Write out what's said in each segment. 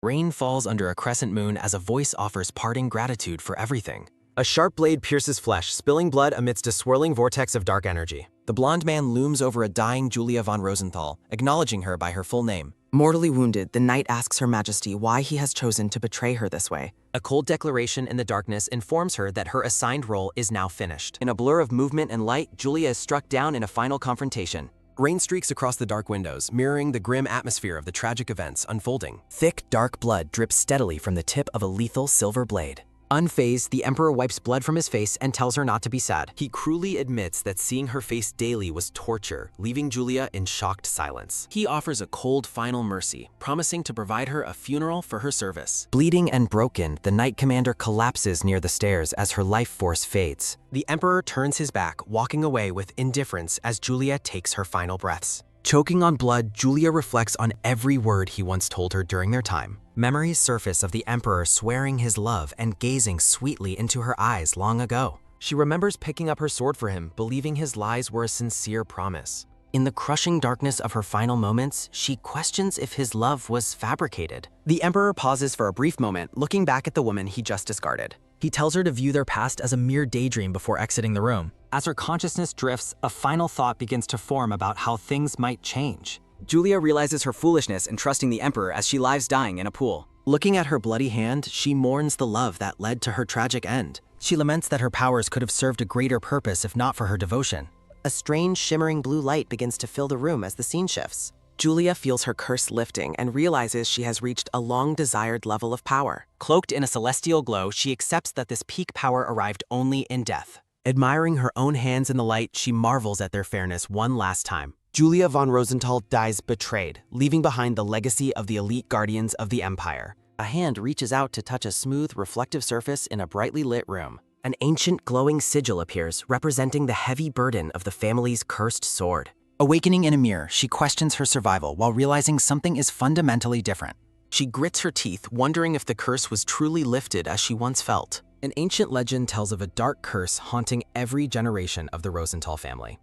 Rain falls under a crescent moon as a voice offers parting gratitude for everything. A sharp blade pierces flesh, spilling blood amidst a swirling vortex of dark energy. The blonde man looms over a dying Julia von Rosenthal, acknowledging her by her full name. Mortally wounded, the knight asks Her Majesty why he has chosen to betray her this way. A cold declaration in the darkness informs her that her assigned role is now finished. In a blur of movement and light, Julia is struck down in a final confrontation. Rain streaks across the dark windows, mirroring the grim atmosphere of the tragic events unfolding. Thick, dark blood drips steadily from the tip of a lethal silver blade. Unfazed, the Emperor wipes blood from his face and tells her not to be sad. He cruelly admits that seeing her face daily was torture, leaving Julia in shocked silence. He offers a cold final mercy, promising to provide her a funeral for her service. Bleeding and broken, the Knight Commander collapses near the stairs as her life force fades. The Emperor turns his back, walking away with indifference as Julia takes her final breaths. Choking on blood, Julia reflects on every word he once told her during their time. Memories surface of the Emperor swearing his love and gazing sweetly into her eyes long ago. She remembers picking up her sword for him, believing his lies were a sincere promise. In the crushing darkness of her final moments, she questions if his love was fabricated. The Emperor pauses for a brief moment, looking back at the woman he just discarded. He tells her to view their past as a mere daydream before exiting the room. As her consciousness drifts, a final thought begins to form about how things might change. Julia realizes her foolishness in trusting the Emperor as she lies dying in a pool. Looking at her bloody hand, she mourns the love that led to her tragic end. She laments that her powers could have served a greater purpose if not for her devotion. A strange, shimmering blue light begins to fill the room as the scene shifts. Julia feels her curse lifting and realizes she has reached a long-desired level of power. Cloaked in a celestial glow, she accepts that this peak power arrived only in death. Admiring her own hands in the light, she marvels at their fairness one last time. Julia von Rosenthal dies betrayed, leaving behind the legacy of the elite guardians of the Empire. A hand reaches out to touch a smooth, reflective surface in a brightly lit room. An ancient, glowing sigil appears, representing the heavy burden of the family's cursed sword. Awakening in a mirror, she questions her survival while realizing something is fundamentally different. She grits her teeth, wondering if the curse was truly lifted as she once felt. An ancient legend tells of a dark curse haunting every generation of the Rosenthal family.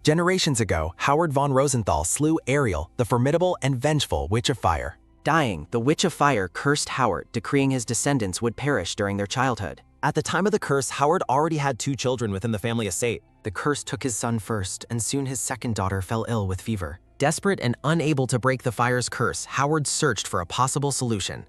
Generations ago, Howard von Rosenthal slew Ariel, the formidable and vengeful Witch of Fire. Dying, the Witch of Fire cursed Howard, decreeing his descendants would perish during their childhood. At the time of the curse, Howard already had 2 children within the family estate. The curse took his son first, and soon his second daughter fell ill with fever. Desperate and unable to break the fire's curse, Howard searched for a possible solution.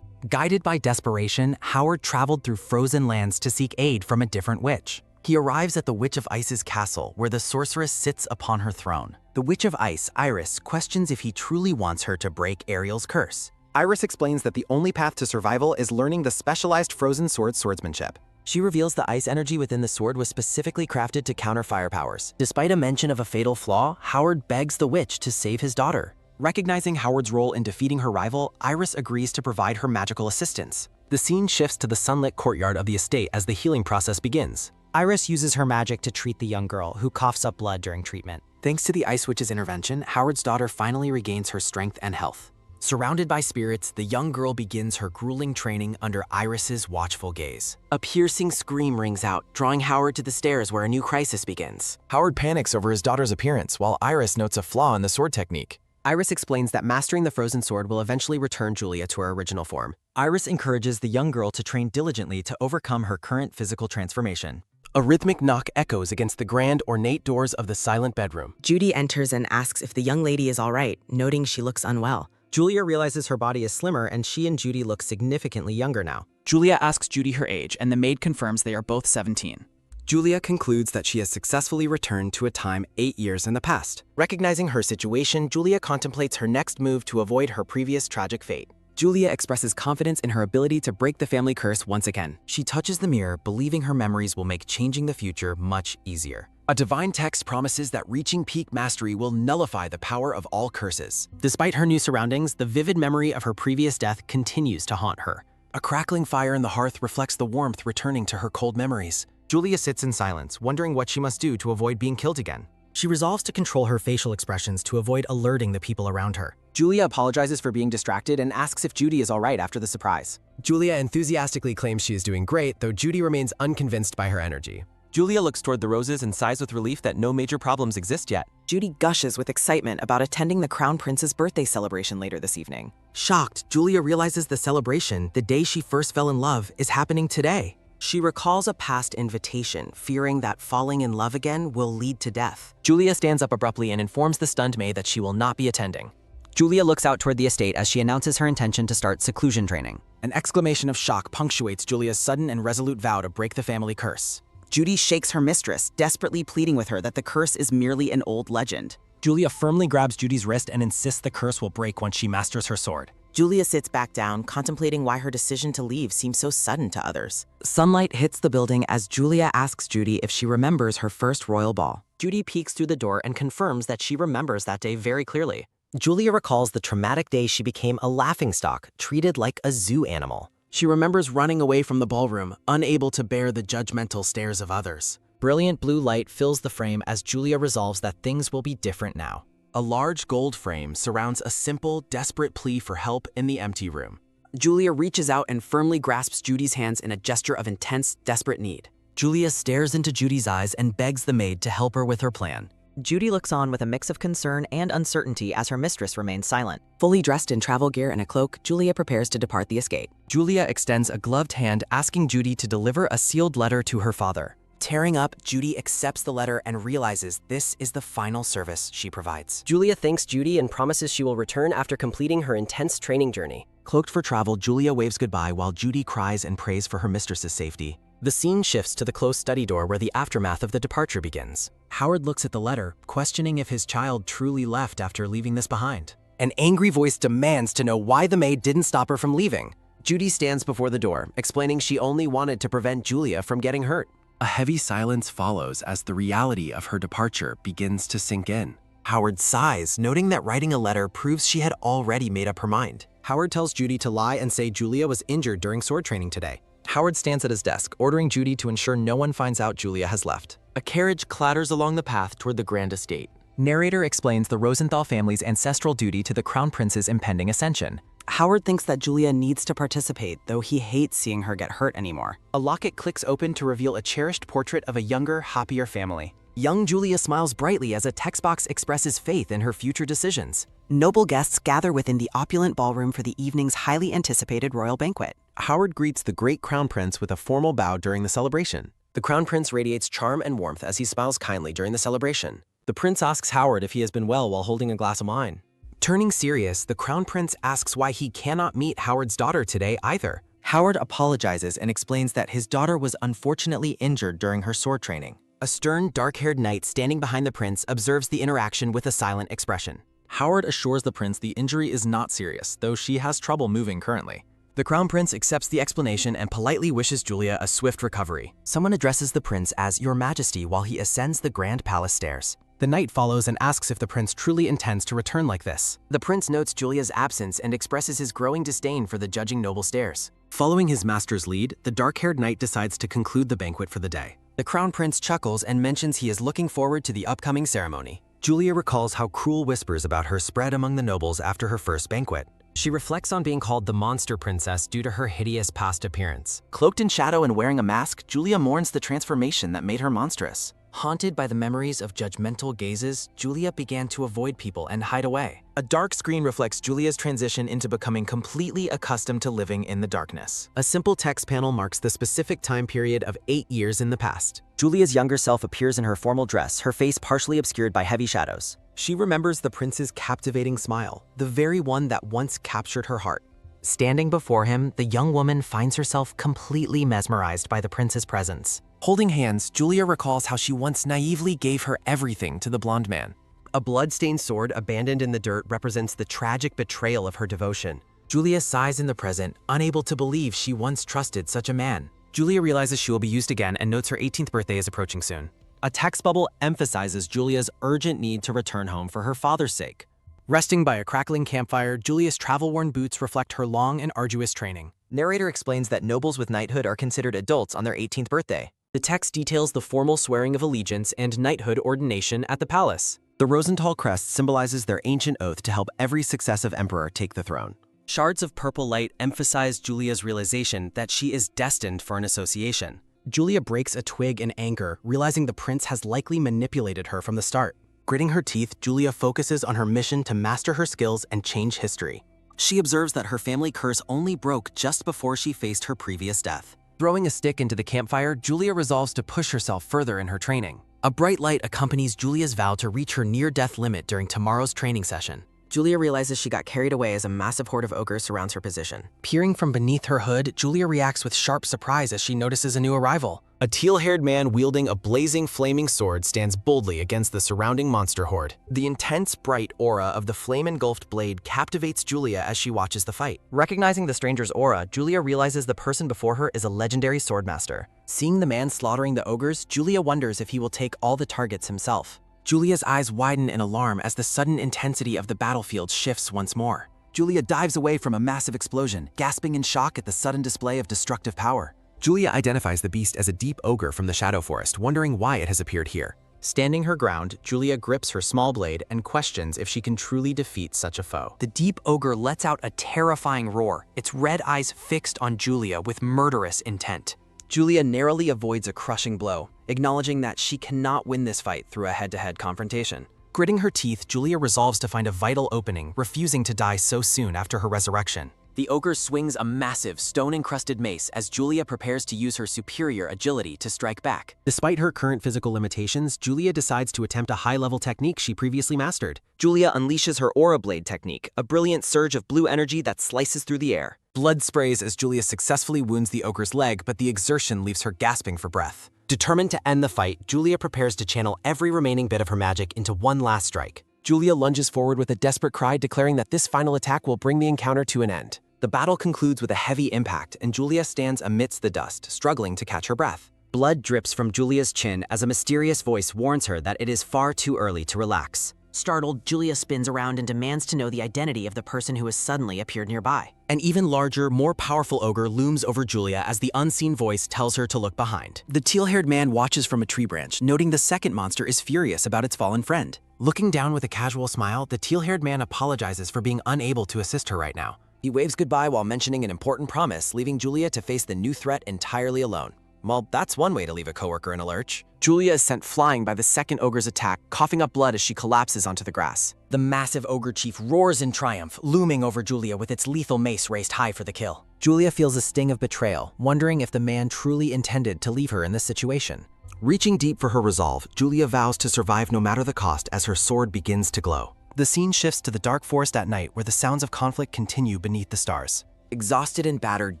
Guided by desperation, Howard traveled through frozen lands to seek aid from a different witch. He arrives at the Witch of Ice's castle, where the sorceress sits upon her throne. The Witch of Ice, Iris, questions if he truly wants her to break Ariel's curse. Iris explains that the only path to survival is learning the specialized frozen sword swordsmanship. She reveals the ice energy within the sword was specifically crafted to counter fire powers. Despite a mention of a fatal flaw, Howard begs the witch to save his daughter. Recognizing Howard's role in defeating her rival, Iris agrees to provide her magical assistance. The scene shifts to the sunlit courtyard of the estate as the healing process begins. Iris uses her magic to treat the young girl, who coughs up blood during treatment. Thanks to the Ice Witch's intervention, Howard's daughter finally regains her strength and health. Surrounded by spirits, the young girl begins her grueling training under Iris's watchful gaze. A piercing scream rings out, drawing Howard to the stairs where a new crisis begins. Howard panics over his daughter's appearance, while Iris notes a flaw in the sword technique. Iris explains that mastering the frozen sword will eventually return Julia to her original form. Iris encourages the young girl to train diligently to overcome her current physical transformation. A rhythmic knock echoes against the grand, ornate doors of the silent bedroom. Judy enters and asks if the young lady is all right, noting she looks unwell. Julia realizes her body is slimmer, and she and Judy look significantly younger now. Julia asks Judy her age, and the maid confirms they are both 17. Julia concludes that she has successfully returned to a time 8 years in the past. Recognizing her situation, Julia contemplates her next move to avoid her previous tragic fate. Julia expresses confidence in her ability to break the family curse once again. She touches the mirror, believing her memories will make changing the future much easier. A divine text promises that reaching peak mastery will nullify the power of all curses. Despite her new surroundings, the vivid memory of her previous death continues to haunt her. A crackling fire in the hearth reflects the warmth returning to her cold memories. Julia sits in silence, wondering what she must do to avoid being killed again. She resolves to control her facial expressions to avoid alerting the people around her. Julia apologizes for being distracted and asks if Judy is all right after the surprise. Julia enthusiastically claims she is doing great, though Judy remains unconvinced by her energy. Julia looks toward the roses and sighs with relief that no major problems exist yet. Judy gushes with excitement about attending the Crown Prince's birthday celebration later this evening. Shocked, Julia realizes the celebration, the day she first fell in love, is happening today. She recalls a past invitation, fearing that falling in love again will lead to death. Julia stands up abruptly and informs the stunned maid that she will not be attending. Julia looks out toward the estate as she announces her intention to start seclusion training. An exclamation of shock punctuates Julia's sudden and resolute vow to break the family curse. Judy shakes her mistress, desperately pleading with her that the curse is merely an old legend. Julia firmly grabs Judy's wrist and insists the curse will break once she masters her sword. Julia sits back down, contemplating why her decision to leave seems so sudden to others. Sunlight hits the building as Julia asks Judy if she remembers her first royal ball. Judy peeks through the door and confirms that she remembers that day very clearly. Julia recalls the traumatic day she became a laughingstock, treated like a zoo animal. She remembers running away from the ballroom, unable to bear the judgmental stares of others. Brilliant blue light fills the frame as Julia resolves that things will be different now. A large gold frame surrounds a simple, desperate plea for help in the empty room. Julia reaches out and firmly grasps Judy's hands in a gesture of intense, desperate need. Julia stares into Judy's eyes and begs the maid to help her with her plan. Judy looks on with a mix of concern and uncertainty as her mistress remains silent. Fully dressed in travel gear and a cloak, Julia prepares to depart the estate. Julia extends a gloved hand asking Judy to deliver a sealed letter to her father. Tearing up, Judy accepts the letter and realizes this is the final service she provides. Julia thanks Judy and promises she will return after completing her intense training journey. Cloaked for travel, Julia waves goodbye while Judy cries and prays for her mistress's safety. The scene shifts to the closed study door where the aftermath of the departure begins. Howard looks at the letter, questioning if his child truly left after leaving this behind. An angry voice demands to know why the maid didn't stop her from leaving. Judy stands before the door, explaining she only wanted to prevent Julia from getting hurt. A heavy silence follows as the reality of her departure begins to sink in. Howard sighs, noting that writing a letter proves she had already made up her mind. Howard tells Judy to lie and say Julia was injured during sword training today. Howard stands at his desk, ordering Judy to ensure no one finds out Julia has left. A carriage clatters along the path toward the grand estate. Narrator explains the Rosenthal family's ancestral duty to the Crown Prince's impending ascension. Howard thinks that Julia needs to participate, though he hates seeing her get hurt anymore. A locket clicks open to reveal a cherished portrait of a younger, happier family. Young Julia smiles brightly as a text box expresses faith in her future decisions. Noble guests gather within the opulent ballroom for the evening's highly anticipated royal banquet. Howard greets the great Crown Prince with a formal bow during the celebration. The Crown Prince radiates charm and warmth as he smiles kindly during the celebration. The prince asks Howard if he has been well while holding a glass of wine. Turning serious, the Crown Prince asks why he cannot meet Howard's daughter today either. Howard apologizes and explains that his daughter was unfortunately injured during her sword training. A stern, dark-haired knight standing behind the prince observes the interaction with a silent expression. Howard assures the prince the injury is not serious, though she has trouble moving currently. The Crown Prince accepts the explanation and politely wishes Julia a swift recovery. Someone addresses the prince as Your Majesty while he ascends the grand palace stairs. The knight follows and asks if the prince truly intends to return like this. The prince notes Julia's absence and expresses his growing disdain for the judging noble stairs. Following his master's lead, the dark-haired knight decides to conclude the banquet for the day. The Crown Prince chuckles and mentions he is looking forward to the upcoming ceremony. Julia recalls how cruel whispers about her spread among the nobles after her first banquet. She reflects on being called the Monster Princess due to her hideous past appearance. Cloaked in shadow and wearing a mask, Julia mourns the transformation that made her monstrous. Haunted by the memories of judgmental gazes, Julia began to avoid people and hide away. A dark screen reflects Julia's transition into becoming completely accustomed to living in the darkness. A simple text panel marks the specific time period of 8 years in the past. Julia's younger self appears in her formal dress, her face partially obscured by heavy shadows. She remembers the prince's captivating smile, the very one that once captured her heart. Standing before him, the young woman finds herself completely mesmerized by the prince's presence. Holding hands, Julia recalls how she once naively gave her everything to the blonde man. A blood-stained sword abandoned in the dirt represents the tragic betrayal of her devotion. Julia sighs in the present, unable to believe she once trusted such a man. Julia realizes she will be used again and notes her 18th birthday is approaching soon. A text bubble emphasizes Julia's urgent need to return home for her father's sake. Resting by a crackling campfire, Julia's travel-worn boots reflect her long and arduous training. Narrator explains that nobles with knighthood are considered adults on their 18th birthday. The text details the formal swearing of allegiance and knighthood ordination at the palace. The Rosenthal crest symbolizes their ancient oath to help every successive emperor take the throne. Shards of purple light emphasize Julia's realization that she is destined for an association. Julia breaks a twig in anger, realizing the prince has likely manipulated her from the start. Gritting her teeth, Julia focuses on her mission to master her skills and change history. She observes that her family curse only broke just before she faced her previous death. Throwing a stick into the campfire, Julia resolves to push herself further in her training. A bright light accompanies Julia's vow to reach her near-death limit during tomorrow's training session. Julia realizes she got carried away as a massive horde of ogres surrounds her position. Peering from beneath her hood, Julia reacts with sharp surprise as she notices a new arrival. A teal-haired man wielding a blazing flaming sword stands boldly against the surrounding monster horde. The intense, bright aura of the flame-engulfed blade captivates Julia as she watches the fight. Recognizing the stranger's aura, Julia realizes the person before her is a legendary swordmaster. Seeing the man slaughtering the ogres, Julia wonders if he will take all the targets himself. Julia's eyes widen in alarm as the sudden intensity of the battlefield shifts once more. Julia dives away from a massive explosion, gasping in shock at the sudden display of destructive power. Julia identifies the beast as a deep ogre from the Shadow Forest, wondering why it has appeared here. Standing her ground, Julia grips her small blade and questions if she can truly defeat such a foe. The deep ogre lets out a terrifying roar, its red eyes fixed on Julia with murderous intent. Julia narrowly avoids a crushing blow, acknowledging that she cannot win this fight through a head-to-head confrontation. Gritting her teeth, Julia resolves to find a vital opening, refusing to die so soon after her resurrection. The ogre swings a massive, stone-encrusted mace as Julia prepares to use her superior agility to strike back. Despite her current physical limitations, Julia decides to attempt a high-level technique she previously mastered. Julia unleashes her Aura Blade technique, a brilliant surge of blue energy that slices through the air. Blood sprays as Julia successfully wounds the ogre's leg, but the exertion leaves her gasping for breath. Determined to end the fight, Julia prepares to channel every remaining bit of her magic into one last strike. Julia lunges forward with a desperate cry, declaring that this final attack will bring the encounter to an end. The battle concludes with a heavy impact, and Julia stands amidst the dust, struggling to catch her breath. Blood drips from Julia's chin as a mysterious voice warns her that it is far too early to relax. Startled, Julia spins around and demands to know the identity of the person who has suddenly appeared nearby. An even larger, more powerful ogre looms over Julia as the unseen voice tells her to look behind. The teal-haired man watches from a tree branch, noting the second monster is furious about its fallen friend. Looking down with a casual smile, the teal-haired man apologizes for being unable to assist her right now. He waves goodbye while mentioning an important promise, leaving Julia to face the new threat entirely alone. Well, that's one way to leave a coworker in a lurch. Julia is sent flying by the second ogre's attack, coughing up blood as she collapses onto the grass. The massive ogre chief roars in triumph, looming over Julia with its lethal mace raised high for the kill. Julia feels a sting of betrayal, wondering if the man truly intended to leave her in this situation. Reaching deep for her resolve, Julia vows to survive no matter the cost as her sword begins to glow. The scene shifts to the dark forest at night, where the sounds of conflict continue beneath the stars. Exhausted and battered,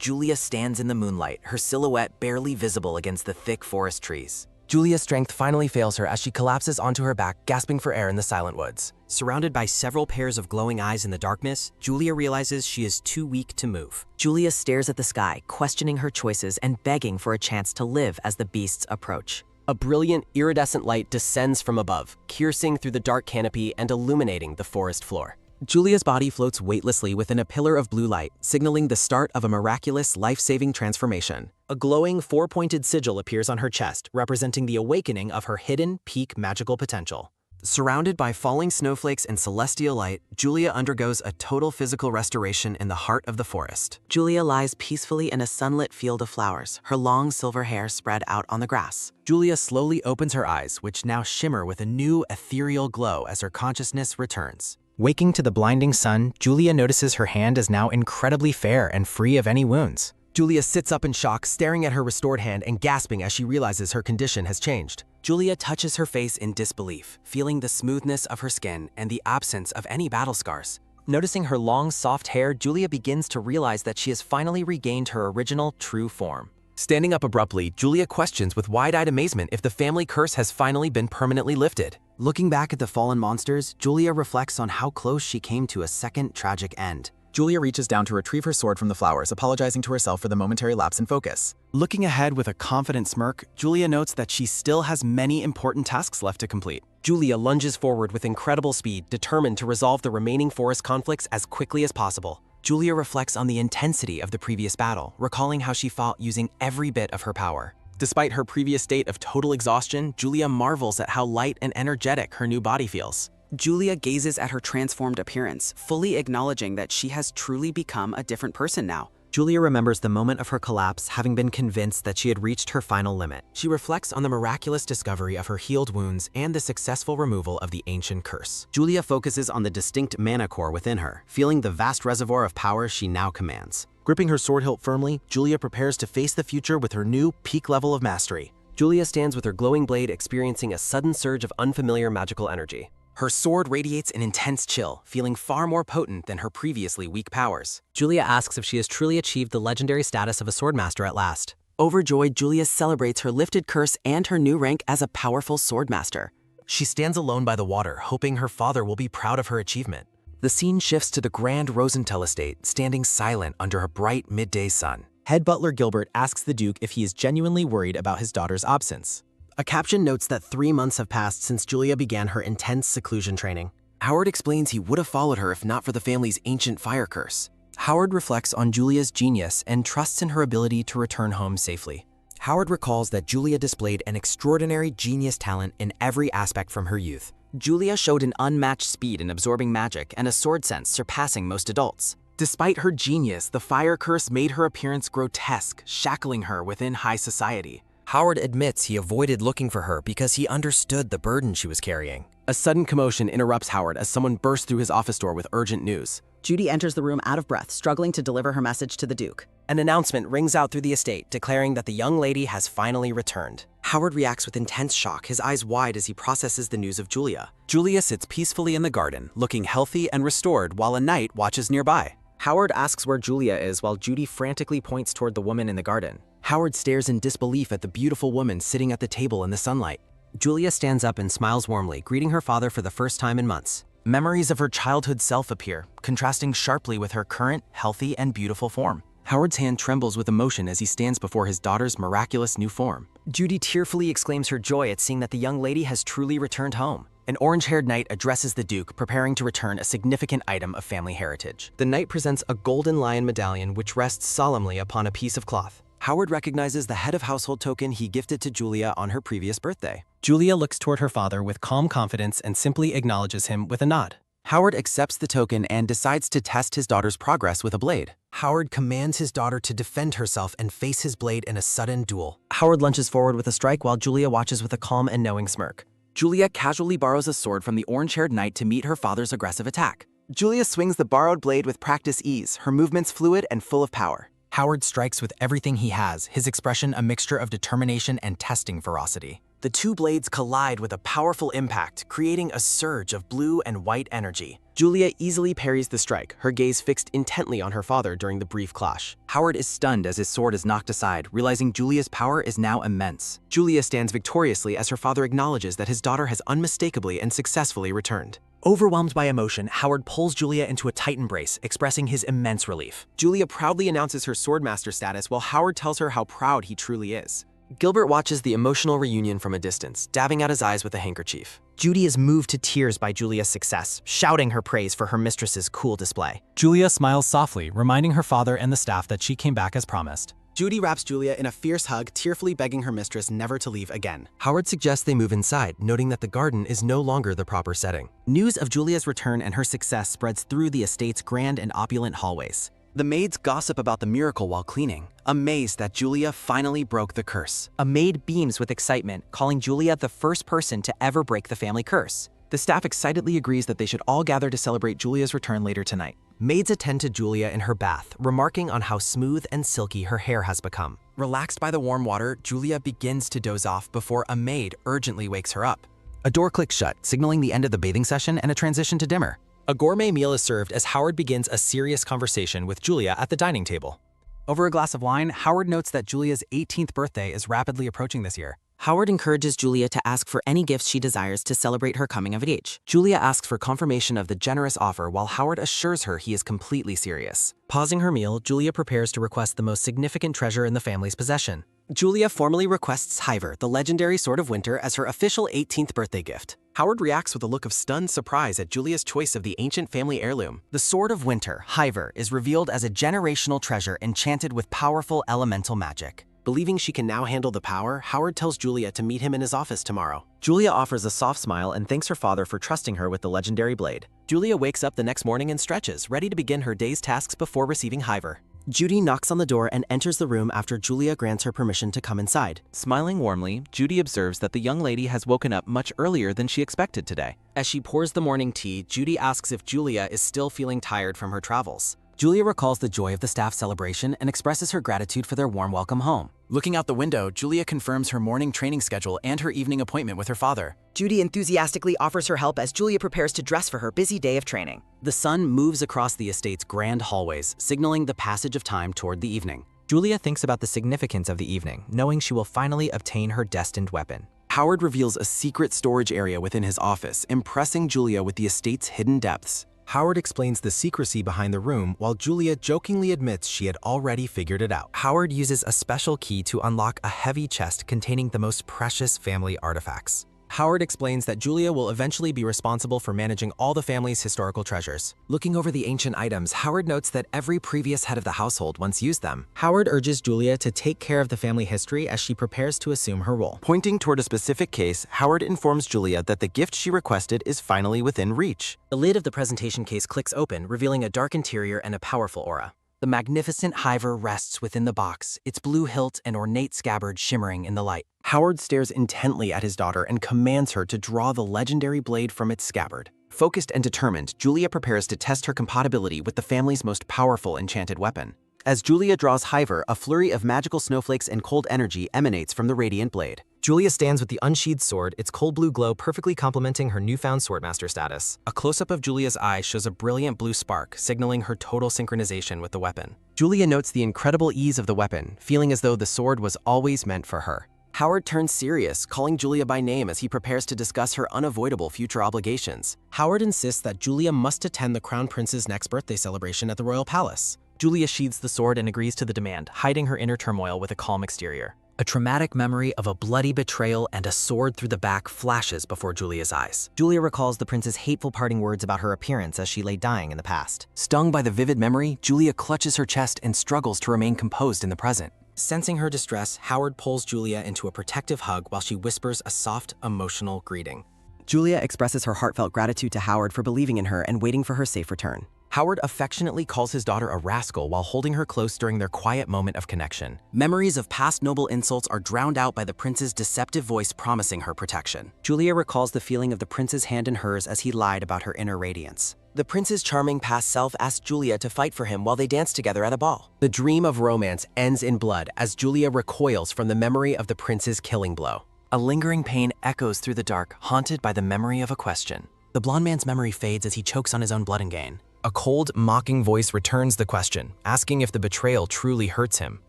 Julia stands in the moonlight, her silhouette barely visible against the thick forest trees. Julia's strength finally fails her as she collapses onto her back, gasping for air in the silent woods. Surrounded by several pairs of glowing eyes in the darkness, Julia realizes she is too weak to move. Julia stares at the sky, questioning her choices and begging for a chance to live as the beasts approach. A brilliant, iridescent light descends from above, piercing through the dark canopy and illuminating the forest floor. Julia's body floats weightlessly within a pillar of blue light, signaling the start of a miraculous, life-saving transformation. A glowing, four-pointed sigil appears on her chest, representing the awakening of her hidden, peak magical potential. Surrounded by falling snowflakes and celestial light, Julia undergoes a total physical restoration in the heart of the forest. Julia lies peacefully in a sunlit field of flowers, her long silver hair spread out on the grass. Julia slowly opens her eyes, which now shimmer with a new, ethereal glow as her consciousness returns. Waking to the blinding sun, Julia notices her hand is now incredibly fair and free of any wounds. Julia sits up in shock, staring at her restored hand and gasping as she realizes her condition has changed. Julia touches her face in disbelief, feeling the smoothness of her skin and the absence of any battle scars. Noticing her long, soft hair, Julia begins to realize that she has finally regained her original, true form. Standing up abruptly, Julia questions with wide-eyed amazement if the family curse has finally been permanently lifted. Looking back at the fallen monsters, Julia reflects on how close she came to a second tragic end. Julia reaches down to retrieve her sword from the flowers, apologizing to herself for the momentary lapse in focus. Looking ahead with a confident smirk, Julia notes that she still has many important tasks left to complete. Julia lunges forward with incredible speed, determined to resolve the remaining forest conflicts as quickly as possible. Julia reflects on the intensity of the previous battle, recalling how she fought using every bit of her power. Despite her previous state of total exhaustion, Julia marvels at how light and energetic her new body feels. Julia gazes at her transformed appearance, fully acknowledging that she has truly become a different person now. Julia remembers the moment of her collapse, having been convinced that she had reached her final limit. She reflects on the miraculous discovery of her healed wounds and the successful removal of the ancient curse. Julia focuses on the distinct mana core within her, feeling the vast reservoir of power she now commands. Gripping her sword hilt firmly, Julia prepares to face the future with her new peak level of mastery. Julia stands with her glowing blade, experiencing a sudden surge of unfamiliar magical energy. Her sword radiates an intense chill, feeling far more potent than her previously weak powers. Julia asks if she has truly achieved the legendary status of a swordmaster at last. Overjoyed, Julia celebrates her lifted curse and her new rank as a powerful swordmaster. She stands alone by the water, hoping her father will be proud of her achievement. The scene shifts to the grand Rosenthal estate, standing silent under a bright midday sun. Head butler Gilbert asks the Duke if he is genuinely worried about his daughter's absence. A caption notes that 3 months have passed since Julia began her intense seclusion training. Howard explains he would have followed her if not for the family's ancient fire curse. Howard reflects on Julia's genius and trusts in her ability to return home safely. Howard recalls that Julia displayed an extraordinary genius talent in every aspect from her youth. Julia showed an unmatched speed in absorbing magic and a sword sense surpassing most adults. Despite her genius, the fire curse made her appearance grotesque, shackling her within high society. Howard admits he avoided looking for her because he understood the burden she was carrying. A sudden commotion interrupts Howard as someone bursts through his office door with urgent news. Judy enters the room out of breath, struggling to deliver her message to the Duke. An announcement rings out through the estate, declaring that the young lady has finally returned. Howard reacts with intense shock, his eyes wide as he processes the news of Julia. Julia sits peacefully in the garden, looking healthy and restored while a knight watches nearby. Howard asks where Julia is while Judy frantically points toward the woman in the garden. Howard stares in disbelief at the beautiful woman sitting at the table in the sunlight. Julia stands up and smiles warmly, greeting her father for the first time in months. Memories of her childhood self appear, contrasting sharply with her current, healthy, and beautiful form. Howard's hand trembles with emotion as he stands before his daughter's miraculous new form. Judy tearfully exclaims her joy at seeing that the young lady has truly returned home. An orange-haired knight addresses the Duke, preparing to return a significant item of family heritage. The knight presents a golden lion medallion which rests solemnly upon a piece of cloth. Howard recognizes the head of household token he gifted to Julia on her previous birthday. Julia looks toward her father with calm confidence and simply acknowledges him with a nod. Howard accepts the token and decides to test his daughter's progress with a blade. Howard commands his daughter to defend herself and face his blade in a sudden duel. Howard lunges forward with a strike while Julia watches with a calm and knowing smirk. Julia casually borrows a sword from the orange-haired knight to meet her father's aggressive attack. Julia swings the borrowed blade with practice ease, her movements fluid and full of power. Howard strikes with everything he has, his expression a mixture of determination and testing ferocity. The two blades collide with a powerful impact, creating a surge of blue and white energy. Julia easily parries the strike, her gaze fixed intently on her father during the brief clash. Howard is stunned as his sword is knocked aside, realizing Julia's power is now immense. Julia stands victoriously as her father acknowledges that his daughter has unmistakably and successfully returned. Overwhelmed by emotion, Howard pulls Julia into a tight embrace, expressing his immense relief. Julia proudly announces her swordmaster status while Howard tells her how proud he truly is. Gilbert watches the emotional reunion from a distance, dabbing at his eyes with a handkerchief. Judy is moved to tears by Julia's success, shouting her praise for her mistress's cool display. Julia smiles softly, reminding her father and the staff that she came back as promised. Judy wraps Julia in a fierce hug, tearfully begging her mistress never to leave again. Howard suggests they move inside, noting that the garden is no longer the proper setting. News of Julia's return and her success spreads through the estate's grand and opulent hallways. The maids gossip about the miracle while cleaning, amazed that Julia finally broke the curse. A maid beams with excitement, calling Julia the first person to ever break the family curse. The staff excitedly agrees that they should all gather to celebrate Julia's return later tonight. Maids attend to Julia in her bath, remarking on how smooth and silky her hair has become. Relaxed by the warm water, Julia begins to doze off before a maid urgently wakes her up. A door clicks shut, signaling the end of the bathing session and a transition to dimmer. A gourmet meal is served as Howard begins a serious conversation with Julia at the dining table. Over a glass of wine, Howard notes that Julia's 18th birthday is rapidly approaching this year. Howard encourages Julia to ask for any gifts she desires to celebrate her coming of age. Julia asks for confirmation of the generous offer while Howard assures her he is completely serious. Pausing her meal, Julia prepares to request the most significant treasure in the family's possession. Julia formally requests Hiver, the legendary Sword of Winter, as her official 18th birthday gift. Howard reacts with a look of stunned surprise at Julia's choice of the ancient family heirloom. The Sword of Winter, Hiver, is revealed as a generational treasure enchanted with powerful elemental magic. Believing she can now handle the power, Howard tells Julia to meet him in his office tomorrow. Julia offers a soft smile and thanks her father for trusting her with the legendary blade. Julia wakes up the next morning and stretches, ready to begin her day's tasks before receiving Hiver. Judy knocks on the door and enters the room after Julia grants her permission to come inside. Smiling warmly, Judy observes that the young lady has woken up much earlier than she expected today. As she pours the morning tea, Judy asks if Julia is still feeling tired from her travels. Julia recalls the joy of the staff celebration and expresses her gratitude for their warm welcome home. Looking out the window, Julia confirms her morning training schedule and her evening appointment with her father. Judy enthusiastically offers her help as Julia prepares to dress for her busy day of training. The sun moves across the estate's grand hallways, signaling the passage of time toward the evening. Julia thinks about the significance of the evening, knowing she will finally obtain her destined weapon. Howard reveals a secret storage area within his office, impressing Julia with the estate's hidden depths. Howard explains the secrecy behind the room while Julia jokingly admits she had already figured it out. Howard uses a special key to unlock a heavy chest containing the most precious family artifacts. Howard explains that Julia will eventually be responsible for managing all the family's historical treasures. Looking over the ancient items, Howard notes that every previous head of the household once used them. Howard urges Julia to take care of the family history as she prepares to assume her role. Pointing toward a specific case, Howard informs Julia that the gift she requested is finally within reach. The lid of the presentation case clicks open, revealing a dark interior and a powerful aura. The magnificent hiver rests within the box, its blue hilt and ornate scabbard shimmering in the light. Howard stares intently at his daughter and commands her to draw the legendary blade from its scabbard. Focused and determined, Julia prepares to test her compatibility with the family's most powerful enchanted weapon. As Julia draws Hiver, a flurry of magical snowflakes and cold energy emanates from the radiant blade. Julia stands with the unsheathed sword, its cold blue glow perfectly complementing her newfound swordmaster status. A close-up of Julia's eye shows a brilliant blue spark, signaling her total synchronization with the weapon. Julia notes the incredible ease of the weapon, feeling as though the sword was always meant for her. Howard turns serious, calling Julia by name as he prepares to discuss her unavoidable future obligations. Howard insists that Julia must attend the Crown Prince's next birthday celebration at the royal palace. Julia sheathes the sword and agrees to the demand, hiding her inner turmoil with a calm exterior. A traumatic memory of a bloody betrayal and a sword through the back flashes before Julia's eyes. Julia recalls the prince's hateful parting words about her appearance as she lay dying in the past. Stung by the vivid memory, Julia clutches her chest and struggles to remain composed in the present. Sensing her distress, Howard pulls Julia into a protective hug while she whispers a soft, emotional greeting. Julia expresses her heartfelt gratitude to Howard for believing in her and waiting for her safe return. Howard affectionately calls his daughter a rascal while holding her close during their quiet moment of connection. Memories of past noble insults are drowned out by the prince's deceptive voice promising her protection. Julia recalls the feeling of the prince's hand in hers as he lied about her inner radiance. The prince's charming past self asks Julia to fight for him while they dance together at a ball. The dream of romance ends in blood as Julia recoils from the memory of the prince's killing blow. A lingering pain echoes through the dark, haunted by the memory of a question. The blonde man's memory fades as he chokes on his own blood and gain. A cold, mocking voice returns the question, asking if the betrayal truly hurts him.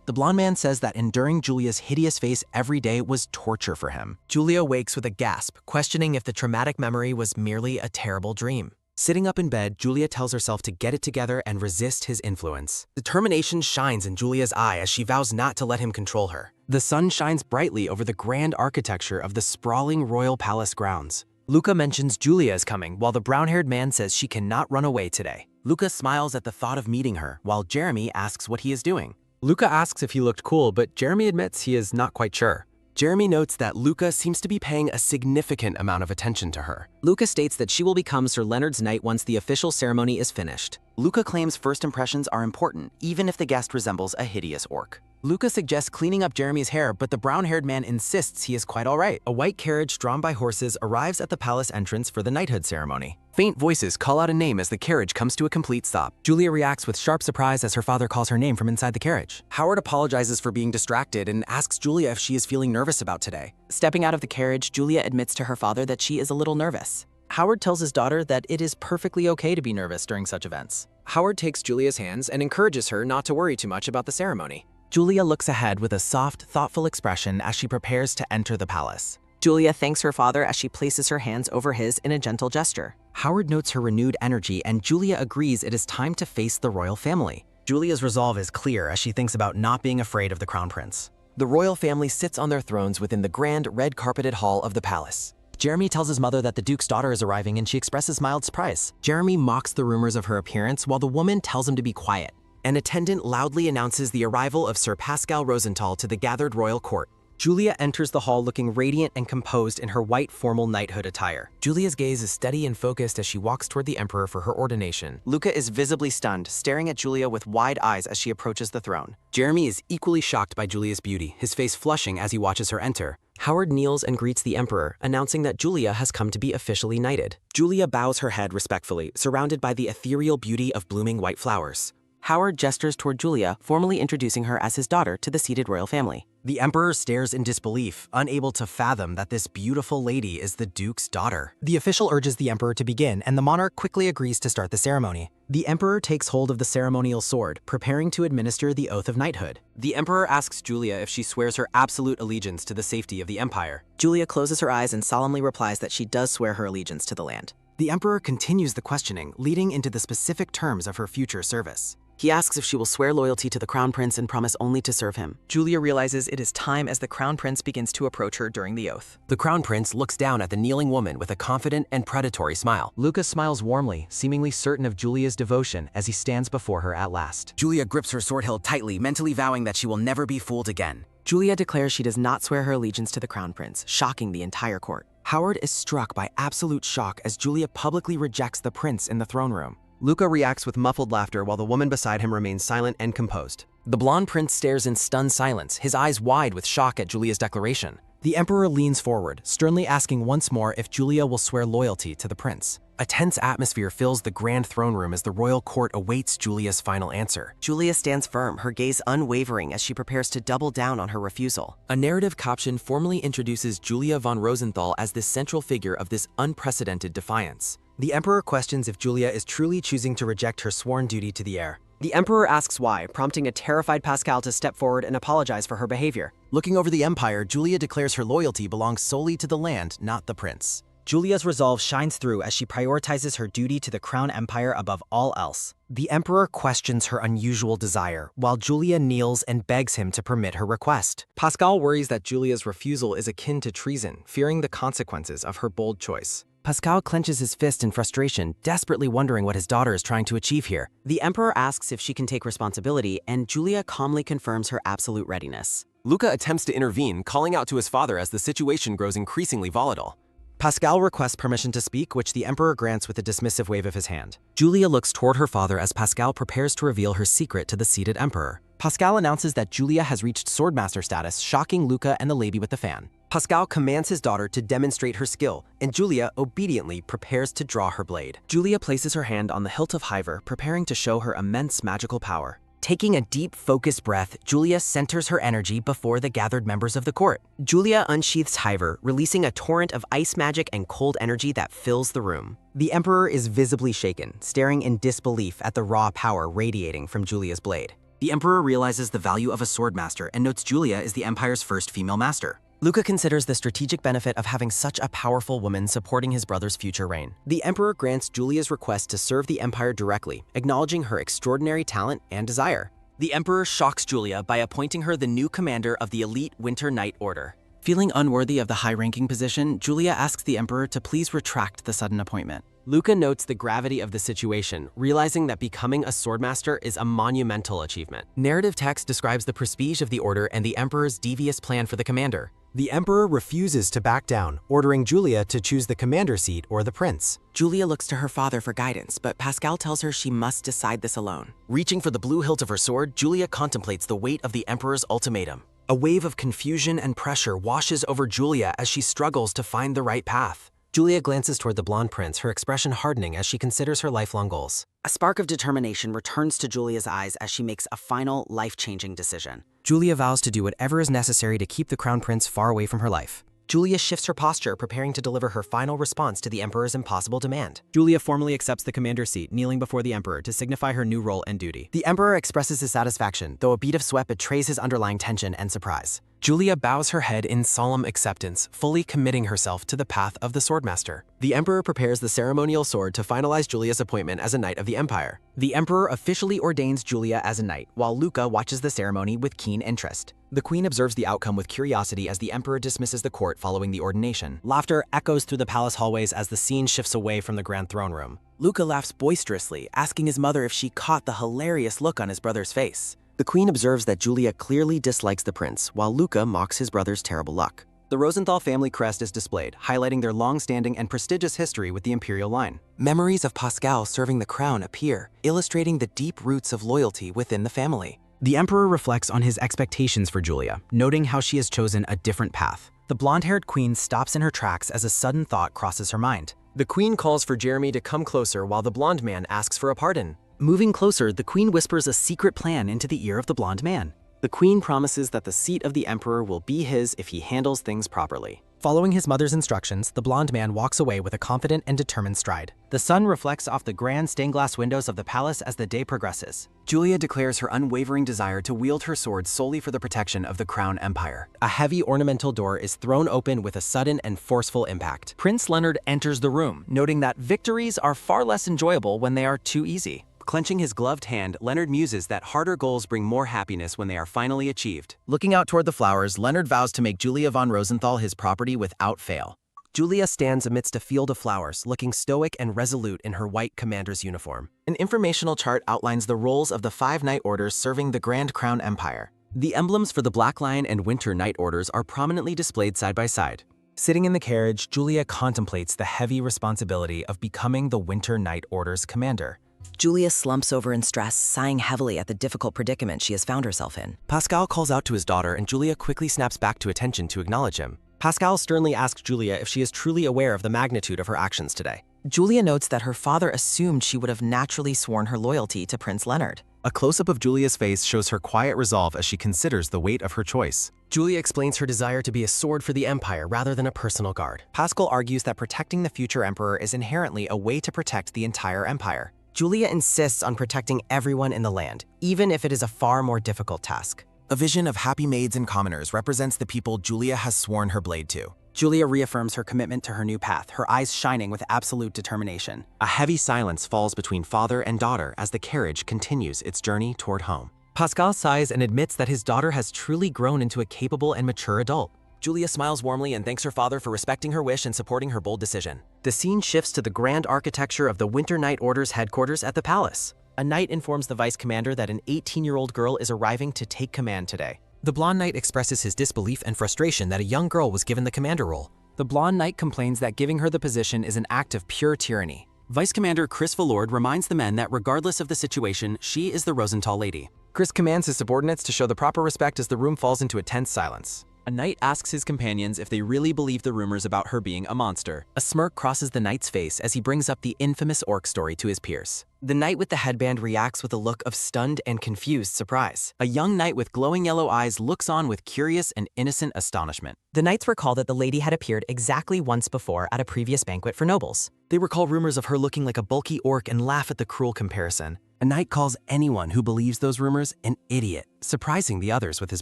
The blonde man says that enduring Julia's hideous face every day was torture for him. Julia wakes with a gasp, questioning if the traumatic memory was merely a terrible dream. Sitting up in bed, Julia tells herself to get it together and resist his influence. Determination shines in Julia's eye as she vows not to let him control her. The sun shines brightly over the grand architecture of the sprawling royal palace grounds. Luca mentions Julia is coming, while the brown-haired man says she cannot run away today. Luca smiles at the thought of meeting her, while Jeremy asks what he is doing. Luca asks if he looked cool, but Jeremy admits he is not quite sure. Jeremy notes that Luca seems to be paying a significant amount of attention to her. Luca states that she will become Sir Leonard's knight once the official ceremony is finished. Luca claims first impressions are important, even if the guest resembles a hideous orc. Luca suggests cleaning up Jeremy's hair, but the brown-haired man insists he is quite all right. A white carriage drawn by horses arrives at the palace entrance for the knighthood ceremony. Faint voices call out a name as the carriage comes to a complete stop. Julia reacts with sharp surprise as her father calls her name from inside the carriage. Howard apologizes for being distracted and asks Julia if she is feeling nervous about today. Stepping out of the carriage, Julia admits to her father that she is a little nervous. Howard tells his daughter that it is perfectly okay to be nervous during such events. Howard takes Julia's hands and encourages her not to worry too much about the ceremony. Julia looks ahead with a soft, thoughtful expression as she prepares to enter the palace. Julia thanks her father as she places her hands over his in a gentle gesture. Howard notes her renewed energy, and Julia agrees it is time to face the royal family. Julia's resolve is clear as she thinks about not being afraid of the crown prince. The royal family sits on their thrones within the grand red-carpeted hall of the palace. Jeremy tells his mother that the Duke's daughter is arriving and she expresses mild surprise. Jeremy mocks the rumors of her appearance while the woman tells him to be quiet. An attendant loudly announces the arrival of Sir Pascal Rosenthal to the gathered royal court. Julia enters the hall looking radiant and composed in her white formal knighthood attire. Julia's gaze is steady and focused as she walks toward the Emperor for her ordination. Luca is visibly stunned, staring at Julia with wide eyes as she approaches the throne. Jeremy is equally shocked by Julia's beauty, his face flushing as he watches her enter. Howard kneels and greets the Emperor, announcing that Julia has come to be officially knighted. Julia bows her head respectfully, surrounded by the ethereal beauty of blooming white flowers. Howard gestures toward Julia, formally introducing her as his daughter to the seated royal family. The Emperor stares in disbelief, unable to fathom that this beautiful lady is the Duke's daughter. The official urges the Emperor to begin, and the monarch quickly agrees to start the ceremony. The Emperor takes hold of the ceremonial sword, preparing to administer the oath of knighthood. The Emperor asks Julia if she swears her absolute allegiance to the safety of the Empire. Julia closes her eyes and solemnly replies that she does swear her allegiance to the land. The Emperor continues the questioning, leading into the specific terms of her future service. He asks if she will swear loyalty to the Crown Prince and promise only to serve him. Julia realizes it is time as the Crown Prince begins to approach her during the oath. The Crown Prince looks down at the kneeling woman with a confident and predatory smile. Luca smiles warmly, seemingly certain of Julia's devotion as he stands before her at last. Julia grips her sword hilt tightly, mentally vowing that she will never be fooled again. Julia declares she does not swear her allegiance to the Crown Prince, shocking the entire court. Howard is struck by absolute shock as Julia publicly rejects the prince in the throne room. Luca reacts with muffled laughter while the woman beside him remains silent and composed. The blonde prince stares in stunned silence, his eyes wide with shock at Julia's declaration. The Emperor leans forward, sternly asking once more if Julia will swear loyalty to the prince. A tense atmosphere fills the grand throne room as the royal court awaits Julia's final answer. Julia stands firm, her gaze unwavering as she prepares to double down on her refusal. A narrative caption formally introduces Julia von Rosenthal as the central figure of this unprecedented defiance. The Emperor questions if Julia is truly choosing to reject her sworn duty to the heir. The Emperor asks why, prompting a terrified Pascal to step forward and apologize for her behavior. Looking over the empire, Julia declares her loyalty belongs solely to the land, not the prince. Julia's resolve shines through as she prioritizes her duty to the Crown Empire above all else. The Emperor questions her unusual desire, while Julia kneels and begs him to permit her request. Pascal worries that Julia's refusal is akin to treason, fearing the consequences of her bold choice. Pascal clenches his fist in frustration, desperately wondering what his daughter is trying to achieve here. The Emperor asks if she can take responsibility, and Julia calmly confirms her absolute readiness. Luca attempts to intervene, calling out to his father as the situation grows increasingly volatile. Pascal requests permission to speak, which the Emperor grants with a dismissive wave of his hand. Julia looks toward her father as Pascal prepares to reveal her secret to the seated Emperor. Pascal announces that Julia has reached Swordmaster status, shocking Luca and the lady with the fan. Pascal commands his daughter to demonstrate her skill, and Julia obediently prepares to draw her blade. Julia places her hand on the hilt of Hiver, preparing to show her immense magical power. Taking a deep, focused breath, Julia centers her energy before the gathered members of the court. Julia unsheaths Hiver, releasing a torrent of ice magic and cold energy that fills the room. The Emperor is visibly shaken, staring in disbelief at the raw power radiating from Julia's blade. The Emperor realizes the value of a swordmaster and notes Julia is the Empire's first female master. Luca considers the strategic benefit of having such a powerful woman supporting his brother's future reign. The Emperor grants Julia's request to serve the Empire directly, acknowledging her extraordinary talent and desire. The Emperor shocks Julia by appointing her the new commander of the elite Winter Knight Order. Feeling unworthy of the high-ranking position, Julia asks the Emperor to please retract the sudden appointment. Luca notes the gravity of the situation, realizing that becoming a swordmaster is a monumental achievement. Narrative text describes the prestige of the order and the Emperor's devious plan for the commander. The Emperor refuses to back down, ordering Julia to choose the commander seat or the prince. Julia looks to her father for guidance, but Pascal tells her she must decide this alone. Reaching for the blue hilt of her sword, Julia contemplates the weight of the Emperor's ultimatum. A wave of confusion and pressure washes over Julia as she struggles to find the right path. Julia glances toward the blonde prince, her expression hardening as she considers her lifelong goals. A spark of determination returns to Julia's eyes as she makes a final, life-changing decision. Julia vows to do whatever is necessary to keep the crown prince far away from her life. Julia shifts her posture, preparing to deliver her final response to the Emperor's impossible demand. Julia formally accepts the commander's seat, kneeling before the Emperor to signify her new role and duty. The Emperor expresses his satisfaction, though a bead of sweat betrays his underlying tension and surprise. Julia bows her head in solemn acceptance, fully committing herself to the path of the Swordmaster. The Emperor prepares the ceremonial sword to finalize Julia's appointment as a Knight of the Empire. The Emperor officially ordains Julia as a knight, while Luca watches the ceremony with keen interest. The Queen observes the outcome with curiosity as the Emperor dismisses the court following the ordination. Laughter echoes through the palace hallways as the scene shifts away from the Grand Throne Room. Luca laughs boisterously, asking his mother if she caught the hilarious look on his brother's face. The queen observes that Julia clearly dislikes the prince, while Luca mocks his brother's terrible luck. The Rosenthal family crest is displayed, highlighting their long-standing and prestigious history with the imperial line. Memories of Pascal serving the crown appear, illustrating the deep roots of loyalty within the family. The emperor reflects on his expectations for Julia, noting how she has chosen a different path. The blonde-haired queen stops in her tracks as a sudden thought crosses her mind. The queen calls for Jeremy to come closer while the blonde man asks for a pardon. Moving closer, the queen whispers a secret plan into the ear of the blonde man. The queen promises that the seat of the emperor will be his if he handles things properly. Following his mother's instructions, the blonde man walks away with a confident and determined stride. The sun reflects off the grand stained glass windows of the palace as the day progresses. Julia declares her unwavering desire to wield her sword solely for the protection of the Crown Empire. A heavy ornamental door is thrown open with a sudden and forceful impact. Prince Leonard enters the room, noting that victories are far less enjoyable when they are too easy. Clenching his gloved hand, Leonard muses that harder goals bring more happiness when they are finally achieved. Looking out toward the flowers, Leonard vows to make Julia von Rosenthal his property without fail. Julia stands amidst a field of flowers, looking stoic and resolute in her white commander's uniform. An informational chart outlines the roles of the 5 knight orders serving the Grand Crown Empire. The emblems for the Black Lion and Winter Knight orders are prominently displayed side by side. Sitting in the carriage, Julia contemplates the heavy responsibility of becoming the Winter Knight Order's commander. Julia slumps over in stress, sighing heavily at the difficult predicament she has found herself in. Pascal calls out to his daughter and Julia quickly snaps back to attention to acknowledge him. Pascal sternly asks Julia if she is truly aware of the magnitude of her actions today. Julia notes that her father assumed she would have naturally sworn her loyalty to Prince Leonard. A close-up of Julia's face shows her quiet resolve as she considers the weight of her choice. Julia explains her desire to be a sword for the Empire rather than a personal guard. Pascal argues that protecting the future emperor is inherently a way to protect the entire empire. Julia insists on protecting everyone in the land, even if it is a far more difficult task. A vision of happy maids and commoners represents the people Julia has sworn her blade to. Julia reaffirms her commitment to her new path, her eyes shining with absolute determination. A heavy silence falls between father and daughter as the carriage continues its journey toward home. Pascal sighs and admits that his daughter has truly grown into a capable and mature adult. Julia smiles warmly and thanks her father for respecting her wish and supporting her bold decision. The scene shifts to the grand architecture of the Winter Knight Order's headquarters at the palace. A knight informs the vice commander that an 18-year-old girl is arriving to take command today. The blonde knight expresses his disbelief and frustration that a young girl was given the commander role. The blonde knight complains that giving her the position is an act of pure tyranny. Vice Commander Chris Valord reminds the men that regardless of the situation, she is the Rosenthal lady. Chris commands his subordinates to show the proper respect as the room falls into a tense silence. A knight asks his companions if they really believe the rumors about her being a monster. A smirk crosses the knight's face as he brings up the infamous orc story to his peers. The knight with the headband reacts with a look of stunned and confused surprise. A young knight with glowing yellow eyes looks on with curious and innocent astonishment. The knights recall that the lady had appeared exactly once before at a previous banquet for nobles. They recall rumors of her looking like a bulky orc and laugh at the cruel comparison. A knight calls anyone who believes those rumors an idiot, surprising the others with his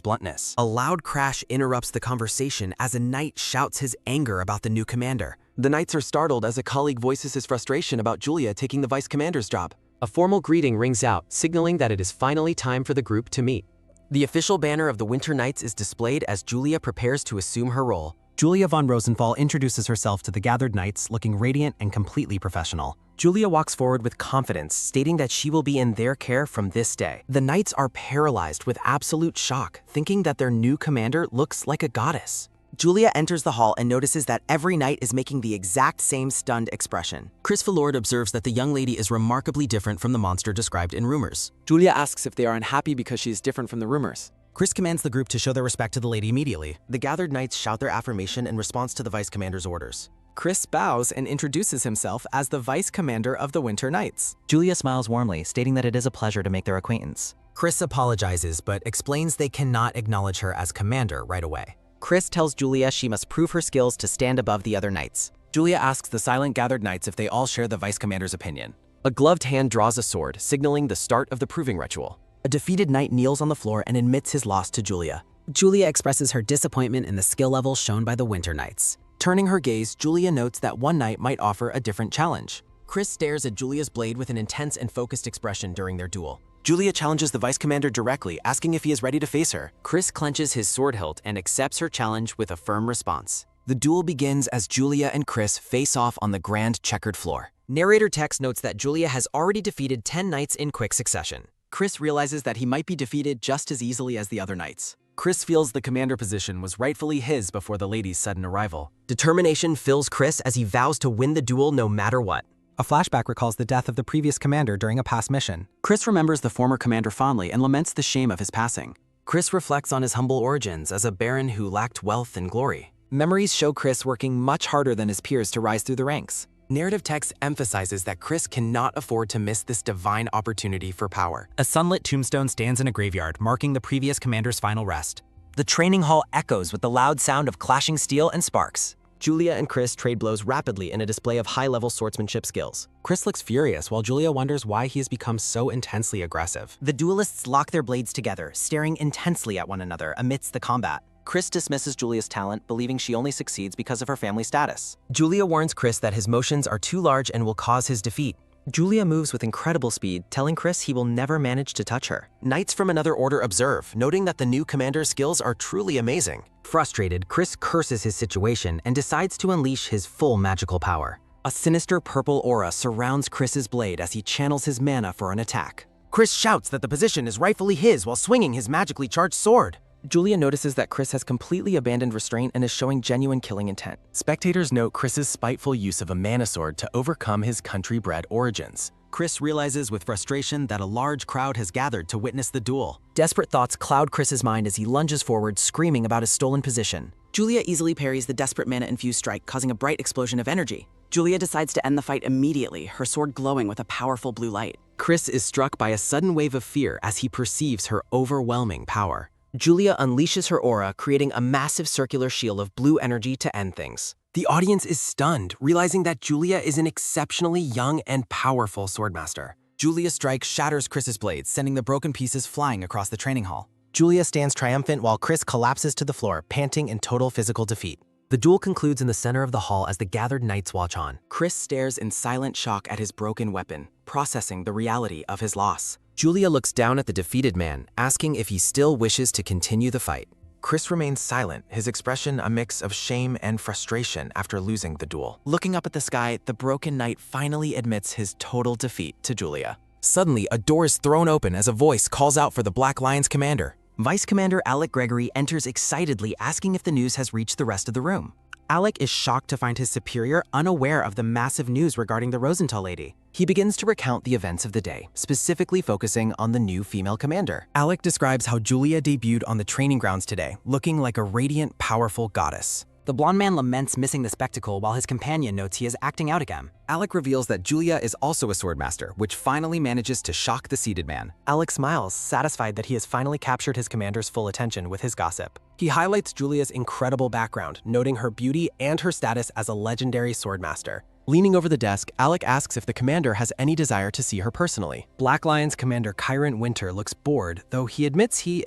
bluntness. A loud crash interrupts the conversation as a knight shouts his anger about the new commander. The knights are startled as a colleague voices his frustration about Julia taking the vice commander's job. A formal greeting rings out, signaling that it is finally time for the group to meet. The official banner of the Winter Knights is displayed as Julia prepares to assume her role. Julia von Rosenthal introduces herself to the gathered knights, looking radiant and completely professional. Julia walks forward with confidence, stating that she will be in their care from this day. The knights are paralyzed with absolute shock, thinking that their new commander looks like a goddess. Julia enters the hall and notices that every knight is making the exact same stunned expression. Chris Valord observes that the young lady is remarkably different from the monster described in rumors. Julia asks if they are unhappy because she is different from the rumors. Chris commands the group to show their respect to the lady immediately. The gathered knights shout their affirmation in response to the vice commander's orders. Chris bows and introduces himself as the vice commander of the Winter Knights. Julia smiles warmly, stating that it is a pleasure to make their acquaintance. Chris apologizes, but explains they cannot acknowledge her as commander right away. Chris tells Julia she must prove her skills to stand above the other knights. Julia asks the silent gathered knights if they all share the vice commander's opinion. A gloved hand draws a sword, signaling the start of the proving ritual. A defeated knight kneels on the floor and admits his loss to Julia. Julia expresses her disappointment in the skill level shown by the Winter Knights. Turning her gaze, Julia notes that one knight might offer a different challenge. Chris stares at Julia's blade with an intense and focused expression during their duel. Julia challenges the vice commander directly, asking if he is ready to face her. Chris clenches his sword hilt and accepts her challenge with a firm response. The duel begins as Julia and Chris face off on the grand checkered floor. Narrator text notes that Julia has already defeated 10 knights in quick succession. Chris realizes that he might be defeated just as easily as the other knights. Chris feels the commander position was rightfully his before the lady's sudden arrival. Determination fills Chris as he vows to win the duel no matter what. A flashback recalls the death of the previous commander during a past mission. Chris remembers the former commander fondly and laments the shame of his passing. Chris reflects on his humble origins as a baron who lacked wealth and glory. Memories show Chris working much harder than his peers to rise through the ranks. Narrative text emphasizes that Chris cannot afford to miss this divine opportunity for power. A sunlit tombstone stands in a graveyard, marking the previous commander's final rest. The training hall echoes with the loud sound of clashing steel and sparks. Julia and Chris trade blows rapidly in a display of high-level swordsmanship skills. Chris looks furious while Julia wonders why he has become so intensely aggressive. The duelists lock their blades together, staring intensely at one another amidst the combat. Chris dismisses Julia's talent, believing she only succeeds because of her family status. Julia warns Chris that his motions are too large and will cause his defeat. Julia moves with incredible speed, telling Chris he will never manage to touch her. Knights from another order observe, noting that the new commander's skills are truly amazing. Frustrated, Chris curses his situation and decides to unleash his full magical power. A sinister purple aura surrounds Chris's blade as he channels his mana for an attack. Chris shouts that the position is rightfully his while swinging his magically charged sword. Julia notices that Chris has completely abandoned restraint and is showing genuine killing intent. Spectators note Chris's spiteful use of a mana sword to overcome his country-bred origins. Chris realizes with frustration that a large crowd has gathered to witness the duel. Desperate thoughts cloud Chris's mind as he lunges forward, screaming about his stolen position. Julia easily parries the desperate mana-infused strike, causing a bright explosion of energy. Julia decides to end the fight immediately, her sword glowing with a powerful blue light. Chris is struck by a sudden wave of fear as he perceives her overwhelming power. Julia unleashes her aura, creating a massive circular shield of blue energy to end things. The audience is stunned, realizing that Julia is an exceptionally young and powerful swordmaster. Julia's strike shatters Chris's blades, sending the broken pieces flying across the training hall. Julia stands triumphant while Chris collapses to the floor, panting in total physical defeat. The duel concludes in the center of the hall as the gathered knights watch on. Chris stares in silent shock at his broken weapon, processing the reality of his loss. Julia looks down at the defeated man, asking if he still wishes to continue the fight. Chris remains silent, his expression a mix of shame and frustration after losing the duel. Looking up at the sky, the broken knight finally admits his total defeat to Julia. Suddenly, a door is thrown open as a voice calls out for the Black Lion's commander. Vice Commander Alec Gregory enters excitedly, asking if the news has reached the rest of the room. Alec is shocked to find his superior unaware of the massive news regarding the Rosenthal lady. He begins to recount the events of the day, specifically focusing on the new female commander. Alec describes how Julia debuted on the training grounds today, looking like a radiant, powerful goddess. The blonde man laments missing the spectacle while his companion notes he is acting out again. Alec reveals that Julia is also a swordmaster, which finally manages to shock the seated man. Alec smiles, satisfied that he has finally captured his commander's full attention with his gossip. He highlights Julia's incredible background, noting her beauty and her status as a legendary swordmaster. Leaning over the desk, Alec asks if the commander has any desire to see her personally. Black Lion's commander Kyron Winter looks bored, though he admits he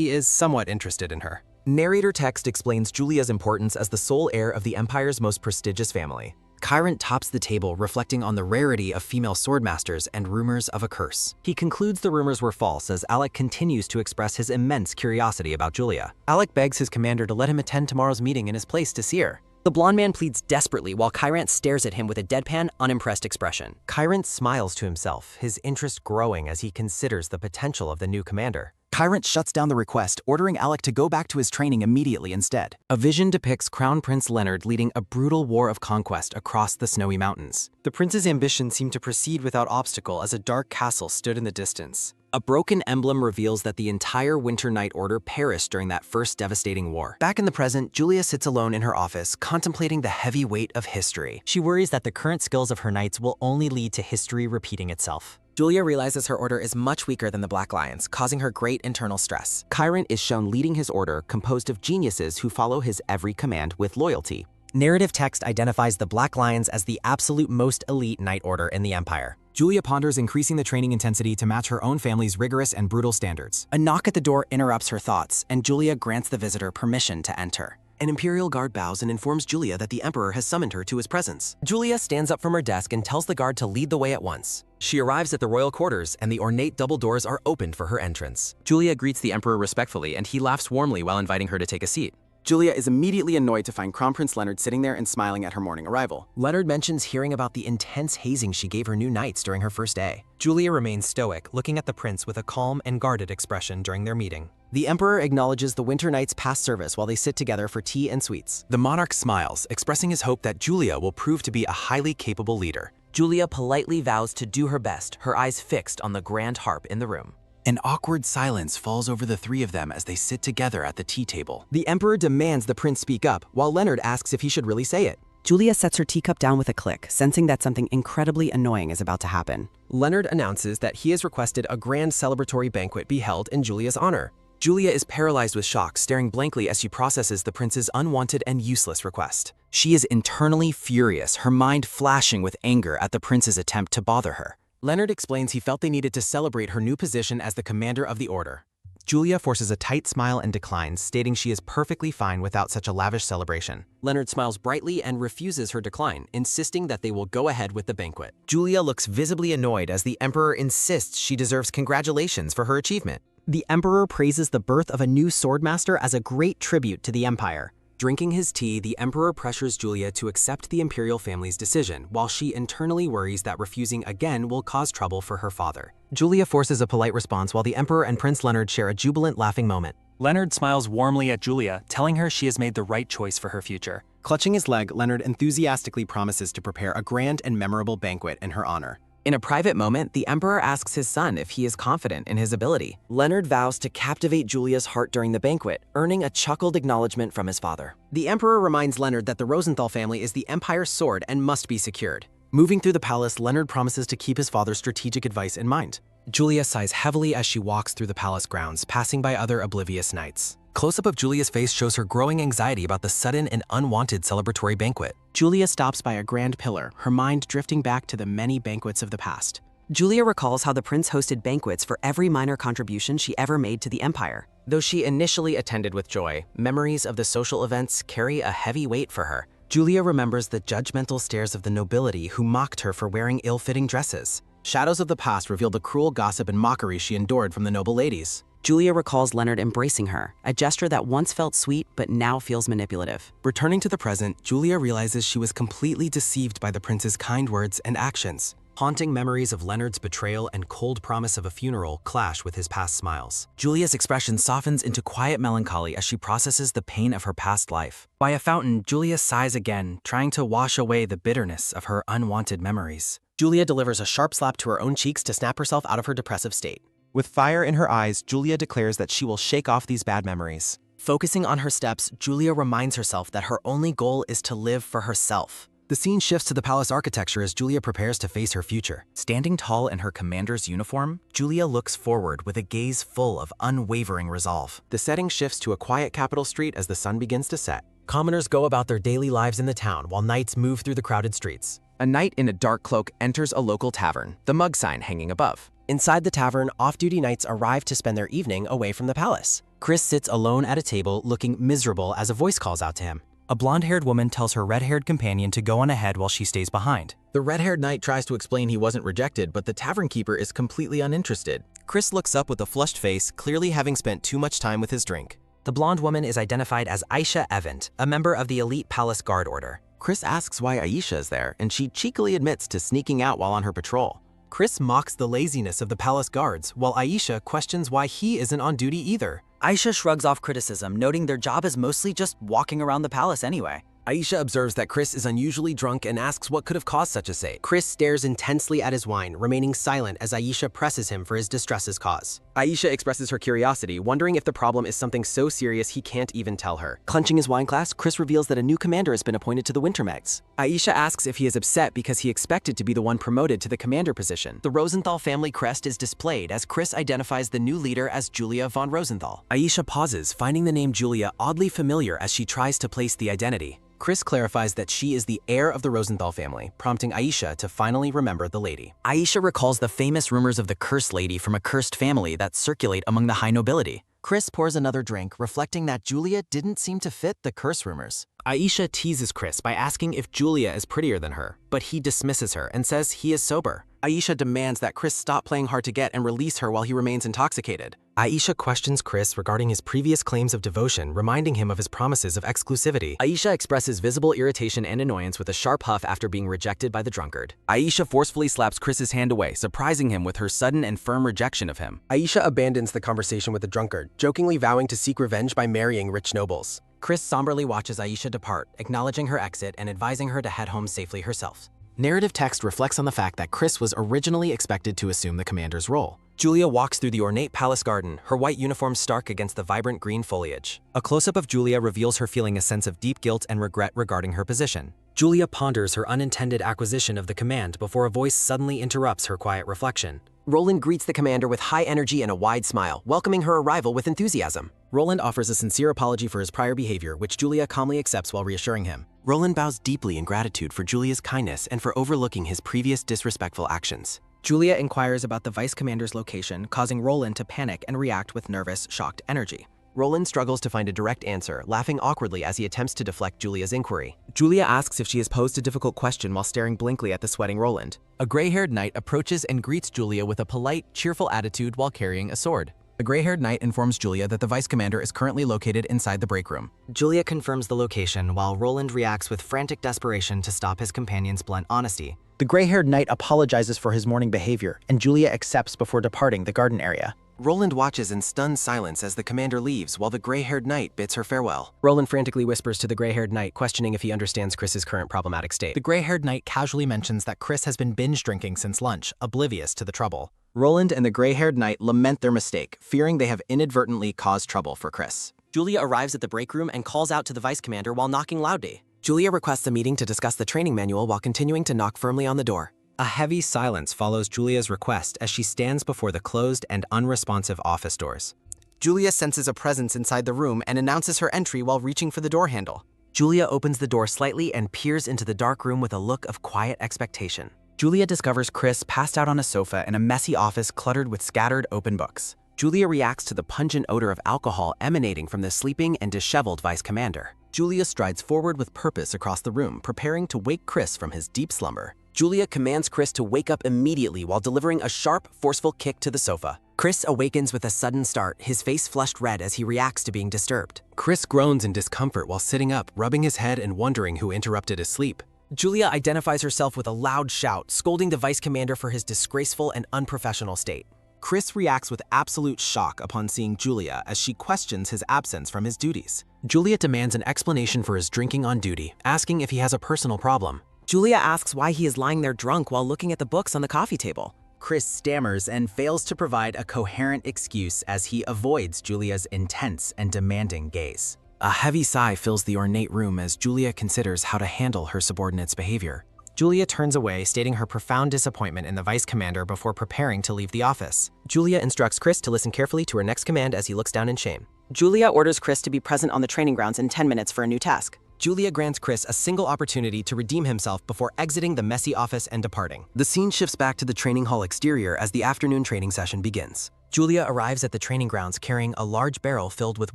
is somewhat interested in her. Narrator text explains Julia's importance as the sole heir of the Empire's most prestigious family. Chiron tops the table, reflecting on the rarity of female swordmasters and rumors of a curse. He concludes the rumors were false as Alec continues to express his immense curiosity about Julia. Alec begs his commander to let him attend tomorrow's meeting in his place to see her. The blonde man pleads desperately while Chiron stares at him with a deadpan, unimpressed expression. Chiron smiles to himself, his interest growing as he considers the potential of the new commander. Chiron shuts down the request, ordering Alec to go back to his training immediately instead. A vision depicts Crown Prince Leonard leading a brutal war of conquest across the snowy mountains. The prince's ambition seemed to proceed without obstacle as a dark castle stood in the distance. A broken emblem reveals that the entire Winter Knight Order perished during that first devastating war. Back in the present, Julia sits alone in her office, contemplating the heavy weight of history. She worries that the current skills of her knights will only lead to history repeating itself. Julia realizes her order is much weaker than the Black Lions, causing her great internal stress. Chiron is shown leading his order, composed of geniuses who follow his every command with loyalty. Narrative text identifies the Black Lions as the absolute most elite knight order in the Empire. Julia ponders increasing the training intensity to match her own family's rigorous and brutal standards. A knock at the door interrupts her thoughts, and Julia grants the visitor permission to enter. An Imperial guard bows and informs Julia that the Emperor has summoned her to his presence. Julia stands up from her desk and tells the guard to lead the way at once. She arrives at the royal quarters, and the ornate double doors are opened for her entrance. Julia greets the Emperor respectfully, and he laughs warmly while inviting her to take a seat. Julia is immediately annoyed to find Crown Prince Leonard sitting there and smiling at her morning arrival. Leonard mentions hearing about the intense hazing she gave her new knights during her first day. Julia remains stoic, looking at the prince with a calm and guarded expression during their meeting. The Emperor acknowledges the Winter Knights' past service while they sit together for tea and sweets. The monarch smiles, expressing his hope that Julia will prove to be a highly capable leader. Julia politely vows to do her best, her eyes fixed on the grand harp in the room. An awkward silence falls over the three of them as they sit together at the tea table. The Emperor demands the prince speak up, while Leonard asks if he should really say it. Julia sets her teacup down with a click, sensing that something incredibly annoying is about to happen. Leonard announces that he has requested a grand celebratory banquet be held in Julia's honor. Julia is paralyzed with shock, staring blankly as she processes the prince's unwanted and useless request. She is internally furious, her mind flashing with anger at the prince's attempt to bother her. Leonard explains he felt they needed to celebrate her new position as the commander of the order. Julia forces a tight smile and declines, stating she is perfectly fine without such a lavish celebration. Leonard smiles brightly and refuses her decline, insisting that they will go ahead with the banquet. Julia looks visibly annoyed as the Emperor insists she deserves congratulations for her achievement. The Emperor praises the birth of a new swordmaster as a great tribute to the Empire. Drinking his tea, the Emperor pressures Julia to accept the imperial family's decision, while she internally worries that refusing again will cause trouble for her father. Julia forces a polite response while the Emperor and Prince Leonard share a jubilant laughing moment. Leonard smiles warmly at Julia, telling her she has made the right choice for her future. Clutching his leg, Leonard enthusiastically promises to prepare a grand and memorable banquet in her honor. In a private moment, the Emperor asks his son if he is confident in his ability. Leonard vows to captivate Julia's heart during the banquet, earning a chuckled acknowledgement from his father. The Emperor reminds Leonard that the Rosenthal family is the Empire's sword and must be secured. Moving through the palace, Leonard promises to keep his father's strategic advice in mind. Julia sighs heavily as she walks through the palace grounds, passing by other oblivious knights. Close-up of Julia's face shows her growing anxiety about the sudden and unwanted celebratory banquet. Julia stops by a grand pillar, her mind drifting back to the many banquets of the past. Julia recalls how the prince hosted banquets for every minor contribution she ever made to the Empire. Though she initially attended with joy, memories of the social events carry a heavy weight for her. Julia remembers the judgmental stares of the nobility who mocked her for wearing ill-fitting dresses. Shadows of the past reveal the cruel gossip and mockery she endured from the noble ladies. Julia recalls Leonard embracing her, a gesture that once felt sweet but now feels manipulative. Returning to the present, Julia realizes she was completely deceived by the prince's kind words and actions. Haunting memories of Leonard's betrayal and cold promise of a funeral clash with his past smiles. Julia's expression softens into quiet melancholy as she processes the pain of her past life. By a fountain, Julia sighs again, trying to wash away the bitterness of her unwanted memories. Julia delivers a sharp slap to her own cheeks to snap herself out of her depressive state. With fire in her eyes, Julia declares that she will shake off these bad memories. Focusing on her steps, Julia reminds herself that her only goal is to live for herself. The scene shifts to the palace architecture as Julia prepares to face her future. Standing tall in her commander's uniform, Julia looks forward with a gaze full of unwavering resolve. The setting shifts to a quiet capital street as the sun begins to set. Commoners go about their daily lives in the town while knights move through the crowded streets. A knight in a dark cloak enters a local tavern, the mug sign hanging above. Inside the tavern, off-duty knights arrive to spend their evening away from the palace. Chris sits alone at a table, looking miserable as a voice calls out to him. A blonde-haired woman tells her red-haired companion to go on ahead while she stays behind. The red-haired knight tries to explain he wasn't rejected, but the tavern keeper is completely uninterested. Chris looks up with a flushed face, clearly having spent too much time with his drink. The blonde woman is identified as Aisha Event, a member of the elite Palace Guard Order. Chris asks why Aisha is there, and she cheekily admits to sneaking out while on her patrol. Chris mocks the laziness of the palace guards, while Aisha questions why he isn't on duty either. Aisha shrugs off criticism, noting their job is mostly just walking around the palace anyway. Aisha observes that Chris is unusually drunk and asks what could have caused such a state. Chris stares intensely at his wine, remaining silent as Aisha presses him for his distress's cause. Aisha expresses her curiosity, wondering if the problem is something so serious he can't even tell her. Clenching his wine glass, Chris reveals that a new commander has been appointed to the Wintermegs. Aisha asks if he is upset because he expected to be the one promoted to the commander position. The Rosenthal family crest is displayed as Chris identifies the new leader as Julia von Rosenthal. Aisha pauses, finding the name Julia oddly familiar as she tries to place the identity. Chris clarifies that she is the heir of the Rosenthal family, prompting Aisha to finally remember the lady. Aisha recalls the famous rumors of the cursed lady from a cursed family that circulate among the high nobility. Chris pours another drink, reflecting that Julia didn't seem to fit the curse rumors. Aisha teases Chris by asking if Julia is prettier than her, but he dismisses her and says he is sober. Aisha demands that Chris stop playing hard to get and release her while he remains intoxicated. Aisha questions Chris regarding his previous claims of devotion, reminding him of his promises of exclusivity. Aisha expresses visible irritation and annoyance with a sharp huff after being rejected by the drunkard. Aisha forcefully slaps Chris's hand away, surprising him with her sudden and firm rejection of him. Aisha abandons the conversation with the drunkard, jokingly vowing to seek revenge by marrying rich nobles. Chris somberly watches Aisha depart, acknowledging her exit and advising her to head home safely herself. Narrative text reflects on the fact that Chris was originally expected to assume the commander's role. Julia walks through the ornate palace garden, her white uniform stark against the vibrant green foliage. A close-up of Julia reveals her feeling a sense of deep guilt and regret regarding her position. Julia ponders her unintended acquisition of the command before a voice suddenly interrupts her quiet reflection. Roland greets the commander with high energy and a wide smile, welcoming her arrival with enthusiasm. Roland offers a sincere apology for his prior behavior, which Julia calmly accepts while reassuring him. Roland bows deeply in gratitude for Julia's kindness and for overlooking his previous disrespectful actions. Julia inquires about the vice commander's location, causing Roland to panic and react with nervous, shocked energy. Roland struggles to find a direct answer, laughing awkwardly as he attempts to deflect Julia's inquiry. Julia asks if she has posed a difficult question while staring blankly at the sweating Roland. A gray-haired knight approaches and greets Julia with a polite, cheerful attitude while carrying a sword. The gray-haired knight informs Julia that the vice commander is currently located inside the break room. Julia confirms the location while Roland reacts with frantic desperation to stop his companion's blunt honesty. The gray-haired knight apologizes for his morning behavior, and Julia accepts before departing the garden area. Roland watches in stunned silence as the commander leaves while the gray-haired knight bids her farewell. Roland frantically whispers to the gray-haired knight, questioning if he understands Chris's current problematic state. The gray-haired knight casually mentions that Chris has been binge drinking since lunch, oblivious to the trouble. Roland and the gray-haired knight lament their mistake, fearing they have inadvertently caused trouble for Chris. Julia arrives at the break room and calls out to the vice commander while knocking loudly. Julia requests a meeting to discuss the training manual while continuing to knock firmly on the door. A heavy silence follows Julia's request as she stands before the closed and unresponsive office doors. Julia senses a presence inside the room and announces her entry while reaching for the door handle. Julia opens the door slightly and peers into the dark room with a look of quiet expectation. Julia discovers Chris passed out on a sofa in a messy office cluttered with scattered open books. Julia reacts to the pungent odor of alcohol emanating from the sleeping and disheveled vice commander. Julia strides forward with purpose across the room, preparing to wake Chris from his deep slumber. Julia commands Chris to wake up immediately while delivering a sharp, forceful kick to the sofa. Chris awakens with a sudden start, his face flushed red as he reacts to being disturbed. Chris groans in discomfort while sitting up, rubbing his head and wondering who interrupted his sleep. Julia identifies herself with a loud shout, scolding the vice commander for his disgraceful and unprofessional state. Chris reacts with absolute shock upon seeing Julia as she questions his absence from his duties. Julia demands an explanation for his drinking on duty, asking if he has a personal problem. Julia asks why he is lying there drunk while looking at the books on the coffee table. Chris stammers and fails to provide a coherent excuse as he avoids Julia's intense and demanding gaze. A heavy sigh fills the ornate room as Julia considers how to handle her subordinate's behavior. Julia turns away, stating her profound disappointment in the vice commander before preparing to leave the office. Julia instructs Chris to listen carefully to her next command as he looks down in shame. Julia orders Chris to be present on the training grounds in 10 minutes for a new task. Julia grants Chris a single opportunity to redeem himself before exiting the messy office and departing. The scene shifts back to the training hall exterior as the afternoon training session begins. Julia arrives at the training grounds carrying a large barrel filled with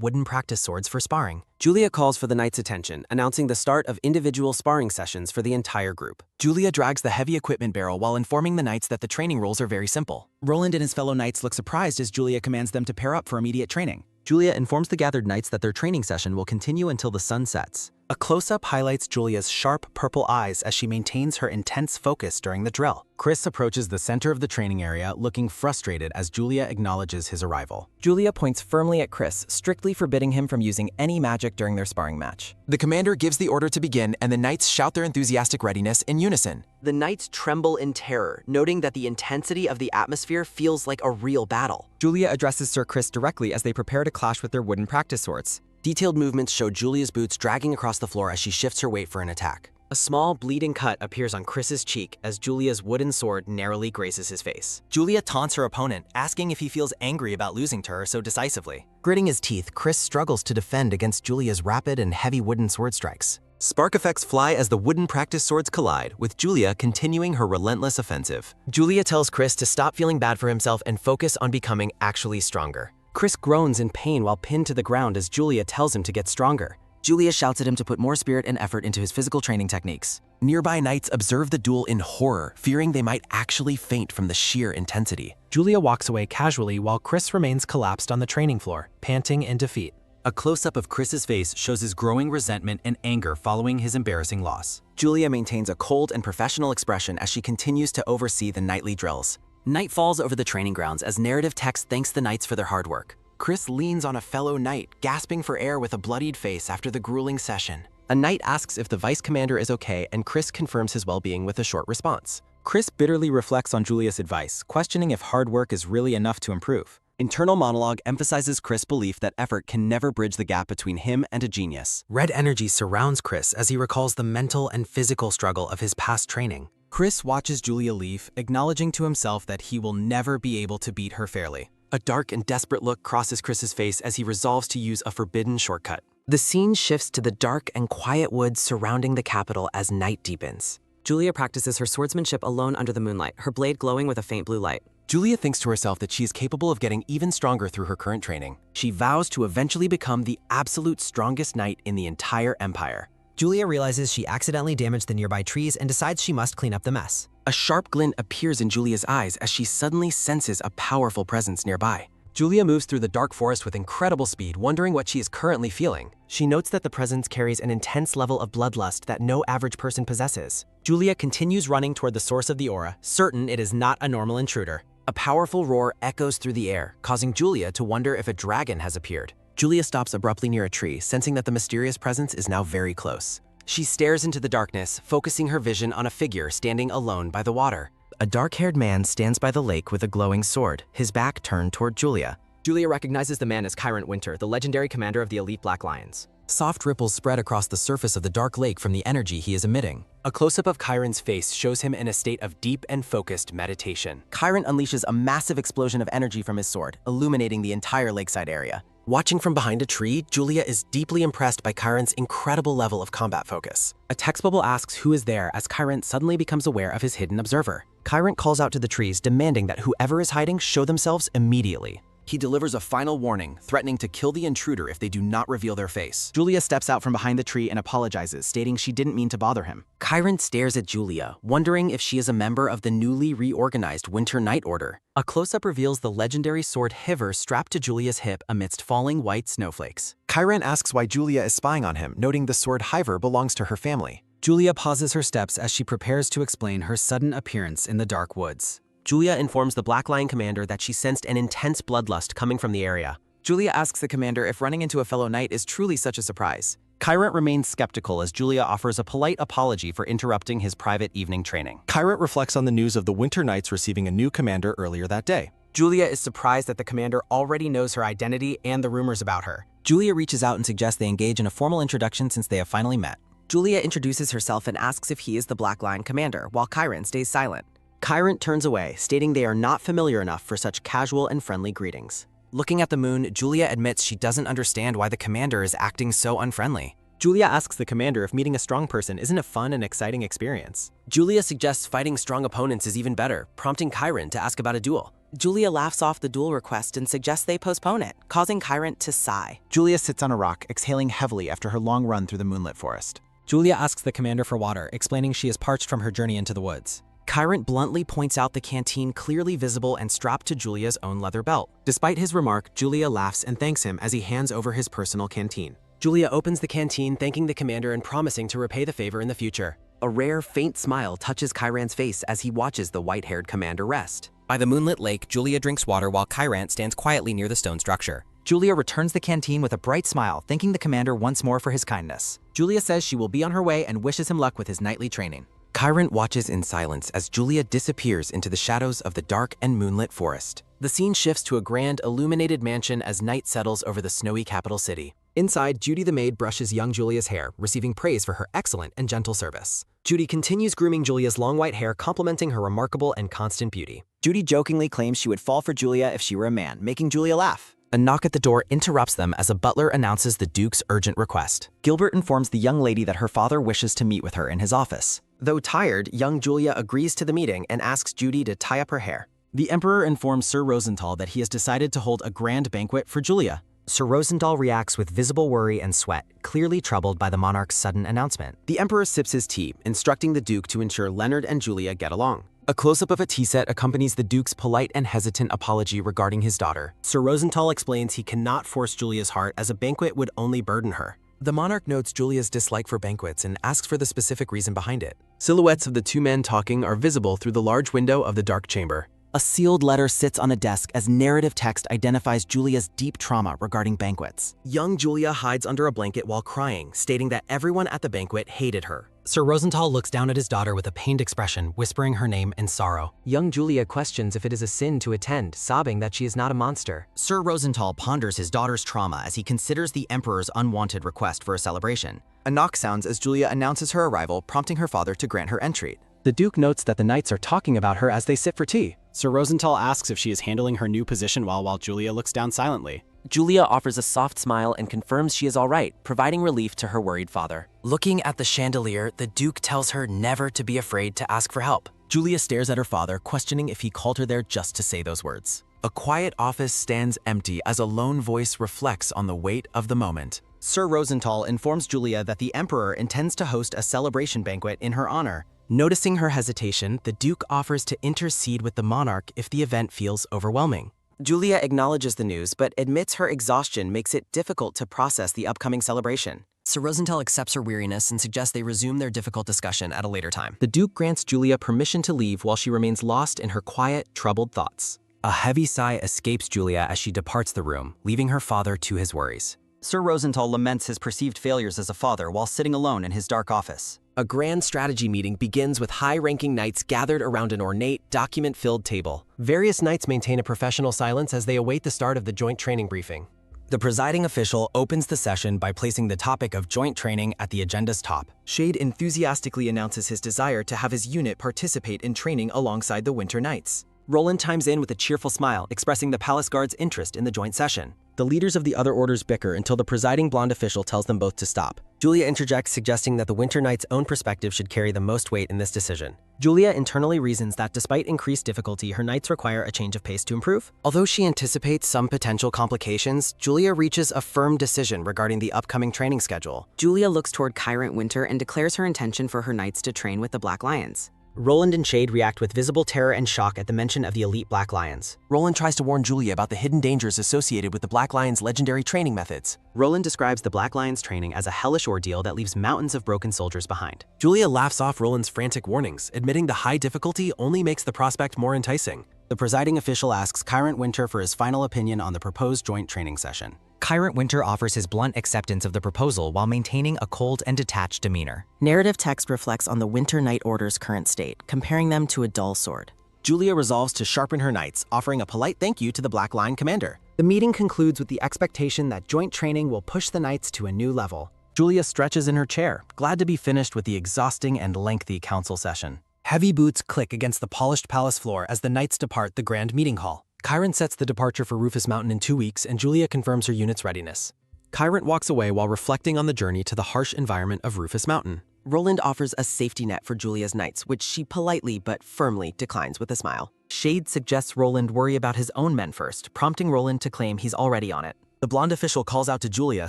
wooden practice swords for sparring. Julia calls for the knights' attention, announcing the start of individual sparring sessions for the entire group. Julia drags the heavy equipment barrel while informing the knights that the training rules are very simple. Roland and his fellow knights look surprised as Julia commands them to pair up for immediate training. Julia informs the gathered knights that their training session will continue until the sun sets. A close-up highlights Julia's sharp purple eyes as she maintains her intense focus during the drill. Chris approaches the center of the training area, looking frustrated as Julia acknowledges his arrival. Julia points firmly at Chris, strictly forbidding him from using any magic during their sparring match. The commander gives the order to begin, and the knights shout their enthusiastic readiness in unison. The knights tremble in terror, noting that the intensity of the atmosphere feels like a real battle. Julia addresses Sir Chris directly as they prepare to clash with their wooden practice swords. Detailed movements show Julia's boots dragging across the floor as she shifts her weight for an attack. A small, bleeding cut appears on Chris's cheek as Julia's wooden sword narrowly grazes his face. Julia taunts her opponent, asking if he feels angry about losing to her so decisively. Gritting his teeth, Chris struggles to defend against Julia's rapid and heavy wooden sword strikes. Spark effects fly as the wooden practice swords collide, with Julia continuing her relentless offensive. Julia tells Chris to stop feeling bad for himself and focus on becoming actually stronger. Chris groans in pain while pinned to the ground as Julia tells him to get stronger. Julia shouts at him to put more spirit and effort into his physical training techniques. Nearby knights observe the duel in horror, fearing they might actually faint from the sheer intensity. Julia walks away casually while Chris remains collapsed on the training floor, panting in defeat. A close-up of Chris's face shows his growing resentment and anger following his embarrassing loss. Julia maintains a cold and professional expression as she continues to oversee the nightly drills. Night falls over the training grounds as narrative text thanks the knights for their hard work. Chris leans on a fellow knight, gasping for air with a bloodied face after the grueling session. A knight asks if the vice commander is okay, and Chris confirms his well-being with a short response. Chris bitterly reflects on Julia's advice, questioning if hard work is really enough to improve. Internal monologue emphasizes Chris' belief that effort can never bridge the gap between him and a genius. Red energy surrounds Chris as he recalls the mental and physical struggle of his past training. Chris watches Julia leave, acknowledging to himself that he will never be able to beat her fairly. A dark and desperate look crosses Chris's face as he resolves to use a forbidden shortcut. The scene shifts to the dark and quiet woods surrounding the capital as night deepens. Julia practices her swordsmanship alone under the moonlight, her blade glowing with a faint blue light. Julia thinks to herself that she is capable of getting even stronger through her current training. She vows to eventually become the absolute strongest knight in the entire empire. Julia realizes she accidentally damaged the nearby trees and decides she must clean up the mess. A sharp glint appears in Julia's eyes as she suddenly senses a powerful presence nearby. Julia moves through the dark forest with incredible speed, wondering what she is currently feeling. She notes that the presence carries an intense level of bloodlust that no average person possesses. Julia continues running toward the source of the aura, certain it is not a normal intruder. A powerful roar echoes through the air, causing Julia to wonder if a dragon has appeared. Julia stops abruptly near a tree, sensing that the mysterious presence is now very close. She stares into the darkness, focusing her vision on a figure standing alone by the water. A dark-haired man stands by the lake with a glowing sword, his back turned toward Julia. Julia recognizes the man as Kyron Winter, the legendary commander of the elite Black Lions. Soft ripples spread across the surface of the dark lake from the energy he is emitting. A close-up of Kyron's face shows him in a state of deep and focused meditation. Kyron unleashes a massive explosion of energy from his sword, illuminating the entire lakeside area. Watching from behind a tree, Julia is deeply impressed by Kyron's incredible level of combat focus. A text bubble asks who is there as Kyron suddenly becomes aware of his hidden observer. Kyron calls out to the trees, demanding that whoever is hiding show themselves immediately. He delivers a final warning, threatening to kill the intruder if they do not reveal their face. Julia steps out from behind the tree and apologizes, stating she didn't mean to bother him. Kyron stares at Julia, wondering if she is a member of the newly reorganized Winter Night Order. A close-up reveals the legendary sword Hiver strapped to Julia's hip amidst falling white snowflakes. Kyron asks why Julia is spying on him, noting the sword Hiver belongs to her family. Julia pauses her steps as she prepares to explain her sudden appearance in the dark woods. Julia informs the Black Lion commander that she sensed an intense bloodlust coming from the area. Julia asks the commander if running into a fellow knight is truly such a surprise. Kyron remains skeptical as Julia offers a polite apology for interrupting his private evening training. Kyron reflects on the news of the Winter Knights receiving a new commander earlier that day. Julia is surprised that the commander already knows her identity and the rumors about her. Julia reaches out and suggests they engage in a formal introduction since they have finally met. Julia introduces herself and asks if he is the Black Lion commander, while Kyron stays silent. Kyron turns away, stating they are not familiar enough for such casual and friendly greetings. Looking at the moon, Julia admits she doesn't understand why the commander is acting so unfriendly. Julia asks the commander if meeting a strong person isn't a fun and exciting experience. Julia suggests fighting strong opponents is even better, prompting Kyron to ask about a duel. Julia laughs off the duel request and suggests they postpone it, causing Kyron to sigh. Julia sits on a rock, exhaling heavily after her long run through the moonlit forest. Julia asks the commander for water, explaining she is parched from her journey into the woods. Kyron bluntly points out the canteen clearly visible and strapped to Julia's own leather belt. Despite his remark, Julia laughs and thanks him as he hands over his personal canteen. Julia opens the canteen, thanking the commander and promising to repay the favor in the future. A rare, faint smile touches Kyron's face as he watches the white-haired commander rest. By the moonlit lake, Julia drinks water while Kyron stands quietly near the stone structure. Julia returns the canteen with a bright smile, thanking the commander once more for his kindness. Julia says she will be on her way and wishes him luck with his nightly training. Kyron watches in silence as Julia disappears into the shadows of the dark and moonlit forest. The scene shifts to a grand, illuminated mansion as night settles over the snowy capital city. Inside, Judy the maid brushes young Julia's hair, receiving praise for her excellent and gentle service. Judy continues grooming Julia's long white hair, complimenting her remarkable and constant beauty. Judy jokingly claims she would fall for Julia if she were a man, making Julia laugh. A knock at the door interrupts them as a butler announces the Duke's urgent request. Gilbert informs the young lady that her father wishes to meet with her in his office. Though tired, young Julia agrees to the meeting and asks Judy to tie up her hair. The Emperor informs Sir Rosenthal that he has decided to hold a grand banquet for Julia. Sir Rosenthal reacts with visible worry and sweat, clearly troubled by the monarch's sudden announcement. The Emperor sips his tea, instructing the Duke to ensure Leonard and Julia get along. A close-up of a tea set accompanies the Duke's polite and hesitant apology regarding his daughter. Sir Rosenthal explains he cannot force Julia's heart as a banquet would only burden her. The monarch notes Julia's dislike for banquets and asks for the specific reason behind it. Silhouettes of the two men talking are visible through the large window of the dark chamber. A sealed letter sits on a desk as narrative text identifies Julia's deep trauma regarding banquets. Young Julia hides under a blanket while crying, stating that everyone at the banquet hated her. Sir Rosenthal looks down at his daughter with a pained expression, whispering her name in sorrow. Young Julia questions if it is a sin to attend, sobbing that she is not a monster. Sir Rosenthal ponders his daughter's trauma as he considers the Emperor's unwanted request for a celebration. A knock sounds as Julia announces her arrival, prompting her father to grant her entry. The Duke notes that the knights are talking about her as they sit for tea. Sir Rosenthal asks if she is handling her new position while Julia looks down silently. Julia offers a soft smile and confirms she is all right, providing relief to her worried father. Looking at the chandelier, the Duke tells her never to be afraid to ask for help. Julia stares at her father, questioning if he called her there just to say those words. A quiet office stands empty as a lone voice reflects on the weight of the moment. Sir Rosenthal informs Julia that the Emperor intends to host a celebration banquet in her honor. Noticing her hesitation, the Duke offers to intercede with the monarch if the event feels overwhelming. Julia acknowledges the news, but admits her exhaustion makes it difficult to process the upcoming celebration. Sir Rosenthal accepts her weariness and suggests they resume their difficult discussion at a later time. The Duke grants Julia permission to leave while she remains lost in her quiet, troubled thoughts. A heavy sigh escapes Julia as she departs the room, leaving her father to his worries. Sir Rosenthal laments his perceived failures as a father while sitting alone in his dark office. A grand strategy meeting begins with high-ranking knights gathered around an ornate, document-filled table. Various knights maintain a professional silence as they await the start of the joint training briefing. The presiding official opens the session by placing the topic of joint training at the agenda's top. Shade enthusiastically announces his desire to have his unit participate in training alongside the Winter Knights. Roland chimes in with a cheerful smile, expressing the palace guard's interest in the joint session. The leaders of the other orders bicker until the presiding blonde official tells them both to stop. Julia interjects, suggesting that the Winter Knight's own perspective should carry the most weight in this decision. Julia internally reasons that despite increased difficulty, her knights require a change of pace to improve. Although she anticipates some potential complications, Julia reaches a firm decision regarding the upcoming training schedule. Julia looks toward Kyrant Winter and declares her intention for her knights to train with the Black Lions. Roland and Shade react with visible terror and shock at the mention of the elite Black Lions. Roland tries to warn Julia about the hidden dangers associated with the Black Lion's legendary training methods. Roland describes the Black Lions training as a hellish ordeal that leaves mountains of broken soldiers behind. Julia laughs off Roland's frantic warnings, admitting the high difficulty only makes the prospect more enticing. The presiding official asks Kyrant Winter for his final opinion on the proposed joint training session. Kyrant Winter offers his blunt acceptance of the proposal while maintaining a cold and detached demeanor. Narrative text reflects on the Winter Knight Order's current state, comparing them to a dull sword. Julia resolves to sharpen her knights, offering a polite thank you to the Black Lion commander. The meeting concludes with the expectation that joint training will push the knights to a new level. Julia stretches in her chair, glad to be finished with the exhausting and lengthy council session. Heavy boots click against the polished palace floor as the knights depart the grand meeting hall. Kyrant sets the departure for Rufus Mountain in 2 weeks, and Julia confirms her unit's readiness. Kyrant walks away while reflecting on the journey to the harsh environment of Rufus Mountain. Roland offers a safety net for Julia's knights, which she politely but firmly declines with a smile. Shade suggests Roland worry about his own men first, prompting Roland to claim he's already on it. The blonde official calls out to Julia,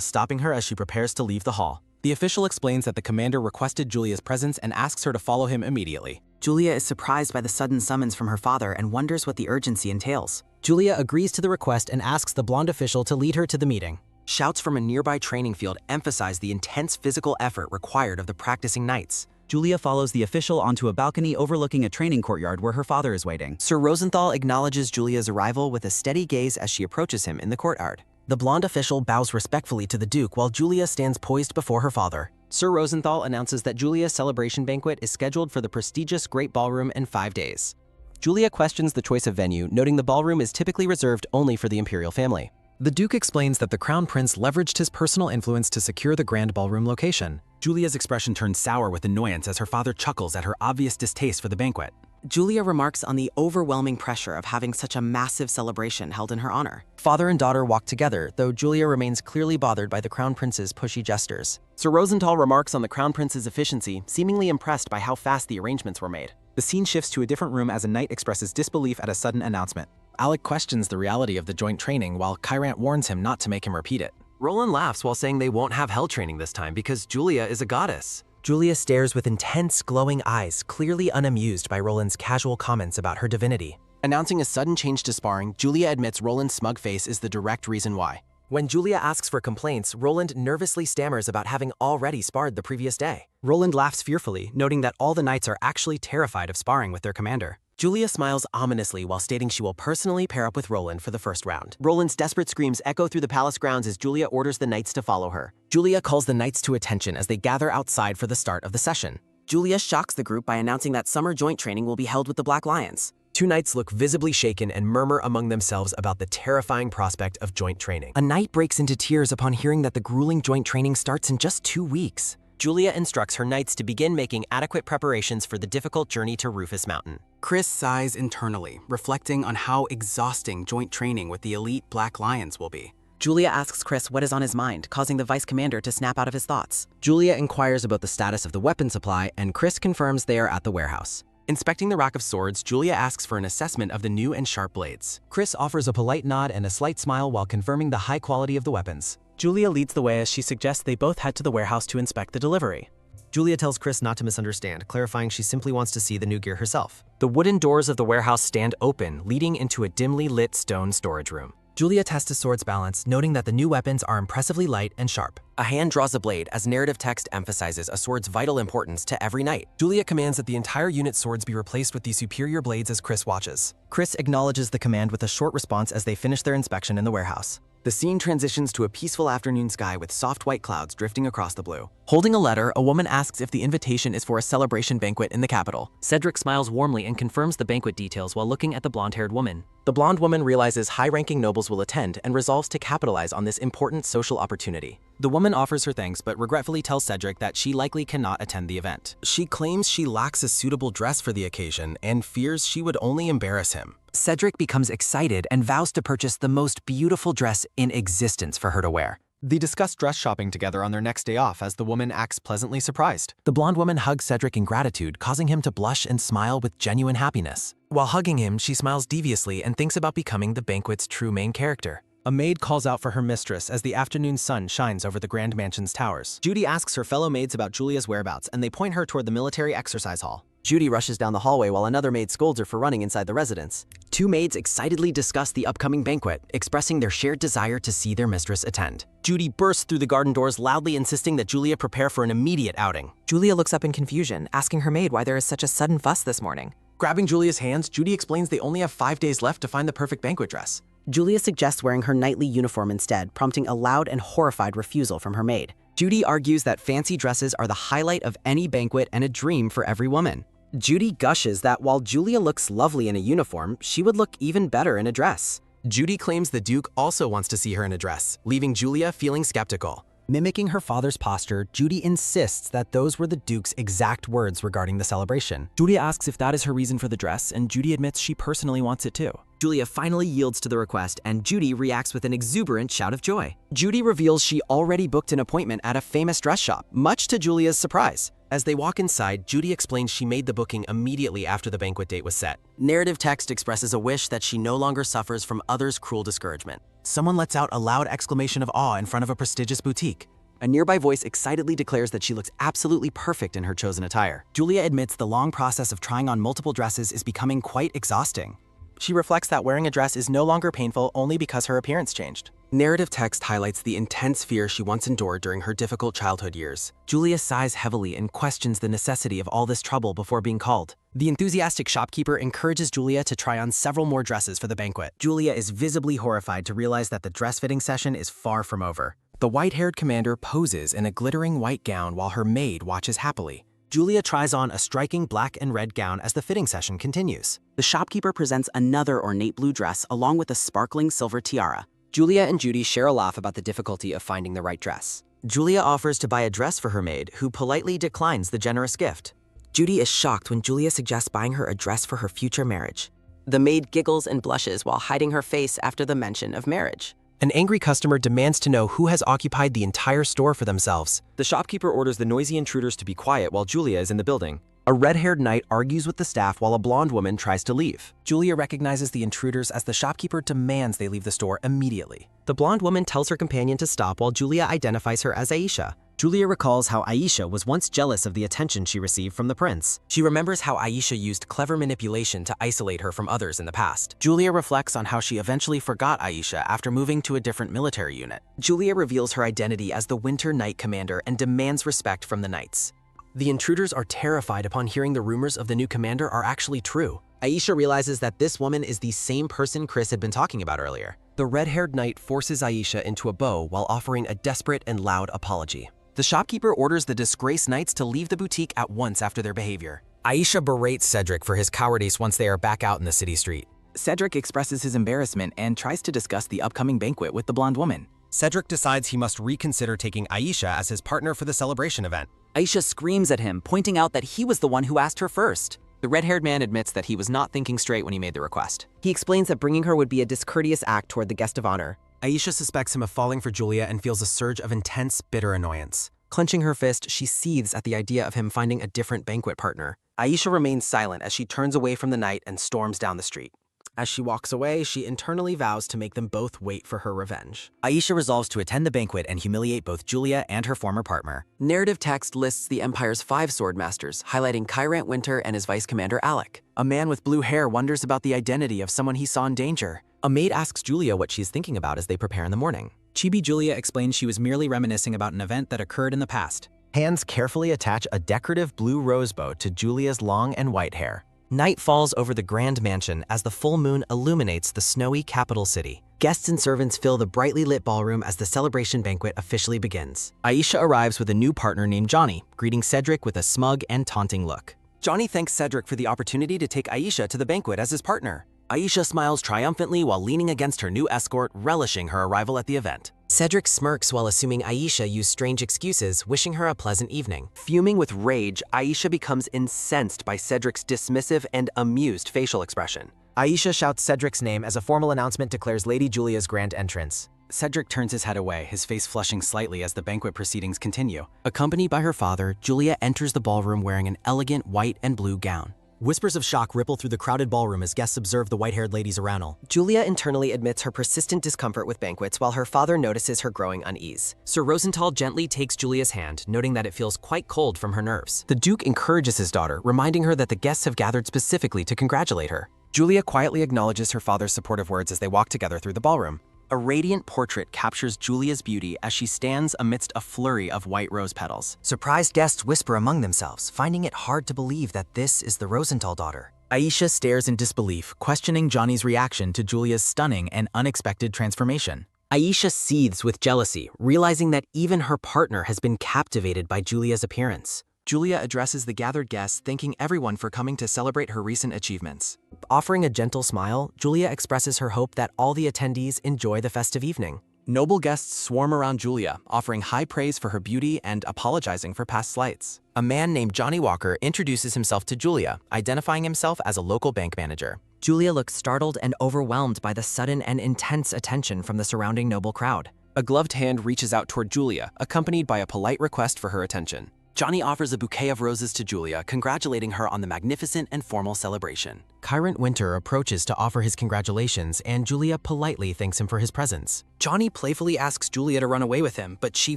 stopping her as she prepares to leave the hall. The official explains that the commander requested Julia's presence and asks her to follow him immediately. Julia is surprised by the sudden summons from her father and wonders what the urgency entails. Julia agrees to the request and asks the blonde official to lead her to the meeting. Shouts from a nearby training field emphasize the intense physical effort required of the practicing knights. Julia follows the official onto a balcony overlooking a training courtyard where her father is waiting. Sir Rosenthal acknowledges Julia's arrival with a steady gaze as she approaches him in the courtyard. The blonde official bows respectfully to the Duke while Julia stands poised before her father. Sir Rosenthal announces that Julia's celebration banquet is scheduled for the prestigious Great Ballroom in 5 days. Julia questions the choice of venue, noting the ballroom is typically reserved only for the imperial family. The Duke explains that the Crown Prince leveraged his personal influence to secure the grand ballroom location. Julia's expression turns sour with annoyance as her father chuckles at her obvious distaste for the banquet. Julia remarks on the overwhelming pressure of having such a massive celebration held in her honor. Father and daughter walk together, though Julia remains clearly bothered by the Crown Prince's pushy gestures. Sir Rosenthal remarks on the Crown Prince's efficiency, seemingly impressed by how fast the arrangements were made. The scene shifts to a different room as a knight expresses disbelief at a sudden announcement. Alec questions the reality of the joint training while Kyrant warns him not to make him repeat it. Roland laughs while saying they won't have hell training this time because Julia is a goddess. Julia stares with intense, glowing eyes, clearly unamused by Roland's casual comments about her divinity. Announcing a sudden change to sparring, Julia admits Roland's smug face is the direct reason why. When Julia asks for complaints, Roland nervously stammers about having already sparred the previous day. Roland laughs fearfully, noting that all the knights are actually terrified of sparring with their commander. Julia smiles ominously while stating she will personally pair up with Roland for the first round. Roland's desperate screams echo through the palace grounds as Julia orders the knights to follow her. Julia calls the knights to attention as they gather outside for the start of the session. Julia shocks the group by announcing that summer joint training will be held with the Black Lions. Two knights look visibly shaken and murmur among themselves about the terrifying prospect of joint training. A knight breaks into tears upon hearing that the grueling joint training starts in just 2 weeks. Julia instructs her knights to begin making adequate preparations for the difficult journey to Rufus Mountain. Chris sighs internally, reflecting on how exhausting joint training with the elite Black Lions will be. Julia asks Chris what is on his mind, causing the vice commander to snap out of his thoughts. Julia inquires about the status of the weapon supply, and Chris confirms they are at the warehouse. Inspecting the rack of swords, Julia asks for an assessment of the new and sharp blades. Chris offers a polite nod and a slight smile while confirming the high quality of the weapons. Julia leads the way as she suggests they both head to the warehouse to inspect the delivery. Julia tells Chris not to misunderstand, clarifying she simply wants to see the new gear herself. The wooden doors of the warehouse stand open, leading into a dimly lit stone storage room. Julia tests his sword's balance, noting that the new weapons are impressively light and sharp. A hand draws a blade as narrative text emphasizes a sword's vital importance to every knight. Julia commands that the entire unit's swords be replaced with these superior blades as Chris watches. Chris acknowledges the command with a short response as they finish their inspection in the warehouse. The scene transitions to a peaceful afternoon sky with soft white clouds drifting across the blue. Holding a letter, a woman asks if the invitation is for a celebration banquet in the capital. Cedric smiles warmly and confirms the banquet details while looking at the blonde-haired woman. The blonde woman realizes high-ranking nobles will attend and resolves to capitalize on this important social opportunity. The woman offers her thanks but regretfully tells Cedric that she likely cannot attend the event. She claims she lacks a suitable dress for the occasion and fears she would only embarrass him. Cedric becomes excited and vows to purchase the most beautiful dress in existence for her to wear. They discuss dress shopping together on their next day off as the woman acts pleasantly surprised. The blonde woman hugs Cedric in gratitude, causing him to blush and smile with genuine happiness. While hugging him, she smiles deviously and thinks about becoming the banquet's true main character. A maid calls out for her mistress as the afternoon sun shines over the Grand Mansion's towers. Judy asks her fellow maids about Julia's whereabouts, and they point her toward the military exercise hall. Judy rushes down the hallway while another maid scolds her for running inside the residence. Two maids excitedly discuss the upcoming banquet, expressing their shared desire to see their mistress attend. Judy bursts through the garden doors, loudly insisting that Julia prepare for an immediate outing. Julia looks up in confusion, asking her maid why there is such a sudden fuss this morning. Grabbing Julia's hands, Judy explains they only have 5 days left to find the perfect banquet dress. Julia suggests wearing her knightly uniform instead, prompting a loud and horrified refusal from her maid. Judy argues that fancy dresses are the highlight of any banquet and a dream for every woman. Judy gushes that while Julia looks lovely in a uniform, she would look even better in a dress. Judy claims the Duke also wants to see her in a dress, leaving Julia feeling skeptical. Mimicking her father's posture, Judy insists that those were the Duke's exact words regarding the celebration. Julia asks if that is her reason for the dress, and Judy admits she personally wants it too. Julia finally yields to the request, and Judy reacts with an exuberant shout of joy. Judy reveals she already booked an appointment at a famous dress shop, much to Julia's surprise. As they walk inside, Judy explains she made the booking immediately after the banquet date was set. Narrative text expresses a wish that she no longer suffers from others' cruel discouragement. Someone lets out a loud exclamation of awe in front of a prestigious boutique. A nearby voice excitedly declares that she looks absolutely perfect in her chosen attire. Julia admits the long process of trying on multiple dresses is becoming quite exhausting. She reflects that wearing a dress is no longer painful only because her appearance changed. Narrative text highlights the intense fear she once endured during her difficult childhood years. Julia sighs heavily and questions the necessity of all this trouble before being called. The enthusiastic shopkeeper encourages Julia to try on several more dresses for the banquet. Julia is visibly horrified to realize that the dress-fitting session is far from over. The white-haired commander poses in a glittering white gown while her maid watches happily. Julia tries on a striking black and red gown as the fitting session continues. The shopkeeper presents another ornate blue dress along with a sparkling silver tiara. Julia and Judy share a laugh about the difficulty of finding the right dress. Julia offers to buy a dress for her maid, who politely declines the generous gift. Judy is shocked when Julia suggests buying her a dress for her future marriage. The maid giggles and blushes while hiding her face after the mention of marriage. An angry customer demands to know who has occupied the entire store for themselves. The shopkeeper orders the noisy intruders to be quiet while Julia is in the building. A red-haired knight argues with the staff while a blonde woman tries to leave. Julia recognizes the intruders as the shopkeeper demands they leave the store immediately. The blonde woman tells her companion to stop while Julia identifies her as Aisha. Julia recalls how Aisha was once jealous of the attention she received from the prince. She remembers how Aisha used clever manipulation to isolate her from others in the past. Julia reflects on how she eventually forgot Aisha after moving to a different military unit. Julia reveals her identity as the Winter Knight Commander and demands respect from the knights. The intruders are terrified upon hearing the rumors of the new commander are actually true. Aisha realizes that this woman is the same person Chris had been talking about earlier. The red-haired knight forces Aisha into a bow while offering a desperate and loud apology. The shopkeeper orders the disgraced knights to leave the boutique at once after their behavior. Aisha berates Cedric for his cowardice once they are back out in the city street. Cedric expresses his embarrassment and tries to discuss the upcoming banquet with the blonde woman. Cedric decides he must reconsider taking Aisha as his partner for the celebration event. Aisha screams at him, pointing out that he was the one who asked her first. The red-haired man admits that he was not thinking straight when he made the request. He explains that bringing her would be a discourteous act toward the guest of honor. Aisha suspects him of falling for Julia and feels a surge of intense, bitter annoyance. Clenching her fist, she seethes at the idea of him finding a different banquet partner. Aisha remains silent as she turns away from the knight and storms down the street. As she walks away, she internally vows to make them both wait for her revenge. Aisha resolves to attend the banquet and humiliate both Julia and her former partner. Narrative text lists the Empire's 5 sword masters, highlighting Kyrant Winter and his vice commander Alec. A man with blue hair wonders about the identity of someone he saw in danger. A maid asks Julia what she's thinking about as they prepare in the morning. Chibi Julia explains she was merely reminiscing about an event that occurred in the past. Hands carefully attach a decorative blue rose bow to Julia's long and white hair. Night falls over the grand mansion as the full moon illuminates the snowy capital city. Guests and servants fill the brightly lit ballroom as the celebration banquet officially begins. Aisha arrives with a new partner named Johnny, greeting Cedric with a smug and taunting look. Johnny thanks Cedric for the opportunity to take Aisha to the banquet as his partner. Aisha smiles triumphantly while leaning against her new escort, relishing her arrival at the event. Cedric smirks while assuming Aisha used strange excuses, wishing her a pleasant evening. Fuming with rage, Aisha becomes incensed by Cedric's dismissive and amused facial expression. Aisha shouts Cedric's name as a formal announcement declares Lady Julia's grand entrance. Cedric turns his head away, his face flushing slightly as the banquet proceedings continue. Accompanied by her father, Julia enters the ballroom wearing an elegant white and blue gown. Whispers of shock ripple through the crowded ballroom as guests observe the white-haired lady's arrival. Julia internally admits her persistent discomfort with banquets while her father notices her growing unease. Sir Rosenthal gently takes Julia's hand, noting that it feels quite cold from her nerves. The Duke encourages his daughter, reminding her that the guests have gathered specifically to congratulate her. Julia quietly acknowledges her father's supportive words as they walk together through the ballroom. A radiant portrait captures Julia's beauty as she stands amidst a flurry of white rose petals. Surprised guests whisper among themselves, finding it hard to believe that this is the Rosenthal daughter. Aisha stares in disbelief, questioning Johnny's reaction to Julia's stunning and unexpected transformation. Aisha seethes with jealousy, realizing that even her partner has been captivated by Julia's appearance. Julia addresses the gathered guests, thanking everyone for coming to celebrate her recent achievements. Offering a gentle smile, Julia expresses her hope that all the attendees enjoy the festive evening. Noble guests swarm around Julia, offering high praise for her beauty and apologizing for past slights. A man named Johnny Walker introduces himself to Julia, identifying himself as a local bank manager. Julia looks startled and overwhelmed by the sudden and intense attention from the surrounding noble crowd. A gloved hand reaches out toward Julia, accompanied by a polite request for her attention. Johnny offers a bouquet of roses to Julia, congratulating her on the magnificent and formal celebration. Kyrant Winter approaches to offer his congratulations, and Julia politely thanks him for his presence. Johnny playfully asks Julia to run away with him, but she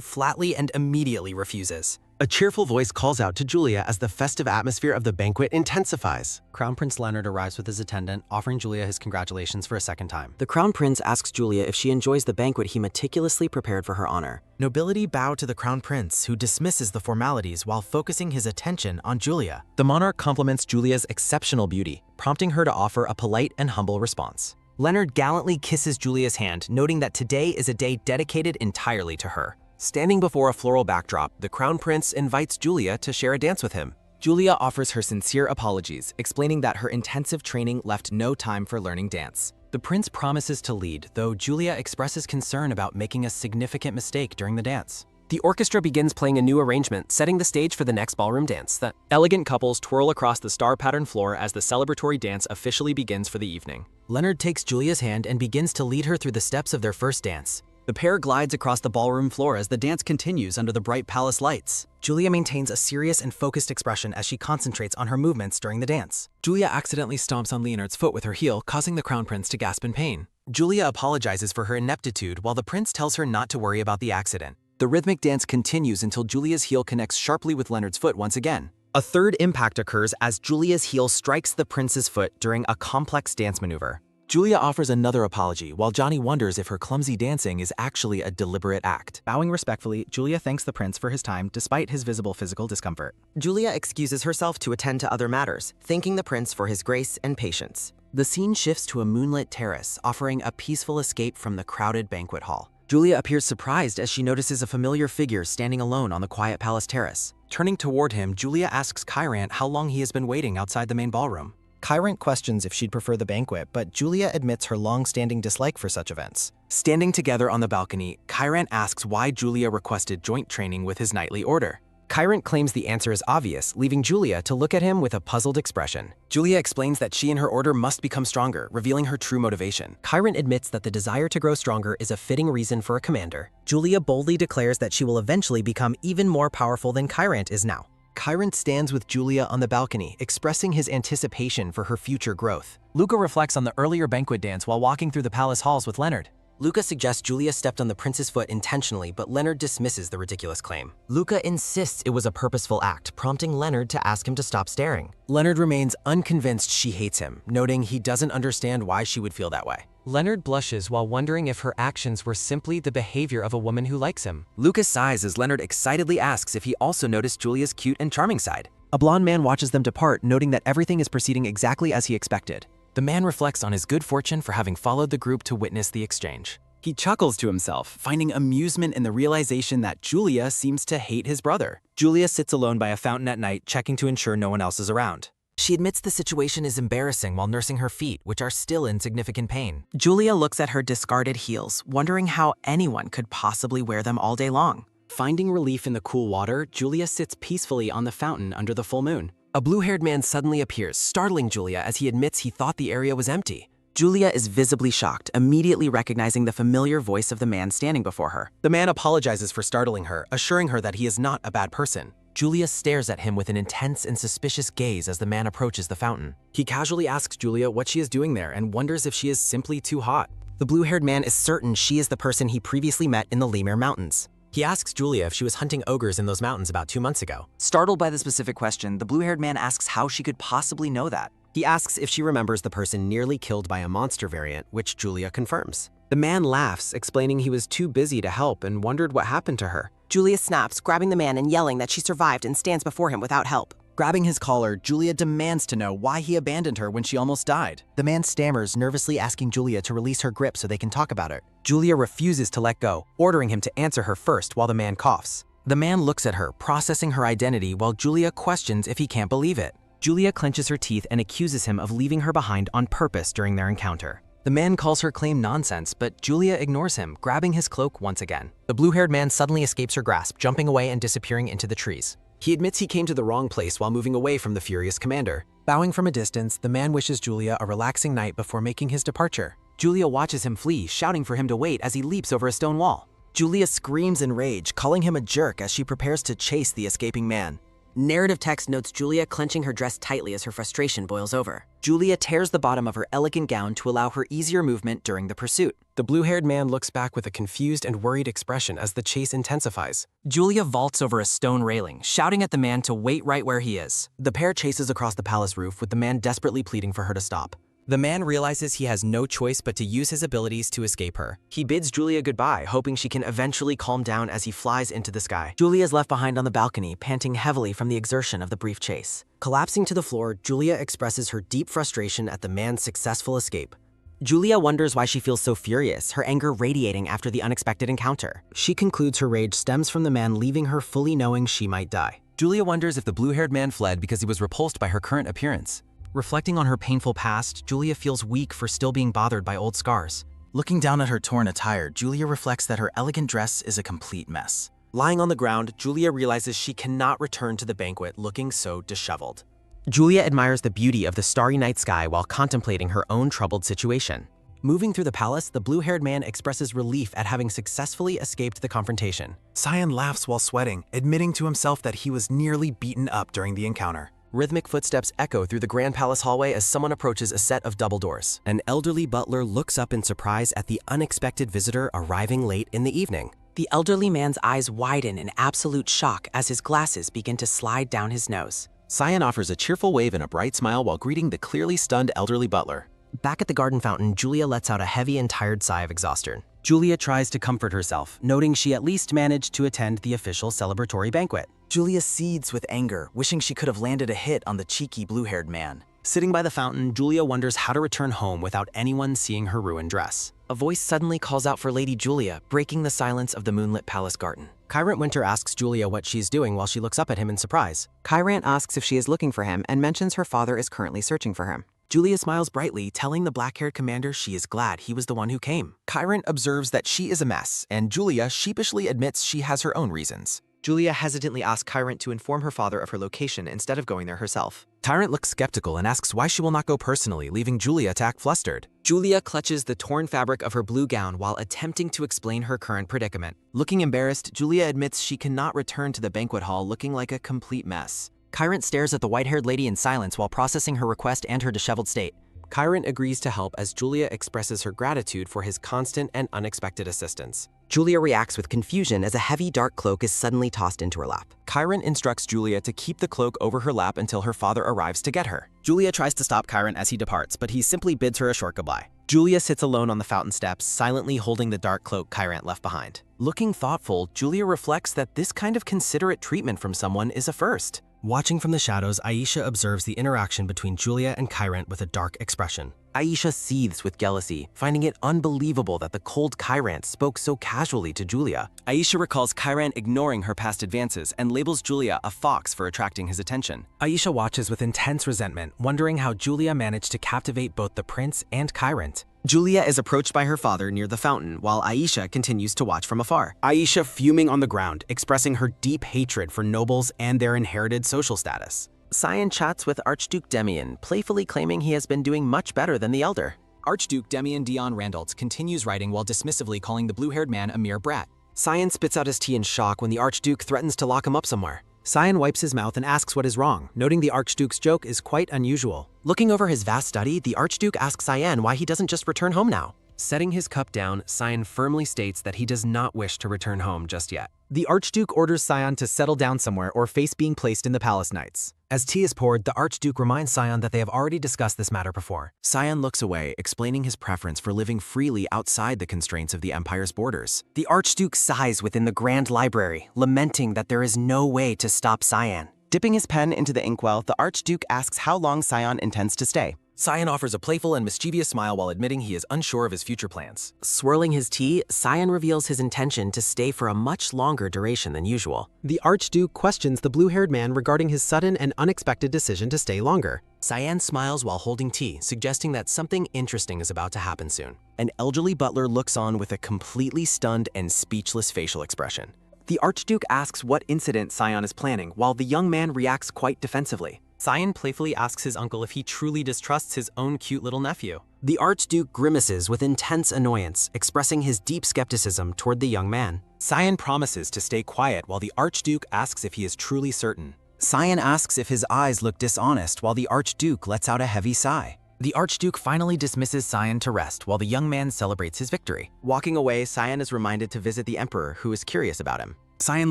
flatly and immediately refuses. A cheerful voice calls out to Julia as the festive atmosphere of the banquet intensifies. Crown Prince Leonard arrives with his attendant, offering Julia his congratulations for a second time. The Crown Prince asks Julia if she enjoys the banquet he meticulously prepared for her honor. Nobility bow to the Crown Prince, who dismisses the formalities while focusing his attention on Julia. The monarch compliments Julia's exceptional beauty, prompting her to offer a polite and humble response. Leonard gallantly kisses Julia's hand, noting that today is a day dedicated entirely to her. Standing before a floral backdrop, the Crown Prince invites Julia to share a dance with him. Julia offers her sincere apologies, explaining that her intensive training left no time for learning dance. The prince promises to lead, though Julia expresses concern about making a significant mistake during the dance. The orchestra begins playing a new arrangement, setting the stage for the next ballroom dance. The elegant couples twirl across the star-patterned floor as the celebratory dance officially begins for the evening. Leonard takes Julia's hand and begins to lead her through the steps of their first dance. The pair glides across the ballroom floor as the dance continues under the bright palace lights. Julia maintains a serious and focused expression as she concentrates on her movements during the dance. Julia accidentally stomps on Leonard's foot with her heel, causing the crown prince to gasp in pain. Julia apologizes for her ineptitude while the prince tells her not to worry about the accident. The rhythmic dance continues until Julia's heel connects sharply with Leonard's foot once again. A third impact occurs as Julia's heel strikes the prince's foot during a complex dance maneuver. Julia offers another apology, while Johnny wonders if her clumsy dancing is actually a deliberate act. Bowing respectfully, Julia thanks the prince for his time despite his visible physical discomfort. Julia excuses herself to attend to other matters, thanking the prince for his grace and patience. The scene shifts to a moonlit terrace, offering a peaceful escape from the crowded banquet hall. Julia appears surprised as she notices a familiar figure standing alone on the quiet palace terrace. Turning toward him, Julia asks Kyrant how long he has been waiting outside the main ballroom. Kyrant questions if she'd prefer the banquet, but Julia admits her long-standing dislike for such events. Standing together on the balcony, Kyrant asks why Julia requested joint training with his knightly order. Kyrant claims the answer is obvious, leaving Julia to look at him with a puzzled expression. Julia explains that she and her order must become stronger, revealing her true motivation. Kyrant admits that the desire to grow stronger is a fitting reason for a commander. Julia boldly declares that she will eventually become even more powerful than Kyrant is now. Kyrant stands with Julia on the balcony, expressing his anticipation for her future growth. Luca reflects on the earlier banquet dance while walking through the palace halls with Leonard. Luca suggests Julia stepped on the prince's foot intentionally, but Leonard dismisses the ridiculous claim. Luca insists it was a purposeful act, prompting Leonard to ask him to stop staring. Leonard remains unconvinced she hates him, noting he doesn't understand why she would feel that way. Leonard blushes while wondering if her actions were simply the behavior of a woman who likes him. Lucas sighs as Leonard excitedly asks if he also noticed Julia's cute and charming side. A blonde man watches them depart, noting that everything is proceeding exactly as he expected. The man reflects on his good fortune for having followed the group to witness the exchange. He chuckles to himself, finding amusement in the realization that Julia seems to hate his brother. Julia sits alone by a fountain at night, checking to ensure no one else is around. She admits the situation is embarrassing while nursing her feet, which are still in significant pain. Julia looks at her discarded heels, wondering how anyone could possibly wear them all day long. Finding relief in the cool water, Julia sits peacefully on the fountain under the full moon. A blue-haired man suddenly appears, startling Julia as he admits he thought the area was empty. Julia is visibly shocked, immediately recognizing the familiar voice of the man standing before her. The man apologizes for startling her, assuring her that he is not a bad person. Julia stares at him with an intense and suspicious gaze as the man approaches the fountain. He casually asks Julia what she is doing there and wonders if she is simply too hot. The blue-haired man is certain she is the person he previously met in the Lemur Mountains. He asks Julia if she was hunting ogres in those mountains about 2 months ago. Startled by the specific question, the blue-haired man asks how she could possibly know that. He asks if she remembers the person nearly killed by a monster variant, which Julia confirms. The man laughs, explaining he was too busy to help and wondered what happened to her. Julia snaps, grabbing the man and yelling that she survived and stands before him without help. Grabbing his collar, Julia demands to know why he abandoned her when she almost died. The man stammers, nervously asking Julia to release her grip so they can talk about it. Julia refuses to let go, ordering him to answer her first while the man coughs. The man looks at her, processing her identity while Julia questions if he can't believe it. Julia clenches her teeth and accuses him of leaving her behind on purpose during their encounter. The man calls her claim nonsense, but Julia ignores him, grabbing his cloak once again. The blue-haired man suddenly escapes her grasp, jumping away and disappearing into the trees. He admits he came to the wrong place while moving away from the furious commander. Bowing from a distance, the man wishes Julia a relaxing night before making his departure. Julia watches him flee, shouting for him to wait as he leaps over a stone wall. Julia screams in rage, calling him a jerk as she prepares to chase the escaping man. Narrative text notes Julia clenching her dress tightly as her frustration boils over. Julia tears the bottom of her elegant gown to allow her easier movement during the pursuit. The blue-haired man looks back with a confused and worried expression as the chase intensifies. Julia vaults over a stone railing, shouting at the man to wait right where he is. The pair chases across the palace roof, with the man desperately pleading for her to stop. The man realizes he has no choice but to use his abilities to escape her. He bids Julia goodbye, hoping she can eventually calm down as he flies into the sky. Julia is left behind on the balcony, panting heavily from the exertion of the brief chase. Collapsing to the floor, Julia expresses her deep frustration at the man's successful escape. Julia wonders why she feels so furious, her anger radiating after the unexpected encounter. She concludes her rage stems from the man leaving her fully knowing she might die. Julia wonders if the blue-haired man fled because he was repulsed by her current appearance. Reflecting on her painful past, Julia feels weak for still being bothered by old scars. Looking down at her torn attire, Julia reflects that her elegant dress is a complete mess. Lying on the ground, Julia realizes she cannot return to the banquet looking so disheveled. Julia admires the beauty of the starry night sky while contemplating her own troubled situation. Moving through the palace, the blue-haired man expresses relief at having successfully escaped the confrontation. Cyan laughs while sweating, admitting to himself that he was nearly beaten up during the encounter. Rhythmic footsteps echo through the Grand Palace hallway as someone approaches a set of double doors. An elderly butler looks up in surprise at the unexpected visitor arriving late in the evening. The elderly man's eyes widen in absolute shock as his glasses begin to slide down his nose. Cyan offers a cheerful wave and a bright smile while greeting the clearly stunned elderly butler. Back at the garden fountain, Julia lets out a heavy and tired sigh of exhaustion. Julia tries to comfort herself, noting she at least managed to attend the official celebratory banquet. Julia seethes with anger, wishing she could have landed a hit on the cheeky blue-haired man. Sitting by the fountain, Julia wonders how to return home without anyone seeing her ruined dress. A voice suddenly calls out for Lady Julia, breaking the silence of the moonlit palace garden. Kyrant Winter asks Julia what she's doing while she looks up at him in surprise. Kyrant asks if she is looking for him and mentions her father is currently searching for him. Julia smiles brightly, telling the black-haired commander she is glad he was the one who came. Kyrant observes that she is a mess, and Julia sheepishly admits she has her own reasons. Julia hesitantly asks Kyrant to inform her father of her location instead of going there herself. Kyrant looks skeptical and asks why she will not go personally, leaving Julia to act flustered. Julia clutches the torn fabric of her blue gown while attempting to explain her current predicament. Looking embarrassed, Julia admits she cannot return to the banquet hall looking like a complete mess. Kyrant stares at the white-haired lady in silence while processing her request and her disheveled state. Kyrant agrees to help as Julia expresses her gratitude for his constant and unexpected assistance. Julia reacts with confusion as a heavy dark cloak is suddenly tossed into her lap. Kyrant instructs Julia to keep the cloak over her lap until her father arrives to get her. Julia tries to stop Kyrant as he departs, but he simply bids her a short goodbye. Julia sits alone on the fountain steps, silently holding the dark cloak Kyrant left behind. Looking thoughtful, Julia reflects that this kind of considerate treatment from someone is a first. Watching from the shadows, Aisha observes the interaction between Julia and Kyrant with a dark expression. Aisha seethes with jealousy, finding it unbelievable that the cold Kyrant spoke so casually to Julia. Aisha recalls Kyrant ignoring her past advances and labels Julia a fox for attracting his attention. Aisha watches with intense resentment, wondering how Julia managed to captivate both the prince and Kyrant. Julia is approached by her father near the fountain, while Aisha continues to watch from afar. Aisha fuming on the ground, expressing her deep hatred for nobles and their inherited social status. Cyan chats with Archduke Demian, playfully claiming he has been doing much better than the elder. Archduke Demian Dion Randoltz continues writing while dismissively calling the blue-haired man a mere brat. Cyan spits out his tea in shock when the Archduke threatens to lock him up somewhere. Cyan wipes his mouth and asks what is wrong, noting the Archduke's joke is quite unusual. Looking over his vast study, the Archduke asks Cyan why he doesn't just return home now. Setting his cup down, Cyan firmly states that he does not wish to return home just yet. The Archduke orders Cyan to settle down somewhere or face being placed in the palace nights. As tea is poured, the Archduke reminds Cyan that they have already discussed this matter before. Cyan looks away, explaining his preference for living freely outside the constraints of the Empire's borders. The Archduke sighs within the Grand Library, lamenting that there is no way to stop Cyan. Dipping his pen into the inkwell, the Archduke asks how long Cyan intends to stay. Cyan offers a playful and mischievous smile while admitting he is unsure of his future plans. Swirling his tea, Cyan reveals his intention to stay for a much longer duration than usual. The Archduke questions the blue-haired man regarding his sudden and unexpected decision to stay longer. Cyan smiles while holding tea, suggesting that something interesting is about to happen soon. An elderly butler looks on with a completely stunned and speechless facial expression. The Archduke asks what incident Cyan is planning, while the young man reacts quite defensively. Cyan playfully asks his uncle if he truly distrusts his own cute little nephew. The Archduke grimaces with intense annoyance, expressing his deep skepticism toward the young man. Cyan promises to stay quiet while the Archduke asks if he is truly certain. Cyan asks if his eyes look dishonest while the Archduke lets out a heavy sigh. The Archduke finally dismisses Cyan to rest while the young man celebrates his victory. Walking away, Cyan is reminded to visit the Emperor, who is curious about him. Cyan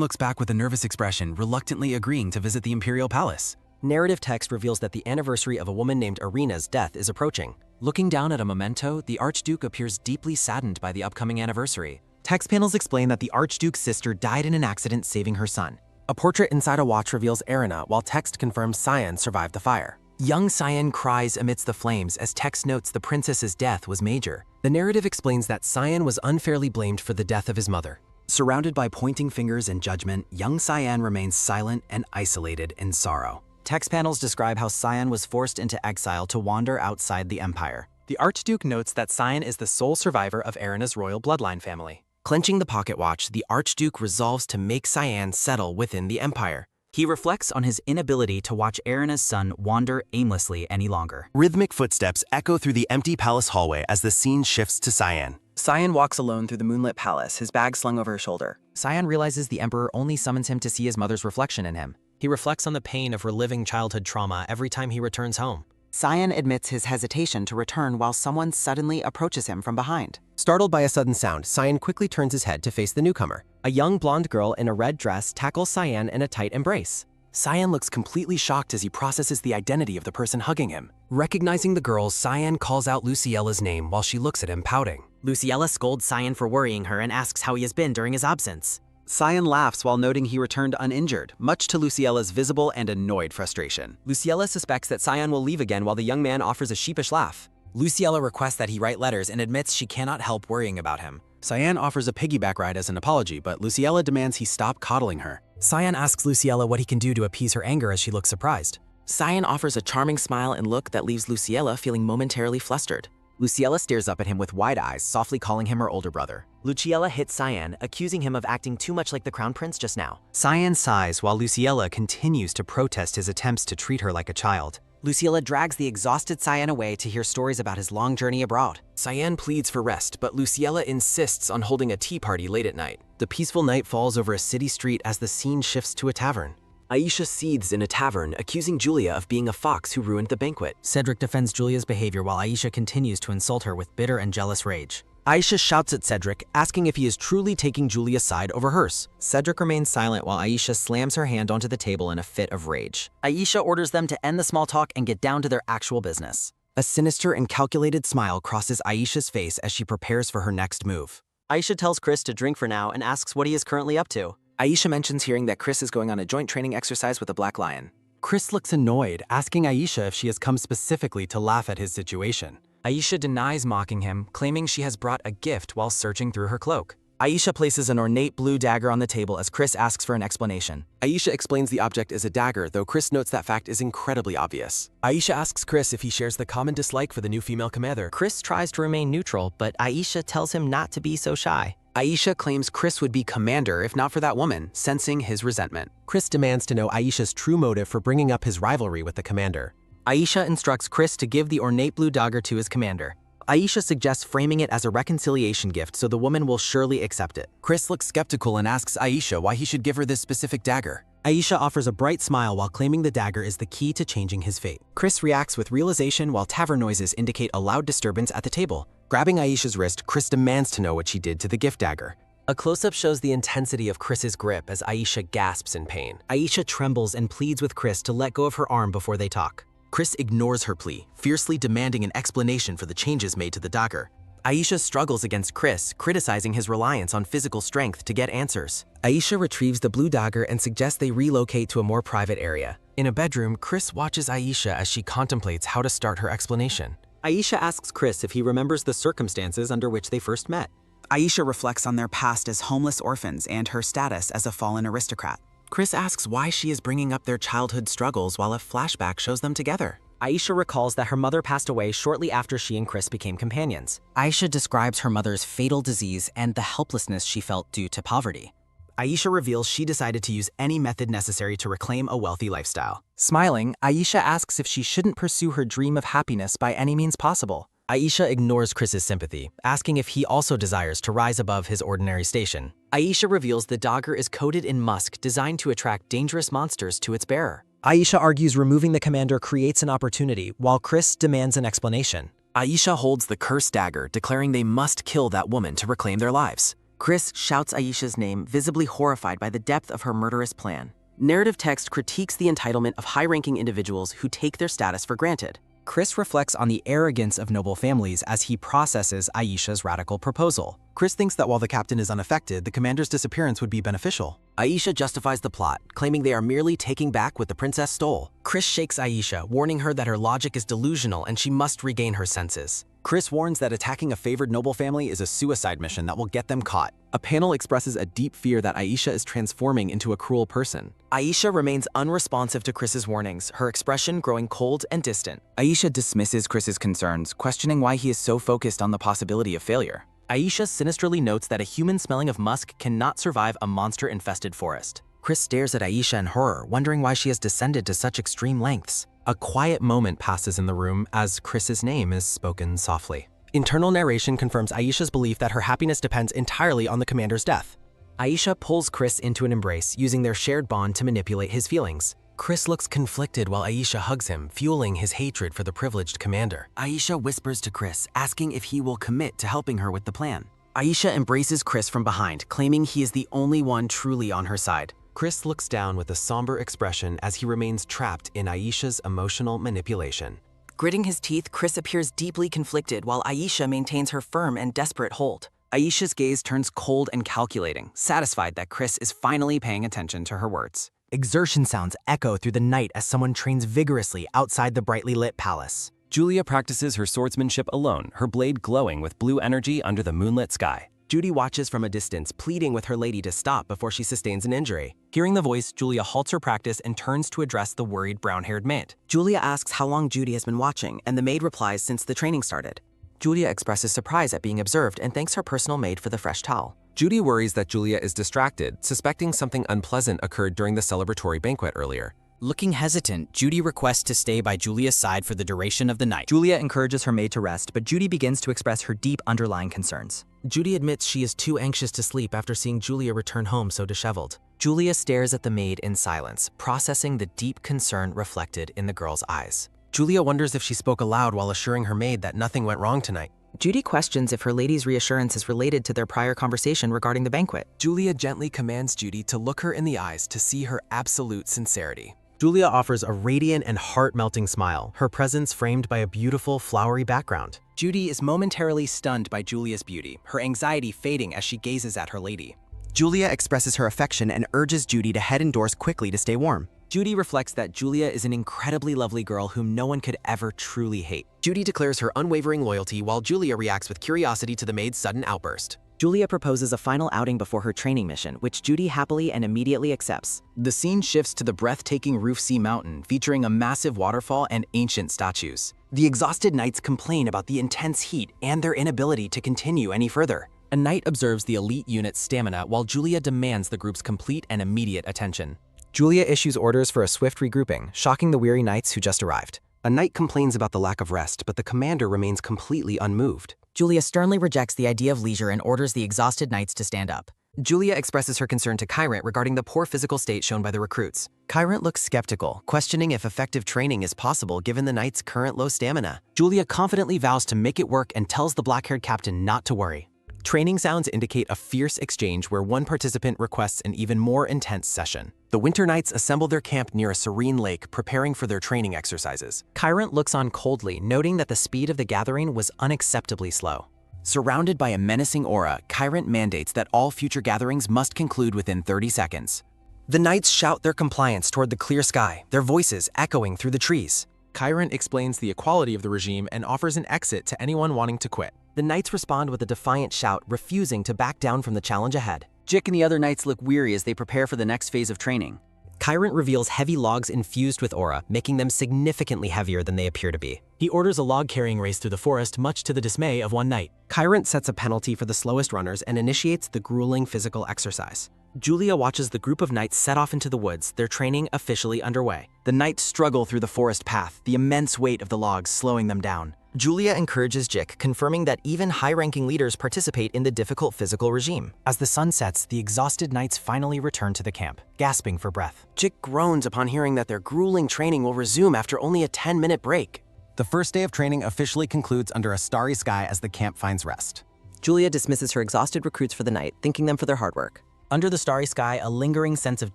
looks back with a nervous expression, reluctantly agreeing to visit the Imperial Palace. Narrative text reveals that the anniversary of a woman named Irina's death is approaching. Looking down at a memento, the Archduke appears deeply saddened by the upcoming anniversary. Text panels explain that the Archduke's sister died in an accident saving her son. A portrait inside a watch reveals Irina, while text confirms Cyan survived the fire. Young Cyan cries amidst the flames as text notes the princess's death was major. The narrative explains that Cyan was unfairly blamed for the death of his mother. Surrounded by pointing fingers and judgment, young Cyan remains silent and isolated in sorrow. Text panels describe how Cyan was forced into exile to wander outside the Empire. The Archduke notes that Cyan is the sole survivor of Irina's royal bloodline family. Clenching the pocket watch, the Archduke resolves to make Cyan settle within the Empire. He reflects on his inability to watch Erina's son wander aimlessly any longer. Rhythmic footsteps echo through the empty palace hallway as the scene shifts to Cyan. Cyan walks alone through the moonlit palace, his bag slung over her shoulder. Cyan realizes the Emperor only summons him to see his mother's reflection in him. He reflects on the pain of reliving childhood trauma every time he returns home. Cyan admits his hesitation to return while someone suddenly approaches him from behind. Startled by a sudden sound, Cyan quickly turns his head to face the newcomer. A young blonde girl in a red dress tackles Cyan in a tight embrace. Cyan looks completely shocked as he processes the identity of the person hugging him. Recognizing the girl, Cyan calls out Luciella's name while she looks at him pouting. Luciella scolds Cyan for worrying her and asks how he has been during his absence. Cyan laughs while noting he returned uninjured, much to Luciella's visible and annoyed frustration. Luciella suspects that Cyan will leave again while the young man offers a sheepish laugh. Luciella requests that he write letters and admits she cannot help worrying about him. Cyan offers a piggyback ride as an apology, but Luciella demands he stop coddling her. Cyan asks Luciella what he can do to appease her anger as she looks surprised. Cyan offers a charming smile and look that leaves Luciella feeling momentarily flustered. Luciella stares up at him with wide eyes, softly calling him her older brother. Luciella hits Cyan, accusing him of acting too much like the crown prince just now. Cyan sighs while Luciella continues to protest his attempts to treat her like a child. Luciella drags the exhausted Cyan away to hear stories about his long journey abroad. Cyan pleads for rest, but Luciella insists on holding a tea party late at night. The peaceful night falls over a city street as the scene shifts to a tavern. Aisha seethes in a tavern, accusing Julia of being a fox who ruined the banquet. Cedric defends Julia's behavior while Aisha continues to insult her with bitter and jealous rage. Aisha shouts at Cedric, asking if he is truly taking Julia's side over hers. Cedric remains silent while Aisha slams her hand onto the table in a fit of rage. Aisha orders them to end the small talk and get down to their actual business. A sinister and calculated smile crosses Aisha's face as she prepares for her next move. Aisha tells Chris to drink for now and asks what he is currently up to. Aisha mentions hearing that Chris is going on a joint training exercise with a black lion. Chris looks annoyed, asking Aisha if she has come specifically to laugh at his situation. Aisha denies mocking him, claiming she has brought a gift while searching through her cloak. Aisha places an ornate blue dagger on the table as Chris asks for an explanation. Aisha explains the object is a dagger, though Chris notes that fact is incredibly obvious. Aisha asks Chris if he shares the common dislike for the new female commander. Chris tries to remain neutral, but Aisha tells him not to be so shy. Aisha claims Chris would be commander if not for that woman, sensing his resentment. Chris demands to know Aisha's true motive for bringing up his rivalry with the commander. Aisha instructs Chris to give the ornate blue dagger to his commander. Aisha suggests framing it as a reconciliation gift so the woman will surely accept it. Chris looks skeptical and asks Aisha why he should give her this specific dagger. Aisha offers a bright smile while claiming the dagger is the key to changing his fate. Chris reacts with realization while tavern noises indicate a loud disturbance at the table. Grabbing Aisha's wrist, Chris demands to know what she did to the gift dagger. A close-up shows the intensity of Chris's grip as Aisha gasps in pain. Aisha trembles and pleads with Chris to let go of her arm before they talk. Chris ignores her plea, fiercely demanding an explanation for the changes made to the dagger. Aisha struggles against Chris, criticizing his reliance on physical strength to get answers. Aisha retrieves the blue dagger and suggests they relocate to a more private area. In a bedroom, Chris watches Aisha as she contemplates how to start her explanation. Aisha asks Chris if he remembers the circumstances under which they first met. Aisha reflects on their past as homeless orphans and her status as a fallen aristocrat. Chris asks why she is bringing up their childhood struggles while a flashback shows them together. Aisha recalls that her mother passed away shortly after she and Chris became companions. Aisha describes her mother's fatal disease and the helplessness she felt due to poverty. Aisha reveals she decided to use any method necessary to reclaim a wealthy lifestyle. Smiling, Aisha asks if she shouldn't pursue her dream of happiness by any means possible. Aisha ignores Chris's sympathy, asking if he also desires to rise above his ordinary station. Aisha reveals the dagger is coated in musk designed to attract dangerous monsters to its bearer. Aisha argues removing the commander creates an opportunity, while Chris demands an explanation. Aisha holds the cursed dagger, declaring they must kill that woman to reclaim their lives. Chris shouts Aisha's name, visibly horrified by the depth of her murderous plan. Narrative text critiques the entitlement of high-ranking individuals who take their status for granted. Chris reflects on the arrogance of noble families as he processes Aisha's radical proposal. Chris thinks that while the captain is unaffected, the commander's disappearance would be beneficial. Aisha justifies the plot, claiming they are merely taking back what the princess stole. Chris shakes Aisha, warning her that her logic is delusional and she must regain her senses. Chris warns that attacking a favored noble family is a suicide mission that will get them caught. A panel expresses a deep fear that Aisha is transforming into a cruel person. Aisha remains unresponsive to Chris's warnings, her expression growing cold and distant. Aisha dismisses Chris's concerns, questioning why he is so focused on the possibility of failure. Aisha sinisterly notes that a human smelling of musk cannot survive a monster-infested forest. Chris stares at Aisha in horror, wondering why she has descended to such extreme lengths. A quiet moment passes in the room as Chris's name is spoken softly. Internal narration confirms Aisha's belief that her happiness depends entirely on the commander's death. Aisha pulls Chris into an embrace, using their shared bond to manipulate his feelings. Chris looks conflicted while Aisha hugs him, fueling his hatred for the privileged commander. Aisha whispers to Chris, asking if he will commit to helping her with the plan. Aisha embraces Chris from behind, claiming he is the only one truly on her side. Chris looks down with a somber expression as he remains trapped in Aisha's emotional manipulation. Gritting his teeth, Chris appears deeply conflicted while Aisha maintains her firm and desperate hold. Aisha's gaze turns cold and calculating, satisfied that Chris is finally paying attention to her words. Exertion sounds echo through the night as someone trains vigorously outside the brightly lit palace. Julia practices her swordsmanship alone, her blade glowing with blue energy under the moonlit sky. Judy watches from a distance, pleading with her lady to stop before she sustains an injury. Hearing the voice, Julia halts her practice and turns to address the worried brown-haired maid. Julia asks how long Judy has been watching, and the maid replies since the training started. Julia expresses surprise at being observed and thanks her personal maid for the fresh towel. Judy worries that Julia is distracted, suspecting something unpleasant occurred during the celebratory banquet earlier. Looking hesitant, Judy requests to stay by Julia's side for the duration of the night. Julia encourages her maid to rest, but Judy begins to express her deep underlying concerns. Judy admits she is too anxious to sleep after seeing Julia return home so disheveled. Julia stares at the maid in silence, processing the deep concern reflected in the girl's eyes. Julia wonders if she spoke aloud while assuring her maid that nothing went wrong tonight. Judy questions if her lady's reassurance is related to their prior conversation regarding the banquet. Julia gently commands Judy to look her in the eyes to see her absolute sincerity. Julia offers a radiant and heart-melting smile, her presence framed by a beautiful, flowery background. Judy is momentarily stunned by Julia's beauty, her anxiety fading as she gazes at her lady. Julia expresses her affection and urges Judy to head indoors quickly to stay warm. Judy reflects that Julia is an incredibly lovely girl whom no one could ever truly hate. Judy declares her unwavering loyalty while Julia reacts with curiosity to the maid's sudden outburst. Julia proposes a final outing before her training mission, which Judy happily and immediately accepts. The scene shifts to the breathtaking Roof Sea Mountain, featuring a massive waterfall and ancient statues. The exhausted knights complain about the intense heat and their inability to continue any further. A knight observes the elite unit's stamina while Julia demands the group's complete and immediate attention. Julia issues orders for a swift regrouping, shocking the weary knights who just arrived. A knight complains about the lack of rest, but the commander remains completely unmoved. Julia sternly rejects the idea of leisure and orders the exhausted knights to stand up. Julia expresses her concern to Kyrant regarding the poor physical state shown by the recruits. Kyrant looks skeptical, questioning if effective training is possible given the knights' current low stamina. Julia confidently vows to make it work and tells the black-haired captain not to worry. Training sounds indicate a fierce exchange where one participant requests an even more intense session. The Winter Knights assemble their camp near a serene lake, preparing for their training exercises. Kyrant looks on coldly, noting that the speed of the gathering was unacceptably slow. Surrounded by a menacing aura, Kyrant mandates that all future gatherings must conclude within 30 seconds. The knights shout their compliance toward the clear sky, their voices echoing through the trees. Kyrant explains the equality of the regime and offers an exit to anyone wanting to quit. The knights respond with a defiant shout, refusing to back down from the challenge ahead. Jik and the other knights look weary as they prepare for the next phase of training. Kyrant reveals heavy logs infused with aura, making them significantly heavier than they appear to be. He orders a log-carrying race through the forest, much to the dismay of one knight. Kyrant sets a penalty for the slowest runners and initiates the grueling physical exercise. Julia watches the group of knights set off into the woods, their training officially underway. The knights struggle through the forest path, the immense weight of the logs slowing them down. Julia encourages Jik, confirming that even high-ranking leaders participate in the difficult physical regime. As the sun sets, the exhausted knights finally return to the camp, gasping for breath. Jik groans upon hearing that their grueling training will resume after only a 10-minute break. The first day of training officially concludes under a starry sky as the camp finds rest. Julia dismisses her exhausted recruits for the night, thanking them for their hard work. Under the starry sky, a lingering sense of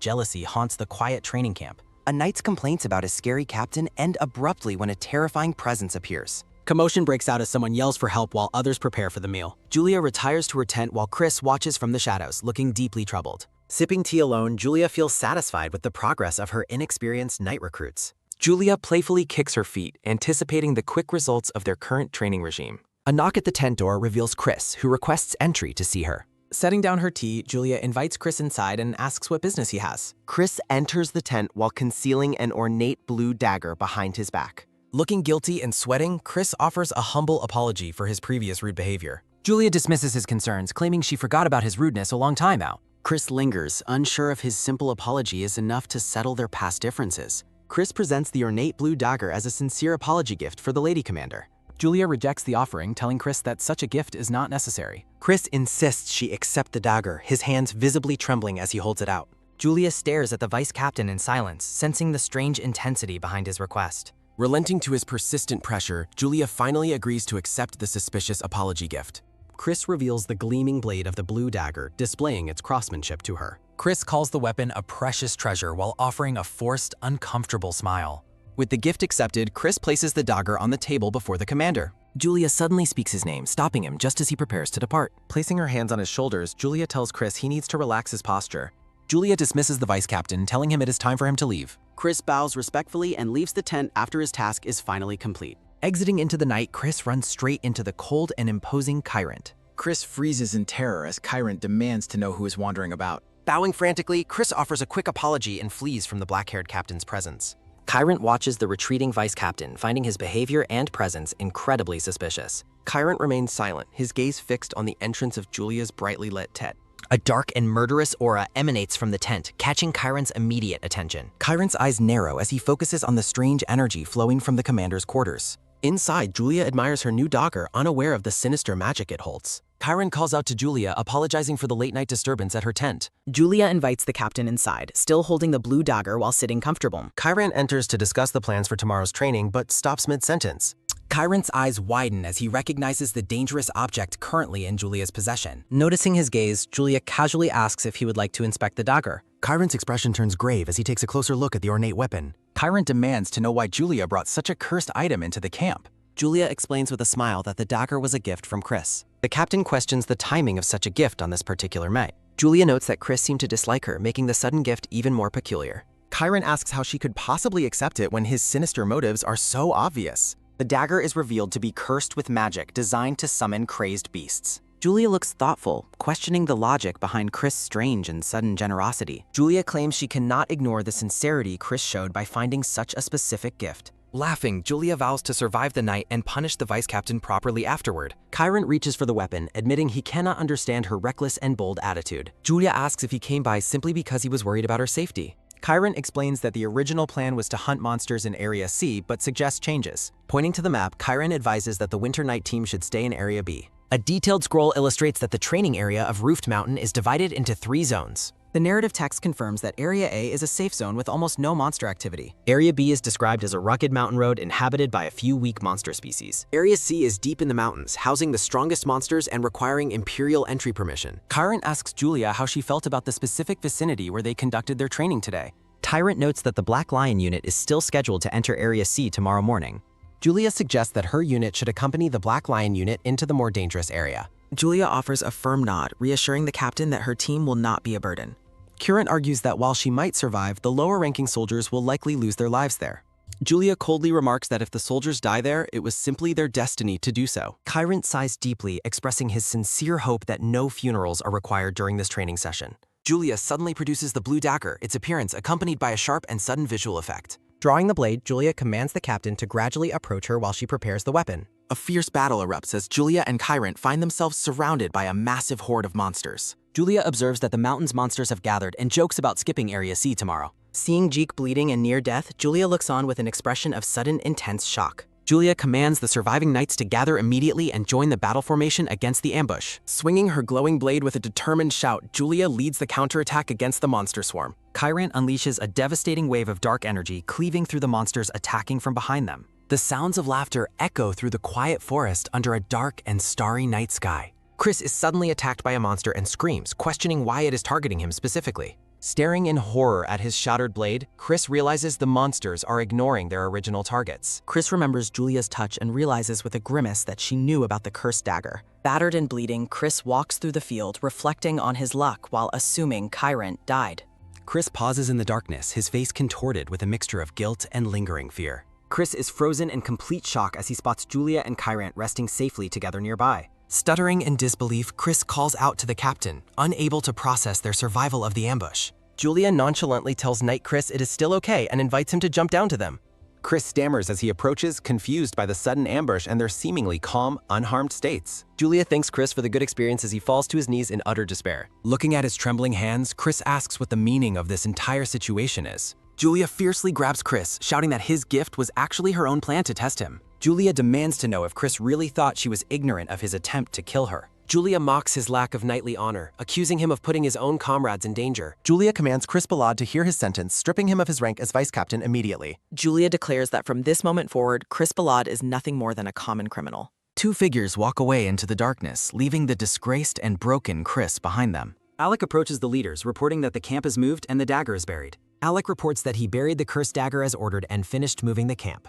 jealousy haunts the quiet training camp. A knight's complaints about his scary captain end abruptly when a terrifying presence appears. Commotion breaks out as someone yells for help while others prepare for the meal. Julia retires to her tent while Chris watches from the shadows, looking deeply troubled. Sipping tea alone, Julia feels satisfied with the progress of her inexperienced knight recruits. Julia playfully kicks her feet, anticipating the quick results of their current training regime. A knock at the tent door reveals Chris, who requests entry to see her. Setting down her tea, Julia invites Chris inside and asks what business he has. Chris enters the tent while concealing an ornate blue dagger behind his back. Looking guilty and sweating, Chris offers a humble apology for his previous rude behavior. Julia dismisses his concerns, claiming she forgot about his rudeness a long time out. Chris lingers, unsure if his simple apology is enough to settle their past differences. Chris presents the ornate blue dagger as a sincere apology gift for the Lady Commander. Julia rejects the offering, telling Chris that such a gift is not necessary. Chris insists she accept the dagger, his hands visibly trembling as he holds it out. Julia stares at the vice captain in silence, sensing the strange intensity behind his request. Relenting to his persistent pressure, Julia finally agrees to accept the suspicious apology gift. Chris reveals the gleaming blade of the blue dagger, displaying its craftsmanship to her. Chris calls the weapon a precious treasure while offering a forced, uncomfortable smile. With the gift accepted, Chris places the dagger on the table before the commander. Julia suddenly speaks his name, stopping him just as he prepares to depart. Placing her hands on his shoulders, Julia tells Chris he needs to relax his posture. Julia dismisses the vice captain, telling him it is time for him to leave. Chris bows respectfully and leaves the tent after his task is finally complete. Exiting into the night, Chris runs straight into the cold and imposing Kyrant. Chris freezes in terror as Kyrant demands to know who is wandering about. Bowing frantically, Chris offers a quick apology and flees from the black-haired captain's presence. Kyrant watches the retreating vice captain, finding his behavior and presence incredibly suspicious. Kyrant remains silent, his gaze fixed on the entrance of Julia's brightly lit tent. A dark and murderous aura emanates from the tent, catching Kyrant's immediate attention. Kyrant's eyes narrow as he focuses on the strange energy flowing from the commander's quarters. Inside, Julia admires her new dagger, unaware of the sinister magic it holds. Kyrant calls out to Julia, apologizing for the late-night disturbance at her tent. Julia invites the captain inside, still holding the blue dagger while sitting comfortable. Kyrant enters to discuss the plans for tomorrow's training, but stops mid-sentence. Kyrant's eyes widen as he recognizes the dangerous object currently in Julia's possession. Noticing his gaze, Julia casually asks if he would like to inspect the dagger. Kyrant's expression turns grave as he takes a closer look at the ornate weapon. Kyrant demands to know why Julia brought such a cursed item into the camp. Julia explains with a smile that the dagger was a gift from Chris. The captain questions the timing of such a gift on this particular night. Julia notes that Chris seemed to dislike her, making the sudden gift even more peculiar. Kyrant asks how she could possibly accept it when his sinister motives are so obvious. The dagger is revealed to be cursed with magic designed to summon crazed beasts. Julia looks thoughtful, questioning the logic behind Chris' strange and sudden generosity. Julia claims she cannot ignore the sincerity Chris showed by finding such a specific gift. Laughing, Julia vows to survive the night and punish the vice captain properly afterward. Kyrant reaches for the weapon, admitting he cannot understand her reckless and bold attitude. Julia asks if he came by simply because he was worried about her safety. Kyrant explains that the original plan was to hunt monsters in Area C, but suggests changes. Pointing to the map, Kyrant advises that the Winter Night team should stay in Area B. A detailed scroll illustrates that the training area of Roofed Mountain is divided into 3 zones. The narrative text confirms that Area A is a safe zone with almost no monster activity. Area B is described as a rugged mountain road inhabited by a few weak monster species. Area C is deep in the mountains, housing the strongest monsters and requiring Imperial entry permission. Kyrant asks Julia how she felt about the specific vicinity where they conducted their training today. Kyrant notes that the Black Lion unit is still scheduled to enter Area C tomorrow morning. Julia suggests that her unit should accompany the Black Lion unit into the more dangerous area. Julia offers a firm nod, reassuring the captain that her team will not be a burden. Kyrant argues that while she might survive, the lower-ranking soldiers will likely lose their lives there. Julia coldly remarks that if the soldiers die there, it was simply their destiny to do so. Kyrant sighs deeply, expressing his sincere hope that no funerals are required during this training session. Julia suddenly produces the blue dagger, its appearance accompanied by a sharp and sudden visual effect. Drawing the blade, Julia commands the captain to gradually approach her while she prepares the weapon. A fierce battle erupts as Julia and Kyrant find themselves surrounded by a massive horde of monsters. Julia observes that the mountain's monsters have gathered and jokes about skipping Area C tomorrow. Seeing Jeek bleeding and near death, Julia looks on with an expression of sudden, intense shock. Julia commands the surviving knights to gather immediately and join the battle formation against the ambush. Swinging her glowing blade with a determined shout, Julia leads the counterattack against the monster swarm. Kyrant unleashes a devastating wave of dark energy, cleaving through the monsters attacking from behind them. The sounds of laughter echo through the quiet forest under a dark and starry night sky. Chris is suddenly attacked by a monster and screams, questioning why it is targeting him specifically. Staring in horror at his shattered blade, Chris realizes the monsters are ignoring their original targets. Chris remembers Julia's touch and realizes with a grimace that she knew about the cursed dagger. Battered and bleeding, Chris walks through the field, reflecting on his luck while assuming Kyrant died. Chris pauses in the darkness, his face contorted with a mixture of guilt and lingering fear. Chris is frozen in complete shock as he spots Julia and Kyrant resting safely together nearby. Stuttering in disbelief, Chris calls out to the captain, unable to process their survival of the ambush. Julia nonchalantly tells Knight Chris it is still okay and invites him to jump down to them. Chris stammers as he approaches, confused by the sudden ambush and their seemingly calm, unharmed states. Julia thanks Chris for the good experience as he falls to his knees in utter despair. Looking at his trembling hands, Chris asks what the meaning of this entire situation is. Julia fiercely grabs Chris, shouting that his gift was actually her own plan to test him. Julia demands to know if Chris really thought she was ignorant of his attempt to kill her. Julia mocks his lack of knightly honor, accusing him of putting his own comrades in danger. Julia commands Chris Bullied to hear his sentence, stripping him of his rank as vice captain immediately. Julia declares that from this moment forward, Chris Bullied is nothing more than a common criminal. Two figures walk away into the darkness, leaving the disgraced and broken Chris behind them. Alec approaches the leaders, reporting that the camp is moved and the dagger is buried. Alec reports that he buried the cursed dagger as ordered and finished moving the camp.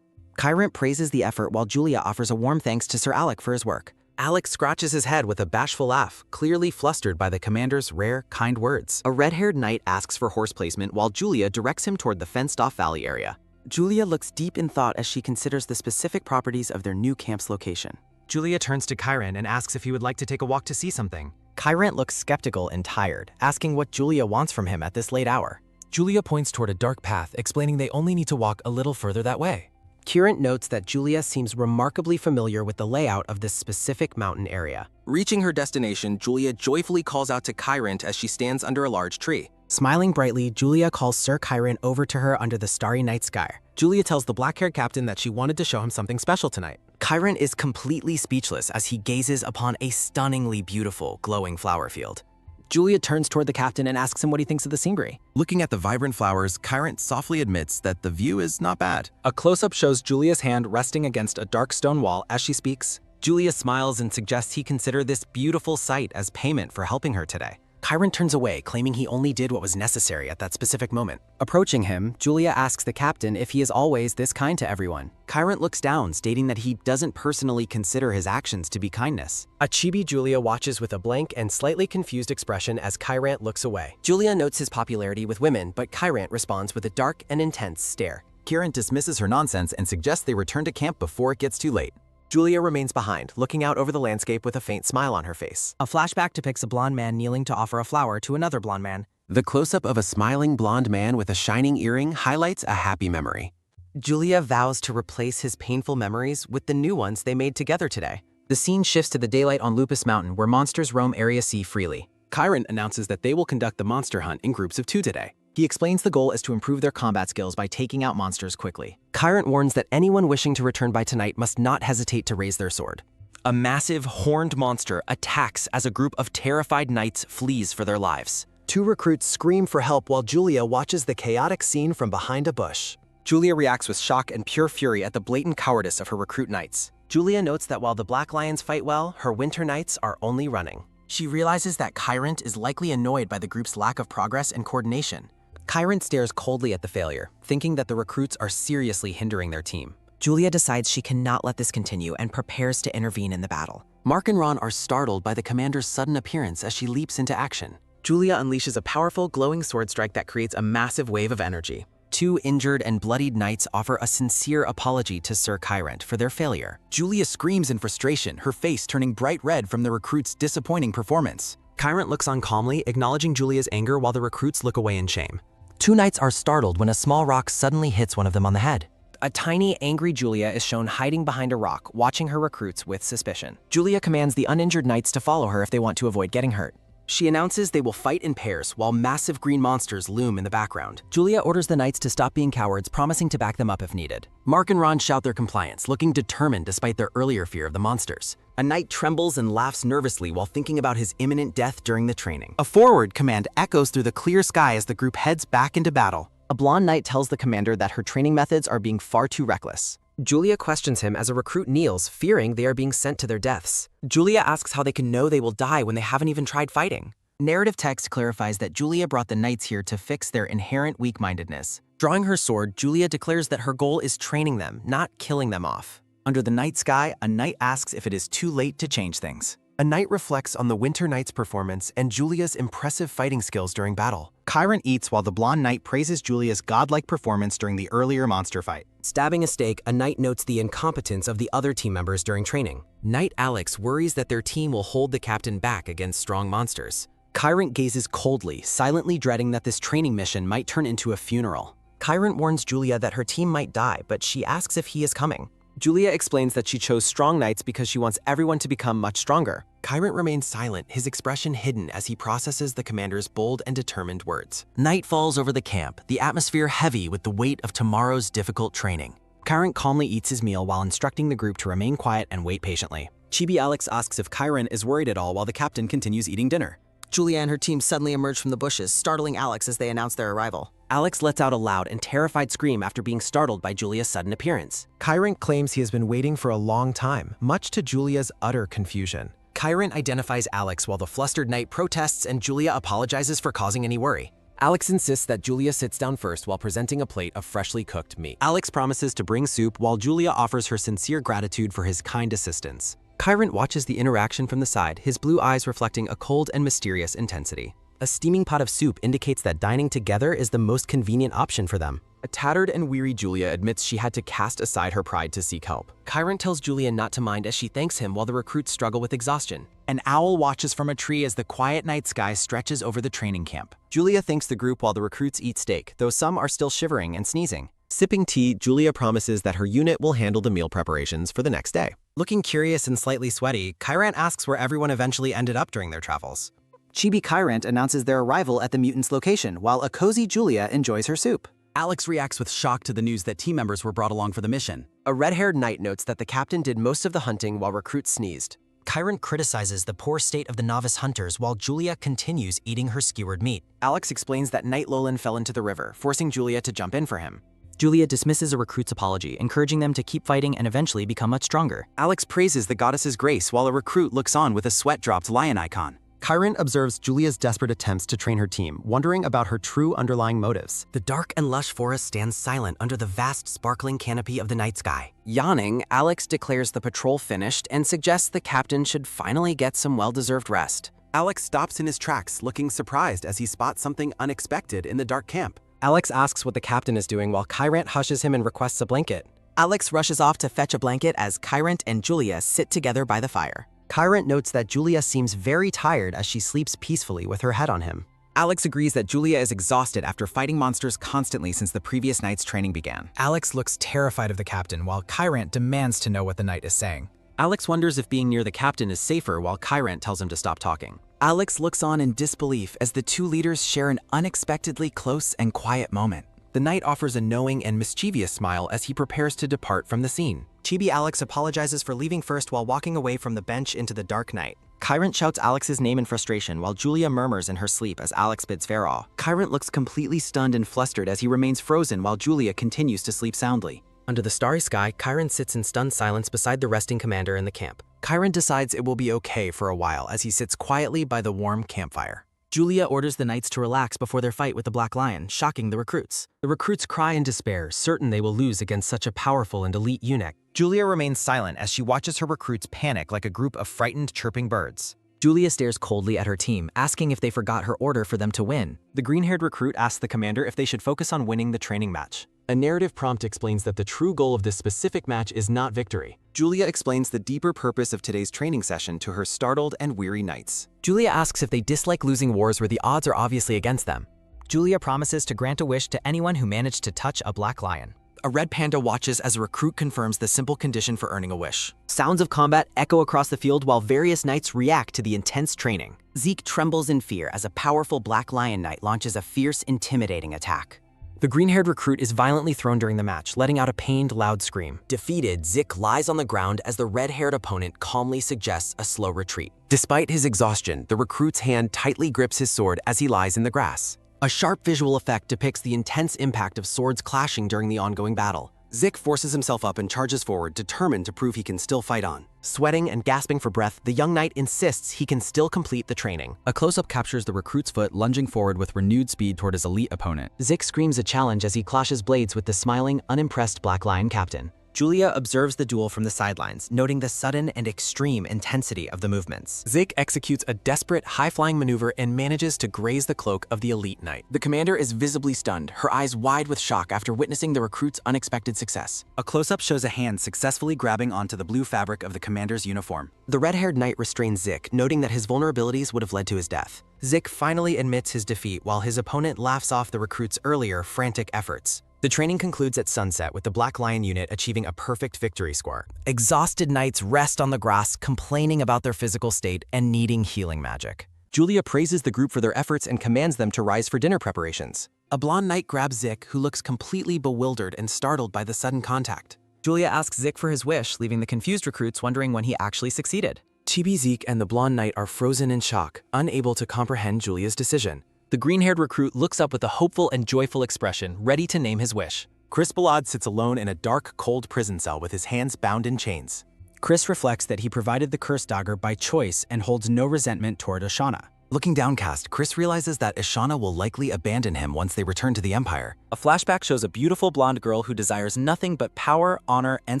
Kyrant praises the effort while Julia offers a warm thanks to Sir Alec for his work. Alec scratches his head with a bashful laugh, clearly flustered by the commander's rare, kind words. A red-haired knight asks for horse placement while Julia directs him toward the fenced-off valley area. Julia looks deep in thought as she considers the specific properties of their new camp's location. Julia turns to Kyrant and asks if he would like to take a walk to see something. Kyrant looks skeptical and tired, asking what Julia wants from him at this late hour. Julia points toward a dark path, explaining they only need to walk a little further that way. Kyrant notes that Julia seems remarkably familiar with the layout of this specific mountain area. Reaching her destination, Julia joyfully calls out to Kyrant as she stands under a large tree. Smiling brightly, Julia calls Sir Kyrant over to her under the starry night sky. Julia tells the black-haired captain that she wanted to show him something special tonight. Kyrant is completely speechless as he gazes upon a stunningly beautiful, glowing flower field. Julia turns toward the captain and asks him what he thinks of the scenery. Looking at the vibrant flowers, Kyrant softly admits that the view is not bad. A close-up shows Julia's hand resting against a dark stone wall as she speaks. Julia smiles and suggests he consider this beautiful sight as payment for helping her today. Kyrant turns away, claiming he only did what was necessary at that specific moment. Approaching him, Julia asks the captain if he is always this kind to everyone. Kyrant looks down, stating that he doesn't personally consider his actions to be kindness. A chibi Julia watches with a blank and slightly confused expression as Kyrant looks away. Julia notes his popularity with women, but Kyrant responds with a dark and intense stare. Kyrant dismisses her nonsense and suggests they return to camp before it gets too late. Julia remains behind, looking out over the landscape with a faint smile on her face. A flashback depicts a blonde man kneeling to offer a flower to another blonde man. The close-up of a smiling blonde man with a shining earring highlights a happy memory. Julia vows to replace his painful memories with the new ones they made together today. The scene shifts to the daylight on Lupus Mountain, where monsters roam Area C freely. Kyrant announces that they will conduct the monster hunt in groups of 2 today. He explains the goal is to improve their combat skills by taking out monsters quickly. Kyrant warns that anyone wishing to return by tonight must not hesitate to raise their sword. A massive, horned monster attacks as a group of terrified knights flees for their lives. 2 recruits scream for help while Julia watches the chaotic scene from behind a bush. Julia reacts with shock and pure fury at the blatant cowardice of her recruit knights. Julia notes that while the Black Lions fight well, her Winter Knights are only running. She realizes that Kyrant is likely annoyed by the group's lack of progress and coordination. Kyrant stares coldly at the failure, thinking that the recruits are seriously hindering their team. Julia decides she cannot let this continue and prepares to intervene in the battle. Mark and Ron are startled by the commander's sudden appearance as she leaps into action. Julia unleashes a powerful, glowing sword strike that creates a massive wave of energy. 2 injured and bloodied knights offer a sincere apology to Sir Kyrant for their failure. Julia screams in frustration, her face turning bright red from the recruit's disappointing performance. Kyrant looks on calmly, acknowledging Julia's anger while the recruits look away in shame. 2 knights are startled when a small rock suddenly hits one of them on the head. A tiny, angry Julia is shown hiding behind a rock, watching her recruits with suspicion. Julia commands the uninjured knights to follow her if they want to avoid getting hurt. She announces they will fight in pairs while massive green monsters loom in the background. Julia orders the knights to stop being cowards, promising to back them up if needed. Mark and Ron shout their compliance, looking determined despite their earlier fear of the monsters. A knight trembles and laughs nervously while thinking about his imminent death during the training. A forward command echoes through the clear sky as the group heads back into battle. A blonde knight tells the commander that her training methods are being far too reckless. Julia questions him as a recruit kneels, fearing they are being sent to their deaths. Julia asks how they can know they will die when they haven't even tried fighting. Narrative text clarifies that Julia brought the knights here to fix their inherent weak-mindedness. Drawing her sword, Julia declares that her goal is training them, not killing them off. Under the night sky, a knight asks if it is too late to change things. A knight reflects on the Winter Knight's performance and Julia's impressive fighting skills during battle. Kyrant eats while the blonde knight praises Julia's godlike performance during the earlier monster fight. Stabbing a stake, a knight notes the incompetence of the other team members during training. Knight Alex worries that their team will hold the captain back against strong monsters. Kyrant gazes coldly, silently dreading that this training mission might turn into a funeral. Chiron warns Julia that her team might die, but she asks if he is coming. Julia explains that she chose strong knights because she wants everyone to become much stronger. Chiron remains silent, his expression hidden as he processes the commander's bold and determined words. Night falls over the camp, the atmosphere heavy with the weight of tomorrow's difficult training. Chiron calmly eats his meal while instructing the group to remain quiet and wait patiently. Chibi Alex asks if Chiron is worried at all while the captain continues eating dinner. Julia and her team suddenly emerge from the bushes, startling Alex as they announce their arrival. Alex lets out a loud and terrified scream after being startled by Julia's sudden appearance. Chiron claims he has been waiting for a long time, much to Julia's utter confusion. Chiron identifies Alex while the flustered knight protests and Julia apologizes for causing any worry. Alex insists that Julia sits down first while presenting a plate of freshly cooked meat. Alex promises to bring soup while Julia offers her sincere gratitude for his kind assistance. Chiron watches the interaction from the side, his blue eyes reflecting a cold and mysterious intensity. A steaming pot of soup indicates that dining together is the most convenient option for them. A tattered and weary Julia admits she had to cast aside her pride to seek help. Chiron tells Julia not to mind as she thanks him while the recruits struggle with exhaustion. An owl watches from a tree as the quiet night sky stretches over the training camp. Julia thanks the group while the recruits eat steak, though some are still shivering and sneezing. Sipping tea, Julia promises that her unit will handle the meal preparations for the next day. Looking curious and slightly sweaty, Chiron asks where everyone eventually ended up during their travels. Chibi Chiron announces their arrival at the mutant's location, while a cozy Julia enjoys her soup. Alex reacts with shock to the news that team members were brought along for the mission. A red-haired knight notes that the captain did most of the hunting while recruits sneezed. Chiron criticizes the poor state of the novice hunters while Julia continues eating her skewered meat. Alex explains that Knight Lolan fell into the river, forcing Julia to jump in for him. Julia dismisses a recruit's apology, encouraging them to keep fighting and eventually become much stronger. Alex praises the goddess's grace while a recruit looks on with a sweat-dropped lion icon. Chiron observes Julia's desperate attempts to train her team, wondering about her true underlying motives. The dark and lush forest stands silent under the vast sparkling canopy of the night sky. Yawning, Alex declares the patrol finished and suggests the captain should finally get some well-deserved rest. Alex stops in his tracks, looking surprised as he spots something unexpected in the dark camp. Alex asks what the captain is doing while Chiron hushes him and requests a blanket. Alex rushes off to fetch a blanket as Chiron and Julia sit together by the fire. Chiron notes that Julia seems very tired as she sleeps peacefully with her head on him. Alex agrees that Julia is exhausted after fighting monsters constantly since the previous night's training began. Alex looks terrified of the captain while Chiron demands to know what the knight is saying. Alex wonders if being near the captain is safer while Chiron tells him to stop talking. Alex looks on in disbelief as the two leaders share an unexpectedly close and quiet moment. The knight offers a knowing and mischievous smile as he prepares to depart from the scene. Chibi Alex apologizes for leaving first while walking away from the bench into the dark night. Chiron shouts Alex's name in frustration while Julia murmurs in her sleep as Alex bids farewell. Chiron looks completely stunned and flustered as he remains frozen while Julia continues to sleep soundly. Under the starry sky, Chiron sits in stunned silence beside the resting commander in the camp. Chiron decides it will be okay for a while as he sits quietly by the warm campfire. Julia orders the knights to relax before their fight with the Black Lion, shocking the recruits. The recruits cry in despair, certain they will lose against such a powerful and elite eunuch. Julia remains silent as she watches her recruits panic like a group of frightened, chirping birds. Julia stares coldly at her team, asking if they forgot her order for them to win. The green-haired recruit asks the commander if they should focus on winning the training match. A narrative prompt explains that the true goal of this specific match is not victory. Julia explains the deeper purpose of today's training session to her startled and weary knights. Julia asks if they dislike losing wars where the odds are obviously against them. Julia promises to grant a wish to anyone who managed to touch a black lion. A red panda watches as a recruit confirms the simple condition for earning a wish. Sounds of combat echo across the field while various knights react to the intense training. Zeke trembles in fear as a powerful black lion knight launches a fierce, intimidating attack. The green-haired recruit is violently thrown during the match, letting out a pained, loud scream. Defeated, Zik lies on the ground as the red-haired opponent calmly suggests a slow retreat. Despite his exhaustion, the recruit's hand tightly grips his sword as he lies in the grass. A sharp visual effect depicts the intense impact of swords clashing during the ongoing battle. Zik forces himself up and charges forward, determined to prove he can still fight on. Sweating and gasping for breath, the young knight insists he can still complete the training. A close-up captures the recruit's foot lunging forward with renewed speed toward his elite opponent. Zik screams a challenge as he clashes blades with the smiling, unimpressed Black Lion captain. Julia observes the duel from the sidelines, noting the sudden and extreme intensity of the movements. Zik executes a desperate, high-flying maneuver and manages to graze the cloak of the elite knight. The commander is visibly stunned, her eyes wide with shock after witnessing the recruit's unexpected success. A close-up shows a hand successfully grabbing onto the blue fabric of the commander's uniform. The red-haired knight restrains Zik, noting that his vulnerabilities would have led to his death. Zik finally admits his defeat while his opponent laughs off the recruit's earlier, frantic efforts. The training concludes at sunset with the Black Lion unit achieving a perfect victory score. Exhausted knights rest on the grass, complaining about their physical state and needing healing magic. Julia praises the group for their efforts and commands them to rise for dinner preparations. A blonde knight grabs Zik, who looks completely bewildered and startled by the sudden contact. Julia asks Zik for his wish, leaving the confused recruits wondering when he actually succeeded. Chibi Zik and the blonde knight are frozen in shock, unable to comprehend Julia's decision. The green-haired recruit looks up with a hopeful and joyful expression, ready to name his wish. Chris Bullied sits alone in a dark, cold prison cell with his hands bound in chains. Chris reflects that he provided the curse dagger by choice and holds no resentment toward Ashana. Looking downcast, Chris realizes that Ashana will likely abandon him once they return to the Empire. A flashback shows a beautiful blonde girl who desires nothing but power, honor, and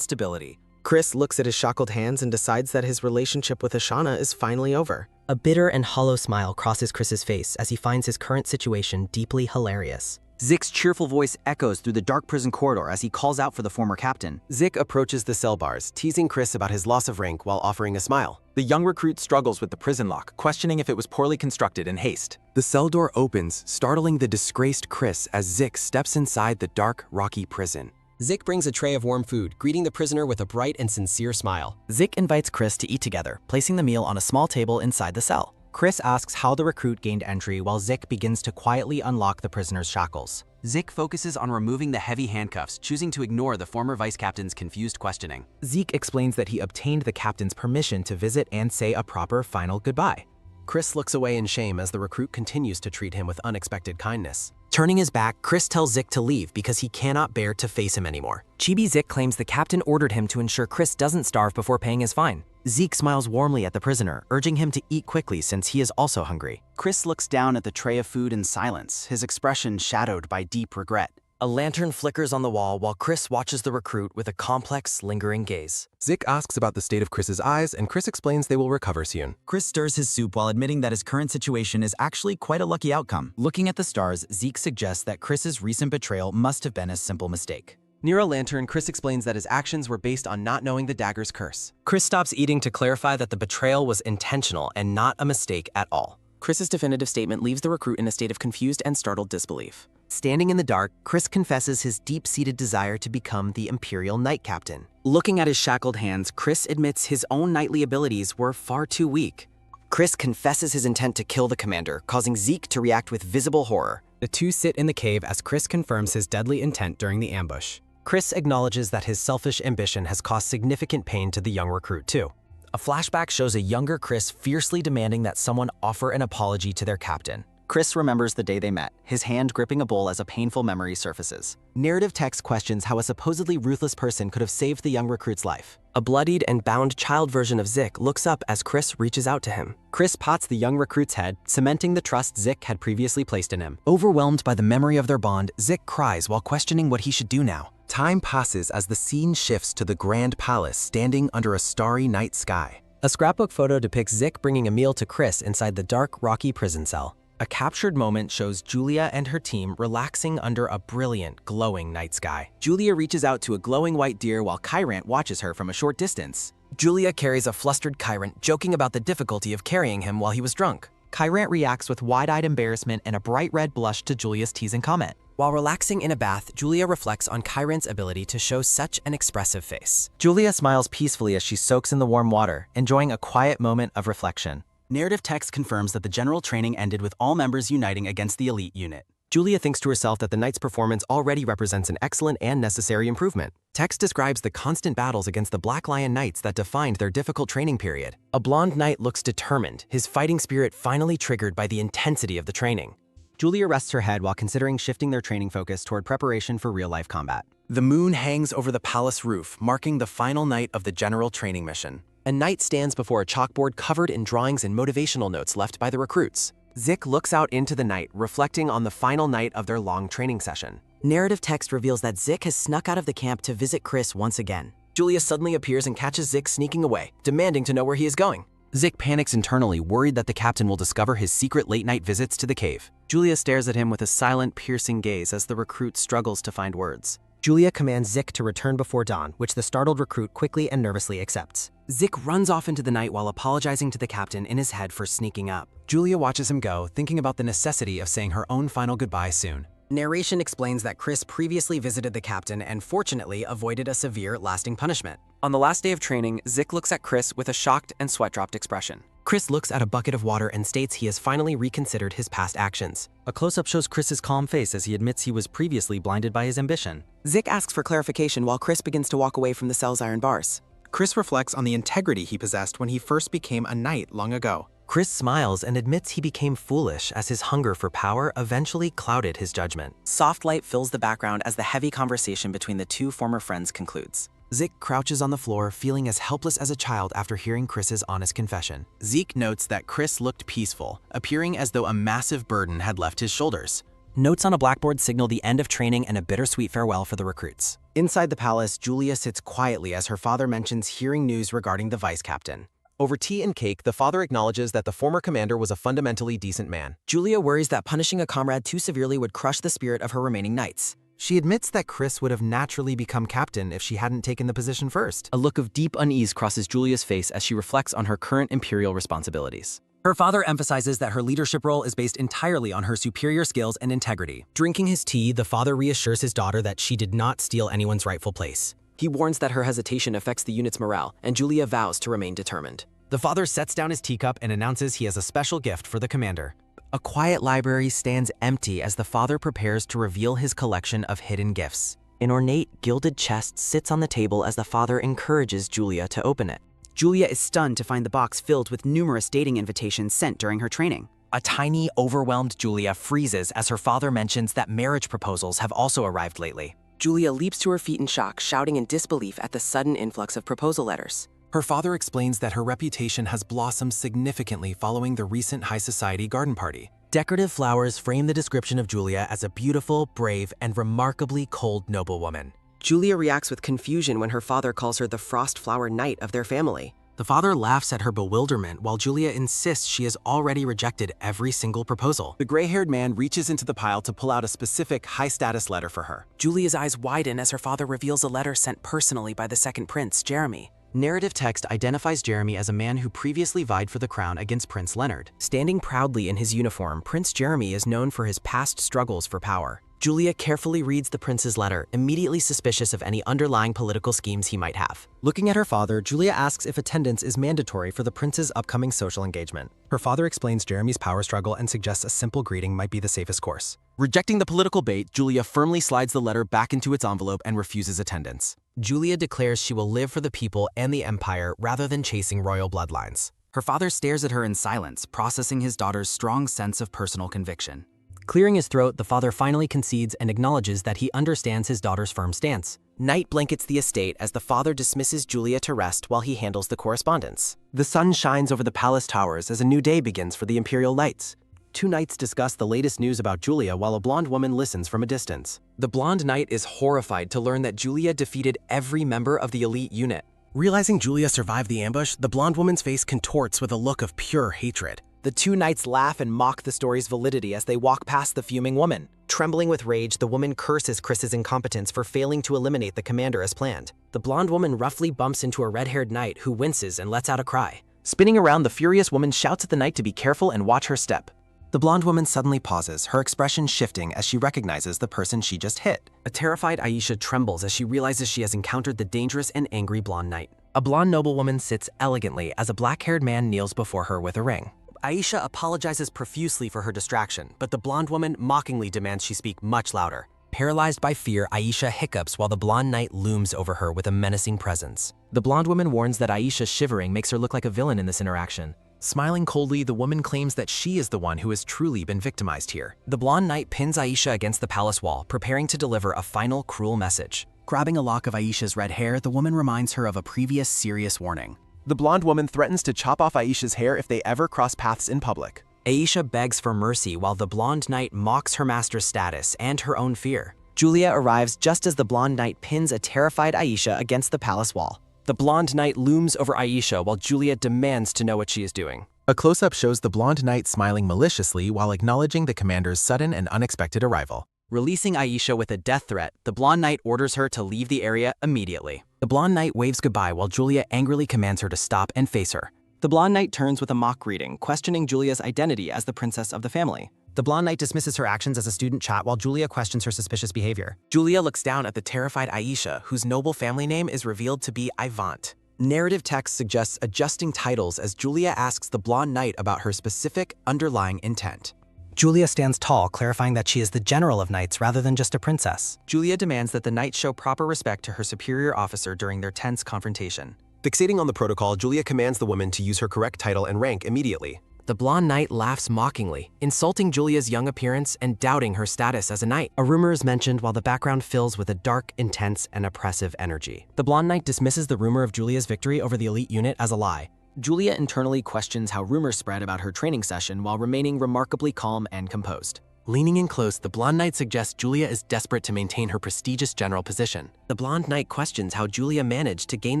stability. Chris looks at his shackled hands and decides that his relationship with Ashana is finally over. A bitter and hollow smile crosses Chris's face as he finds his current situation deeply hilarious. Zik's cheerful voice echoes through the dark prison corridor as he calls out for the former captain. Zik approaches the cell bars, teasing Chris about his loss of rank while offering a smile. The young recruit struggles with the prison lock, questioning if it was poorly constructed in haste. The cell door opens, startling the disgraced Chris as Zik steps inside the dark, rocky prison. Zik brings a tray of warm food, greeting the prisoner with a bright and sincere smile. Zik invites Chris to eat together, placing the meal on a small table inside the cell. Chris asks how the recruit gained entry while Zik begins to quietly unlock the prisoner's shackles. Zik focuses on removing the heavy handcuffs, choosing to ignore the former vice captain's confused questioning. Zik explains that he obtained the captain's permission to visit and say a proper final goodbye. Chris looks away in shame as the recruit continues to treat him with unexpected kindness. Turning his back, Chris tells Zik to leave because he cannot bear to face him anymore. Chibi Zik claims the captain ordered him to ensure Chris doesn't starve before paying his fine. Zik smiles warmly at the prisoner, urging him to eat quickly since he is also hungry. Chris looks down at the tray of food in silence, his expression shadowed by deep regret. A lantern flickers on the wall while Chris watches the recruit with a complex, lingering gaze. Zik asks about the state of Chris's eyes, and Chris explains they will recover soon. Chris stirs his soup while admitting that his current situation is actually quite a lucky outcome. Looking at the stars, Zeke suggests that Chris's recent betrayal must have been a simple mistake. Near a lantern, Chris explains that his actions were based on not knowing the dagger's curse. Chris stops eating to clarify that the betrayal was intentional and not a mistake at all. Chris's definitive statement leaves the recruit in a state of confused and startled disbelief. Standing in the dark, Chris confesses his deep-seated desire to become the Imperial Knight Captain. Looking at his shackled hands, Chris admits his own knightly abilities were far too weak. Chris confesses his intent to kill the commander, causing Zeke to react with visible horror. The two sit in the cave as Chris confirms his deadly intent during the ambush. Chris acknowledges that his selfish ambition has caused significant pain to the young recruit too. A flashback shows a younger Chris fiercely demanding that someone offer an apology to their captain. Chris remembers the day they met, his hand gripping a bowl as a painful memory surfaces. Narrative text questions how a supposedly ruthless person could have saved the young recruit's life. A bloodied and bound child version of Zik looks up as Chris reaches out to him. Chris pats the young recruit's head, cementing the trust Zik had previously placed in him. Overwhelmed by the memory of their bond, Zik cries while questioning what he should do now. Time passes as the scene shifts to the Grand Palace standing under a starry night sky. A scrapbook photo depicts Zik bringing a meal to Chris inside the dark, rocky prison cell. A captured moment shows Julia and her team relaxing under a brilliant, glowing night sky. Julia reaches out to a glowing white deer while Kyrant watches her from a short distance. Julia carries a flustered Kyrant, joking about the difficulty of carrying him while he was drunk. Kyrant reacts with wide-eyed embarrassment and a bright red blush to Julia's teasing comment. While relaxing in a bath, Julia reflects on Kyrant's ability to show such an expressive face. Julia smiles peacefully as she soaks in the warm water, enjoying a quiet moment of reflection. Narrative text confirms that the general training ended with all members uniting against the elite unit. Julia thinks to herself that the knight's performance already represents an excellent and necessary improvement. Text describes the constant battles against the Black Lion Knights that defined their difficult training period. A blonde knight looks determined, his fighting spirit finally triggered by the intensity of the training. Julia rests her head while considering shifting their training focus toward preparation for real-life combat. The moon hangs over the palace roof, marking the final night of the general training mission. A knight stands before a chalkboard covered in drawings and motivational notes left by the recruits. Zik looks out into the night, reflecting on the final night of their long training session. Narrative text reveals that Zik has snuck out of the camp to visit Chris once again. Julia suddenly appears and catches Zik sneaking away, demanding to know where he is going. Zik panics internally, worried that the captain will discover his secret late-night visits to the cave. Julia stares at him with a silent, piercing gaze as the recruit struggles to find words. Julia commands Zik to return before dawn, which the startled recruit quickly and nervously accepts. Zik runs off into the night while apologizing to the captain in his head for sneaking up. Julia watches him go, thinking about the necessity of saying her own final goodbye soon. Narration explains that Chris previously visited the captain and fortunately avoided a severe, lasting punishment. On the last day of training, Zik looks at Chris with a shocked and sweat-dropped expression. Chris looks at a bucket of water and states he has finally reconsidered his past actions. A close-up shows Chris's calm face as he admits he was previously blinded by his ambition. Zik asks for clarification while Chris begins to walk away from the cell's iron bars. Chris reflects on the integrity he possessed when he first became a knight long ago. Chris smiles and admits he became foolish as his hunger for power eventually clouded his judgment. Soft light fills the background as the heavy conversation between the two former friends concludes. Zik crouches on the floor, feeling as helpless as a child after hearing Chris's honest confession. Zeke notes that Chris looked peaceful, appearing as though a massive burden had left his shoulders. Notes on a blackboard signal the end of training and a bittersweet farewell for the recruits. Inside the palace, Julia sits quietly as her father mentions hearing news regarding the vice captain. Over tea and cake, the father acknowledges that the former commander was a fundamentally decent man. Julia worries that punishing a comrade too severely would crush the spirit of her remaining knights. She admits that Chris would have naturally become captain if she hadn't taken the position first. A look of deep unease crosses Julia's face as she reflects on her current imperial responsibilities. Her father emphasizes that her leadership role is based entirely on her superior skills and integrity. Drinking his tea, the father reassures his daughter that she did not steal anyone's rightful place. He warns that her hesitation affects the unit's morale, and Julia vows to remain determined. The father sets down his teacup and announces he has a special gift for the commander. A quiet library stands empty as the father prepares to reveal his collection of hidden gifts. An ornate, gilded chest sits on the table as the father encourages Julia to open it. Julia is stunned to find the box filled with numerous dating invitations sent during her training. A tiny, overwhelmed Julia freezes as her father mentions that marriage proposals have also arrived lately. Julia leaps to her feet in shock, shouting in disbelief at the sudden influx of proposal letters. Her father explains that her reputation has blossomed significantly following the recent high society garden party. Decorative flowers frame the description of Julia as a beautiful, brave, and remarkably cold noblewoman. Julia reacts with confusion when her father calls her the frost flower knight of their family. The father laughs at her bewilderment while Julia insists she has already rejected every single proposal. The gray-haired man reaches into the pile to pull out a specific high-status letter for her. Julia's eyes widen as her father reveals a letter sent personally by the second prince, Jeremy. Narrative text identifies Jeremy as a man who previously vied for the crown against Prince Leonard. Standing proudly in his uniform, Prince Jeremy is known for his past struggles for power. Julia carefully reads the prince's letter, immediately suspicious of any underlying political schemes he might have. Looking at her father, Julia asks if attendance is mandatory for the prince's upcoming social engagement. Her father explains Jeremy's power struggle and suggests a simple greeting might be the safest course. Rejecting the political bait, Julia firmly slides the letter back into its envelope and refuses attendance. Julia declares she will live for the people and the empire rather than chasing royal bloodlines. Her father stares at her in silence, processing his daughter's strong sense of personal conviction. Clearing his throat, the father finally concedes and acknowledges that he understands his daughter's firm stance. Night blankets the estate as the father dismisses Julia to rest while he handles the correspondence. The sun shines over the palace towers as a new day begins for the Imperial Knights. Two knights discuss the latest news about Julia while a blonde woman listens from a distance. The blonde knight is horrified to learn that Julia defeated every member of the elite unit. Realizing Julia survived the ambush, the blonde woman's face contorts with a look of pure hatred. The two knights laugh and mock the story's validity as they walk past the fuming woman. Trembling with rage, the woman curses Chris's incompetence for failing to eliminate the commander as planned. The blonde woman roughly bumps into a red-haired knight who winces and lets out a cry. Spinning around, the furious woman shouts at the knight to be careful and watch her step. The blonde woman suddenly pauses, her expression shifting as she recognizes the person she just hit. A terrified Aisha trembles as she realizes she has encountered the dangerous and angry blonde knight. A blonde noblewoman sits elegantly as a black-haired man kneels before her with a ring. Aisha apologizes profusely for her distraction, but the blonde woman mockingly demands she speak much louder. Paralyzed by fear, Aisha hiccups while the blonde knight looms over her with a menacing presence. The blonde woman warns that Aisha's shivering makes her look like a villain in this interaction. Smiling coldly, the woman claims that she is the one who has truly been victimized here. The blonde knight pins Aisha against the palace wall, preparing to deliver a final cruel message. Grabbing a lock of Aisha's red hair, the woman reminds her of a previous serious warning. The blonde woman threatens to chop off Aisha's hair if they ever cross paths in public. Aisha begs for mercy while the blonde knight mocks her master's status and her own fear. Julia arrives just as the blonde knight pins a terrified Aisha against the palace wall. The blonde knight looms over Aisha while Julia demands to know what she is doing. A close-up shows the blonde knight smiling maliciously while acknowledging the commander's sudden and unexpected arrival. Releasing Aisha with a death threat, the blonde knight orders her to leave the area immediately. The blonde knight waves goodbye while Julia angrily commands her to stop and face her. The blonde knight turns with a mock greeting, questioning Julia's identity as the princess of the family. The blonde knight dismisses her actions as a student chat while Julia questions her suspicious behavior. Julia looks down at the terrified Aisha, whose noble family name is revealed to be Ivant. Narrative text suggests adjusting titles as Julia asks the blonde knight about her specific underlying intent. Julia stands tall, clarifying that she is the general of knights rather than just a princess. Julia demands that the knight show proper respect to her superior officer during their tense confrontation. Fixating on the protocol, Julia commands the woman to use her correct title and rank immediately. The blonde knight laughs mockingly, insulting Julia's young appearance and doubting her status as a knight. A rumor is mentioned while the background fills with a dark, intense, and oppressive energy. The blonde knight dismisses the rumor of Julia's victory over the elite unit as a lie. Julia internally questions how rumors spread about her training session while remaining remarkably calm and composed. Leaning in close, the blonde knight suggests Julia is desperate to maintain her prestigious general position. The blonde knight questions how Julia managed to gain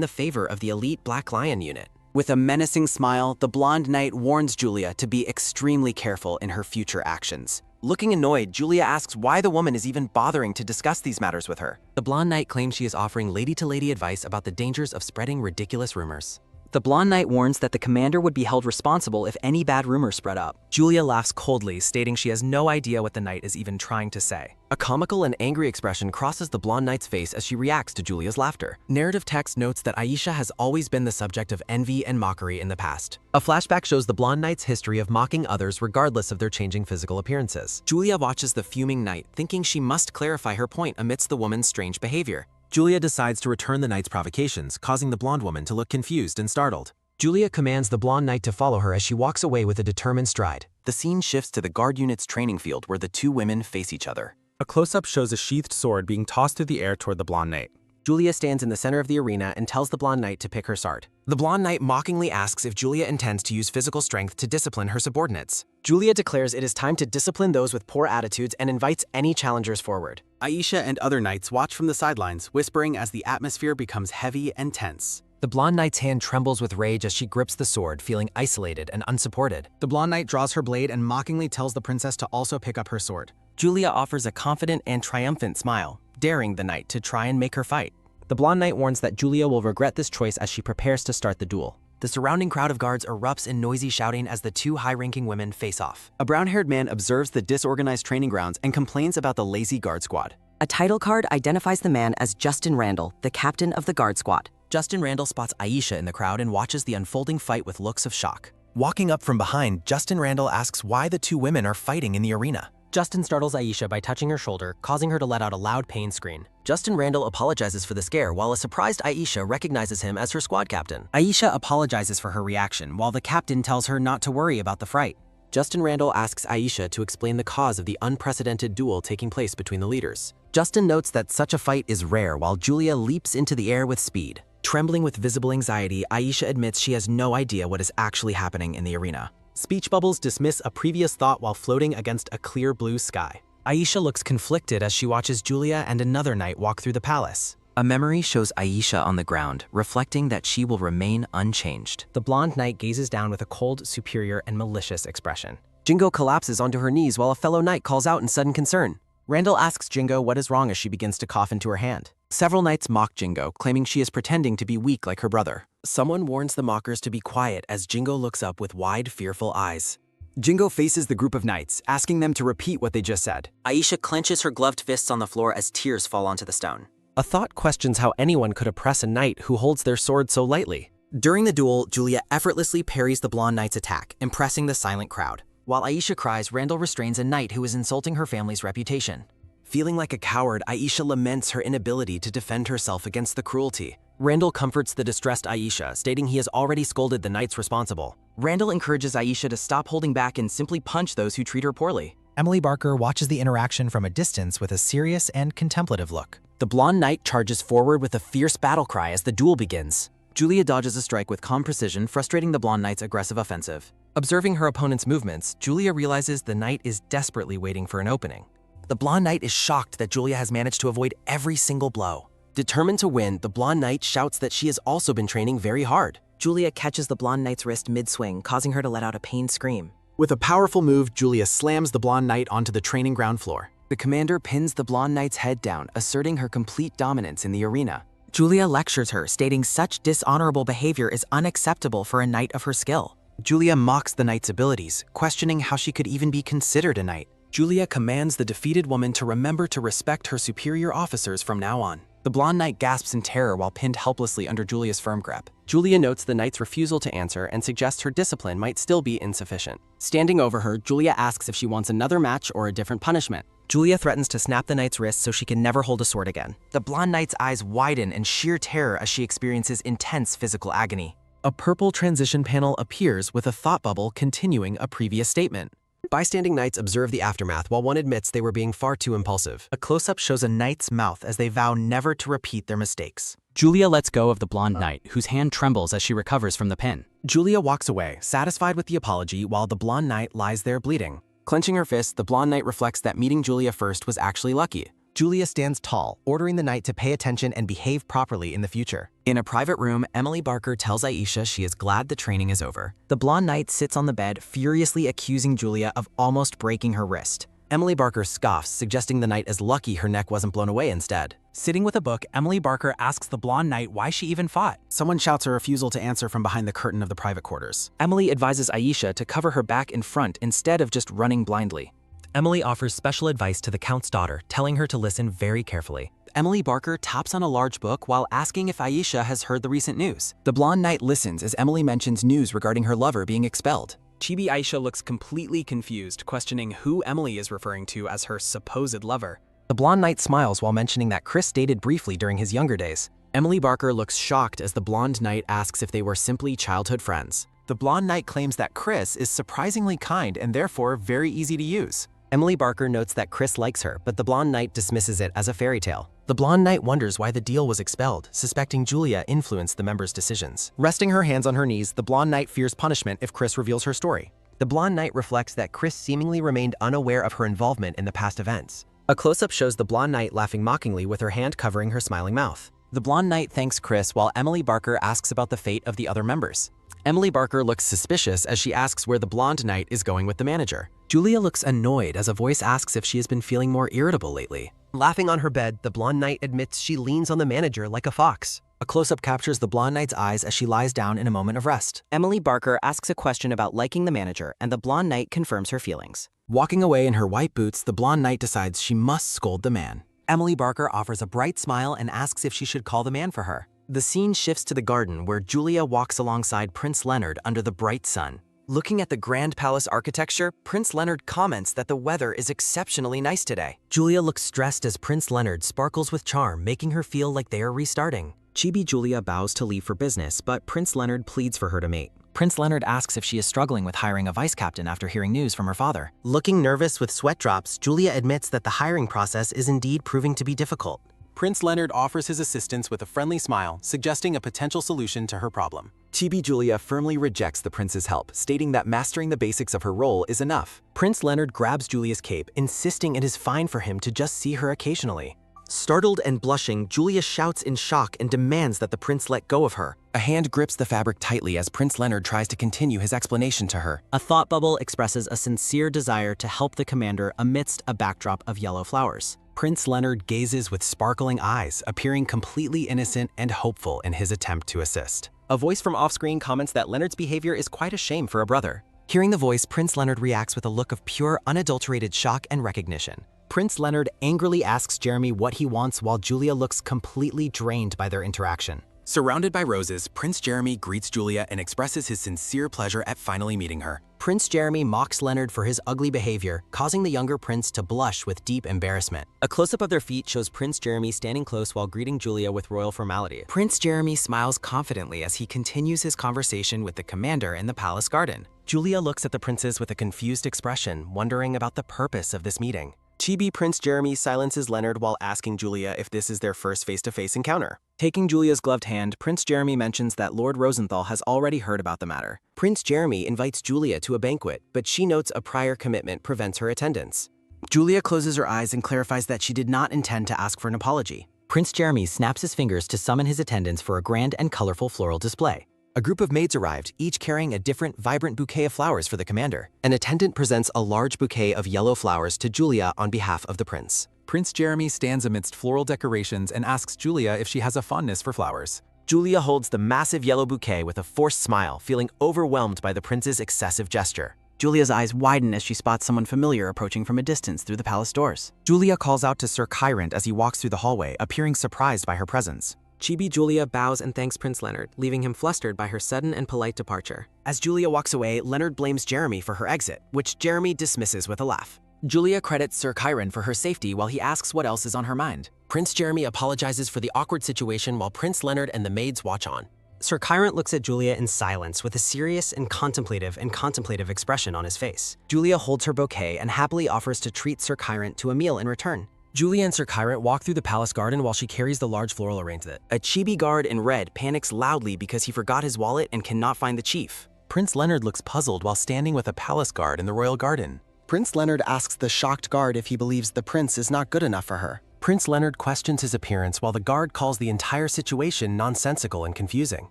the favor of the elite Black Lion unit. With a menacing smile, the blonde knight warns Julia to be extremely careful in her future actions. Looking annoyed, Julia asks why the woman is even bothering to discuss these matters with her. The blonde knight claims she is offering lady-to-lady advice about the dangers of spreading ridiculous rumors. The blonde knight warns that the commander would be held responsible if any bad rumors spread up. Julia laughs coldly, stating she has no idea what the knight is even trying to say. A comical and angry expression crosses the blonde knight's face as she reacts to Julia's laughter. Narrative text notes that Aisha has always been the subject of envy and mockery in the past. A flashback shows the blonde knight's history of mocking others regardless of their changing physical appearances. Julia watches the fuming knight, thinking she must clarify her point amidst the woman's strange behavior. Julia decides to return the knight's provocations, causing the blonde woman to look confused and startled. Julia commands the blonde knight to follow her as she walks away with a determined stride. The scene shifts to the guard unit's training field where the two women face each other. A close-up shows a sheathed sword being tossed through the air toward the blonde knight. Julia stands in the center of the arena and tells the blonde knight to pick her sword. The blonde knight mockingly asks if Julia intends to use physical strength to discipline her subordinates. Julia declares it is time to discipline those with poor attitudes and invites any challengers forward. Aisha and other knights watch from the sidelines, whispering as the atmosphere becomes heavy and tense. The blonde knight's hand trembles with rage as she grips the sword, feeling isolated and unsupported. The blonde knight draws her blade and mockingly tells the princess to also pick up her sword. Julia offers a confident and triumphant smile, daring the knight to try and make her fight. The blonde knight warns that Julia will regret this choice as she prepares to start the duel. The surrounding crowd of guards erupts in noisy shouting as the two high-ranking women face off. A brown-haired man observes the disorganized training grounds and complains about the lazy guard squad. A title card identifies the man as Justin Randall, the captain of the guard squad. Justin Randall spots Aisha in the crowd and watches the unfolding fight with looks of shock. Walking up from behind, Justin Randall asks why the two women are fighting in the arena. Justin startles Aisha by touching her shoulder, causing her to let out a loud pain scream. Justin Randall apologizes for the scare, while a surprised Aisha recognizes him as her squad captain. Aisha apologizes for her reaction, while the captain tells her not to worry about the fright. Justin Randall asks Aisha to explain the cause of the unprecedented duel taking place between the leaders. Justin notes that such a fight is rare, while Julia leaps into the air with speed. Trembling with visible anxiety, Aisha admits she has no idea what is actually happening in the arena. Speech bubbles dismiss a previous thought while floating against a clear blue sky. Aisha looks conflicted as she watches Julia and another knight walk through the palace. A memory shows Aisha on the ground, reflecting that she will remain unchanged. The blonde knight gazes down with a cold, superior, and malicious expression. Jingo collapses onto her knees while a fellow knight calls out in sudden concern. Randall asks Jingo what is wrong as she begins to cough into her hand. Several knights mock Jingo, claiming she is pretending to be weak like her brother. Someone warns the mockers to be quiet as Jingo looks up with wide, fearful eyes. Jingo faces the group of knights, asking them to repeat what they just said. Aisha clenches her gloved fists on the floor as tears fall onto the stone. A thought questions how anyone could oppress a knight who holds their sword so lightly. During the duel, Julia effortlessly parries the blonde knight's attack, impressing the silent crowd. While Aisha cries, Randall restrains a knight who is insulting her family's reputation. Feeling like a coward, Aisha laments her inability to defend herself against the cruelty. Randall comforts the distressed Aisha, stating he has already scolded the knights responsible. Randall encourages Aisha to stop holding back and simply punch those who treat her poorly. Emily Barker watches the interaction from a distance with a serious and contemplative look. The blonde knight charges forward with a fierce battle cry as the duel begins. Julia dodges a strike with calm precision, frustrating the blonde knight's aggressive offensive. Observing her opponent's movements, Julia realizes the knight is desperately waiting for an opening. The blonde knight is shocked that Julia has managed to avoid every single blow. Determined to win, the blonde knight shouts that she has also been training very hard. Julia catches the blonde knight's wrist mid-swing, causing her to let out a pained scream. With a powerful move, Julia slams the blonde knight onto the training ground floor. The commander pins the blonde knight's head down, asserting her complete dominance in the arena. Julia lectures her, stating such dishonorable behavior is unacceptable for a knight of her skill. Julia mocks the knight's abilities, questioning how she could even be considered a knight. Julia commands the defeated woman to remember to respect her superior officers from now on. The blonde knight gasps in terror while pinned helplessly under Julia's firm grip. Julia notes the knight's refusal to answer and suggests her discipline might still be insufficient. Standing over her, Julia asks if she wants another match or a different punishment. Julia threatens to snap the knight's wrist so she can never hold a sword again. The blonde knight's eyes widen in sheer terror as she experiences intense physical agony. A purple transition panel appears with a thought bubble continuing a previous statement. Bystanding knights observe the aftermath while one admits they were being far too impulsive. A close-up shows a knight's mouth as they vow never to repeat their mistakes. Julia lets go of the blonde knight, whose hand trembles as she recovers from the pin. Julia walks away, satisfied with the apology, while the blonde knight lies there bleeding. Clenching her fist, the blonde knight reflects that meeting Julia first was actually lucky. Julia stands tall, ordering the knight to pay attention and behave properly in the future. In a private room, Emily Barker tells Aisha she is glad the training is over. The blonde knight sits on the bed, furiously accusing Julia of almost breaking her wrist. Emily Barker scoffs, suggesting the knight is lucky her neck wasn't blown away instead. Sitting with a book, Emily Barker asks the blonde knight why she even fought. Someone shouts her refusal to answer from behind the curtain of the private quarters. Emily advises Aisha to cover her back in front instead of just running blindly. Emily offers special advice to the Count's daughter, telling her to listen very carefully. Emily Barker taps on a large book while asking if Aisha has heard the recent news. The blonde knight listens as Emily mentions news regarding her lover being expelled. Chibi Aisha looks completely confused, questioning who Emily is referring to as her supposed lover. The blonde knight smiles while mentioning that Chris dated briefly during his younger days. Emily Barker looks shocked as the blonde knight asks if they were simply childhood friends. The blonde knight claims that Chris is surprisingly kind and therefore very easy to use. Emily Barker notes that Chris likes her, but the blonde knight dismisses it as a fairy tale. The blonde knight wonders why the deal was expelled, suspecting Julia influenced the members' decisions. Resting her hands on her knees, the blonde knight fears punishment if Chris reveals her story. The blonde knight reflects that Chris seemingly remained unaware of her involvement in the past events. A close-up shows the blonde knight laughing mockingly with her hand covering her smiling mouth. The blonde knight thanks Chris while Emily Barker asks about the fate of the other members. Emily Barker looks suspicious as she asks where the blonde knight is going with the manager. Julia looks annoyed as a voice asks if she has been feeling more irritable lately. Laughing on her bed, the blonde knight admits she leans on the manager like a fox. A close-up captures the blonde knight's eyes as she lies down in a moment of rest. Emily Barker asks a question about liking the manager, and the blonde knight confirms her feelings. Walking away in her white boots, the blonde knight decides she must scold the man. Emily Barker offers a bright smile and asks if she should call the man for her. The scene shifts to the garden where Julia walks alongside Prince Leonard under the bright sun. Looking at the Grand Palace architecture, Prince Leonard comments that the weather is exceptionally nice today. Julia looks stressed as Prince Leonard sparkles with charm, making her feel like they are restarting. Chibi Julia bows to leave for business, but Prince Leonard pleads for her to mate. Prince Leonard asks if she is struggling with hiring a vice captain after hearing news from her father. Looking nervous with sweat drops, Julia admits that the hiring process is indeed proving to be difficult. Prince Leonard offers his assistance with a friendly smile, suggesting a potential solution to her problem. Chibi Julia firmly rejects the prince's help, stating that mastering the basics of her role is enough. Prince Leonard grabs Julia's cape, insisting it is fine for him to just see her occasionally. Startled and blushing, Julia shouts in shock and demands that the prince let go of her. A hand grips the fabric tightly as Prince Leonard tries to continue his explanation to her. A thought bubble expresses a sincere desire to help the commander amidst a backdrop of yellow flowers. Prince Leonard gazes with sparkling eyes, appearing completely innocent and hopeful in his attempt to assist. A voice from off-screen comments that Leonard's behavior is quite a shame for a brother. Hearing the voice, Prince Leonard reacts with a look of pure, unadulterated shock and recognition. Prince Leonard angrily asks Jeremy what he wants while Julia looks completely drained by their interaction. Surrounded by roses, Prince Jeremy greets Julia and expresses his sincere pleasure at finally meeting her. Prince Jeremy mocks Leonard for his ugly behavior, causing the younger prince to blush with deep embarrassment. A close-up of their feet shows Prince Jeremy standing close while greeting Julia with royal formality. Prince Jeremy smiles confidently as he continues his conversation with the commander in the palace garden. Julia looks at the princes with a confused expression, wondering about the purpose of this meeting. Chibi Prince Jeremy silences Leonard while asking Julia if this is their first face-to-face encounter. Taking Julia's gloved hand, Prince Jeremy mentions that Lord Rosenthal has already heard about the matter. Prince Jeremy invites Julia to a banquet, but she notes a prior commitment prevents her attendance. Julia closes her eyes and clarifies that she did not intend to ask for an apology. Prince Jeremy snaps his fingers to summon his attendants for a grand and colorful floral display. A group of maids arrived, each carrying a different, vibrant bouquet of flowers for the commander. An attendant presents a large bouquet of yellow flowers to Julia on behalf of the prince. Prince Jeremy stands amidst floral decorations and asks Julia if she has a fondness for flowers. Julia holds the massive yellow bouquet with a forced smile, feeling overwhelmed by the prince's excessive gesture. Julia's eyes widen as she spots someone familiar approaching from a distance through the palace doors. Julia calls out to Sir Kyrant as he walks through the hallway, appearing surprised by her presence. Chibi Julia bows and thanks Prince Leonard, leaving him flustered by her sudden and polite departure. As Julia walks away, Leonard blames Jeremy for her exit, which Jeremy dismisses with a laugh. Julia credits Sir Kyrant for her safety while he asks what else is on her mind. Prince Jeremy apologizes for the awkward situation while Prince Leonard and the maids watch on. Sir Kyrant looks at Julia in silence with a serious and contemplative expression on his face. Julia holds her bouquet and happily offers to treat Sir Kyrant to a meal in return. Julia and Sir Kyrant walk through the palace garden while she carries the large floral arrangement. A chibi guard in red panics loudly because he forgot his wallet and cannot find the chief. Prince Leonard looks puzzled while standing with a palace guard in the royal garden. Prince Leonard asks the shocked guard if he believes the prince is not good enough for her. Prince Leonard questions his appearance while the guard calls the entire situation nonsensical and confusing.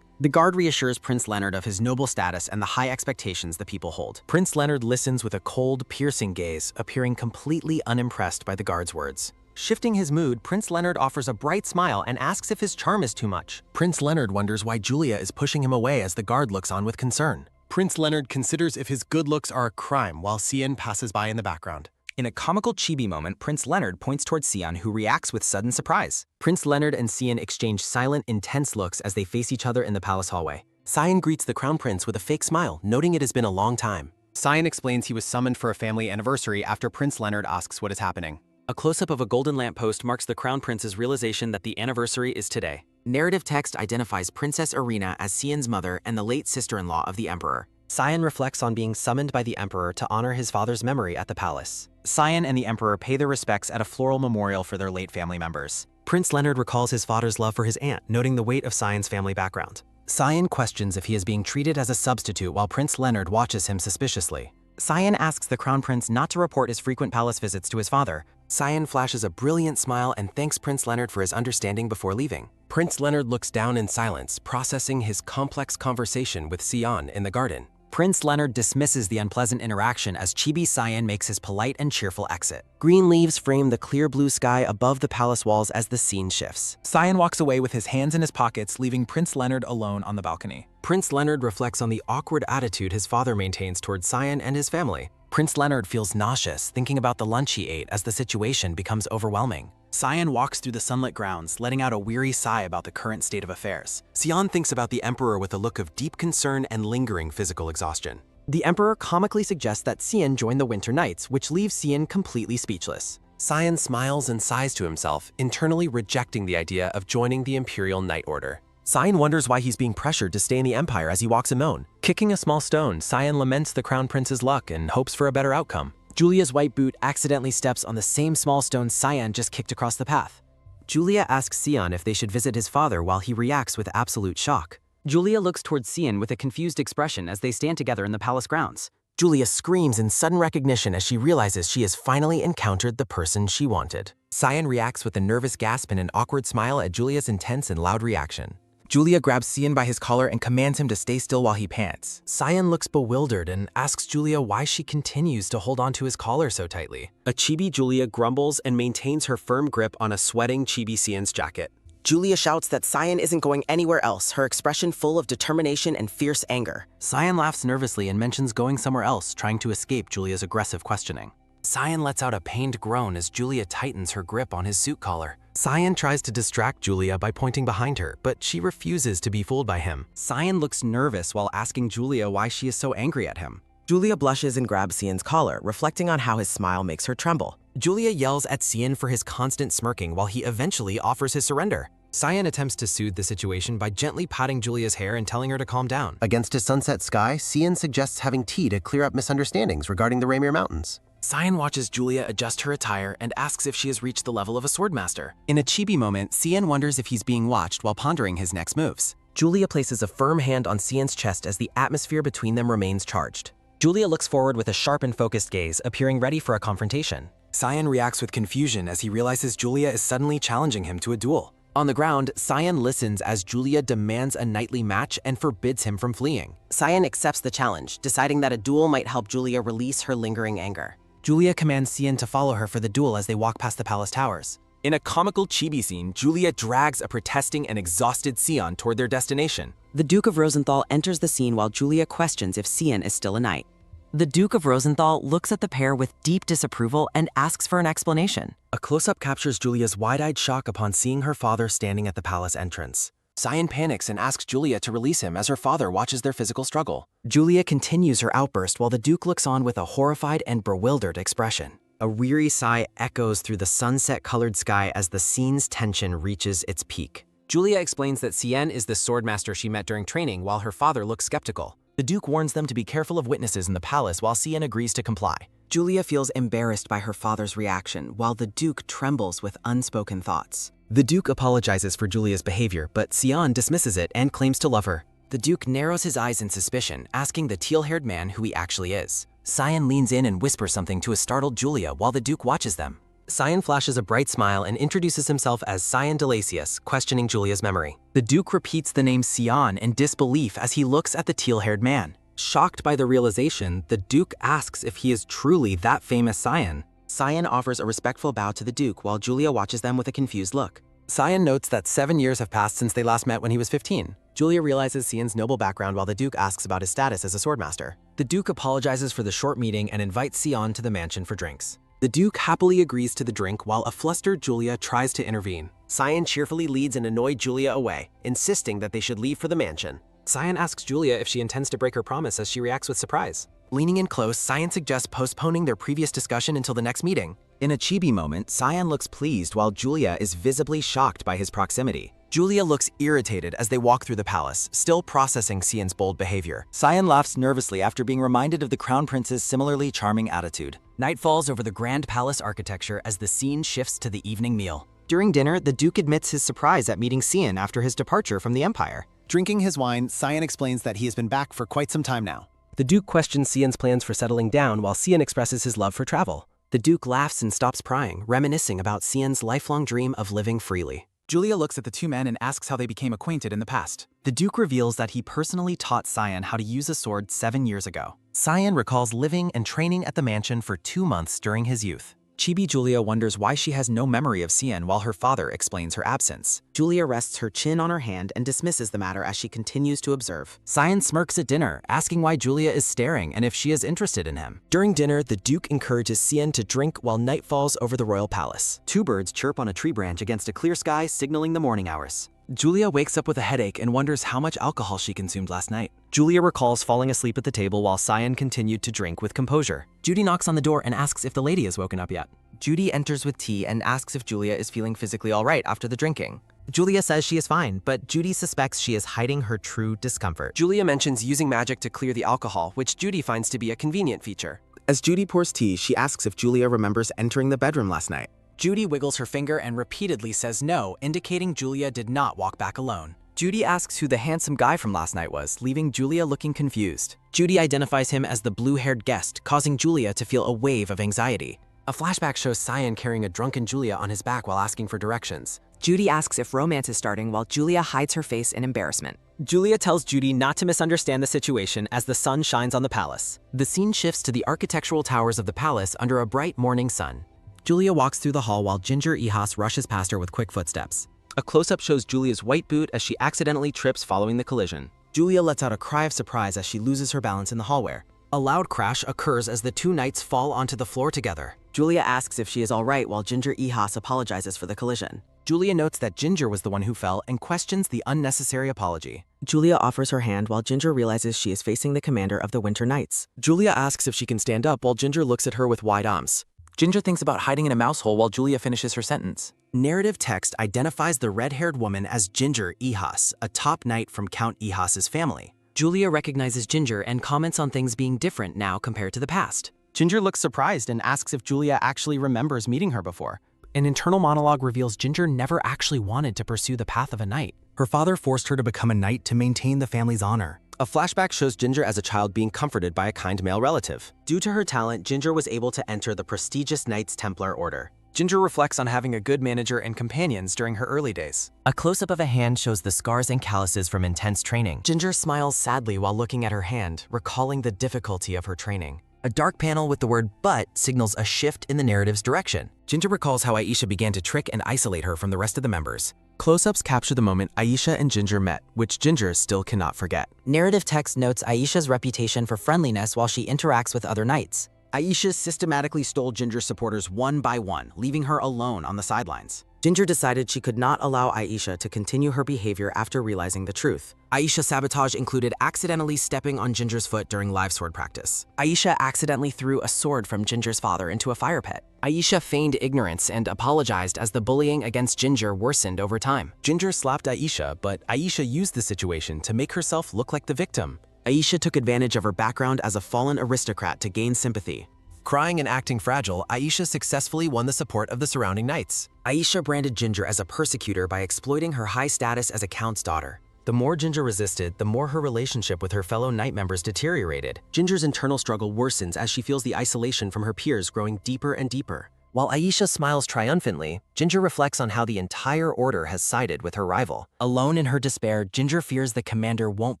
The guard reassures Prince Leonard of his noble status and the high expectations the people hold. Prince Leonard listens with a cold, piercing gaze, appearing completely unimpressed by the guard's words. Shifting his mood, Prince Leonard offers a bright smile and asks if his charm is too much. Prince Leonard wonders why Julia is pushing him away as the guard looks on with concern. Prince Leonard considers if his good looks are a crime while Sion passes by in the background. In a comical chibi moment, Prince Leonard points towards Sion, who reacts with sudden surprise. Prince Leonard and Sion exchange silent, intense looks as they face each other in the palace hallway. Sion greets the crown prince with a fake smile, noting it has been a long time. Sion explains he was summoned for a family anniversary after Prince Leonard asks what is happening. A close-up of a golden lamppost marks the crown prince's realization that the anniversary is today. Narrative text identifies Princess Irina as Sion's mother and the late sister-in-law of the emperor. Sion reflects on being summoned by the emperor to honor his father's memory at the palace. Sion and the emperor pay their respects at a floral memorial for their late family members. Prince Leonard recalls his father's love for his aunt, noting the weight of Sion's family background. Sion questions if he is being treated as a substitute while Prince Leonard watches him suspiciously. Sion asks the crown prince not to report his frequent palace visits to his father. Sion flashes a brilliant smile and thanks Prince Leonard for his understanding before leaving. Prince Leonard looks down in silence, processing his complex conversation with Sion in the garden. Prince Leonard dismisses the unpleasant interaction as Chibi Sion makes his polite and cheerful exit. Green leaves frame the clear blue sky above the palace walls as the scene shifts. Sion walks away with his hands in his pockets, leaving Prince Leonard alone on the balcony. Prince Leonard reflects on the awkward attitude his father maintains towards Sion and his family. Prince Leonard feels nauseous thinking about the lunch he ate as the situation becomes overwhelming. Sion walks through the sunlit grounds, letting out a weary sigh about the current state of affairs. Sion thinks about the emperor with a look of deep concern and lingering physical exhaustion. The emperor comically suggests that Sion join the Winter Knights, which leaves Sion completely speechless. Sion smiles and sighs to himself, internally rejecting the idea of joining the Imperial Knight Order. Sion wonders why he's being pressured to stay in the Empire as he walks alone. Kicking a small stone, Sion laments the Crown Prince's luck and hopes for a better outcome. Julia's white boot accidentally steps on the same small stone Sion just kicked across the path. Julia asks Sion if they should visit his father while he reacts with absolute shock. Julia looks towards Sion with a confused expression as they stand together in the palace grounds. Julia screams in sudden recognition as she realizes she has finally encountered the person she wanted. Sion reacts with a nervous gasp and an awkward smile at Julia's intense and loud reaction. Julia grabs Sion by his collar and commands him to stay still while he pants. Sion looks bewildered and asks Julia why she continues to hold onto his collar so tightly. A chibi Julia grumbles and maintains her firm grip on a sweating chibi Sion's jacket. Julia shouts that Sion isn't going anywhere else, her expression full of determination and fierce anger. Sion laughs nervously and mentions going somewhere else, trying to escape Julia's aggressive questioning. Sion lets out a pained groan as Julia tightens her grip on his suit collar. Sion tries to distract Julia by pointing behind her, but she refuses to be fooled by him. Sion looks nervous while asking Julia why she is so angry at him. Julia blushes and grabs Sion's collar, reflecting on how his smile makes her tremble. Julia yells at Sion for his constant smirking while he eventually offers his surrender. Sion attempts to soothe the situation by gently patting Julia's hair and telling her to calm down. Against a sunset sky, Sion suggests having tea to clear up misunderstandings regarding the Raymere Mountains. Sion watches Julia adjust her attire and asks if she has reached the level of a swordmaster. In a chibi moment, Sion wonders if he's being watched while pondering his next moves. Julia places a firm hand on Sion's chest as the atmosphere between them remains charged. Julia looks forward with a sharp and focused gaze, appearing ready for a confrontation. Sion reacts with confusion as he realizes Julia is suddenly challenging him to a duel. On the ground, Sion listens as Julia demands a knightly match and forbids him from fleeing. Sion accepts the challenge, deciding that a duel might help Julia release her lingering anger. Julia commands Sion to follow her for the duel as they walk past the palace towers. In a comical chibi scene, Julia drags a protesting and exhausted Sion toward their destination. The Duke of Rosenthal enters the scene while Julia questions if Sion is still a knight. The Duke of Rosenthal looks at the pair with deep disapproval and asks for an explanation. A close-up captures Julia's wide-eyed shock upon seeing her father standing at the palace entrance. Sion panics and asks Julia to release him as her father watches their physical struggle. Julia continues her outburst while the Duke looks on with a horrified and bewildered expression. A weary sigh echoes through the sunset-colored sky as the scene's tension reaches its peak. Julia explains that Sion is the swordmaster she met during training while her father looks skeptical. The Duke warns them to be careful of witnesses in the palace while Sion agrees to comply. Julia feels embarrassed by her father's reaction while the Duke trembles with unspoken thoughts. The Duke apologizes for Julia's behavior, but Sion dismisses it and claims to love her. The Duke narrows his eyes in suspicion, asking the teal-haired man who he actually is. Sion leans in and whispers something to a startled Julia while the Duke watches them. Sion flashes a bright smile and introduces himself as Sion Delasius, questioning Julia's memory. The Duke repeats the name Sion in disbelief as he looks at the teal-haired man. Shocked by the realization, the Duke asks if he is truly that famous Sion. Sion offers a respectful bow to the Duke while Julia watches them with a confused look. Sion notes that 7 years have passed since they last met when he was 15. Julia realizes Sion's noble background while the Duke asks about his status as a swordmaster. The Duke apologizes for the short meeting and invites Sion to the mansion for drinks. The Duke happily agrees to the drink while a flustered Julia tries to intervene. Sion cheerfully leads an annoyed Julia away, insisting that they should leave for the mansion. Sion asks Julia if she intends to break her promise as she reacts with surprise. Leaning in close, Sion suggests postponing their previous discussion until the next meeting. In a chibi moment, Sion looks pleased while Julia is visibly shocked by his proximity. Julia looks irritated as they walk through the palace, still processing Sion's bold behavior. Sion laughs nervously after being reminded of the Crown Prince's similarly charming attitude. Night falls over the grand palace architecture as the scene shifts to the evening meal. During dinner, the Duke admits his surprise at meeting Sion after his departure from the Empire. Drinking his wine, Sion explains that he has been back for quite some time now. The Duke questions Sion's plans for settling down while Sion expresses his love for travel. The Duke laughs and stops prying, reminiscing about Sion's lifelong dream of living freely. Julia looks at the two men and asks how they became acquainted in the past. The Duke reveals that he personally taught Sion how to use a sword 7 years ago. Sion recalls living and training at the mansion for 2 months during his youth. Chibi Julia wonders why she has no memory of Sion while her father explains her absence. Julia rests her chin on her hand and dismisses the matter as she continues to observe. Sion smirks at dinner, asking why Julia is staring and if she is interested in him. During dinner, the Duke encourages Sion to drink while night falls over the royal palace. 2 birds chirp on a tree branch against a clear sky, signaling the morning hours. Julia wakes up with a headache and wonders how much alcohol she consumed last night. Julia recalls falling asleep at the table while Sion continued to drink with composure. Judy knocks on the door and asks if the lady has woken up yet. Judy enters with tea and asks if Julia is feeling physically all right after the drinking. Julia says she is fine, but Judy suspects she is hiding her true discomfort. Julia mentions using magic to clear the alcohol, which Judy finds to be a convenient feature. As Judy pours tea, she asks if Julia remembers entering the bedroom last night. Judy wiggles her finger and repeatedly says no, indicating Julia did not walk back alone. Judy asks who the handsome guy from last night was, leaving Julia looking confused. Judy identifies him as the blue-haired guest, causing Julia to feel a wave of anxiety. A flashback shows Sion carrying a drunken Julia on his back while asking for directions. Judy asks if romance is starting while Julia hides her face in embarrassment. Julia tells Judy not to misunderstand the situation as the sun shines on the palace. The scene shifts to the architectural towers of the palace under a bright morning sun. Julia walks through the hall while Ginger Ihas rushes past her with quick footsteps. A close-up shows Julia's white boot as she accidentally trips following the collision. Julia lets out a cry of surprise as she loses her balance in the hallway. A loud crash occurs as the 2 knights fall onto the floor together. Julia asks if she is all right while Ginger Ihas apologizes for the collision. Julia notes that Ginger was the one who fell and questions the unnecessary apology. Julia offers her hand while Ginger realizes she is facing the commander of the Winter Knights. Julia asks if she can stand up while Ginger looks at her with wide arms. Ginger thinks about hiding in a mouse hole while Julia finishes her sentence. Narrative text identifies the red-haired woman as Ginger Ihas, a top knight from Count Ihas's family. Julia recognizes Ginger and comments on things being different now compared to the past. Ginger looks surprised and asks if Julia actually remembers meeting her before. An internal monologue reveals Ginger never actually wanted to pursue the path of a knight. Her father forced her to become a knight to maintain the family's honor. A flashback shows Ginger as a child being comforted by a kind male relative. Due to her talent, Ginger was able to enter the prestigious Knights Templar Order. Ginger reflects on having a good manager and companions during her early days. A close-up of a hand shows the scars and calluses from intense training. Ginger smiles sadly while looking at her hand, recalling the difficulty of her training. A dark panel with the word "but" signals a shift in the narrative's direction. Ginger recalls how Aisha began to trick and isolate her from the rest of the members. Close-ups capture the moment Aisha and Ginger met, which Ginger still cannot forget. Narrative text notes Aisha's reputation for friendliness while she interacts with other knights. Aisha systematically stole Ginger's supporters one by one, leaving her alone on the sidelines. Ginger decided she could not allow Aisha to continue her behavior after realizing the truth. Aisha's sabotage included accidentally stepping on Ginger's foot during live sword practice. Aisha accidentally threw a sword from Ginger's father into a fire pit. Aisha feigned ignorance and apologized as the bullying against Ginger worsened over time. Ginger slapped Aisha, but Aisha used the situation to make herself look like the victim. Aisha took advantage of her background as a fallen aristocrat to gain sympathy. Crying and acting fragile, Aisha successfully won the support of the surrounding knights. Aisha branded Ginger as a persecutor by exploiting her high status as a count's daughter. The more Ginger resisted, the more her relationship with her fellow knight members deteriorated. Ginger's internal struggle worsens as she feels the isolation from her peers growing deeper and deeper. While Aisha smiles triumphantly, Ginger reflects on how the entire order has sided with her rival. Alone in her despair, Ginger fears the commander won't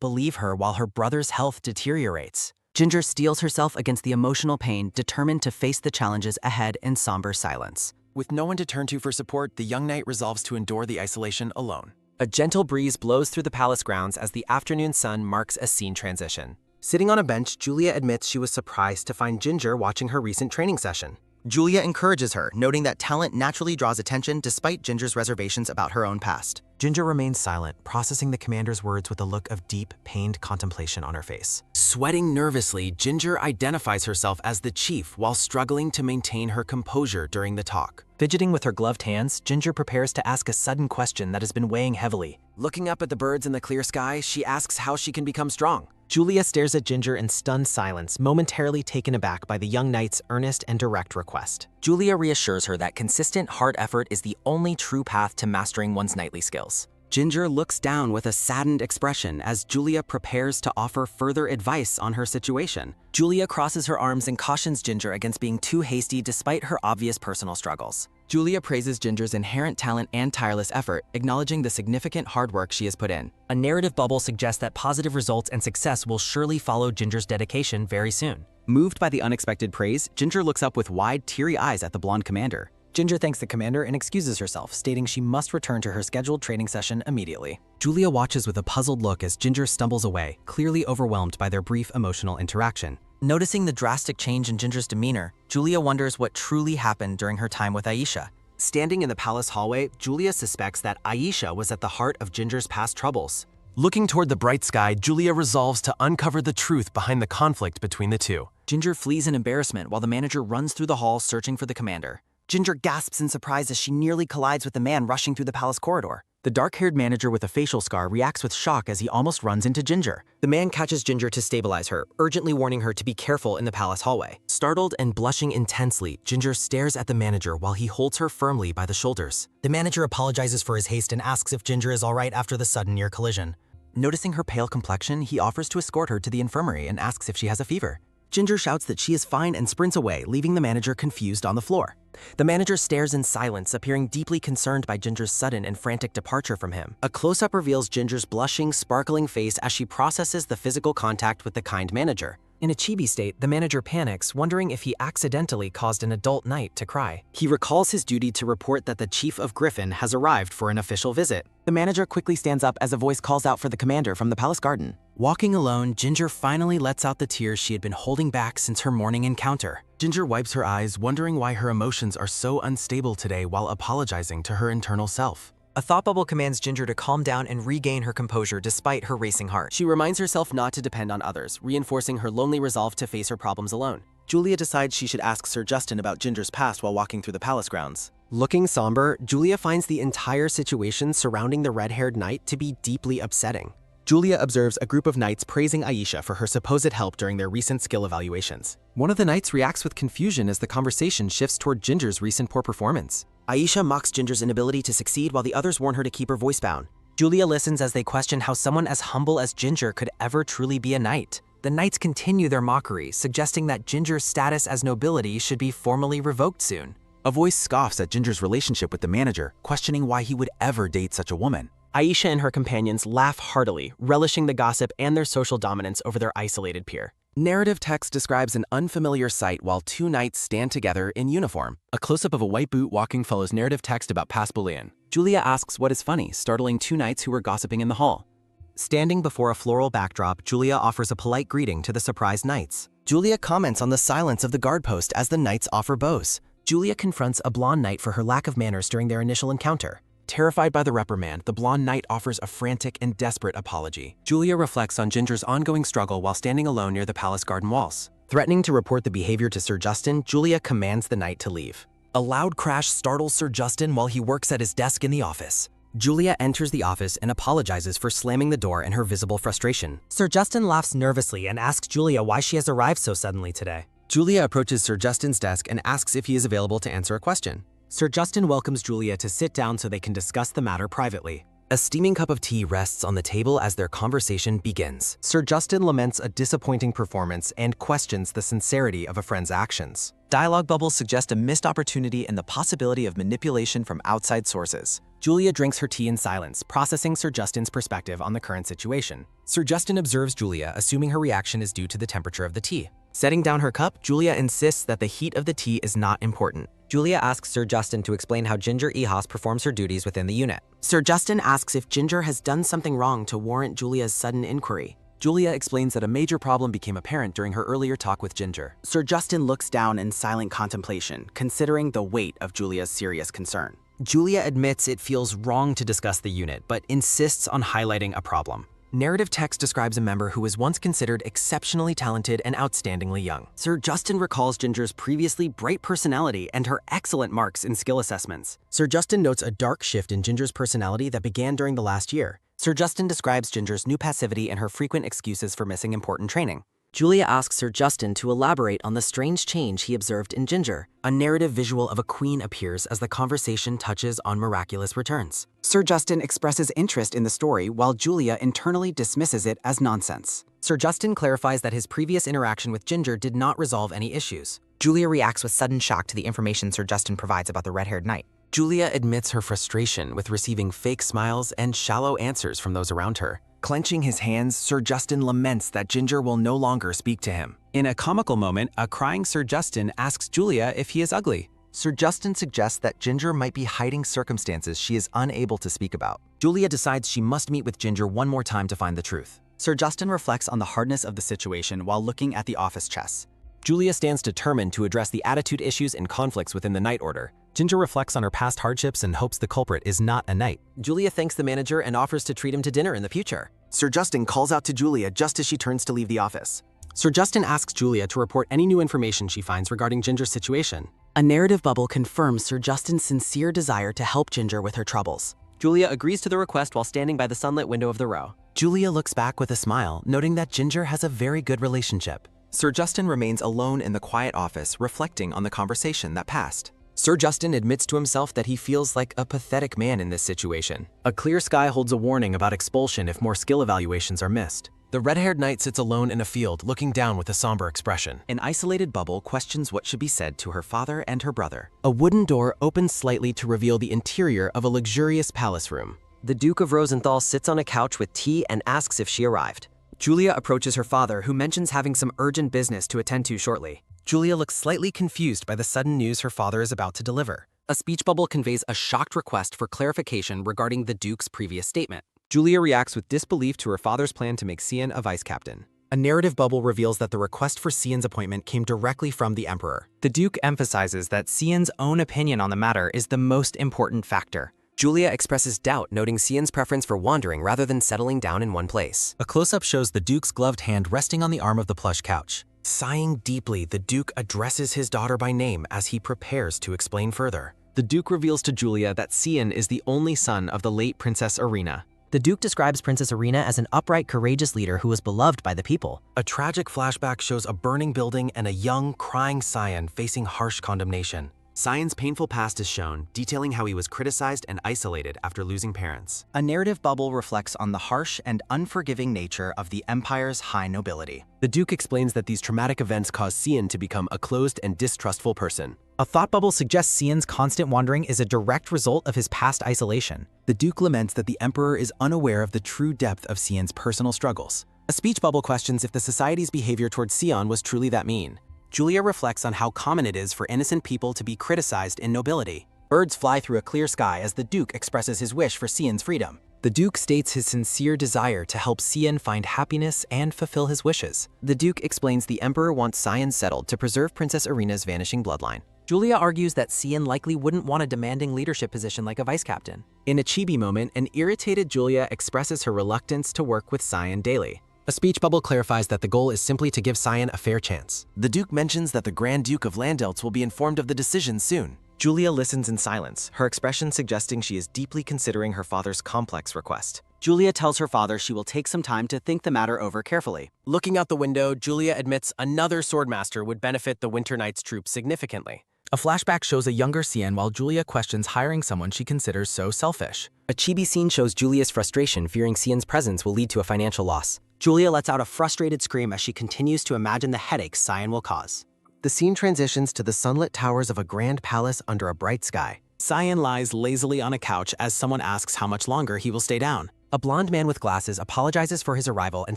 believe her while her brother's health deteriorates. Ginger steels herself against the emotional pain, determined to face the challenges ahead in somber silence. With no one to turn to for support, the young knight resolves to endure the isolation alone. A gentle breeze blows through the palace grounds as the afternoon sun marks a scene transition. Sitting on a bench, Julia admits she was surprised to find Ginger watching her recent training session. Julia encourages her, noting that talent naturally draws attention despite Ginger's reservations about her own past. Ginger remains silent, processing the commander's words with a look of deep, pained contemplation on her face. Sweating nervously, Ginger identifies herself as the chief while struggling to maintain her composure during the talk. Fidgeting with her gloved hands, Ginger prepares to ask a sudden question that has been weighing heavily. Looking up at the birds in the clear sky, she asks how she can become strong. Julia stares at Ginger in stunned silence, momentarily taken aback by the young knight's earnest and direct request. Julia reassures her that consistent hard effort is the only true path to mastering one's knightly skills. Ginger looks down with a saddened expression as Julia prepares to offer further advice on her situation. Julia crosses her arms and cautions Ginger against being too hasty despite her obvious personal struggles. Julia praises Ginger's inherent talent and tireless effort, acknowledging the significant hard work she has put in. A narrative bubble suggests that positive results and success will surely follow Ginger's dedication very soon. Moved by the unexpected praise, Ginger looks up with wide, teary eyes at the blonde commander. Ginger thanks the commander and excuses herself, stating she must return to her scheduled training session immediately. Julia watches with a puzzled look as Ginger stumbles away, clearly overwhelmed by their brief emotional interaction. Noticing the drastic change in Ginger's demeanor, Julia wonders what truly happened during her time with Aisha. Standing in the palace hallway, Julia suspects that Aisha was at the heart of Ginger's past troubles. Looking toward the bright sky, Julia resolves to uncover the truth behind the conflict between the two. Ginger flees in embarrassment while the manager runs through the hall searching for the commander. Ginger gasps in surprise as she nearly collides with the man rushing through the palace corridor. The dark-haired manager with a facial scar reacts with shock as he almost runs into Ginger. The man catches Ginger to stabilize her, urgently warning her to be careful in the palace hallway. Startled and blushing intensely, Ginger stares at the manager while he holds her firmly by the shoulders. The manager apologizes for his haste and asks if Ginger is all right after the sudden near collision. Noticing her pale complexion, he offers to escort her to the infirmary and asks if she has a fever. Ginger shouts that she is fine and sprints away, leaving the manager confused on the floor. The manager stares in silence, appearing deeply concerned by Ginger's sudden and frantic departure from him. A close-up reveals Ginger's blushing, sparkling face as she processes the physical contact with the kind manager. In a chibi state, the manager panics, wondering if he accidentally caused an adult knight to cry. He recalls his duty to report that the chief of Griffin has arrived for an official visit. The manager quickly stands up as a voice calls out for the commander from the palace garden. Walking alone, Ginger finally lets out the tears she had been holding back since her morning encounter. Ginger wipes her eyes, wondering why her emotions are so unstable today while apologizing to her internal self. A thought bubble commands Ginger to calm down and regain her composure despite her racing heart. She reminds herself not to depend on others, reinforcing her lonely resolve to face her problems alone. Julia decides she should ask Sir Justin about Ginger's past while walking through the palace grounds. Looking somber, Julia finds the entire situation surrounding the red-haired knight to be deeply upsetting. Julia observes a group of knights praising Aisha for her supposed help during their recent skill evaluations. One of the knights reacts with confusion as the conversation shifts toward Ginger's recent poor performance. Aisha mocks Ginger's inability to succeed while the others warn her to keep her voice down. Julia listens as they question how someone as humble as Ginger could ever truly be a knight. The knights continue their mockery, suggesting that Ginger's status as nobility should be formally revoked soon. A voice scoffs at Ginger's relationship with the manager, questioning why he would ever date such a woman. Aisha and her companions laugh heartily, relishing the gossip and their social dominance over their isolated peer. Narrative text describes an unfamiliar sight while two knights stand together in uniform. A close-up of a white boot walking follows narrative text about past bullying. Julia asks what is funny, startling two knights who were gossiping in the hall. Standing before a floral backdrop, Julia offers a polite greeting to the surprised knights. Julia comments on the silence of the guard post as the knights offer bows. Julia confronts a blonde knight for her lack of manners during their initial encounter. Terrified by the reprimand, the blonde knight offers a frantic and desperate apology. Julia reflects on Ginger's ongoing struggle while standing alone near the palace garden walls. Threatening to report the behavior to Sir Justin, Julia commands the knight to leave. A loud crash startles Sir Justin while he works at his desk in the office. Julia enters the office and apologizes for slamming the door in her visible frustration. Sir Justin laughs nervously and asks Julia why she has arrived so suddenly today. Julia approaches Sir Justin's desk and asks if he is available to answer a question. Sir Justin welcomes Julia to sit down so they can discuss the matter privately. A steaming cup of tea rests on the table as their conversation begins. Sir Justin laments a disappointing performance and questions the sincerity of a friend's actions. Dialogue bubbles suggest a missed opportunity and the possibility of manipulation from outside sources. Julia drinks her tea in silence, processing Sir Justin's perspective on the current situation. Sir Justin observes Julia, assuming her reaction is due to the temperature of the tea. Setting down her cup, Julia insists that the heat of the tea is not important. Julia asks Sir Justin to explain how Ginger Ehas performs her duties within the unit. Sir Justin asks if Ginger has done something wrong to warrant Julia's sudden inquiry. Julia explains that a major problem became apparent during her earlier talk with Ginger. Sir Justin looks down in silent contemplation, considering the weight of Julia's serious concern. Julia admits it feels wrong to discuss the unit, but insists on highlighting a problem. Narrative text describes a member who was once considered exceptionally talented and outstandingly young. Sir Justin recalls Ginger's previously bright personality and her excellent marks in skill assessments. Sir Justin notes a dark shift in Ginger's personality that began during the last year. Sir Justin describes Ginger's new passivity and her frequent excuses for missing important training. Julia asks Sir Justin to elaborate on the strange change he observed in Ginger. A narrative visual of a queen appears as the conversation touches on miraculous returns. Sir Justin expresses interest in the story while Julia internally dismisses it as nonsense. Sir Justin clarifies that his previous interaction with Ginger did not resolve any issues. Julia reacts with sudden shock to the information Sir Justin provides about the red-haired knight. Julia admits her frustration with receiving fake smiles and shallow answers from those around her. Clenching his hands, Sir Justin laments that Ginger will no longer speak to him. In a comical moment, a crying Sir Justin asks Julia if he is ugly. Sir Justin suggests that Ginger might be hiding circumstances she is unable to speak about. Julia decides she must meet with Ginger one more time to find the truth. Sir Justin reflects on the hardness of the situation while looking at the office chess. Julia stands determined to address the attitude issues and conflicts within the Knight Order. Ginger reflects on her past hardships and hopes the culprit is not a knight. Julia thanks the manager and offers to treat him to dinner in the future. Sir Justin calls out to Julia just as she turns to leave the office. Sir Justin asks Julia to report any new information she finds regarding Ginger's situation. A narrative bubble confirms Sir Justin's sincere desire to help Ginger with her troubles. Julia agrees to the request while standing by the sunlit window of the row. Julia looks back with a smile, noting that Ginger has a very good relationship. Sir Justin remains alone in the quiet office, reflecting on the conversation that passed. Sir Justin admits to himself that he feels like a pathetic man in this situation. A clear sky holds a warning about expulsion if more skill evaluations are missed. The red-haired knight sits alone in a field, looking down with a somber expression. An isolated bubble questions what should be said to her father and her brother. A wooden door opens slightly to reveal the interior of a luxurious palace room. The Duke of Rosenthal sits on a couch with tea and asks if she arrived. Julia approaches her father, who mentions having some urgent business to attend to shortly. Julia looks slightly confused by the sudden news her father is about to deliver. A speech bubble conveys a shocked request for clarification regarding the Duke's previous statement. Julia reacts with disbelief to her father's plan to make Cian a vice captain. A narrative bubble reveals that the request for Cian's appointment came directly from the Emperor. The Duke emphasizes that Cian's own opinion on the matter is the most important factor. Julia expresses doubt, noting Cian's preference for wandering rather than settling down in one place. A close-up shows the Duke's gloved hand resting on the arm of the plush couch. Sighing deeply, the Duke addresses his daughter by name as he prepares to explain further. The Duke reveals to Julia that Cian is the only son of the late Princess Irina. The Duke describes Princess Irina as an upright, courageous leader who was beloved by the people. A tragic flashback shows a burning building and a young, crying Cian facing harsh condemnation. Cian's painful past is shown, detailing how he was criticized and isolated after losing parents. A narrative bubble reflects on the harsh and unforgiving nature of the Empire's high nobility. The Duke explains that these traumatic events caused Cian to become a closed and distrustful person. A thought bubble suggests Cian's constant wandering is a direct result of his past isolation. The Duke laments that the Emperor is unaware of the true depth of Cian's personal struggles. A speech bubble questions if the society's behavior towards Sion was truly that mean. Julia reflects on how common it is for innocent people to be criticized in nobility. Birds fly through a clear sky as the Duke expresses his wish for Sion's freedom. The Duke states his sincere desire to help Sion find happiness and fulfill his wishes. The Duke explains the Emperor wants Sion settled to preserve Princess Irina's vanishing bloodline. Julia argues that Sion likely wouldn't want a demanding leadership position like a vice captain. In a chibi moment, an irritated Julia expresses her reluctance to work with Sion daily. A speech bubble clarifies that the goal is simply to give Sion a fair chance. The Duke mentions that the Grand Duke of Landelts will be informed of the decision soon. Julia listens in silence, her expression suggesting she is deeply considering her father's complex request. Julia tells her father she will take some time to think the matter over carefully. Looking out the window, Julia admits another swordmaster would benefit the Winter Knights troops significantly. A flashback shows a younger Sion while Julia questions hiring someone she considers so selfish. A chibi scene shows Julia's frustration, fearing Sion's presence will lead to a financial loss. Julia lets out a frustrated scream as she continues to imagine the headaches Sion will cause. The scene transitions to the sunlit towers of a grand palace under a bright sky. Sion lies lazily on a couch as someone asks how much longer he will stay down. A blonde man with glasses apologizes for his arrival and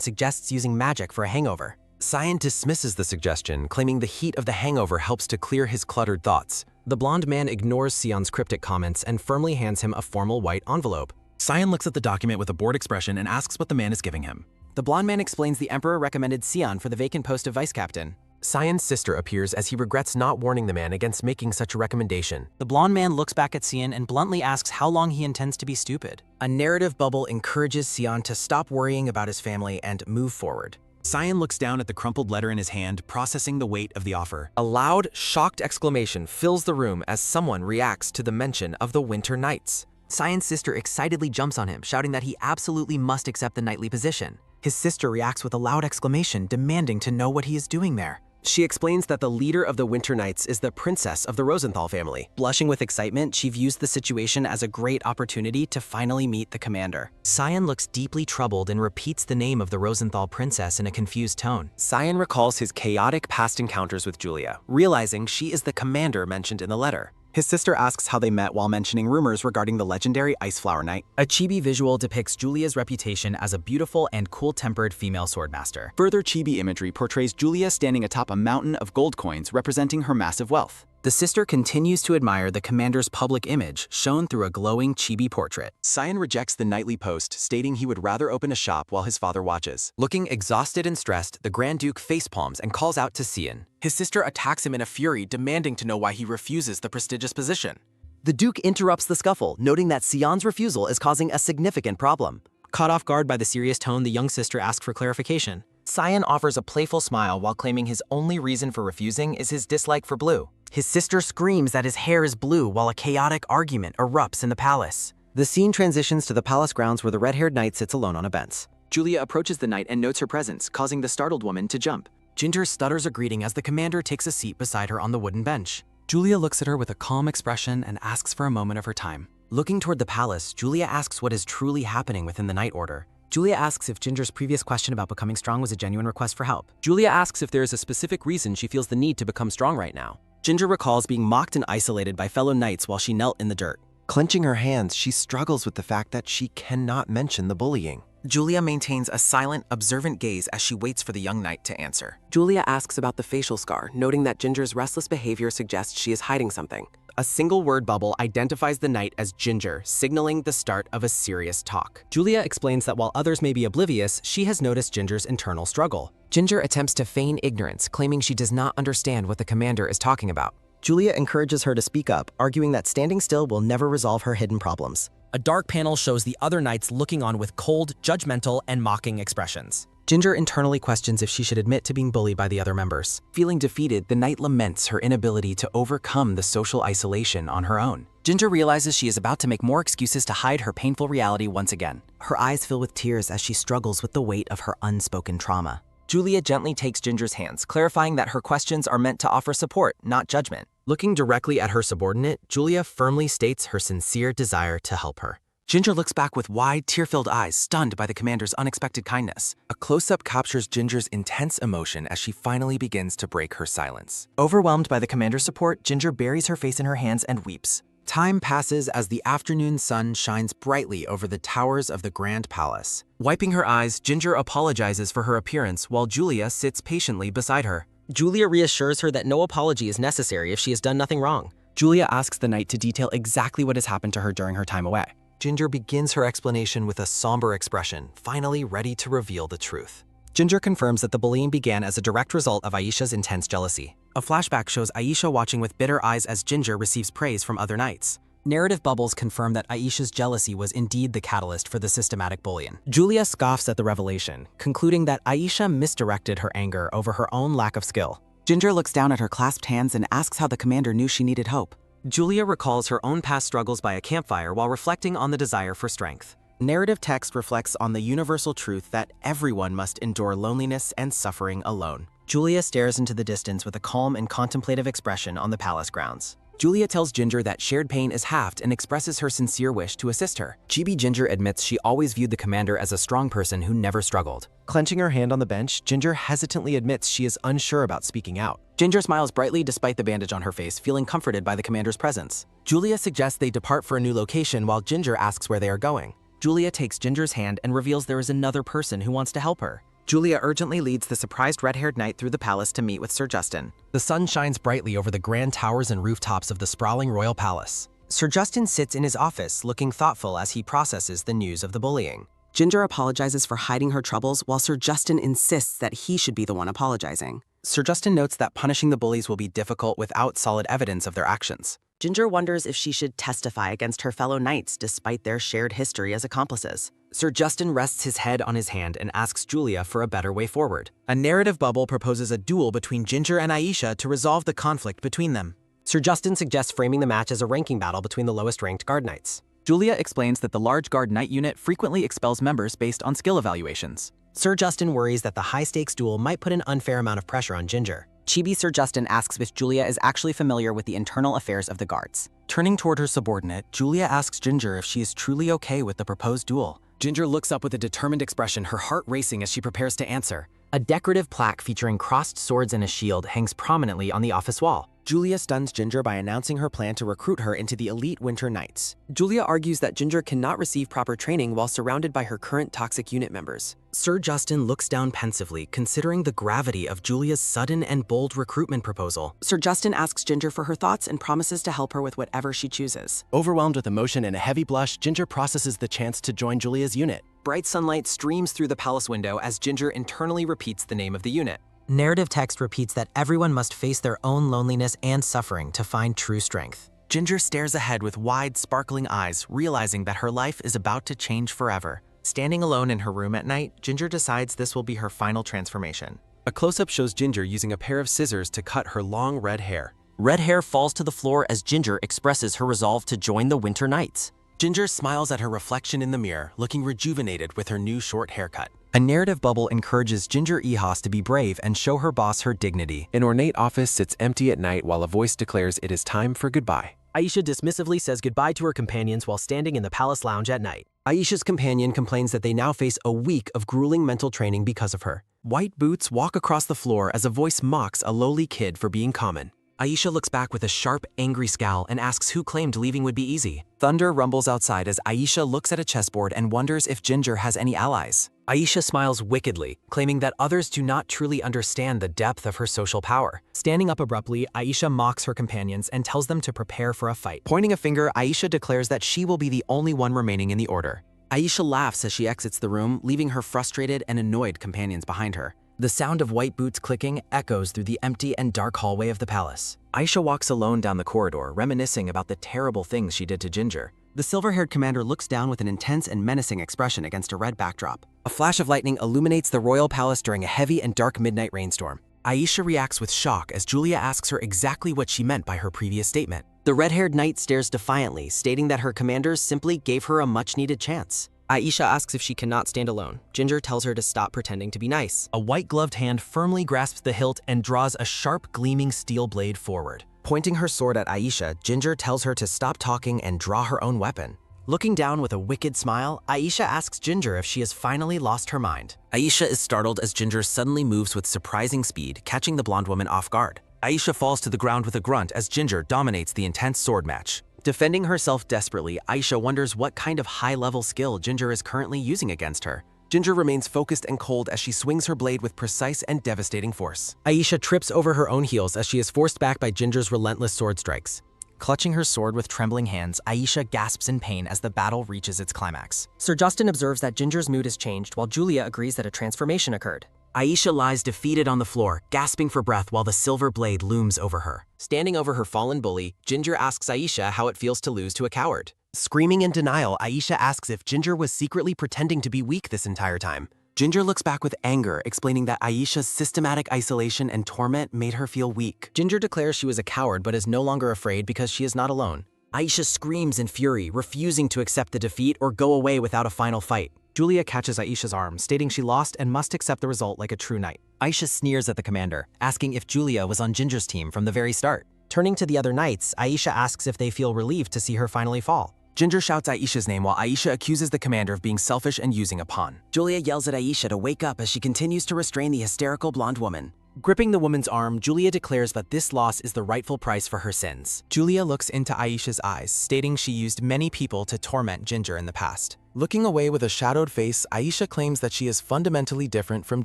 suggests using magic for a hangover. Sion dismisses the suggestion, claiming the heat of the hangover helps to clear his cluttered thoughts. The blonde man ignores Sion's cryptic comments and firmly hands him a formal white envelope. Sion looks at the document with a bored expression and asks what the man is giving him. The blonde man explains the Emperor recommended Sion for the vacant post of vice captain. Sion's sister appears as he regrets not warning the man against making such a recommendation. The blonde man looks back at Sion and bluntly asks how long he intends to be stupid. A narrative bubble encourages Sion to stop worrying about his family and move forward. Sion looks down at the crumpled letter in his hand, processing the weight of the offer. A loud, shocked exclamation fills the room as someone reacts to the mention of the Winter Knights. Sion's sister excitedly jumps on him, shouting that he absolutely must accept the knightly position. His sister reacts with a loud exclamation, demanding to know what he is doing there. She explains that the leader of the Winter Knights is the princess of the Rosenthal family. Blushing with excitement, she views the situation as a great opportunity to finally meet the commander. Sion looks deeply troubled and repeats the name of the Rosenthal princess in a confused tone. Sion recalls his chaotic past encounters with Julia, realizing she is the commander mentioned in the letter. His sister asks how they met while mentioning rumors regarding the legendary Ice Flower Knight. A chibi visual depicts Julia's reputation as a beautiful and cool-tempered female swordmaster. Further chibi imagery portrays Julia standing atop a mountain of gold coins representing her massive wealth. The sister continues to admire the commander's public image, shown through a glowing chibi portrait. Sion rejects the nightly post, stating he would rather open a shop while his father watches. Looking exhausted and stressed, the Grand Duke facepalms and calls out to Sion. His sister attacks him in a fury, demanding to know why he refuses the prestigious position. The Duke interrupts the scuffle, noting that Sion's refusal is causing a significant problem. Caught off guard by the serious tone, the young sister asks for clarification. Sion offers a playful smile while claiming his only reason for refusing is his dislike for blue. His sister screams that his hair is blue while a chaotic argument erupts in the palace. The scene transitions to the palace grounds where the red-haired knight sits alone on a bench. Julia approaches the knight and notes her presence, causing the startled woman to jump. Ginger stutters a greeting as the commander takes a seat beside her on the wooden bench. Julia looks at her with a calm expression and asks for a moment of her time. Looking toward the palace, Julia asks what is truly happening within the Night Order. Julia asks if Ginger's previous question about becoming strong was a genuine request for help. Julia asks if there is a specific reason she feels the need to become strong right now. Ginger recalls being mocked and isolated by fellow knights while she knelt in the dirt. Clenching her hands, she struggles with the fact that she cannot mention the bullying. Julia maintains a silent, observant gaze as she waits for the young knight to answer. Julia asks about the facial scar, noting that Ginger's restless behavior suggests she is hiding something. A single word bubble identifies the knight as Ginger, signaling the start of a serious talk. Julia explains that while others may be oblivious, she has noticed Ginger's internal struggle. Ginger attempts to feign ignorance, claiming she does not understand what the commander is talking about. Julia encourages her to speak up, arguing that standing still will never resolve her hidden problems. A dark panel shows the other knights looking on with cold, judgmental, and mocking expressions. Ginger internally questions if she should admit to being bullied by the other members. Feeling defeated, the knight laments her inability to overcome the social isolation on her own. Ginger realizes she is about to make more excuses to hide her painful reality once again. Her eyes fill with tears as she struggles with the weight of her unspoken trauma. Julia gently takes Ginger's hands, clarifying that her questions are meant to offer support, not judgment. Looking directly at her subordinate, Julia firmly states her sincere desire to help her. Ginger looks back with wide, tear-filled eyes, stunned by the commander's unexpected kindness. A close-up captures Ginger's intense emotion as she finally begins to break her silence. Overwhelmed by the commander's support, Ginger buries her face in her hands and weeps. Time passes as the afternoon sun shines brightly over the towers of the Grand Palace. Wiping her eyes, Ginger apologizes for her appearance while Julia sits patiently beside her. Julia reassures her that no apology is necessary if she has done nothing wrong. Julia asks the knight to detail exactly what has happened to her during her time away. Ginger begins her explanation with a somber expression, finally ready to reveal the truth. Ginger confirms that the bullying began as a direct result of Aisha's intense jealousy. A flashback shows Aisha watching with bitter eyes as Ginger receives praise from other knights. Narrative bubbles confirm that Aisha's jealousy was indeed the catalyst for the systematic bullying. Julia scoffs at the revelation, concluding that Aisha misdirected her anger over her own lack of skill. Ginger looks down at her clasped hands and asks how the commander knew she needed hope. Julia recalls her own past struggles by a campfire while reflecting on the desire for strength. Narrative text reflects on the universal truth that everyone must endure loneliness and suffering alone. Julia stares into the distance with a calm and contemplative expression on the palace grounds. Julia tells Ginger that shared pain is halved and expresses her sincere wish to assist her. Chibi Ginger admits she always viewed the commander as a strong person who never struggled. Clenching her hand on the bench, Ginger hesitantly admits she is unsure about speaking out. Ginger smiles brightly despite the bandage on her face, feeling comforted by the commander's presence. Julia suggests they depart for a new location while Ginger asks where they are going. Julia takes Ginger's hand and reveals there is another person who wants to help her. Julia urgently leads the surprised red-haired knight through the palace to meet with Sir Justin. The sun shines brightly over the grand towers and rooftops of the sprawling royal palace. Sir Justin sits in his office, looking thoughtful as he processes the news of the bullying. Ginger apologizes for hiding her troubles while Sir Justin insists that he should be the one apologizing. Sir Justin notes that punishing the bullies will be difficult without solid evidence of their actions. Ginger wonders if she should testify against her fellow knights despite their shared history as accomplices. Sir Justin rests his head on his hand and asks Julia for a better way forward. A narrative bubble proposes a duel between Ginger and Aisha to resolve the conflict between them. Sir Justin suggests framing the match as a ranking battle between the lowest-ranked guard knights. Julia explains that the large guard knight unit frequently expels members based on skill evaluations. Sir Justin worries that the high-stakes duel might put an unfair amount of pressure on Ginger. Chibi Sir Justin asks if Julia is actually familiar with the internal affairs of the guards. Turning toward her subordinate, Julia asks Ginger if she is truly okay with the proposed duel. Ginger looks up with a determined expression, her heart racing as she prepares to answer. A decorative plaque featuring crossed swords and a shield hangs prominently on the office wall. Julia stuns Ginger by announcing her plan to recruit her into the elite Winter Knights. Julia argues that Ginger cannot receive proper training while surrounded by her current toxic unit members. Sir Justin looks down pensively, considering the gravity of Julia's sudden and bold recruitment proposal. Sir Justin asks Ginger for her thoughts and promises to help her with whatever she chooses. Overwhelmed with emotion and a heavy blush, Ginger processes the chance to join Julia's unit. Bright sunlight streams through the palace window as Ginger internally repeats the name of the unit. Narrative text repeats that everyone must face their own loneliness and suffering to find true strength. Ginger stares ahead with wide, sparkling eyes, realizing that her life is about to change forever. Standing alone in her room at night, Ginger decides this will be her final transformation. A close-up shows Ginger using a pair of scissors to cut her long red hair. Red hair falls to the floor as Ginger expresses her resolve to join the Winter Knights. Ginger smiles at her reflection in the mirror, looking rejuvenated with her new short haircut. A narrative bubble encourages Ginger Ehas to be brave and show her boss her dignity. An ornate office sits empty at night while a voice declares it is time for goodbye. Aisha dismissively says goodbye to her companions while standing in the palace lounge at night. Aisha's companion complains that they now face a week of grueling mental training because of her. White boots walk across the floor as a voice mocks a lowly kid for being common. Aisha looks back with a sharp, angry scowl and asks who claimed leaving would be easy. Thunder rumbles outside as Aisha looks at a chessboard and wonders if Ginger has any allies. Aisha smiles wickedly, claiming that others do not truly understand the depth of her social power. Standing up abruptly, Aisha mocks her companions and tells them to prepare for a fight. Pointing a finger, Aisha declares that she will be the only one remaining in the order. Aisha laughs as she exits the room, leaving her frustrated and annoyed companions behind her. The sound of white boots clicking echoes through the empty and dark hallway of the palace. Aisha walks alone down the corridor, reminiscing about the terrible things she did to Ginger. The silver-haired commander looks down with an intense and menacing expression against a red backdrop. A flash of lightning illuminates the royal palace during a heavy and dark midnight rainstorm. Aisha reacts with shock as Julia asks her exactly what she meant by her previous statement. The red-haired knight stares defiantly, stating that her commanders simply gave her a much-needed chance. Aisha asks if she cannot stand alone. Ginger tells her to stop pretending to be nice. A white-gloved hand firmly grasps the hilt and draws a sharp, gleaming steel blade forward. Pointing her sword at Aisha, Ginger tells her to stop talking and draw her own weapon. Looking down with a wicked smile, Aisha asks Ginger if she has finally lost her mind. Aisha is startled as Ginger suddenly moves with surprising speed, catching the blonde woman off guard. Aisha falls to the ground with a grunt as Ginger dominates the intense sword match. Defending herself desperately, Aisha wonders what kind of high-level skill Ginger is currently using against her. Ginger remains focused and cold as she swings her blade with precise and devastating force. Aisha trips over her own heels as she is forced back by Ginger's relentless sword strikes. Clutching her sword with trembling hands, Aisha gasps in pain as the battle reaches its climax. Sir Justin observes that Ginger's mood has changed while Julia agrees that a transformation occurred. Aisha lies defeated on the floor, gasping for breath while the silver blade looms over her. Standing over her fallen bully, Ginger asks Aisha how it feels to lose to a coward. Screaming in denial, Aisha asks if Ginger was secretly pretending to be weak this entire time. Ginger looks back with anger, explaining that Aisha's systematic isolation and torment made her feel weak. Ginger declares she was a coward but is no longer afraid because she is not alone. Aisha screams in fury, refusing to accept the defeat or go away without a final fight. Julia catches Aisha's arm, stating she lost and must accept the result like a true knight. Aisha sneers at the commander, asking if Julia was on Ginger's team from the very start. Turning to the other knights, Aisha asks if they feel relieved to see her finally fall. Ginger shouts Aisha's name while Aisha accuses the commander of being selfish and using a pawn. Julia yells at Aisha to wake up as she continues to restrain the hysterical blonde woman. Gripping the woman's arm, Julia declares that this loss is the rightful price for her sins. Julia looks into Aisha's eyes, stating she used many people to torment Ginger in the past. Looking away with a shadowed face, Aisha claims that she is fundamentally different from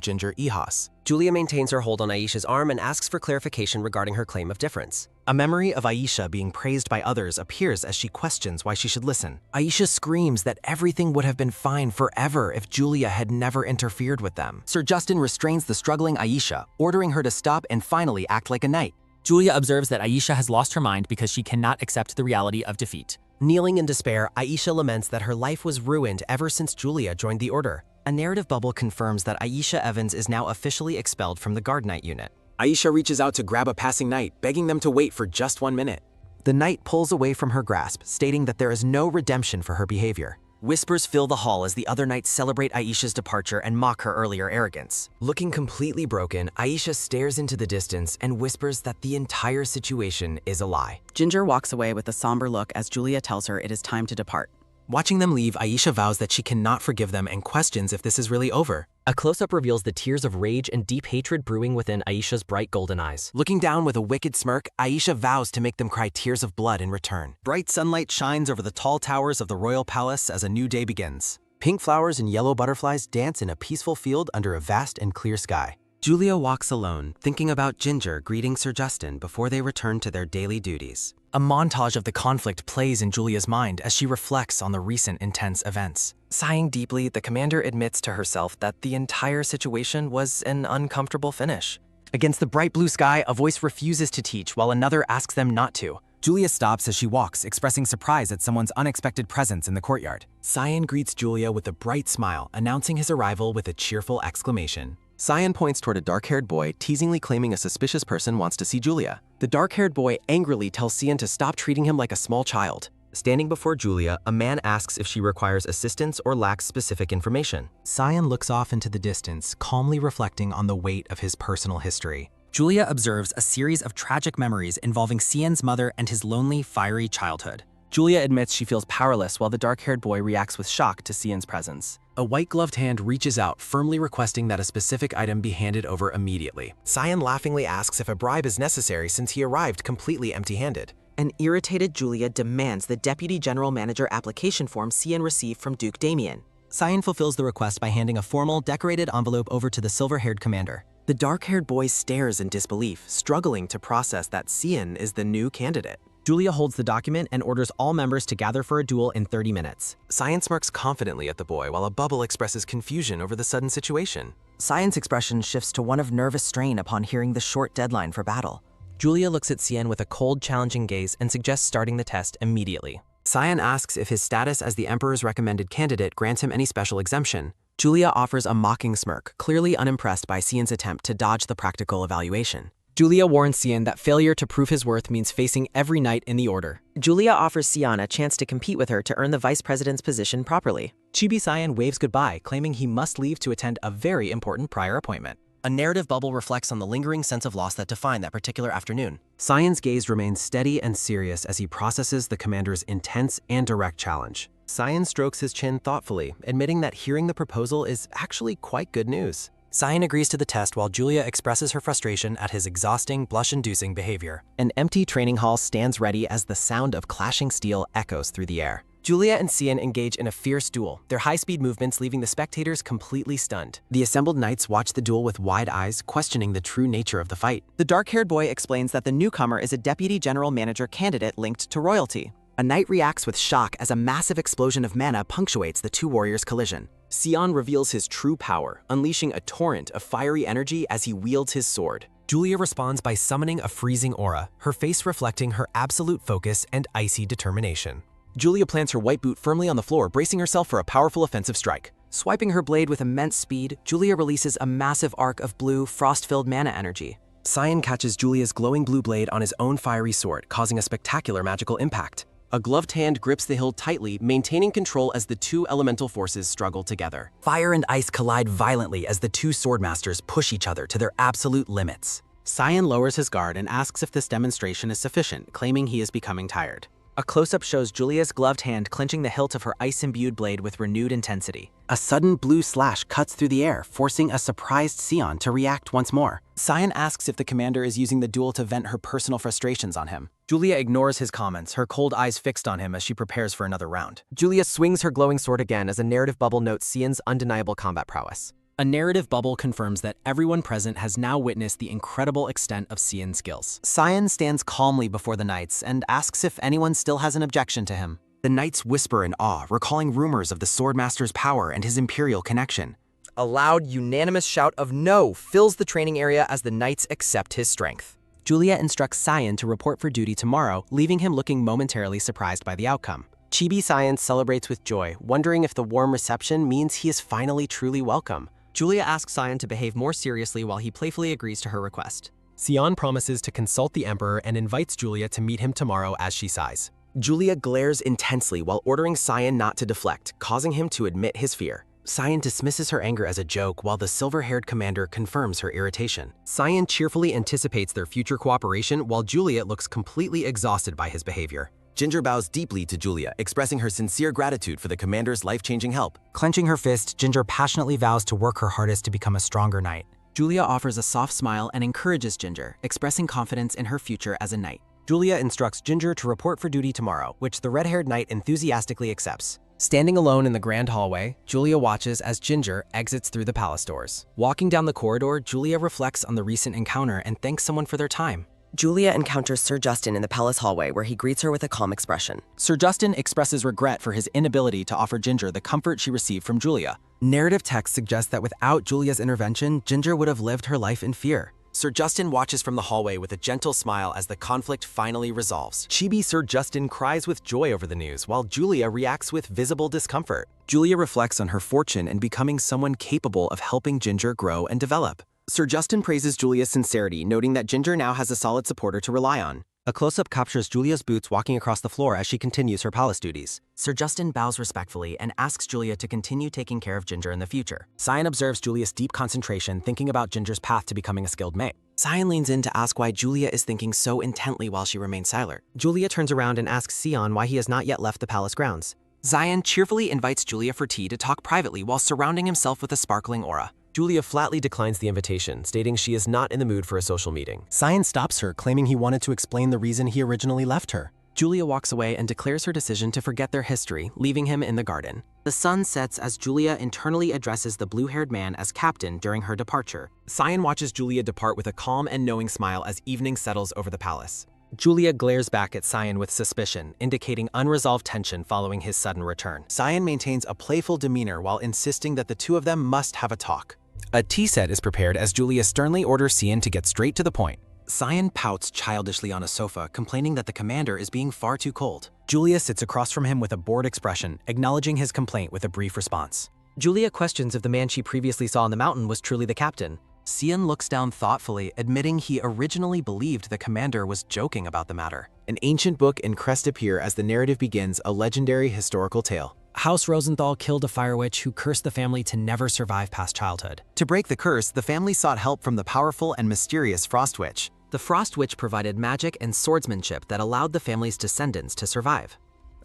Ginger Ihas. Julia maintains her hold on Aisha's arm and asks for clarification regarding her claim of difference. A memory of Aisha being praised by others appears as she questions why she should listen. Aisha screams that everything would have been fine forever if Julia had never interfered with them. Sir Justin restrains the struggling Aisha, ordering her to stop and finally act like a knight. Julia observes that Aisha has lost her mind because she cannot accept the reality of defeat. Kneeling in despair, Aisha laments that her life was ruined ever since Julia joined the Order. A narrative bubble confirms that Aisha Evans is now officially expelled from the Guard Knight unit. Aisha reaches out to grab a passing knight, begging them to wait for just 1 minute. The knight pulls away from her grasp, stating that there is no redemption for her behavior. Whispers fill the hall as the other knights celebrate Aisha's departure and mock her earlier arrogance. Looking completely broken, Aisha stares into the distance and whispers that the entire situation is a lie. Ginger walks away with a somber look as Julia tells her it is time to depart. Watching them leave, Aisha vows that she cannot forgive them and questions if this is really over. A close-up reveals the tears of rage and deep hatred brewing within Aisha's bright golden eyes. Looking down with a wicked smirk, Aisha vows to make them cry tears of blood in return. Bright sunlight shines over the tall towers of the royal palace as a new day begins. Pink flowers and yellow butterflies dance in a peaceful field under a vast and clear sky. Julia walks alone, thinking about Ginger greeting Sir Justin before they return to their daily duties. A montage of the conflict plays in Julia's mind as she reflects on the recent intense events. Sighing deeply, the commander admits to herself that the entire situation was an uncomfortable finish. Against the bright blue sky, a voice refuses to teach while another asks them not to. Julia stops as she walks, expressing surprise at someone's unexpected presence in the courtyard. Cyan greets Julia with a bright smile, announcing his arrival with a cheerful exclamation. Cyan points toward a dark-haired boy, teasingly claiming a suspicious person wants to see Julia. The dark-haired boy angrily tells Cyan to stop treating him like a small child. Standing before Julia, a man asks if she requires assistance or lacks specific information. Cyan looks off into the distance, calmly reflecting on the weight of his personal history. Julia observes a series of tragic memories involving Cyan's mother and his lonely, fiery childhood. Julia admits she feels powerless while the dark-haired boy reacts with shock to Cyan's presence. A white-gloved hand reaches out, firmly requesting that a specific item be handed over immediately. Cyan laughingly asks if a bribe is necessary since he arrived completely empty-handed. An irritated Julia demands the Deputy General Manager application form Cyan received from Duke Damien. Cyan fulfills the request by handing a formal, decorated envelope over to the silver-haired commander. The dark-haired boy stares in disbelief, struggling to process that Cyan is the new candidate. Julia holds the document and orders all members to gather for a duel in 30 minutes. Cyan smirks confidently at the boy while a bubble expresses confusion over the sudden situation. Cyan's expression shifts to one of nervous strain upon hearing the short deadline for battle. Julia looks at Cyan with a cold, challenging gaze and suggests starting the test immediately. Cyan asks if his status as the Emperor's recommended candidate grants him any special exemption. Julia offers a mocking smirk, clearly unimpressed by Cyan's attempt to dodge the practical evaluation. Julia warns Cyan that failure to prove his worth means facing every knight in the order. Julia offers Cyan a chance to compete with her to earn the vice president's position properly. Chibi Cyan waves goodbye, claiming he must leave to attend a very important prior appointment. A narrative bubble reflects on the lingering sense of loss that defined that particular afternoon. Cyan's gaze remains steady and serious as he processes the commander's intense and direct challenge. Cyan strokes his chin thoughtfully, admitting that hearing the proposal is actually quite good news. Cyan agrees to the test while Julia expresses her frustration at his exhausting, blush-inducing behavior. An empty training hall stands ready as the sound of clashing steel echoes through the air. Julia and Cian engage in a fierce duel, their high-speed movements leaving the spectators completely stunned. The assembled knights watch the duel with wide eyes, questioning the true nature of the fight. The dark-haired boy explains that the newcomer is a deputy general manager candidate linked to royalty. A knight reacts with shock as a massive explosion of mana punctuates the two warriors' collision. Cian reveals his true power, unleashing a torrent of fiery energy as he wields his sword. Julia responds by summoning a freezing aura, her face reflecting her absolute focus and icy determination. Julia plants her white boot firmly on the floor, bracing herself for a powerful offensive strike. Swiping her blade with immense speed, Julia releases a massive arc of blue, frost-filled mana energy. Cian catches Julia's glowing blue blade on his own fiery sword, causing a spectacular magical impact. A gloved hand grips the hilt tightly, maintaining control as the two elemental forces struggle together. Fire and ice collide violently as the two swordmasters push each other to their absolute limits. Cyan lowers his guard and asks if this demonstration is sufficient, claiming he is becoming tired. A close-up shows Julia's gloved hand clenching the hilt of her ice-imbued blade with renewed intensity. A sudden blue slash cuts through the air, forcing a surprised Cian to react once more. Cyan asks if the commander is using the duel to vent her personal frustrations on him. Julia ignores his comments, her cold eyes fixed on him as she prepares for another round. Julia swings her glowing sword again as a narrative bubble notes Cian's undeniable combat prowess. A narrative bubble confirms that everyone present has now witnessed the incredible extent of Cian's skills. Cyan stands calmly before the knights and asks if anyone still has an objection to him. The knights whisper in awe, recalling rumors of the swordmaster's power and his imperial connection. A loud, unanimous shout of no fills the training area as the knights accept his strength. Julia instructs Cyan to report for duty tomorrow, leaving him looking momentarily surprised by the outcome. Chibi Cyan celebrates with joy, wondering if the warm reception means he is finally truly welcome. Julia asks Cyan to behave more seriously while he playfully agrees to her request. Cian promises to consult the Emperor and invites Julia to meet him tomorrow as she sighs. Julia glares intensely while ordering Cyan not to deflect, causing him to admit his fear. Cyan dismisses her anger as a joke while the silver-haired commander confirms her irritation. Cyan cheerfully anticipates their future cooperation while Julia looks completely exhausted by his behavior. Ginger bows deeply to Julia, expressing her sincere gratitude for the commander's life-changing help. Clenching her fist, Ginger passionately vows to work her hardest to become a stronger knight. Julia offers a soft smile and encourages Ginger, expressing confidence in her future as a knight. Julia instructs Ginger to report for duty tomorrow, which the red-haired knight enthusiastically accepts. Standing alone in the grand hallway, Julia watches as Ginger exits through the palace doors. Walking down the corridor, Julia reflects on the recent encounter and thanks someone for their time. Julia encounters Sir Justin in the palace hallway where he greets her with a calm expression. Sir Justin expresses regret for his inability to offer Ginger the comfort she received from Julia. Narrative text suggests that without Julia's intervention, Ginger would have lived her life in fear. Sir Justin watches from the hallway with a gentle smile as the conflict finally resolves. Chibi Sir Justin cries with joy over the news, while Julia reacts with visible discomfort. Julia reflects on her fortune and becoming someone capable of helping Ginger grow and develop. Sir Justin praises Julia's sincerity, noting that Ginger now has a solid supporter to rely on. A close-up captures Julia's boots walking across the floor as she continues her palace duties. Sir Justin bows respectfully and asks Julia to continue taking care of Ginger in the future. Cyan observes Julia's deep concentration, thinking about Ginger's path to becoming a skilled mate. Cyan leans in to ask why Julia is thinking so intently while she remains silent. Julia turns around and asks Cian why he has not yet left the palace grounds. Cyan cheerfully invites Julia for tea to talk privately while surrounding himself with a sparkling aura. Julia flatly declines the invitation, stating she is not in the mood for a social meeting. Cyan stops her, claiming he wanted to explain the reason he originally left her. Julia walks away and declares her decision to forget their history, leaving him in the garden. The sun sets as Julia internally addresses the blue-haired man as captain during her departure. Cyan watches Julia depart with a calm and knowing smile as evening settles over the palace. Julia glares back at Cyan with suspicion, indicating unresolved tension following his sudden return. Cyan maintains a playful demeanor while insisting that the two of them must have a talk. A tea set is prepared as Julia sternly orders Cian to get straight to the point. Cyan pouts childishly on a sofa, complaining that the commander is being far too cold. Julia sits across from him with a bored expression, acknowledging his complaint with a brief response. Julia questions if the man she previously saw on the mountain was truly the captain. Cian looks down thoughtfully, admitting he originally believed the commander was joking about the matter. An ancient book and crest appear as the narrative begins a legendary historical tale. House Rosenthal killed a fire witch who cursed the family to never survive past childhood. To break the curse, the family sought help from the powerful and mysterious Frost Witch. The Frost Witch provided magic and swordsmanship that allowed the family's descendants to survive.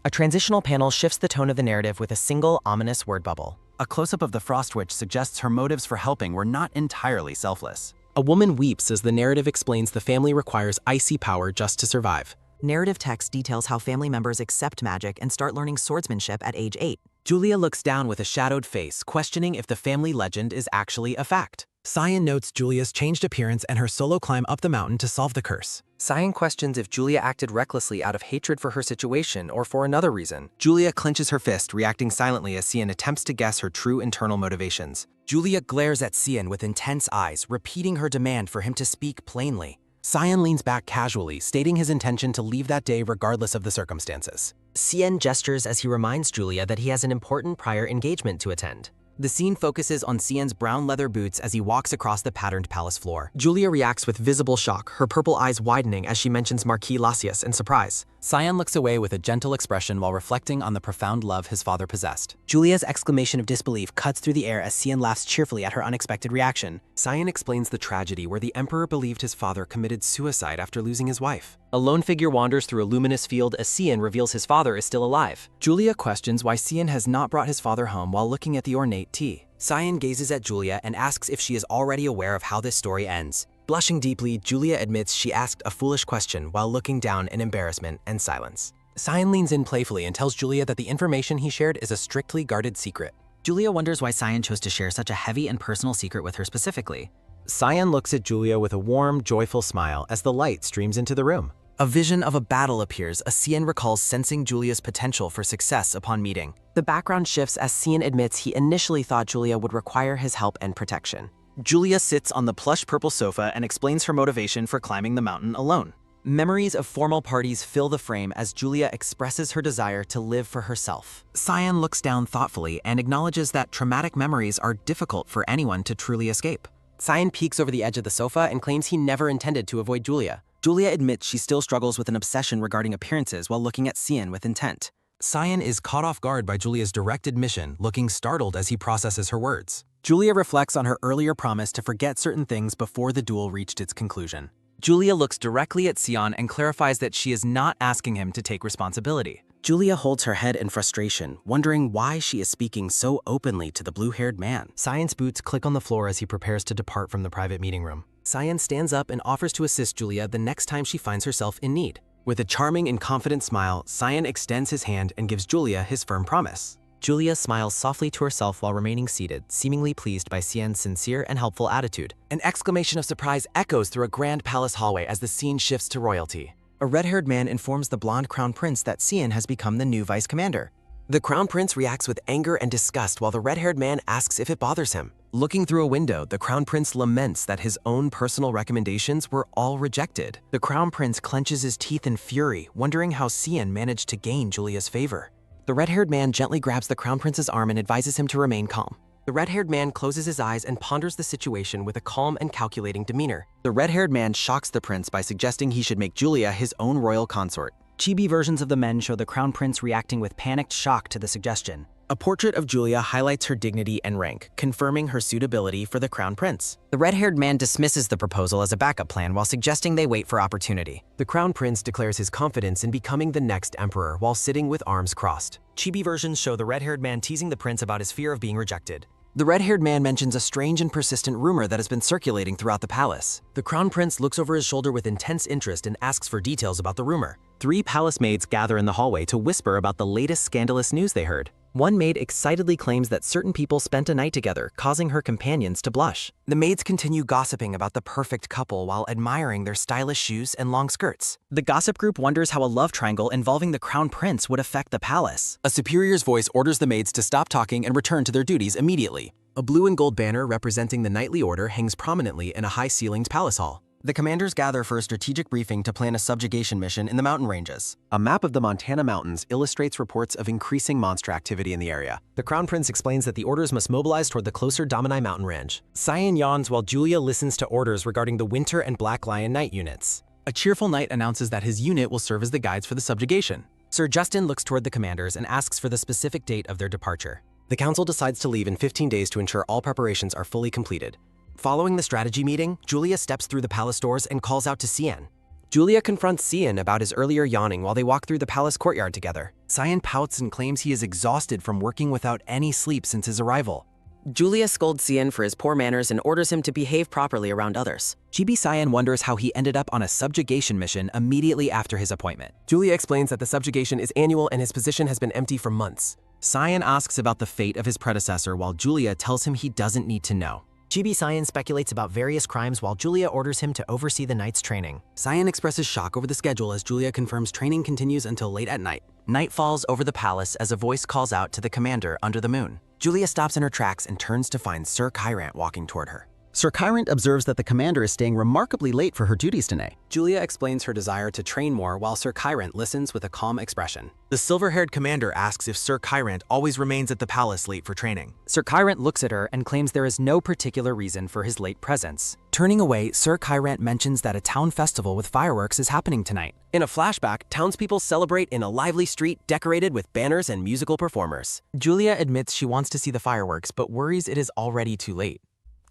A transitional panel shifts the tone of the narrative with a single ominous word bubble. A close-up of the Frost Witch suggests her motives for helping were not entirely selfless. A woman weeps as the narrative explains the family requires icy power just to survive. Narrative text details how family members accept magic and start learning swordsmanship at age 8. Julia looks down with a shadowed face, questioning if the family legend is actually a fact. Cyan notes Julia's changed appearance and her solo climb up the mountain to solve the curse. Cyan questions if Julia acted recklessly out of hatred for her situation or for another reason. Julia clenches her fist, reacting silently as Cyan attempts to guess her true internal motivations. Julia glares at Cyan with intense eyes, repeating her demand for him to speak plainly. Cyan leans back casually, stating his intention to leave that day regardless of the circumstances. Cyan gestures as he reminds Julia that he has an important prior engagement to attend. The scene focuses on Cyan's brown leather boots as he walks across the patterned palace floor. Julia reacts with visible shock, her purple eyes widening as she mentions Marquis Lasius in surprise. Cyan looks away with a gentle expression while reflecting on the profound love his father possessed. Julia's exclamation of disbelief cuts through the air as Cyan laughs cheerfully at her unexpected reaction. Cyan explains the tragedy where the Emperor believed his father committed suicide after losing his wife. A lone figure wanders through a luminous field as Cyan reveals his father is still alive. Julia questions why Cyan has not brought his father home while looking at the ornate tea. Cyan gazes at Julia and asks if she is already aware of how this story ends. Blushing deeply, Julia admits she asked a foolish question while looking down in embarrassment and silence. Cyan leans in playfully and tells Julia that the information he shared is a strictly guarded secret. Julia wonders why Cyan chose to share such a heavy and personal secret with her specifically. Cyan looks at Julia with a warm, joyful smile as the light streams into the room. A vision of a battle appears as Cyan recalls sensing Julia's potential for success upon meeting. The background shifts as Cyan admits he initially thought Julia would require his help and protection. Julia sits on the plush purple sofa and explains her motivation for climbing the mountain alone. Memories of formal parties fill the frame as Julia expresses her desire to live for herself. Cyan looks down thoughtfully and acknowledges that traumatic memories are difficult for anyone to truly escape. Cyan peeks over the edge of the sofa and claims he never intended to avoid Julia. Julia admits she still struggles with an obsession regarding appearances while looking at Cyan with intent. Cyan is caught off guard by Julia's direct admission, looking startled as he processes her words. Julia reflects on her earlier promise to forget certain things before the duel reached its conclusion. Julia looks directly at Cyan and clarifies that she is not asking him to take responsibility. Julia holds her head in frustration, wondering why she is speaking so openly to the blue-haired man. Cyan's boots click on the floor as he prepares to depart from the private meeting room. Cyan stands up and offers to assist Julia the next time she finds herself in need. With a charming and confident smile, Cyan extends his hand and gives Julia his firm promise. Julia smiles softly to herself while remaining seated, seemingly pleased by Cyan's sincere and helpful attitude. An exclamation of surprise echoes through a grand palace hallway as the scene shifts to royalty. A red-haired man informs the blonde crown prince that Cyan has become the new vice commander. The crown prince reacts with anger and disgust while the red-haired man asks if it bothers him. Looking through a window, the crown prince laments that his own personal recommendations were all rejected. The crown prince clenches his teeth in fury, wondering how Cyan managed to gain Julia's favor. The red-haired man gently grabs the crown prince's arm and advises him to remain calm. The red-haired man closes his eyes and ponders the situation with a calm and calculating demeanor. The red-haired man shocks the prince by suggesting he should make Julia his own royal consort. Chibi versions of the men show the crown prince reacting with panicked shock to the suggestion. A portrait of Julia highlights her dignity and rank, confirming her suitability for the crown prince. The red-haired man dismisses the proposal as a backup plan while suggesting they wait for opportunity. The crown prince declares his confidence in becoming the next emperor while sitting with arms crossed. Chibi versions show the red-haired man teasing the prince about his fear of being rejected. The red-haired man mentions a strange and persistent rumor that has been circulating throughout the palace. The crown prince looks over his shoulder with intense interest and asks for details about the rumor. 3 palace maids gather in the hallway to whisper about the latest scandalous news they heard. One maid excitedly claims that certain people spent a night together, causing her companions to blush. The maids continue gossiping about the perfect couple while admiring their stylish shoes and long skirts. The gossip group wonders how a love triangle involving the crown prince would affect the palace. A superior's voice orders the maids to stop talking and return to their duties immediately. A blue and gold banner representing the knightly order hangs prominently in a high-ceilinged palace hall. The commanders gather for a strategic briefing to plan a subjugation mission in the mountain ranges. A map of the Montana mountains illustrates reports of increasing monster activity in the area. The crown prince explains that the orders must mobilize toward the closer Domini mountain range. Cyan yawns while Julia listens to orders regarding the Winter and Black Lion Knight units. A cheerful knight announces that his unit will serve as the guides for the subjugation. Sir Justin looks toward the commanders and asks for the specific date of their departure. The council decides to leave in 15 days to ensure all preparations are fully completed. Following the strategy meeting, Julia steps through the palace doors and calls out to Cyan. Julia confronts Sion about his earlier yawning while they walk through the palace courtyard together. Sion pouts and claims he is exhausted from working without any sleep since his arrival. Julia scolds Sion for his poor manners and orders him to behave properly around others. Chibi Sion wonders how he ended up on a subjugation mission immediately after his appointment. Julia explains that the subjugation is annual and his position has been empty for months. Sion asks about the fate of his predecessor while Julia tells him he doesn't need to know. Chibi Sion speculates about various crimes while Julia orders him to oversee the knight's training. Sion expresses shock over the schedule as Julia confirms training continues until late at night. Night falls over the palace as a voice calls out to the commander under the moon. Julia stops in her tracks and turns to find Sir Kyrant walking toward her. Sir Kyrant observes that the commander is staying remarkably late for her duties today. Julia explains her desire to train more while Sir Kyrant listens with a calm expression. The silver-haired commander asks if Sir Kyrant always remains at the palace late for training. Sir Kyrant looks at her and claims there is no particular reason for his late presence. Turning away, Sir Kyrant mentions that a town festival with fireworks is happening tonight. In a flashback, townspeople celebrate in a lively street decorated with banners and musical performers. Julia admits she wants to see the fireworks but worries it is already too late.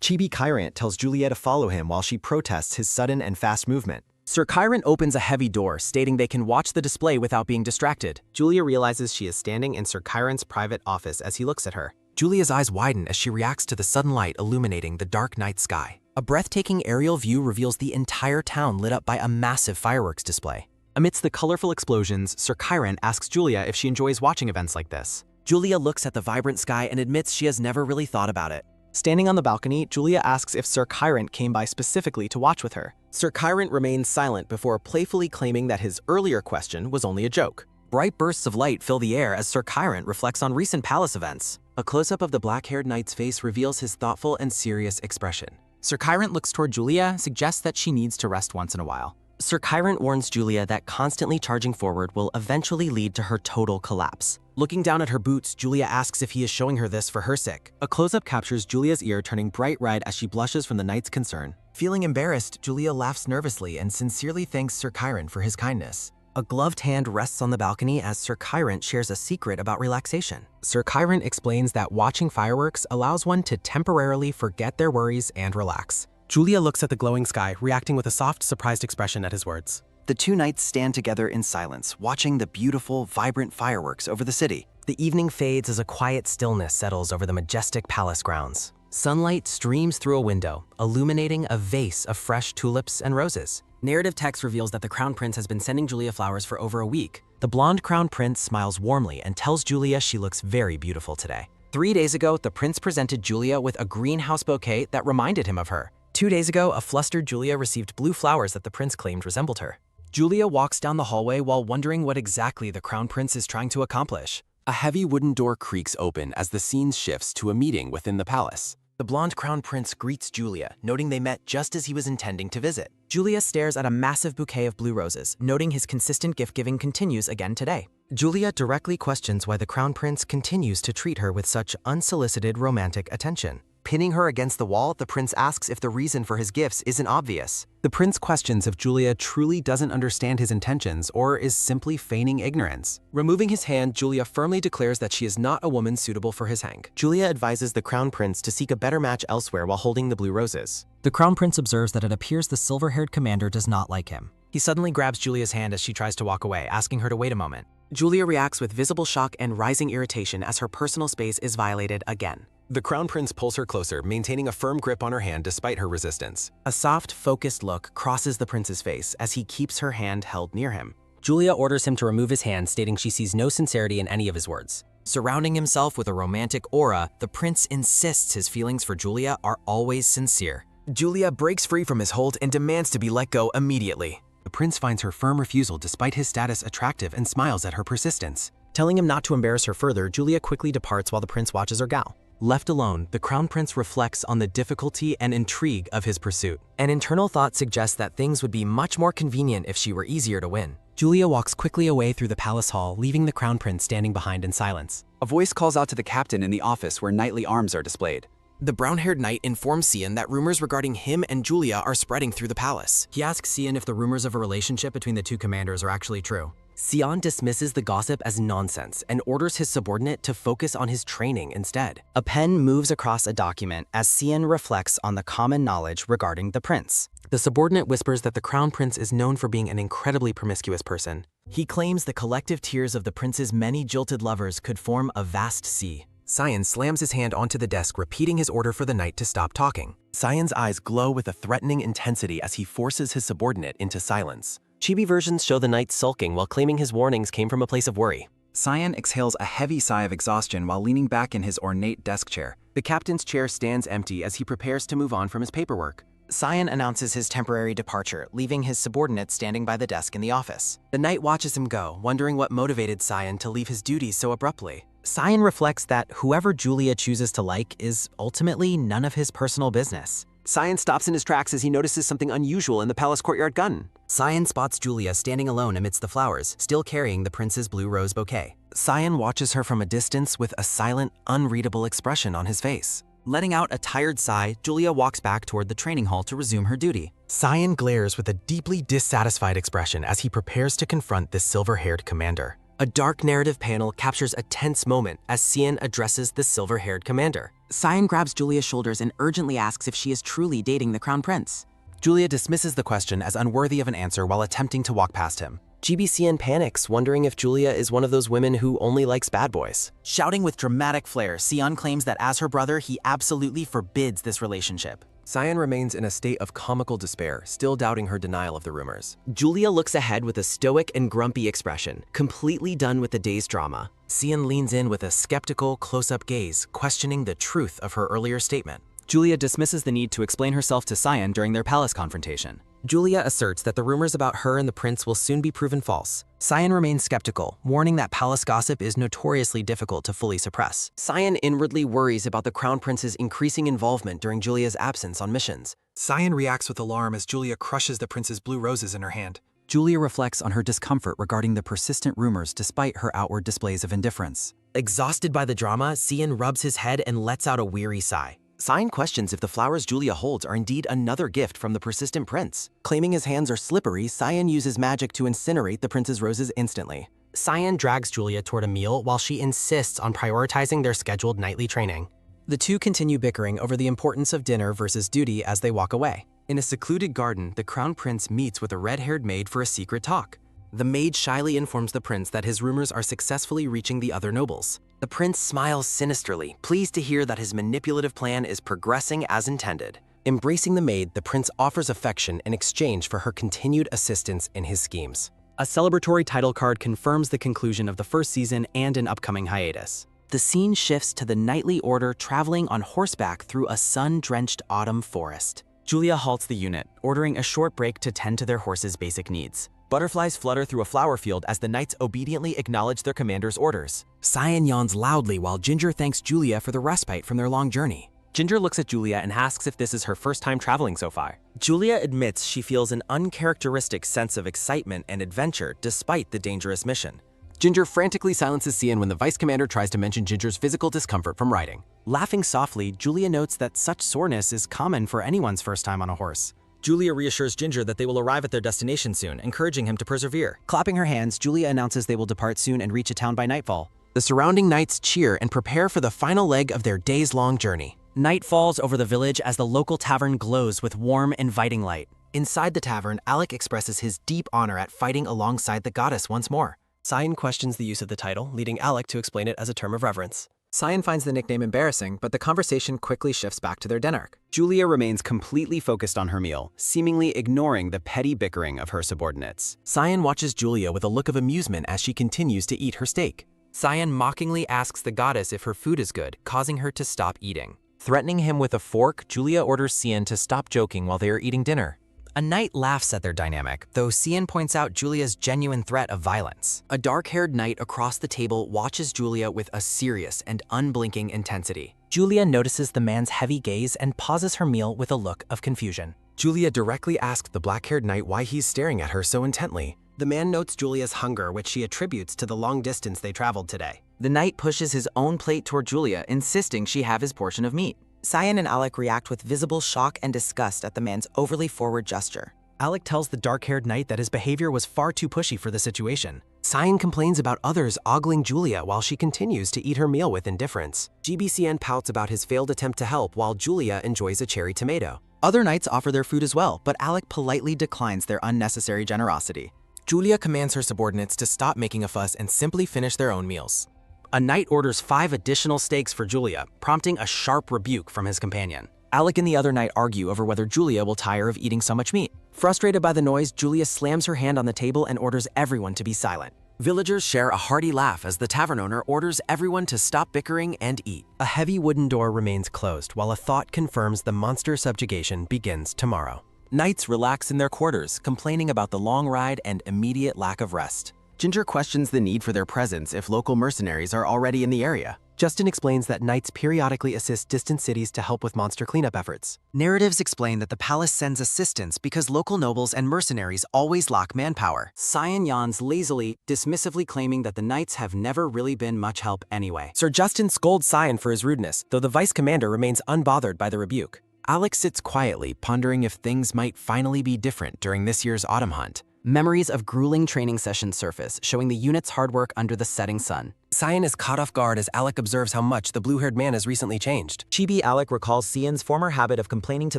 Chibi Kyrant tells Julia to follow him while she protests his sudden and fast movement. Sir Kyrant opens a heavy door, stating they can watch the display without being distracted. Julia realizes she is standing in Sir Kyrant's private office as he looks at her. Julia's eyes widen as she reacts to the sudden light illuminating the dark night sky. A breathtaking aerial view reveals the entire town lit up by a massive fireworks display. Amidst the colorful explosions, Sir Kyrant asks Julia if she enjoys watching events like this. Julia looks at the vibrant sky and admits she has never really thought about it. Standing on the balcony, Julia asks if Sir Kyrant came by specifically to watch with her. Sir Kyrant remains silent before playfully claiming that his earlier question was only a joke. Bright bursts of light fill the air as Sir Kyrant reflects on recent palace events. A close-up of the black-haired knight's face reveals his thoughtful and serious expression. Sir Kyrant looks toward Julia, suggests that she needs to rest once in a while. Sir Kyrant warns Julia that constantly charging forward will eventually lead to her total collapse. Looking down at her boots, Julia asks if he is showing her this for her sake. A close-up captures Julia's ear turning bright red as she blushes from the knight's concern. Feeling embarrassed, Julia laughs nervously and sincerely thanks Sir Kyrant for his kindness. A gloved hand rests on the balcony as Sir Kyrant shares a secret about relaxation. Sir Kyrant explains that watching fireworks allows one to temporarily forget their worries and relax. Julia looks at the glowing sky, reacting with a soft, surprised expression at his words. The two knights stand together in silence, watching the beautiful, vibrant fireworks over the city. The evening fades as a quiet stillness settles over the majestic palace grounds. Sunlight streams through a window, illuminating a vase of fresh tulips and roses. Narrative text reveals that the Crown Prince has been sending Julia flowers for over a week. The blonde Crown Prince smiles warmly and tells Julia she looks very beautiful today. 3 days ago, the prince presented Julia with a greenhouse bouquet that reminded him of her. 2 days ago, a flustered Julia received blue flowers that the prince claimed resembled her. Julia walks down the hallway while wondering what exactly the Crown Prince is trying to accomplish. A heavy wooden door creaks open as the scene shifts to a meeting within the palace. The blonde Crown Prince greets Julia, noting they met just as he was intending to visit. Julia stares at a massive bouquet of blue roses, noting his consistent gift-giving continues again today. Julia directly questions why the Crown Prince continues to treat her with such unsolicited romantic attention. Pinning her against the wall, the prince asks if the reason for his gifts isn't obvious. The prince questions if Julia truly doesn't understand his intentions or is simply feigning ignorance. Removing his hand, Julia firmly declares that she is not a woman suitable for his hang. Julia advises the Crown Prince to seek a better match elsewhere while holding the blue roses. The Crown Prince observes that it appears the silver-haired commander does not like him. He suddenly grabs Julia's hand as she tries to walk away, asking her to wait a moment. Julia reacts with visible shock and rising irritation as her personal space is violated again. The Crown Prince pulls her closer, maintaining a firm grip on her hand despite her resistance. A soft, focused look crosses the prince's face as he keeps her hand held near him. Julia orders him to remove his hand, stating she sees no sincerity in any of his words. Surrounding himself with a romantic aura, the prince insists his feelings for Julia are always sincere. Julia breaks free from his hold and demands to be let go immediately. The prince finds her firm refusal despite his status attractive and smiles at her persistence. Telling him not to embarrass her further, Julia quickly departs while the prince watches her go. Left alone, the Crown Prince reflects on the difficulty and intrigue of his pursuit. An internal thought suggests that things would be much more convenient if she were easier to win. Julia walks quickly away through the palace hall, leaving the Crown Prince standing behind in silence. A voice calls out to the captain in the office where knightly arms are displayed. The brown-haired knight informs Sion that rumors regarding him and Julia are spreading through the palace. He asks Sion if the rumors of a relationship between the two commanders are actually true. Sion dismisses the gossip as nonsense and orders his subordinate to focus on his training instead. A pen moves across a document as Sion reflects on the common knowledge regarding the prince. The subordinate whispers that the crown prince is known for being an incredibly promiscuous person. He claims the collective tears of the prince's many jilted lovers could form a vast sea. Cyan slams his hand onto the desk, repeating his order for the knight to stop talking. Cyan's eyes glow with a threatening intensity as he forces his subordinate into silence. Chibi versions show the knight sulking while claiming his warnings came from a place of worry. Cyan exhales a heavy sigh of exhaustion while leaning back in his ornate desk chair. The captain's chair stands empty as he prepares to move on from his paperwork. Cyan announces his temporary departure, leaving his subordinate standing by the desk in the office. The knight watches him go, wondering what motivated Cyan to leave his duties so abruptly. Cyan reflects that whoever Julia chooses to like is ultimately none of his personal business. Cyan stops in his tracks as he notices something unusual in the palace courtyard garden. Cyan spots Julia standing alone amidst the flowers, still carrying the prince's blue rose bouquet. Cyan watches her from a distance with a silent, unreadable expression on his face. Letting out a tired sigh, Julia walks back toward the training hall to resume her duty. Cyan glares with a deeply dissatisfied expression as he prepares to confront this silver-haired commander. A dark narrative panel captures a tense moment as Cyan addresses the silver-haired commander. Cyan grabs Julia's shoulders and urgently asks if she is truly dating the crown prince. Julia dismisses the question as unworthy of an answer while attempting to walk past him. GBCN panics, wondering if Julia is one of those women who only likes bad boys. Shouting with dramatic flair, Cyan claims that as her brother, he absolutely forbids this relationship. Cyan remains in a state of comical despair, still doubting her denial of the rumors. Julia looks ahead with a stoic and grumpy expression, completely done with the day's drama. Cyan leans in with a skeptical, close-up gaze, questioning the truth of her earlier statement. Julia dismisses the need to explain herself to Cyan during their palace confrontation. Julia asserts that the rumors about her and the prince will soon be proven false. Cyan remains skeptical, warning that palace gossip is notoriously difficult to fully suppress. Cyan inwardly worries about the crown prince's increasing involvement during Julia's absence on missions. Cyan reacts with alarm as Julia crushes the prince's blue roses in her hand. Julia reflects on her discomfort regarding the persistent rumors despite her outward displays of indifference. Exhausted by the drama, Cyan rubs his head and lets out a weary sigh. Cyan questions if the flowers Julia holds are indeed another gift from the persistent prince. Claiming his hands are slippery, Cyan uses magic to incinerate the prince's roses instantly. Cyan drags Julia toward a meal while she insists on prioritizing their scheduled nightly training. The two continue bickering over the importance of dinner versus duty as they walk away. In a secluded garden, the crown prince meets with a red-haired maid for a secret talk. The maid shyly informs the prince that his rumors are successfully reaching the other nobles. The prince smiles sinisterly, pleased to hear that his manipulative plan is progressing as intended. Embracing the maid, the prince offers affection in exchange for her continued assistance in his schemes. A celebratory title card confirms the conclusion of the first season and an upcoming hiatus. The scene shifts to the knightly order traveling on horseback through a sun-drenched autumn forest. Julia halts the unit, ordering a short break to tend to their horses' basic needs. Butterflies flutter through a flower field as the knights obediently acknowledge their commander's orders. Cyan yawns loudly while Ginger thanks Julia for the respite from their long journey. Ginger looks at Julia and asks if this is her first time traveling so far. Julia admits she feels an uncharacteristic sense of excitement and adventure despite the dangerous mission. Ginger frantically silences Cyan when the vice commander tries to mention Ginger's physical discomfort from riding. Laughing softly, Julia notes that such soreness is common for anyone's first time on a horse. Julia reassures Ginger that they will arrive at their destination soon, encouraging him to persevere. Clapping her hands, Julia announces they will depart soon and reach a town by nightfall. The surrounding knights cheer and prepare for the final leg of their days-long journey. Night falls over the village as the local tavern glows with warm, inviting light. Inside the tavern, Alec expresses his deep honor at fighting alongside the goddess once more. Cyan questions the use of the title, leading Alec to explain it as a term of reverence. Cyan finds the nickname embarrassing, but the conversation quickly shifts back to their dinner. Julia remains completely focused on her meal, seemingly ignoring the petty bickering of her subordinates. Cyan watches Julia with a look of amusement as she continues to eat her steak. Cyan mockingly asks the goddess if her food is good, causing her to stop eating. Threatening him with a fork, Julia orders Cyan to stop joking while they are eating dinner. A knight laughs at their dynamic, though Cyan points out Julia's genuine threat of violence. A dark-haired knight across the table watches Julia with a serious and unblinking intensity. Julia notices the man's heavy gaze and pauses her meal with a look of confusion. Julia directly asks the black-haired knight why he's staring at her so intently. The man notes Julia's hunger, which she attributes to the long distance they traveled today. The knight pushes his own plate toward Julia, insisting she have his portion of meat. Cyan and Alec react with visible shock and disgust at the man's overly forward gesture. Alec tells the dark-haired knight that his behavior was far too pushy for the situation. Cyan complains about others ogling Julia while she continues to eat her meal with indifference. GBCN pouts about his failed attempt to help while Julia enjoys a cherry tomato. Other knights offer their food as well, but Alec politely declines their unnecessary generosity. Julia commands her subordinates to stop making a fuss and simply finish their own meals. A knight orders 5 additional steaks for Julia, prompting a sharp rebuke from his companion. Alec and the other knight argue over whether Julia will tire of eating so much meat. Frustrated by the noise, Julia slams her hand on the table and orders everyone to be silent. Villagers share a hearty laugh as the tavern owner orders everyone to stop bickering and eat. A heavy wooden door remains closed while a thought confirms the monster subjugation begins tomorrow. Knights relax in their quarters, complaining about the long ride and immediate lack of rest. Ginger questions the need for their presence if local mercenaries are already in the area. Justin explains that knights periodically assist distant cities to help with monster cleanup efforts. Narratives explain that the palace sends assistance because local nobles and mercenaries always lack manpower. Cyan yawns lazily, dismissively claiming that the knights have never really been much help anyway. Sir Justin scolds Cyan for his rudeness, though the vice commander remains unbothered by the rebuke. Alex sits quietly, pondering if things might finally be different during this year's autumn hunt. Memories of grueling training sessions surface, showing the unit's hard work under the setting sun. Cyan is caught off guard as Alec observes how much the blue-haired man has recently changed. Chibi Alec recalls Cian's former habit of complaining to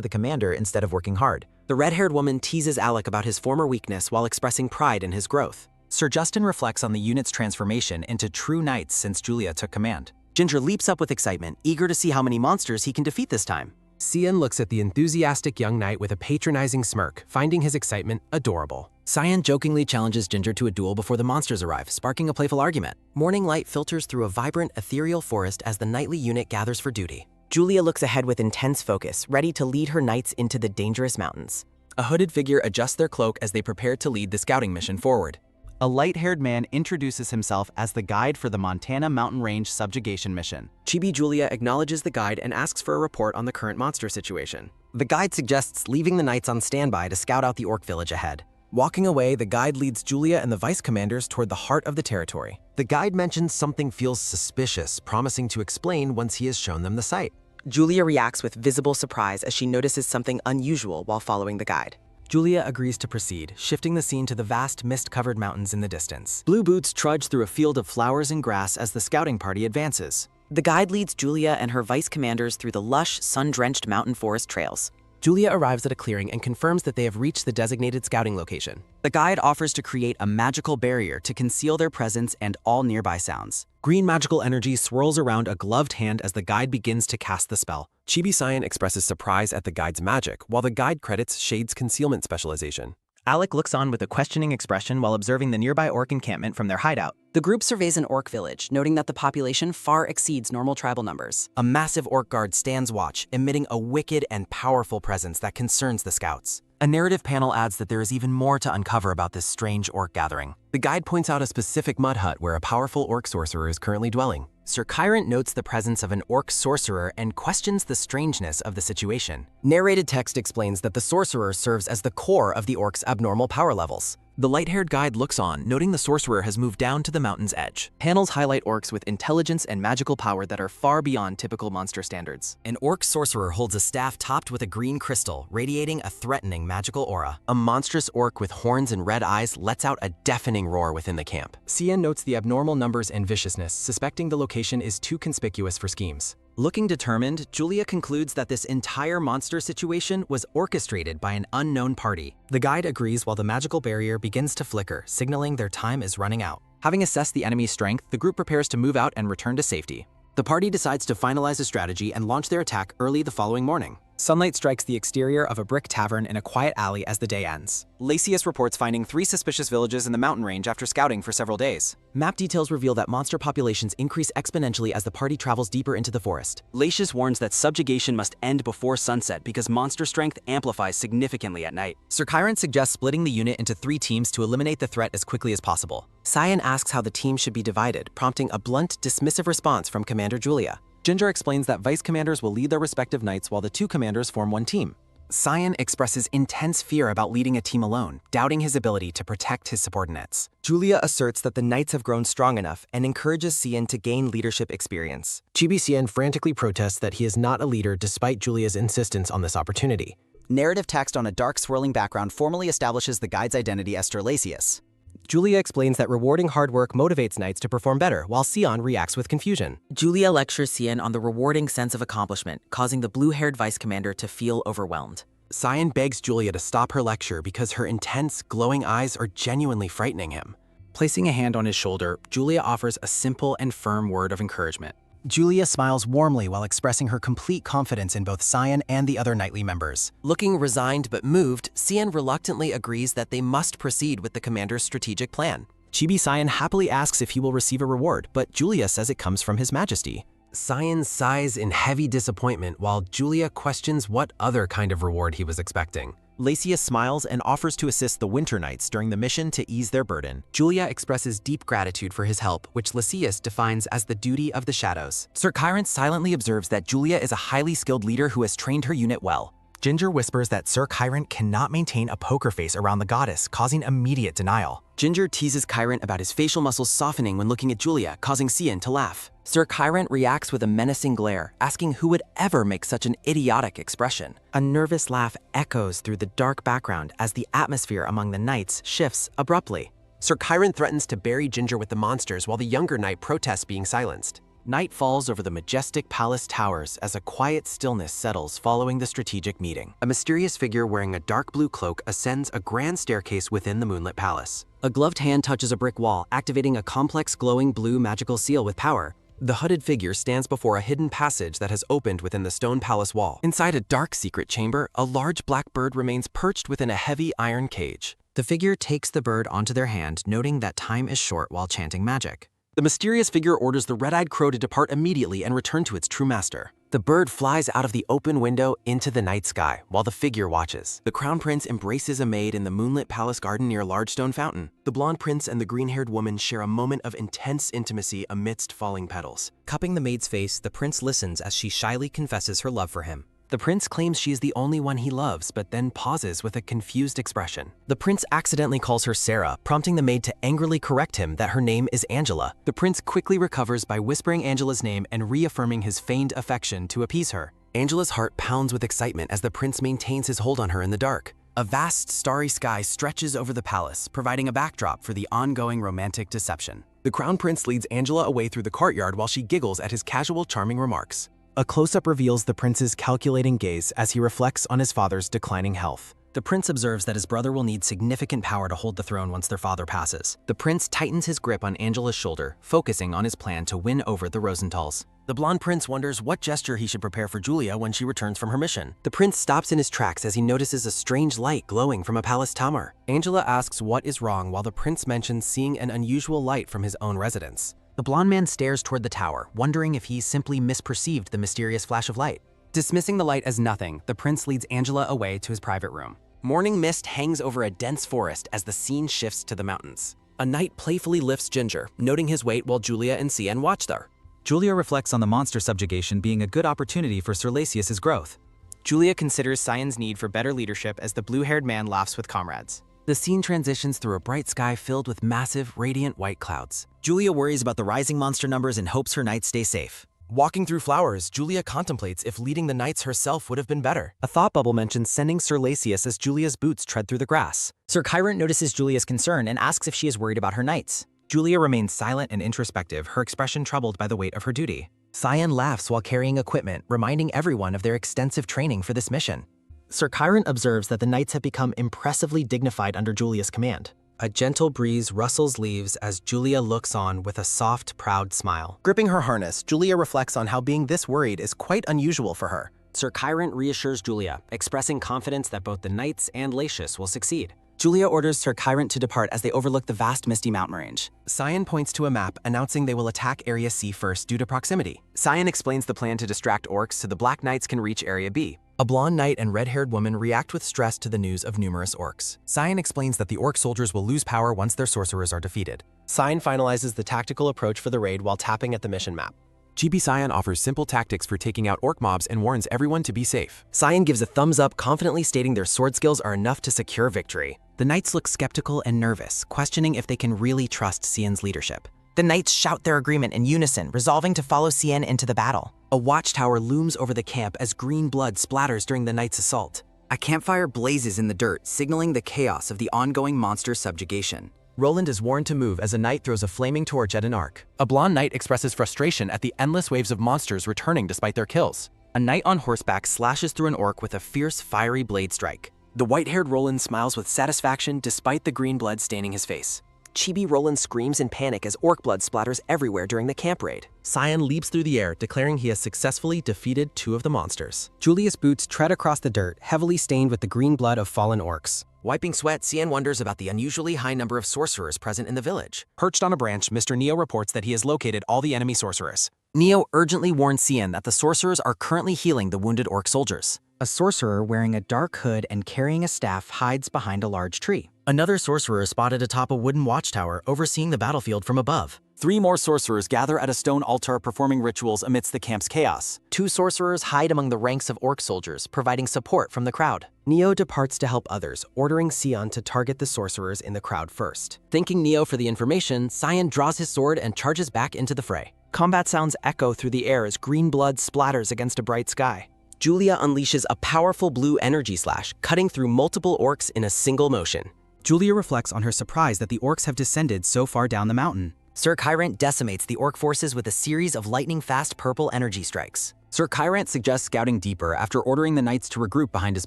the commander instead of working hard. The red-haired woman teases Alec about his former weakness while expressing pride in his growth. Sir Justin reflects on the unit's transformation into true knights since Julia took command. Ginger leaps up with excitement, eager to see how many monsters he can defeat this time. Cian looks at the enthusiastic young knight with a patronizing smirk, finding his excitement adorable. Cyan jokingly challenges Ginger to a duel before the monsters arrive, sparking a playful argument. Morning light filters through a vibrant, ethereal forest as the knightly unit gathers for duty. Julia looks ahead with intense focus, ready to lead her knights into the dangerous mountains. A hooded figure adjusts their cloak as they prepare to lead the scouting mission forward. A light-haired man introduces himself as the guide for the Montana Mountain Range subjugation mission. Chibi Julia acknowledges the guide and asks for a report on the current monster situation. The guide suggests leaving the knights on standby to scout out the orc village ahead. Walking away, the guide leads Julia and the vice commanders toward the heart of the territory. The guide mentions something feels suspicious, promising to explain once he has shown them the site. Julia reacts with visible surprise as she notices something unusual while following the guide. Julia agrees to proceed, shifting the scene to the vast mist-covered mountains in the distance. Blue boots trudge through a field of flowers and grass as the scouting party advances. The guide leads Julia and her vice commanders through the lush, sun-drenched mountain forest trails. Julia arrives at a clearing and confirms that they have reached the designated scouting location. The guide offers to create a magical barrier to conceal their presence and all nearby sounds. Green magical energy swirls around a gloved hand as the guide begins to cast the spell. Chibi Cyan expresses surprise at the guide's magic, while the guide credits Shade's concealment specialization. Alec looks on with a questioning expression while observing the nearby orc encampment from their hideout. The group surveys an orc village, noting that the population far exceeds normal tribal numbers. A massive orc guard stands watch, emitting a wicked and powerful presence that concerns the scouts. A narrative panel adds that there is even more to uncover about this strange orc gathering. The guide points out a specific mud hut where a powerful orc sorcerer is currently dwelling. Sir Kyrant notes the presence of an orc sorcerer and questions the strangeness of the situation. Narrated text explains that the sorcerer serves as the core of the orc's abnormal power levels. The light-haired guide looks on, noting the sorcerer has moved down to the mountain's edge. Panels highlight orcs with intelligence and magical power that are far beyond typical monster standards. An orc sorcerer holds a staff topped with a green crystal, radiating a threatening magical aura. A monstrous orc with horns and red eyes lets out a deafening roar within the camp. Cian notes the abnormal numbers and viciousness, suspecting the location is too conspicuous for schemes. Looking determined, Julia concludes that this entire monster situation was orchestrated by an unknown party. The guide agrees while the magical barrier begins to flicker, signaling their time is running out. Having assessed the enemy's strength, the group prepares to move out and return to safety. The party decides to finalize a strategy and launch their attack early the following morning. Sunlight strikes the exterior of a brick tavern in a quiet alley as the day ends. Lasius reports finding 3 suspicious villages in the mountain range after scouting for several days. Map details reveal that monster populations increase exponentially as the party travels deeper into the forest. Lasius warns that subjugation must end before sunset because monster strength amplifies significantly at night. Sir Kyrant suggests splitting the unit into 3 teams to eliminate the threat as quickly as possible. Cyan asks how the team should be divided, prompting a blunt, dismissive response from Commander Julia. Ginger explains that vice commanders will lead their respective knights while the 2 commanders form one team. Cyan expresses intense fear about leading a team alone, doubting his ability to protect his subordinates. Julia asserts that the knights have grown strong enough and encourages Cian to gain leadership experience. Chibi Cian frantically protests that he is not a leader despite Julia's insistence on this opportunity. Narrative text on a dark swirling background formally establishes the guide's identity as Sir Lasius. Julia explains that rewarding hard work motivates knights to perform better, while Cian reacts with confusion. Julia lectures Cian on the rewarding sense of accomplishment, causing the blue-haired vice commander to feel overwhelmed. Cyan begs Julia to stop her lecture because her intense, glowing eyes are genuinely frightening him. Placing a hand on his shoulder, Julia offers a simple and firm word of encouragement. Julia smiles warmly while expressing her complete confidence in both Cyan and the other knightly members. Looking resigned but moved, Cyan reluctantly agrees that they must proceed with the commander's strategic plan. Chibi Cyan happily asks if he will receive a reward, but Julia says it comes from His Majesty. Cyan sighs in heavy disappointment while Julia questions what other kind of reward he was expecting. Lacia smiles and offers to assist the Winter Knights during the mission to ease their burden. Julia expresses deep gratitude for his help, which Lysias defines as the duty of the shadows. Sir Chiron silently observes that Julia is a highly skilled leader who has trained her unit well. Ginger whispers that Sir Chiron cannot maintain a poker face around the goddess, causing immediate denial. Ginger teases Chiron about his facial muscles softening when looking at Julia, causing Cyan to laugh. Sir Chiron reacts with a menacing glare, asking who would ever make such an idiotic expression. A nervous laugh echoes through the dark background as the atmosphere among the knights shifts abruptly. Sir Chiron threatens to bury Ginger with the monsters while the younger knight protests being silenced. Night falls over the majestic palace towers as a quiet stillness settles following the strategic meeting. A mysterious figure wearing a dark blue cloak ascends a grand staircase within the moonlit palace. A gloved hand touches a brick wall, activating a complex glowing blue magical seal with power. The hooded figure stands before a hidden passage that has opened within the stone palace wall. Inside a dark secret chamber, a large black bird remains perched within a heavy iron cage. The figure takes the bird onto their hand, noting that time is short while chanting magic. The mysterious figure orders the red-eyed crow to depart immediately and return to its true master. The bird flies out of the open window into the night sky while the figure watches. The crown prince embraces a maid in the moonlit palace garden near a large stone fountain. The blonde prince and the green-haired woman share a moment of intense intimacy amidst falling petals. Cupping the maid's face, the prince listens as she shyly confesses her love for him. The prince claims she is the only one he loves, but then pauses with a confused expression. The prince accidentally calls her Sarah, prompting the maid to angrily correct him that her name is Angela. The prince quickly recovers by whispering Angela's name and reaffirming his feigned affection to appease her. Angela's heart pounds with excitement as the prince maintains his hold on her in the dark. A vast, starry sky stretches over the palace, providing a backdrop for the ongoing romantic deception. The crown prince leads Angela away through the courtyard while she giggles at his casual, charming remarks. A close-up reveals the prince's calculating gaze as he reflects on his father's declining health. The prince observes that his brother will need significant power to hold the throne once their father passes. The prince tightens his grip on Angela's shoulder, focusing on his plan to win over the Rosenthal's. The blonde prince wonders what gesture he should prepare for Julia when she returns from her mission. The prince stops in his tracks as he notices a strange light glowing from a palace tower. Angela asks what is wrong while the prince mentions seeing an unusual light from his own residence. The blonde man stares toward the tower, wondering if he simply misperceived the mysterious flash of light. Dismissing the light as nothing, the prince leads Angela away to his private room. Morning mist hangs over a dense forest as the scene shifts to the mountains. A knight playfully lifts Ginger, noting his weight while Julia and Cyan watch there. Julia reflects on the monster subjugation being a good opportunity for Sir Lysias' growth. Julia considers Cyan's need for better leadership as the blue-haired man laughs with comrades. The scene transitions through a bright sky filled with massive, radiant white clouds. Julia worries about the rising monster numbers and hopes her knights stay safe. Walking through flowers, Julia contemplates if leading the knights herself would have been better. A thought bubble mentions sending Sir Lysias as Julia's boots tread through the grass. Sir Chiron notices Julia's concern and asks if she is worried about her knights. Julia remains silent and introspective, her expression troubled by the weight of her duty. Cyan laughs while carrying equipment, reminding everyone of their extensive training for this mission. Sir Chiron observes that the knights have become impressively dignified under Julia's command. A gentle breeze rustles leaves as Julia looks on with a soft, proud smile. Gripping her harness, Julia reflects on how being this worried is quite unusual for her. Sir Chiron reassures Julia, expressing confidence that both the knights and Lacius will succeed. Julia orders Sir Chiron to depart as they overlook the vast misty mountain range. Cyan points to a map announcing they will attack Area C first due to proximity. Cyan explains the plan to distract orcs so the Black Knights can reach Area B. A blonde knight and red-haired woman react with stress to the news of numerous orcs. Cyan explains that the orc soldiers will lose power once their sorcerers are defeated. Cyan finalizes the tactical approach for the raid while tapping at the mission map. GB Cyan offers simple tactics for taking out orc mobs and warns everyone to be safe. Cyan gives a thumbs up, confidently stating their sword skills are enough to secure victory. The knights look skeptical and nervous, questioning if they can really trust Cyan's leadership. The knights shout their agreement in unison, resolving to follow Cyan into the battle. A watchtower looms over the camp as green blood splatters during the knights' assault. A campfire blazes in the dirt, signaling the chaos of the ongoing monster subjugation. Roland is warned to move as a knight throws a flaming torch at an arc. A blonde knight expresses frustration at the endless waves of monsters returning despite their kills. A knight on horseback slashes through an orc with a fierce, fiery blade strike. The white-haired Roland smiles with satisfaction despite the green blood staining his face. Chibi Roland screams in panic as orc blood splatters everywhere during the camp raid. Cyan leaps through the air, declaring he has successfully defeated 2 of the monsters. Julia's boots tread across the dirt, heavily stained with the green blood of fallen orcs. Wiping sweat, Cyan wonders about the unusually high number of sorcerers present in the village. Perched on a branch, Mr. Neo reports that he has located all the enemy sorcerers. Neo urgently warns Cyan that the sorcerers are currently healing the wounded orc soldiers. A sorcerer wearing a dark hood and carrying a staff hides behind a large tree. Another sorcerer is spotted atop a wooden watchtower overseeing the battlefield from above. 3 more sorcerers gather at a stone altar performing rituals amidst the camp's chaos. 2 sorcerers hide among the ranks of orc soldiers, providing support from the crowd. Neo departs to help others, ordering Cyan to target the sorcerers in the crowd first. Thanking Neo for the information, Cyan draws his sword and charges back into the fray. Combat sounds echo through the air as green blood splatters against a bright sky. Julia unleashes a powerful blue energy slash, cutting through multiple orcs in a single motion. Julia reflects on her surprise that the orcs have descended so far down the mountain. Sir Kyrant decimates the orc forces with a series of lightning-fast purple energy strikes. Sir Kyrant suggests scouting deeper after ordering the knights to regroup behind his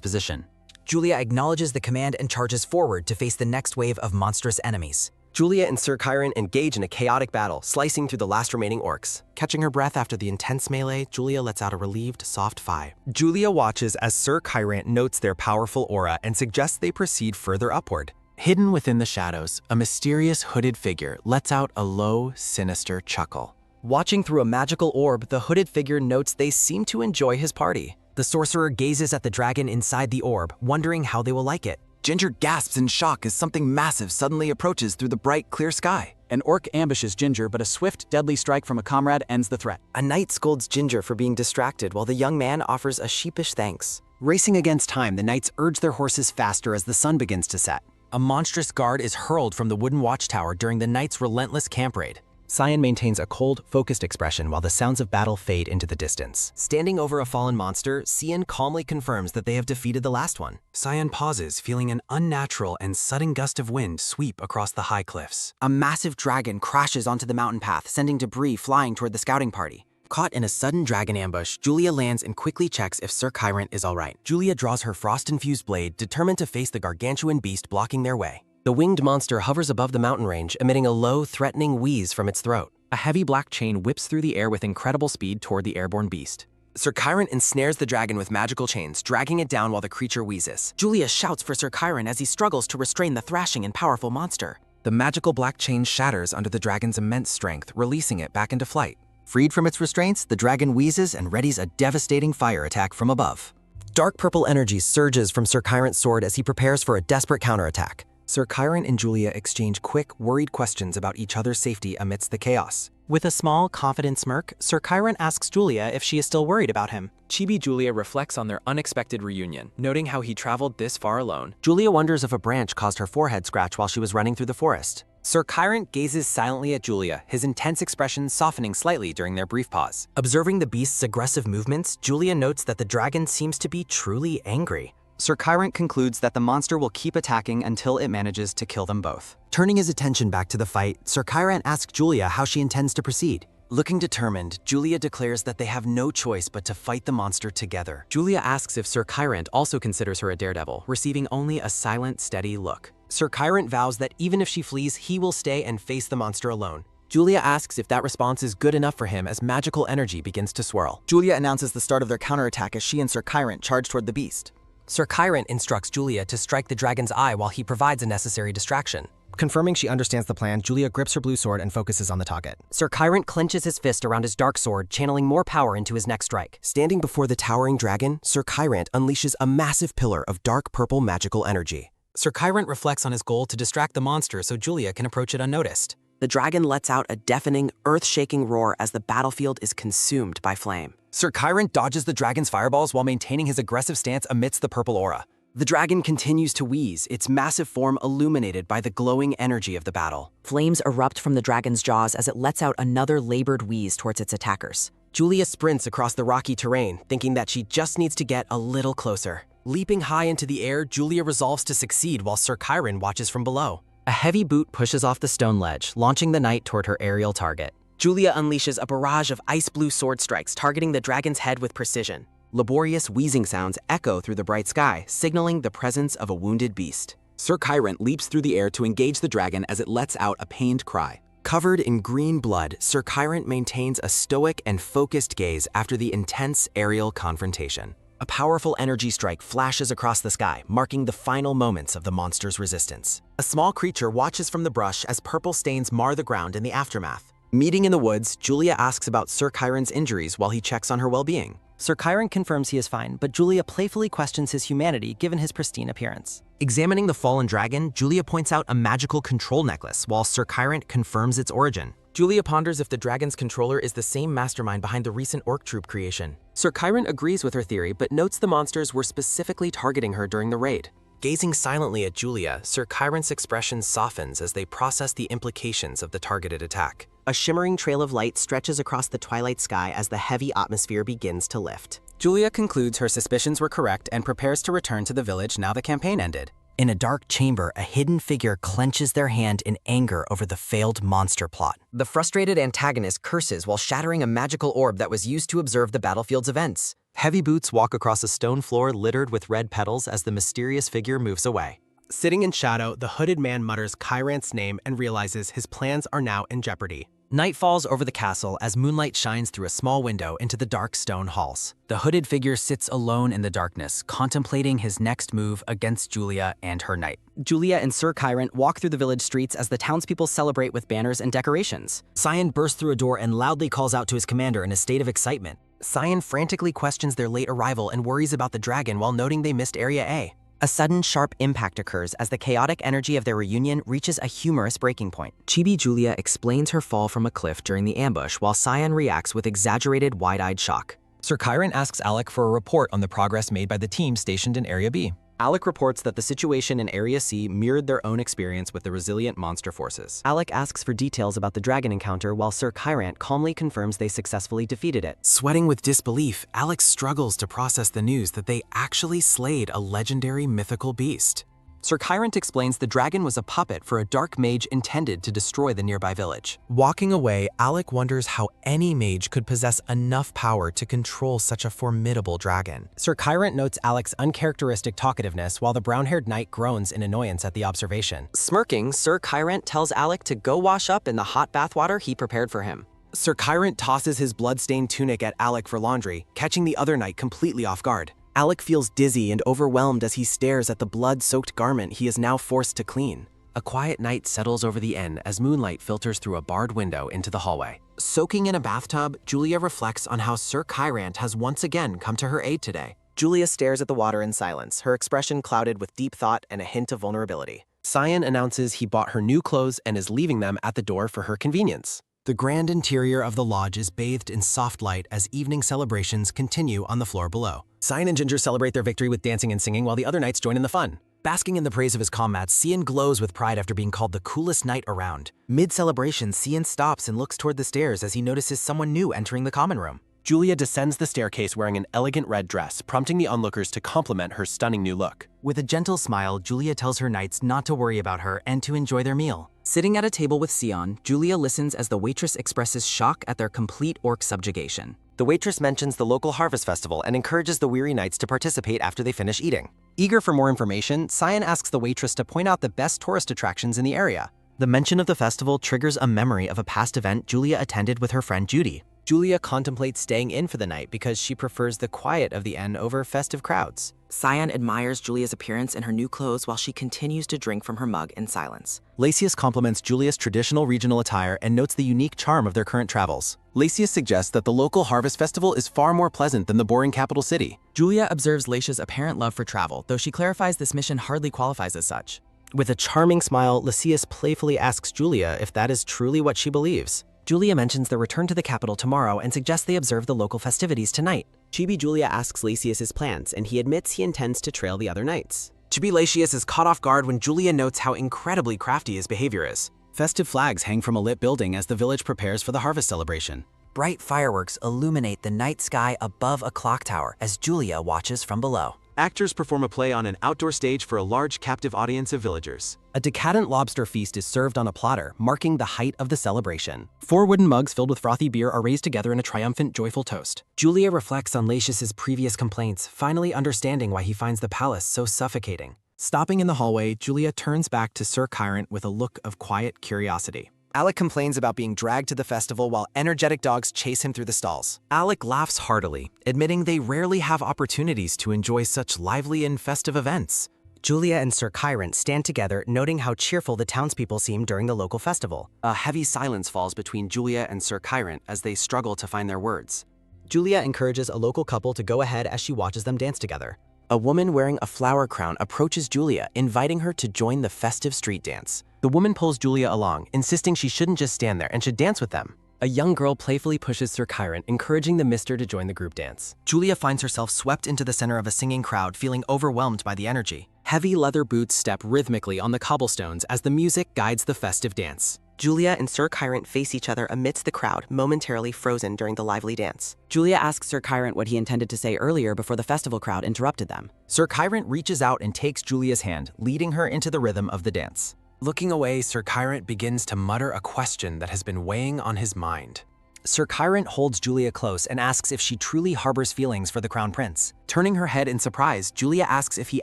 position. Julia acknowledges the command and charges forward to face the next wave of monstrous enemies. Julia and Sir Kyrant engage in a chaotic battle, slicing through the last remaining orcs. Catching her breath after the intense melee, Julia lets out a relieved, soft sigh. Julia watches as Sir Kyrant notes their powerful aura and suggests they proceed further upward. Hidden within the shadows, a mysterious hooded figure lets out a low, sinister chuckle. Watching through a magical orb, the hooded figure notes they seem to enjoy his party. The sorcerer gazes at the dragon inside the orb, wondering how they will like it. Ginger gasps in shock as something massive suddenly approaches through the bright, clear sky. An orc ambushes Ginger, but a swift, deadly strike from a comrade ends the threat. A knight scolds Ginger for being distracted while the young man offers a sheepish thanks. Racing against time, the knights urge their horses faster as the sun begins to set. A monstrous guard is hurled from the wooden watchtower during the knights' relentless camp raid. Cyan maintains a cold, focused expression while the sounds of battle fade into the distance. Standing over a fallen monster, Cyan calmly confirms that they have defeated the last one. Cyan pauses, feeling an unnatural and sudden gust of wind sweep across the high cliffs. A massive dragon crashes onto the mountain path, sending debris flying toward the scouting party. Caught in a sudden dragon ambush, Julia lands and quickly checks if Sir Kyrant is alright. Julia draws her frost-infused blade, determined to face the gargantuan beast blocking their way. The winged monster hovers above the mountain range, emitting a low, threatening wheeze from its throat. A heavy black chain whips through the air with incredible speed toward the airborne beast. Sir Kyrant ensnares the dragon with magical chains, dragging it down while the creature wheezes. Julia shouts for Sir Kyrant as he struggles to restrain the thrashing and powerful monster. The magical black chain shatters under the dragon's immense strength, releasing it back into flight. Freed from its restraints, the dragon wheezes and readies a devastating fire attack from above. Dark purple energy surges from Sir Kyrant's sword as he prepares for a desperate counterattack. Sir Kyrant and Julia exchange quick, worried questions about each other's safety amidst the chaos. With a small, confident smirk, Sir Kyrant asks Julia if she is still worried about him. Chibi Julia reflects on their unexpected reunion, noting how he traveled this far alone. Julia wonders if a branch caused her forehead scratch while she was running through the forest. Sir Kyrant gazes silently at Julia, his intense expression softening slightly during their brief pause. Observing the beast's aggressive movements, Julia notes that the dragon seems to be truly angry. Sir Kyrant concludes that the monster will keep attacking until it manages to kill them both. Turning his attention back to the fight, Sir Kyrant asks Julia how she intends to proceed. Looking determined, Julia declares that they have no choice but to fight the monster together. Julia asks if Sir Kyrant also considers her a daredevil, receiving only a silent, steady look. Sir Kyrant vows that even if she flees, he will stay and face the monster alone. Julia asks if that response is good enough for him as magical energy begins to swirl. Julia announces the start of their counterattack as she and Sir Kyrant charge toward the beast. Sir Kyrant instructs Julia to strike the dragon's eye while he provides a necessary distraction. Confirming she understands the plan, Julia grips her blue sword and focuses on the target. Sir Kyrant clenches his fist around his dark sword, channeling more power into his next strike. Standing before the towering dragon, Sir Kyrant unleashes a massive pillar of dark purple magical energy. Sir Kyrant reflects on his goal to distract the monster so Julia can approach it unnoticed. The dragon lets out a deafening, earth-shaking roar as the battlefield is consumed by flame. Sir Kyrant dodges the dragon's fireballs while maintaining his aggressive stance amidst the purple aura. The dragon continues to wheeze, its massive form illuminated by the glowing energy of the battle. Flames erupt from the dragon's jaws as it lets out another labored wheeze towards its attackers. Julia sprints across the rocky terrain, thinking that she just needs to get a little closer. Leaping high into the air, Julia resolves to succeed while Sir Kyrant watches from below. A heavy boot pushes off the stone ledge, launching the knight toward her aerial target. Julia unleashes a barrage of ice blue sword strikes, targeting the dragon's head with precision. Laborious wheezing sounds echo through the bright sky, signaling the presence of a wounded beast. Sir Chiron leaps through the air to engage the dragon as it lets out a pained cry. Covered in green blood, Sir Chiron maintains a stoic and focused gaze after the intense aerial confrontation. A powerful energy strike flashes across the sky, marking the final moments of the monster's resistance. A small creature watches from the brush as purple stains mar the ground in the aftermath. Meeting in the woods, Julia asks about Sir Chiron's injuries while he checks on her well-being. Sir Chiron confirms he is fine, but Julia playfully questions his humanity given his pristine appearance. Examining the fallen dragon, Julia points out a magical control necklace, while Sir Chiron confirms its origin. Julia ponders if the dragon's controller is the same mastermind behind the recent orc troop creation. Sir Chiron agrees with her theory, but notes the monsters were specifically targeting her during the raid. Gazing silently at Julia, Sir Chiron's expression softens as they process the implications of the targeted attack. A shimmering trail of light stretches across the twilight sky as the heavy atmosphere begins to lift. Julia concludes her suspicions were correct and prepares to return to the village now the campaign ended. In a dark chamber, a hidden figure clenches their hand in anger over the failed monster plot. The frustrated antagonist curses while shattering a magical orb that was used to observe the battlefield's events. Heavy boots walk across a stone floor littered with red petals as the mysterious figure moves away. Sitting in shadow, the hooded man mutters Chiron's name and realizes his plans are now in jeopardy. Night falls over the castle as moonlight shines through a small window into the dark stone halls. The hooded figure sits alone in the darkness, contemplating his next move against Julia and her knight. Julia and Sir Chiron walk through the village streets as the townspeople celebrate with banners and decorations. Cyan bursts through a door and loudly calls out to his commander in a state of excitement. Cyan frantically questions their late arrival and worries about the dragon while noting they missed Area A. A sudden, sharp impact occurs as the chaotic energy of their reunion reaches a humorous breaking point. Chibi Julia explains her fall from a cliff during the ambush, while Cyan reacts with exaggerated, wide-eyed shock. Sir Chiron asks Alec for a report on the progress made by the team stationed in Area B. Alec reports that the situation in Area C mirrored their own experience with the resilient monster forces. Alec asks for details about the dragon encounter while Sir Chiron calmly confirms they successfully defeated it. Sweating with disbelief, Alec struggles to process the news that they actually slayed a legendary mythical beast. Sir Chiron explains the dragon was a puppet for a dark mage intended to destroy the nearby village. Walking away, Alec wonders how any mage could possess enough power to control such a formidable dragon. Sir Chiron notes Alec's uncharacteristic talkativeness while the brown-haired knight groans in annoyance at the observation. Smirking, Sir Chiron tells Alec to go wash up in the hot bathwater he prepared for him. Sir Chiron tosses his blood-stained tunic at Alec for laundry, catching the other knight completely off guard. Alec feels dizzy and overwhelmed as he stares at the blood-soaked garment he is now forced to clean. A quiet night settles over the inn as moonlight filters through a barred window into the hallway. Soaking in a bathtub, Julia reflects on how Sir Chiron has once again come to her aid today. Julia stares at the water in silence, her expression clouded with deep thought and a hint of vulnerability. Cyan announces he bought her new clothes and is leaving them at the door for her convenience. The grand interior of the lodge is bathed in soft light as evening celebrations continue on the floor below. Cyan and Ginger celebrate their victory with dancing and singing while the other knights join in the fun. Basking in the praise of his comrades, Cyan glows with pride after being called the coolest knight around. Mid-celebration, Cyan stops and looks toward the stairs as he notices someone new entering the common room. Julia descends the staircase wearing an elegant red dress, prompting the onlookers to compliment her stunning new look. With a gentle smile, Julia tells her knights not to worry about her and to enjoy their meal. Sitting at a table with Sion, Julia listens as the waitress expresses shock at their complete orc subjugation. The waitress mentions the local harvest festival and encourages the weary knights to participate after they finish eating. Eager for more information, Cyan asks the waitress to point out the best tourist attractions in the area. The mention of the festival triggers a memory of a past event Julia attended with her friend Judy. Julia contemplates staying in for the night because she prefers the quiet of the inn over festive crowds. Cyan admires Julia's appearance in her new clothes while she continues to drink from her mug in silence. Lasius compliments Julia's traditional regional attire and notes the unique charm of their current travels. Lasius suggests that the local harvest festival is far more pleasant than the boring capital city. Julia observes Lacia's apparent love for travel, though she clarifies this mission hardly qualifies as such. With a charming smile, Lasius playfully asks Julia if that is truly what she believes. Julia mentions their return to the capital tomorrow and suggests they observe the local festivities tonight. Chibi Julia asks Lasius his plans, and he admits he intends to trail the other knights. Chibi Lasius is caught off guard when Julia notes how incredibly crafty his behavior is. Festive flags hang from a lit building as the village prepares for the harvest celebration. Bright fireworks illuminate the night sky above a clock tower as Julia watches from below. Actors perform a play on an outdoor stage for a large captive audience of villagers. A decadent lobster feast is served on a platter, marking the height of the celebration. 4 wooden mugs filled with frothy beer are raised together in a triumphant, joyful toast. Julia reflects on Lacius's previous complaints, finally understanding why he finds the palace so suffocating. Stopping in the hallway, Julia turns back to Sir Chiron with a look of quiet curiosity. Alec complains about being dragged to the festival while energetic dogs chase him through the stalls. Alec laughs heartily, admitting they rarely have opportunities to enjoy such lively and festive events. Julia and Sir Chiron stand together, noting how cheerful the townspeople seem during the local festival. A heavy silence falls between Julia and Sir Chiron as they struggle to find their words. Julia encourages a local couple to go ahead as she watches them dance together. A woman wearing a flower crown approaches Julia, inviting her to join the festive street dance. The woman pulls Julia along, insisting she shouldn't just stand there and should dance with them. A young girl playfully pushes Sir Chiron, encouraging the mister to join the group dance. Julia finds herself swept into the center of a singing crowd, feeling overwhelmed by the energy. Heavy leather boots step rhythmically on the cobblestones as the music guides the festive dance. Julia and Sir Chiron face each other amidst the crowd, momentarily frozen during the lively dance. Julia asks Sir Chiron what he intended to say earlier before the festival crowd interrupted them. Sir Chiron reaches out and takes Julia's hand, leading her into the rhythm of the dance. Looking away, Sir Chiron begins to mutter a question that has been weighing on his mind. Sir Chiron holds Julia close and asks if she truly harbors feelings for the Crown Prince. Turning her head in surprise, Julia asks if he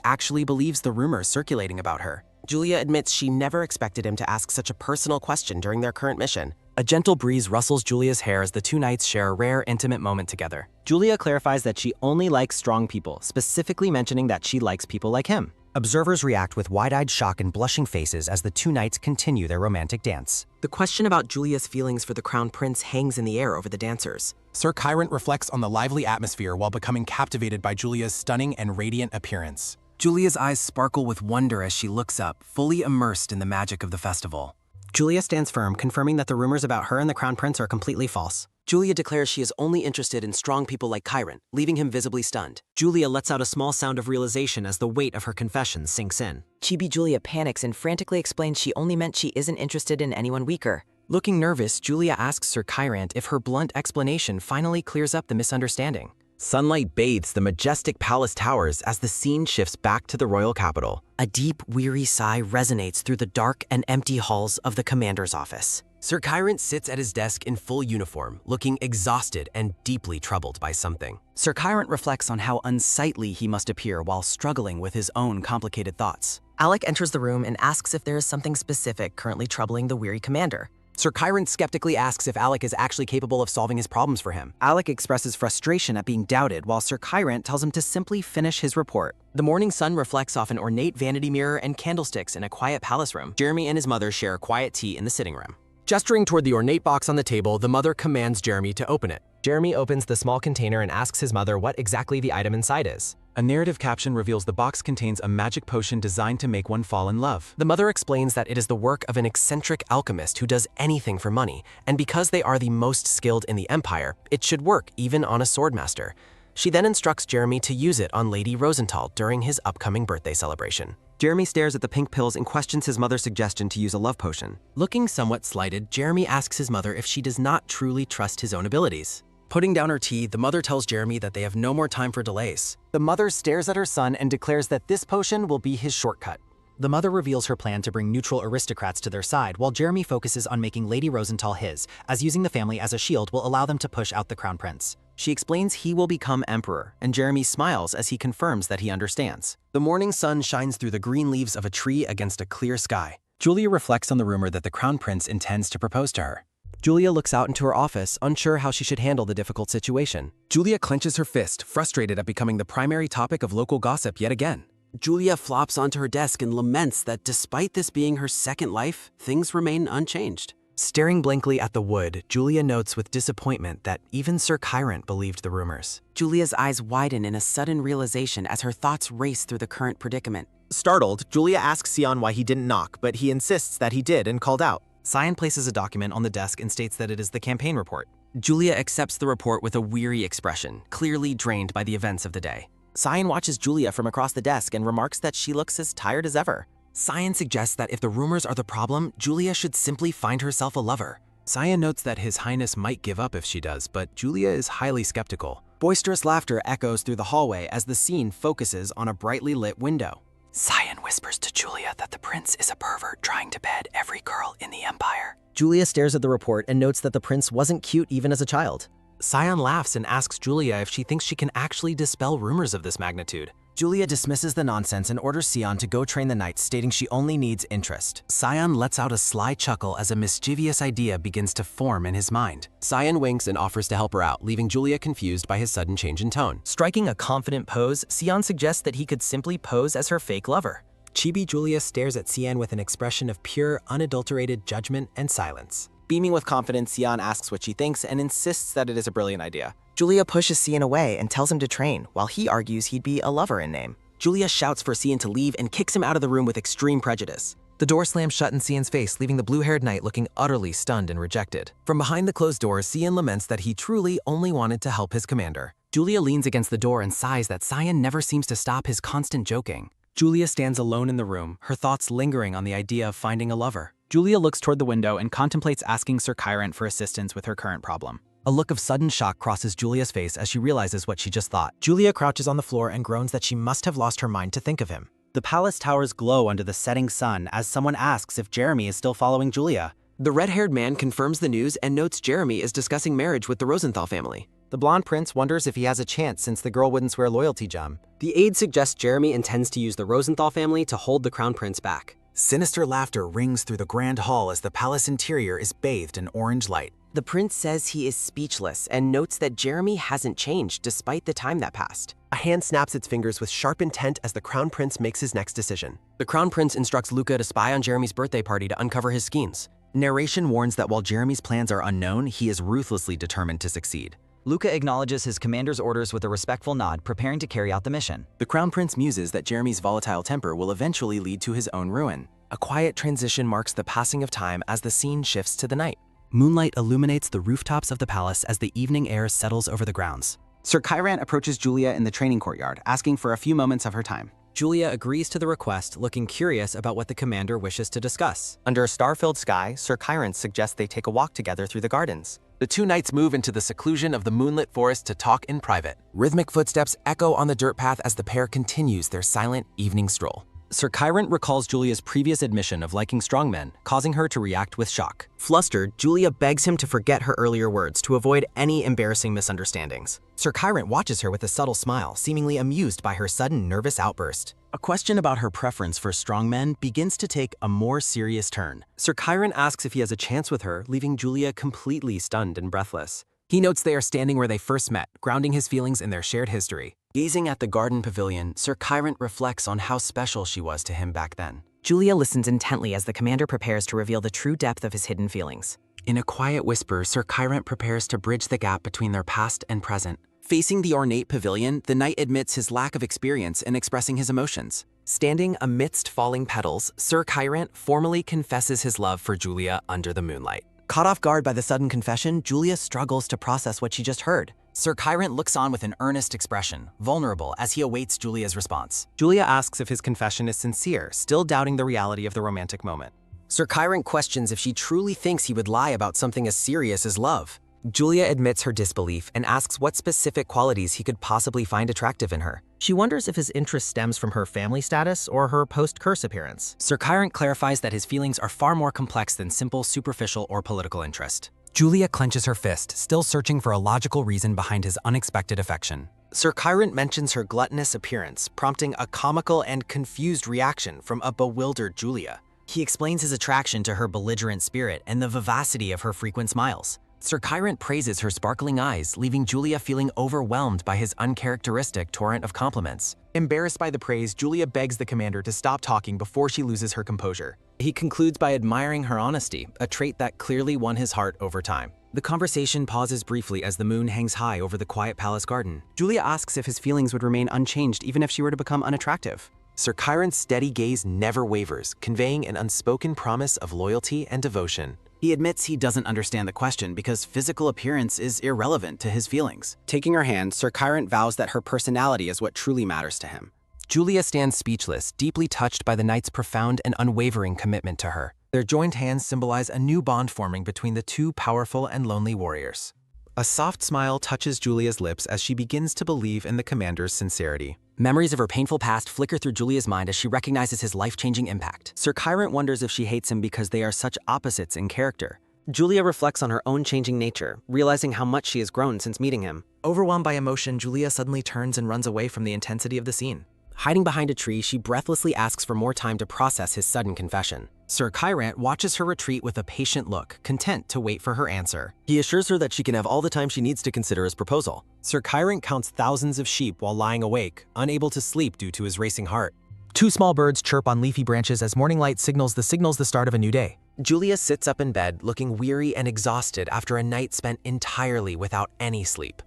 actually believes the rumors circulating about her. Julia admits she never expected him to ask such a personal question during their current mission. A gentle breeze rustles Julia's hair as the two knights share a rare, intimate moment together. Julia clarifies that she only likes strong people, specifically mentioning that she likes people like him. Observers react with wide-eyed shock and blushing faces as the two knights continue their romantic dance. The question about Julia's feelings for the Crown Prince hangs in the air over the dancers. Sir Chiron reflects on the lively atmosphere while becoming captivated by Julia's stunning and radiant appearance. Julia's eyes sparkle with wonder as she looks up, fully immersed in the magic of the festival. Julia stands firm, confirming that the rumors about her and the Crown Prince are completely false. Julia declares she is only interested in strong people like Chiron, leaving him visibly stunned. Julia lets out a small sound of realization as the weight of her confession sinks in. Chibi Julia panics and frantically explains she only meant she isn't interested in anyone weaker. Looking nervous, Julia asks Sir Chiron if her blunt explanation finally clears up the misunderstanding. Sunlight bathes the majestic palace towers as the scene shifts back to the royal capital. A deep, weary sigh resonates through the dark and empty halls of the commander's office. Sir Chiron sits at his desk in full uniform, looking exhausted and deeply troubled by something. Sir Chiron reflects on how unsightly he must appear while struggling with his own complicated thoughts. Alec enters the room and asks if there is something specific currently troubling the weary commander. Sir Chiron skeptically asks if Alec is actually capable of solving his problems for him. Alec expresses frustration at being doubted, while Sir Chiron tells him to simply finish his report. The morning sun reflects off an ornate vanity mirror and candlesticks in a quiet palace room. Jeremy and his mother share quiet tea in the sitting room. Gesturing toward the ornate box on the table, the mother commands Jeremy to open it. Jeremy opens the small container and asks his mother what exactly the item inside is. A narrative caption reveals the box contains a magic potion designed to make one fall in love. The mother explains that it is the work of an eccentric alchemist who does anything for money, and because they are the most skilled in the empire, it should work even on a swordmaster. She then instructs Jeremy to use it on Lady Rosenthal during his upcoming birthday celebration. Jeremy stares at the pink pills and questions his mother's suggestion to use a love potion. Looking somewhat slighted, Jeremy asks his mother if she does not truly trust his own abilities. Putting down her tea, the mother tells Jeremy that they have no more time for delays. The mother stares at her son and declares that this potion will be his shortcut. The mother reveals her plan to bring neutral aristocrats to their side, while Jeremy focuses on making Lady Rosenthal his, as using the family as a shield will allow them to push out the Crown Prince. She explains he will become emperor, and Jeremy smiles as he confirms that he understands. The morning sun shines through the green leaves of a tree against a clear sky. Julia reflects on the rumor that the Crown Prince intends to propose to her. Julia looks out into her office, unsure how she should handle the difficult situation. Julia clenches her fist, frustrated at becoming the primary topic of local gossip yet again. Julia flops onto her desk and laments that despite this being her second life, things remain unchanged. Staring blankly at the wood, Julia notes with disappointment that even Sir Chiron believed the rumors. Julia's eyes widen in a sudden realization as her thoughts race through the current predicament. Startled, Julia asks Sion why he didn't knock, but he insists that he did and called out. Sion places a document on the desk and states that it is the campaign report. Julia accepts the report with a weary expression, clearly drained by the events of the day. Sion watches Julia from across the desk and remarks that she looks as tired as ever. Sion suggests that if the rumors are the problem, Julia should simply find herself a lover. Sion notes that His Highness might give up if she does, but Julia is highly skeptical. Boisterous laughter echoes through the hallway as the scene focuses on a brightly lit window. Sion whispers to Julia that the prince is a pervert trying to bed every girl in the empire. Julia stares at the report and notes that the prince wasn't cute even as a child. Sion laughs and asks Julia if she thinks she can actually dispel rumors of this magnitude. Julia dismisses the nonsense and orders Sion to go train the knights, stating she only needs interest. Sion lets out a sly chuckle as a mischievous idea begins to form in his mind. Sion winks and offers to help her out, leaving Julia confused by his sudden change in tone. Striking a confident pose, Sion suggests that he could simply pose as her fake lover. Chibi Julia stares at Sion with an expression of pure, unadulterated judgment and silence. Beaming with confidence, Sion asks what she thinks and insists that it is a brilliant idea. Julia pushes Sion away and tells him to train, while he argues he'd be a lover in name. Julia shouts for Sion to leave and kicks him out of the room with extreme prejudice. The door slams shut in Sion's face, leaving the blue-haired knight looking utterly stunned and rejected. From behind the closed door, Sion laments that he truly only wanted to help his commander. Julia leans against the door and sighs that Sion never seems to stop his constant joking. Julia stands alone in the room, her thoughts lingering on the idea of finding a lover. Julia looks toward the window and contemplates asking Sir Chiron for assistance with her current problem. A look of sudden shock crosses Julia's face as she realizes what she just thought. Julia crouches on the floor and groans that she must have lost her mind to think of him. The palace towers glow under the setting sun as someone asks if Jeremy is still following Julia. The red-haired man confirms the news and notes Jeremy is discussing marriage with the Rosenthal family. The blonde prince wonders if he has a chance since the girl wouldn't swear loyalty gem. The aide suggests Jeremy intends to use the Rosenthal family to hold the crown prince back. Sinister laughter rings through the grand hall as the palace interior is bathed in orange light. The prince says he is speechless and notes that Jeremy hasn't changed despite the time that passed. A hand snaps its fingers with sharp intent as the crown prince makes his next decision. The crown prince instructs Luca to spy on Jeremy's birthday party to uncover his schemes. Narration warns that while Jeremy's plans are unknown, he is ruthlessly determined to succeed. Luca acknowledges his commander's orders with a respectful nod, preparing to carry out the mission. The crown prince muses that Jeremy's volatile temper will eventually lead to his own ruin. A quiet transition marks the passing of time as the scene shifts to the night. Moonlight illuminates the rooftops of the palace as the evening air settles over the grounds. Sir Chiron approaches Julia in the training courtyard, asking for a few moments of her time. Julia agrees to the request, looking curious about what the commander wishes to discuss. Under a star-filled sky, Sir Chiron suggests they take a walk together through the gardens. The two knights move into the seclusion of the moonlit forest to talk in private. Rhythmic footsteps echo on the dirt path as the pair continues their silent evening stroll. Sir Chiron recalls Julia's previous admission of liking strong men, causing her to react with shock. Flustered, Julia begs him to forget her earlier words to avoid any embarrassing misunderstandings. Sir Chiron watches her with a subtle smile, seemingly amused by her sudden nervous outburst. A question about her preference for strong men begins to take a more serious turn. Sir Chiron asks if he has a chance with her, leaving Julia completely stunned and breathless. He notes they are standing where they first met, grounding his feelings in their shared history. Gazing at the garden pavilion, Sir Chiron reflects on how special she was to him back then. Julia listens intently as the commander prepares to reveal the true depth of his hidden feelings. In a quiet whisper, Sir Chiron prepares to bridge the gap between their past and present. Facing the ornate pavilion, the knight admits his lack of experience in expressing his emotions. Standing amidst falling petals, Sir Chiron formally confesses his love for Julia under the moonlight. Caught off guard by the sudden confession, Julia struggles to process what she just heard. Sir Chiron looks on with an earnest expression, vulnerable as he awaits Julia's response. Julia asks if his confession is sincere, still doubting the reality of the romantic moment. Sir Chiron questions if she truly thinks he would lie about something as serious as love. Julia admits her disbelief and asks what specific qualities he could possibly find attractive in her. She wonders if his interest stems from her family status or her post-curse appearance. Sir Chiron clarifies that his feelings are far more complex than simple superficial or political interest. Julia clenches her fist, still searching for a logical reason behind his unexpected affection. Sir Chiron mentions her gluttonous appearance, prompting a comical and confused reaction from a bewildered Julia. He explains his attraction to her belligerent spirit and the vivacity of her frequent smiles. Sir Chiron praises her sparkling eyes, leaving Julia feeling overwhelmed by his uncharacteristic torrent of compliments. Embarrassed by the praise, Julia begs the commander to stop talking before she loses her composure. He concludes by admiring her honesty, a trait that clearly won his heart over time. The conversation pauses briefly as the moon hangs high over the quiet palace garden. Julia asks if his feelings would remain unchanged even if she were to become unattractive. Sir Chiron's steady gaze never wavers, conveying an unspoken promise of loyalty and devotion. He admits he doesn't understand the question because physical appearance is irrelevant to his feelings. Taking her hand, Sir Chiron vows that her personality is what truly matters to him. Julia stands speechless, deeply touched by the knight's profound and unwavering commitment to her. Their joined hands symbolize a new bond forming between the two powerful and lonely warriors. A soft smile touches Julia's lips as she begins to believe in the commander's sincerity. Memories of her painful past flicker through Julia's mind as she recognizes his life-changing impact. Sir Kyrant wonders if she hates him because they are such opposites in character. Julia reflects on her own changing nature, realizing how much she has grown since meeting him. Overwhelmed by emotion, Julia suddenly turns and runs away from the intensity of the scene. Hiding behind a tree, she breathlessly asks for more time to process his sudden confession. Sir Kyrant watches her retreat with a patient look, content to wait for her answer. He assures her that she can have all the time she needs to consider his proposal. Sir Kyrant counts thousands of sheep while lying awake, unable to sleep due to his racing heart. Two small birds chirp on leafy branches as morning light signals the start of a new day. Julia sits up in bed, looking weary and exhausted after a night spent entirely without any sleep.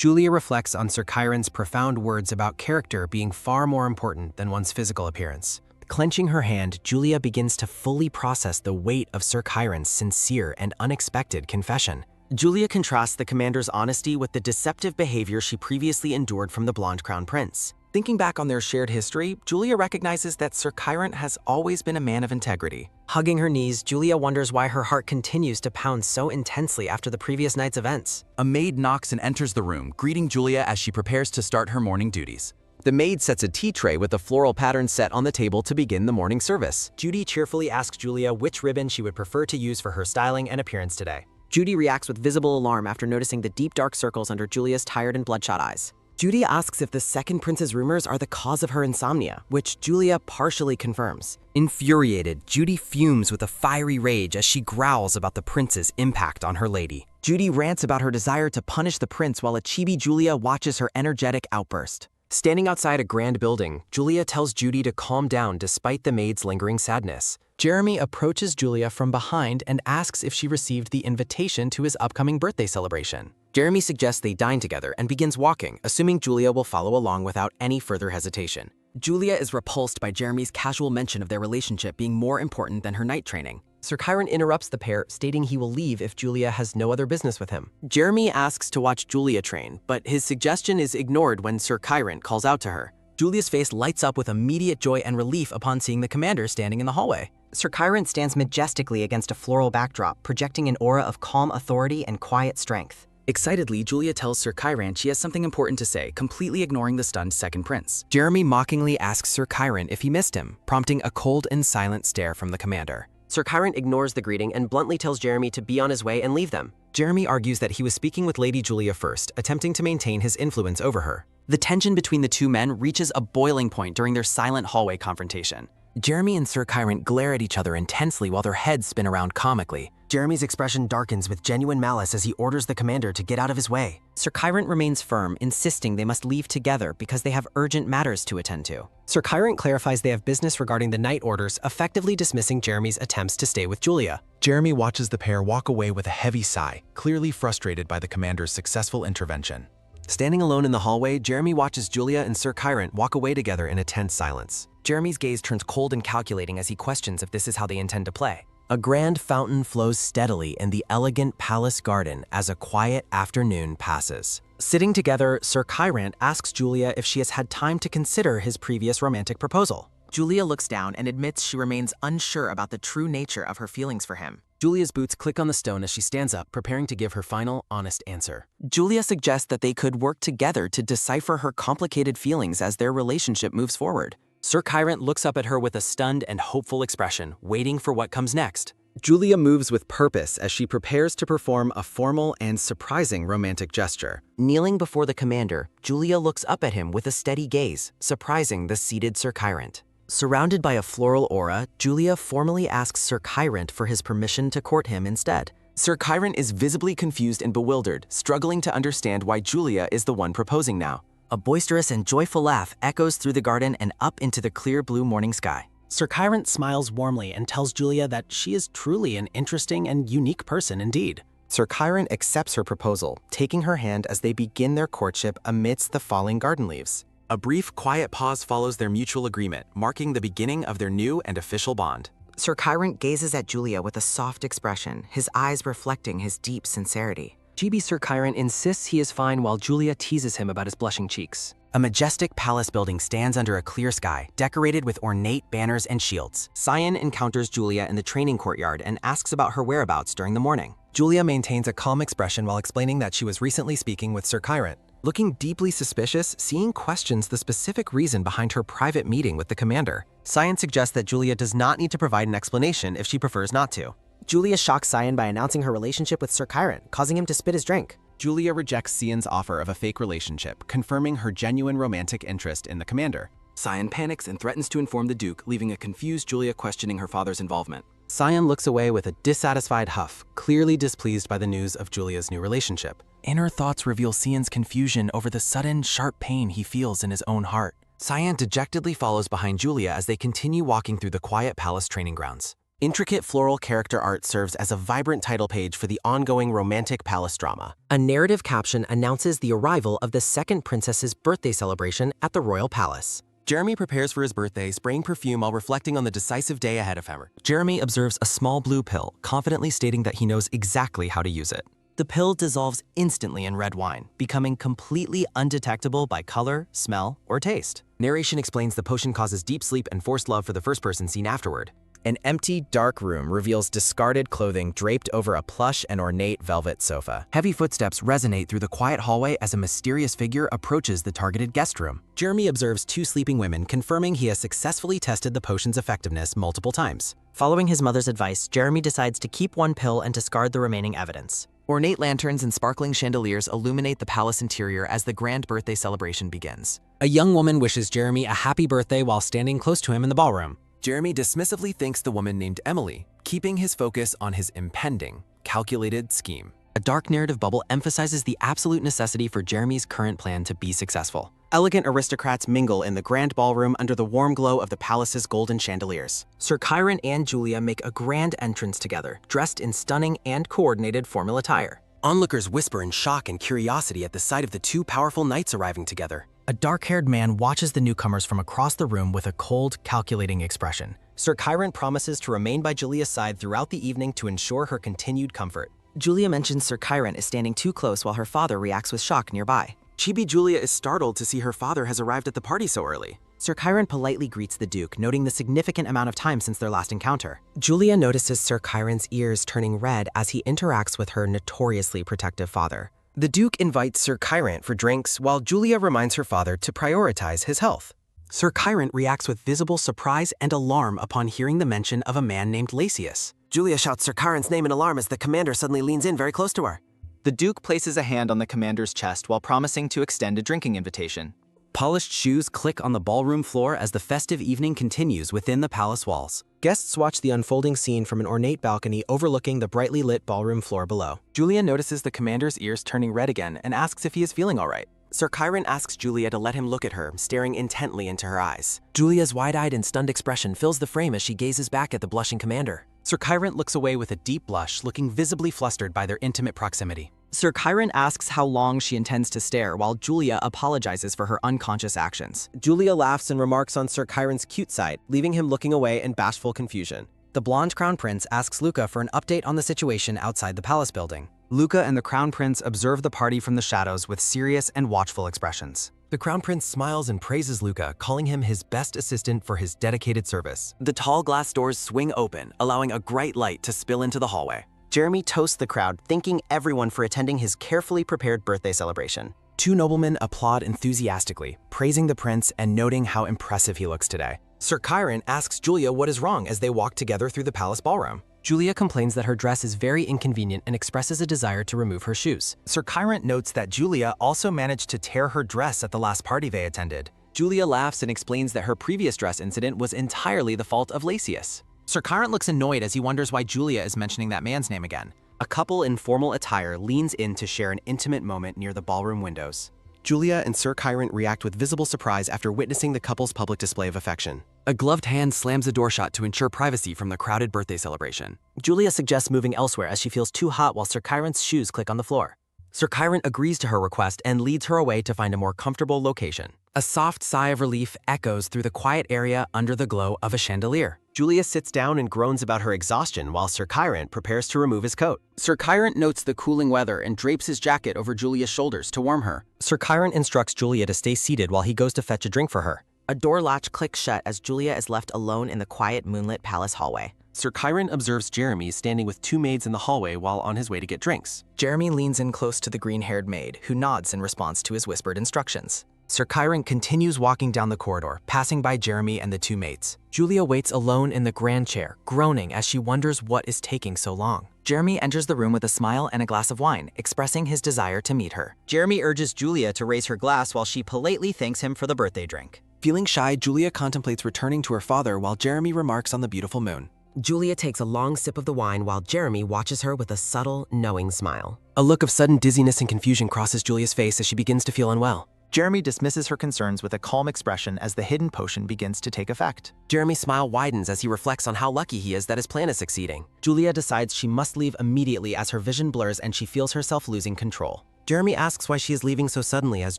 Julia reflects on Sir Kyrant's profound words about character being far more important than one's physical appearance. Clenching her hand, Julia begins to fully process the weight of Sir Kyrant's sincere and unexpected confession. Julia contrasts the commander's honesty with the deceptive behavior she previously endured from the blonde crown prince. Thinking back on their shared history, Julia recognizes that Sir Kyrant has always been a man of integrity. Hugging her knees, Julia wonders why her heart continues to pound so intensely after the previous night's events. A maid knocks and enters the room, greeting Julia as she prepares to start her morning duties. The maid sets a tea tray with a floral pattern set on the table to begin the morning service. Judy cheerfully asks Julia which ribbon she would prefer to use for her styling and appearance today. Judy reacts with visible alarm after noticing the deep dark circles under Julia's tired and bloodshot eyes. Judy asks if the second prince's rumors are the cause of her insomnia, which Julia partially confirms. Infuriated, Judy fumes with a fiery rage as she growls about the prince's impact on her lady. Judy rants about her desire to punish the prince while a chibi Julia watches her energetic outburst. Standing outside a grand building, Julia tells Judy to calm down despite the maid's lingering sadness. Jeremy approaches Julia from behind and asks if she received the invitation to his upcoming birthday celebration. Jeremy suggests they dine together and begins walking, assuming Julia will follow along without any further hesitation. Julia is repulsed by Jeremy's casual mention of their relationship being more important than her night training. Sir Kyrant interrupts the pair, stating he will leave if Julia has no other business with him. Jeremy asks to watch Julia train, but his suggestion is ignored when Sir Kyrant calls out to her. Julia's face lights up with immediate joy and relief upon seeing the commander standing in the hallway. Sir Kyrant stands majestically against a floral backdrop, projecting an aura of calm authority and quiet strength. Excitedly, Julia tells Sir Kyrant she has something important to say, completely ignoring the stunned second prince. Jeremy mockingly asks Sir Kyrant if he missed him, prompting a cold and silent stare from the commander. Sir Kyrant ignores the greeting and bluntly tells Jeremy to be on his way and leave them. Jeremy argues that he was speaking with Lady Julia first, attempting to maintain his influence over her. The tension between the two men reaches a boiling point during their silent hallway confrontation. Jeremy and Sir Kyrant glare at each other intensely while their heads spin around comically. Jeremy's expression darkens with genuine malice as he orders the commander to get out of his way. Sir Kyrant remains firm, insisting they must leave together because they have urgent matters to attend to. Sir Kyrant clarifies they have business regarding the night orders, effectively dismissing Jeremy's attempts to stay with Julia. Jeremy watches the pair walk away with a heavy sigh, clearly frustrated by the commander's successful intervention. Standing alone in the hallway, Jeremy watches Julia and Sir Kyrant walk away together in a tense silence. Jeremy's gaze turns cold and calculating as he questions if this is how they intend to play. A grand fountain flows steadily in the elegant palace garden as a quiet afternoon passes. Sitting together, Sir Kyrant asks Julia if she has had time to consider his previous romantic proposal. Julia looks down and admits she remains unsure about the true nature of her feelings for him. Julia's boots click on the stone as she stands up, preparing to give her final, honest answer. Julia suggests that they could work together to decipher her complicated feelings as their relationship moves forward. Sir Kyrant looks up at her with a stunned and hopeful expression, waiting for what comes next. Julia moves with purpose as she prepares to perform a formal and surprising romantic gesture. Kneeling before the commander, Julia looks up at him with a steady gaze, surprising the seated Sir Kyrant. Surrounded by a floral aura, Julia formally asks Sir Kyrant for his permission to court him instead. Sir Kyrant is visibly confused and bewildered, struggling to understand why Julia is the one proposing now. A boisterous and joyful laugh echoes through the garden and up into the clear blue morning sky. Sir Kyrant smiles warmly and tells Julia that she is truly an interesting and unique person indeed. Sir Kyrant accepts her proposal, taking her hand as they begin their courtship amidst the falling garden leaves. A brief, quiet pause follows their mutual agreement, marking the beginning of their new and official bond. Sir Kyrant gazes at Julia with a soft expression, his eyes reflecting his deep sincerity. Chibi Sir Kyrant insists he is fine while Julia teases him about his blushing cheeks. A majestic palace building stands under a clear sky, decorated with ornate banners and shields. Cyan encounters Julia in the training courtyard and asks about her whereabouts during the morning. Julia maintains a calm expression while explaining that she was recently speaking with Sir Kyrant. Looking deeply suspicious, Sean questions the specific reason behind her private meeting with the commander. Cyan suggests that Julia does not need to provide an explanation if she prefers not to. Julia shocks Cyan by announcing her relationship with Sir Kyrant, causing him to spit his drink. Julia rejects Cyan's offer of a fake relationship, confirming her genuine romantic interest in the commander. Cyan panics and threatens to inform the Duke, leaving a confused Julia questioning her father's involvement. Cyan looks away with a dissatisfied huff, clearly displeased by the news of Julia's new relationship. Inner thoughts reveal Cyan's confusion over the sudden, sharp pain he feels in his own heart. Cyan dejectedly follows behind Julia as they continue walking through the quiet palace training grounds. Intricate floral character art serves as a vibrant title page for the ongoing romantic palace drama. A narrative caption announces the arrival of the second princess's birthday celebration at the royal palace. Jeremy prepares for his birthday, spraying perfume while reflecting on the decisive day ahead of him. Jeremy observes a small blue pill, confidently stating that he knows exactly how to use it. The pill dissolves instantly in red wine, becoming completely undetectable by color, smell, or taste. Narration explains the potion causes deep sleep and forced love for the first person seen afterward. An empty, dark room reveals discarded clothing draped over a plush and ornate velvet sofa. Heavy footsteps resonate through the quiet hallway as a mysterious figure approaches the targeted guest room. Jeremy observes two sleeping women, confirming he has successfully tested the potion's effectiveness multiple times. Following his mother's advice, Jeremy decides to keep one pill and discard the remaining evidence. Ornate lanterns and sparkling chandeliers illuminate the palace interior as the grand birthday celebration begins. A young woman wishes Jeremy a happy birthday while standing close to him in the ballroom. Jeremy dismissively thanks the woman named Emily, keeping his focus on his impending, calculated scheme. A dark narrative bubble emphasizes the absolute necessity for Jeremy's current plan to be successful. Elegant aristocrats mingle in the grand ballroom under the warm glow of the palace's golden chandeliers. Sir Kyrant and Julia make a grand entrance together, dressed in stunning and coordinated formal attire. Onlookers whisper in shock and curiosity at the sight of the two powerful knights arriving together. A dark-haired man watches the newcomers from across the room with a cold, calculating expression. Sir Kyrant promises to remain by Julia's side throughout the evening to ensure her continued comfort. Julia mentions Sir Kyrant is standing too close while her father reacts with shock nearby. Chibi Julia is startled to see her father has arrived at the party so early. Sir Kyrant politely greets the Duke, noting the significant amount of time since their last encounter. Julia notices Sir Kyrant's ears turning red as he interacts with her notoriously protective father. The Duke invites Sir Kyrant for drinks while Julia reminds her father to prioritize his health. Sir Kyrant reacts with visible surprise and alarm upon hearing the mention of a man named Lacius. Julia shouts Sir Kyrant's name in alarm as the commander suddenly leans in very close to her. The Duke places a hand on the commander's chest while promising to extend a drinking invitation. Polished shoes click on the ballroom floor as the festive evening continues within the palace walls. Guests watch the unfolding scene from an ornate balcony overlooking the brightly lit ballroom floor below. Julia notices the commander's ears turning red again and asks if he is feeling all right. Sir Kyrant asks Julia to let him look at her, staring intently into her eyes. Julia's wide-eyed and stunned expression fills the frame as she gazes back at the blushing commander. Sir Kyrant looks away with a deep blush, looking visibly flustered by their intimate proximity. Sir Kyrant asks how long she intends to stare while Julia apologizes for her unconscious actions. Julia laughs and remarks on Sir Kyrant's cute side, leaving him looking away in bashful confusion. The blonde crown prince asks Luca for an update on the situation outside the palace building. Luca and the crown prince observe the party from the shadows with serious and watchful expressions. The crown prince smiles and praises Luca, calling him his best assistant for his dedicated service. The tall glass doors swing open, allowing a bright light to spill into the hallway. Jeremy toasts the crowd, thanking everyone for attending his carefully prepared birthday celebration. Two noblemen applaud enthusiastically, praising the prince and noting how impressive he looks today. Sir Kyrant asks Julia what is wrong as they walk together through the palace ballroom. Julia complains that her dress is very inconvenient and expresses a desire to remove her shoes. Sir Kyrant notes that Julia also managed to tear her dress at the last party they attended. Julia laughs and explains that her previous dress incident was entirely the fault of Lacius. Sir Kyrant looks annoyed as he wonders why Julia is mentioning that man's name again. A couple in formal attire leans in to share an intimate moment near the ballroom windows. Julia and Sir Kyrant react with visible surprise after witnessing the couple's public display of affection. A gloved hand slams a door shut to ensure privacy from the crowded birthday celebration. Julia suggests moving elsewhere as she feels too hot while Sir Kyrant's shoes click on the floor. Sir Kyrant agrees to her request and leads her away to find a more comfortable location. A soft sigh of relief echoes through the quiet area under the glow of a chandelier. Julia sits down and groans about her exhaustion while Sir Kyrant prepares to remove his coat. Sir Kyrant notes the cooling weather and drapes his jacket over Julia's shoulders to warm her. Sir Kyrant instructs Julia to stay seated while he goes to fetch a drink for her. A door latch clicks shut as Julia is left alone in the quiet moonlit palace hallway. Sir Chiron observes Jeremy standing with two maids in the hallway while on his way to get drinks. Jeremy leans in close to the green-haired maid, who nods in response to his whispered instructions. Sir Chiron continues walking down the corridor, passing by Jeremy and the two maids. Julia waits alone in the grand chair, groaning as she wonders what is taking so long. Jeremy enters the room with a smile and a glass of wine, expressing his desire to meet her. Jeremy urges Julia to raise her glass while she politely thanks him for the birthday drink. Feeling shy, Julia contemplates returning to her father while Jeremy remarks on the beautiful moon. Julia takes a long sip of the wine while Jeremy watches her with a subtle, knowing smile. A look of sudden dizziness and confusion crosses Julia's face as she begins to feel unwell. Jeremy dismisses her concerns with a calm expression as the hidden potion begins to take effect. Jeremy's smile widens as he reflects on how lucky he is that his plan is succeeding. Julia decides she must leave immediately as her vision blurs and she feels herself losing control. Jeremy asks why she is leaving so suddenly as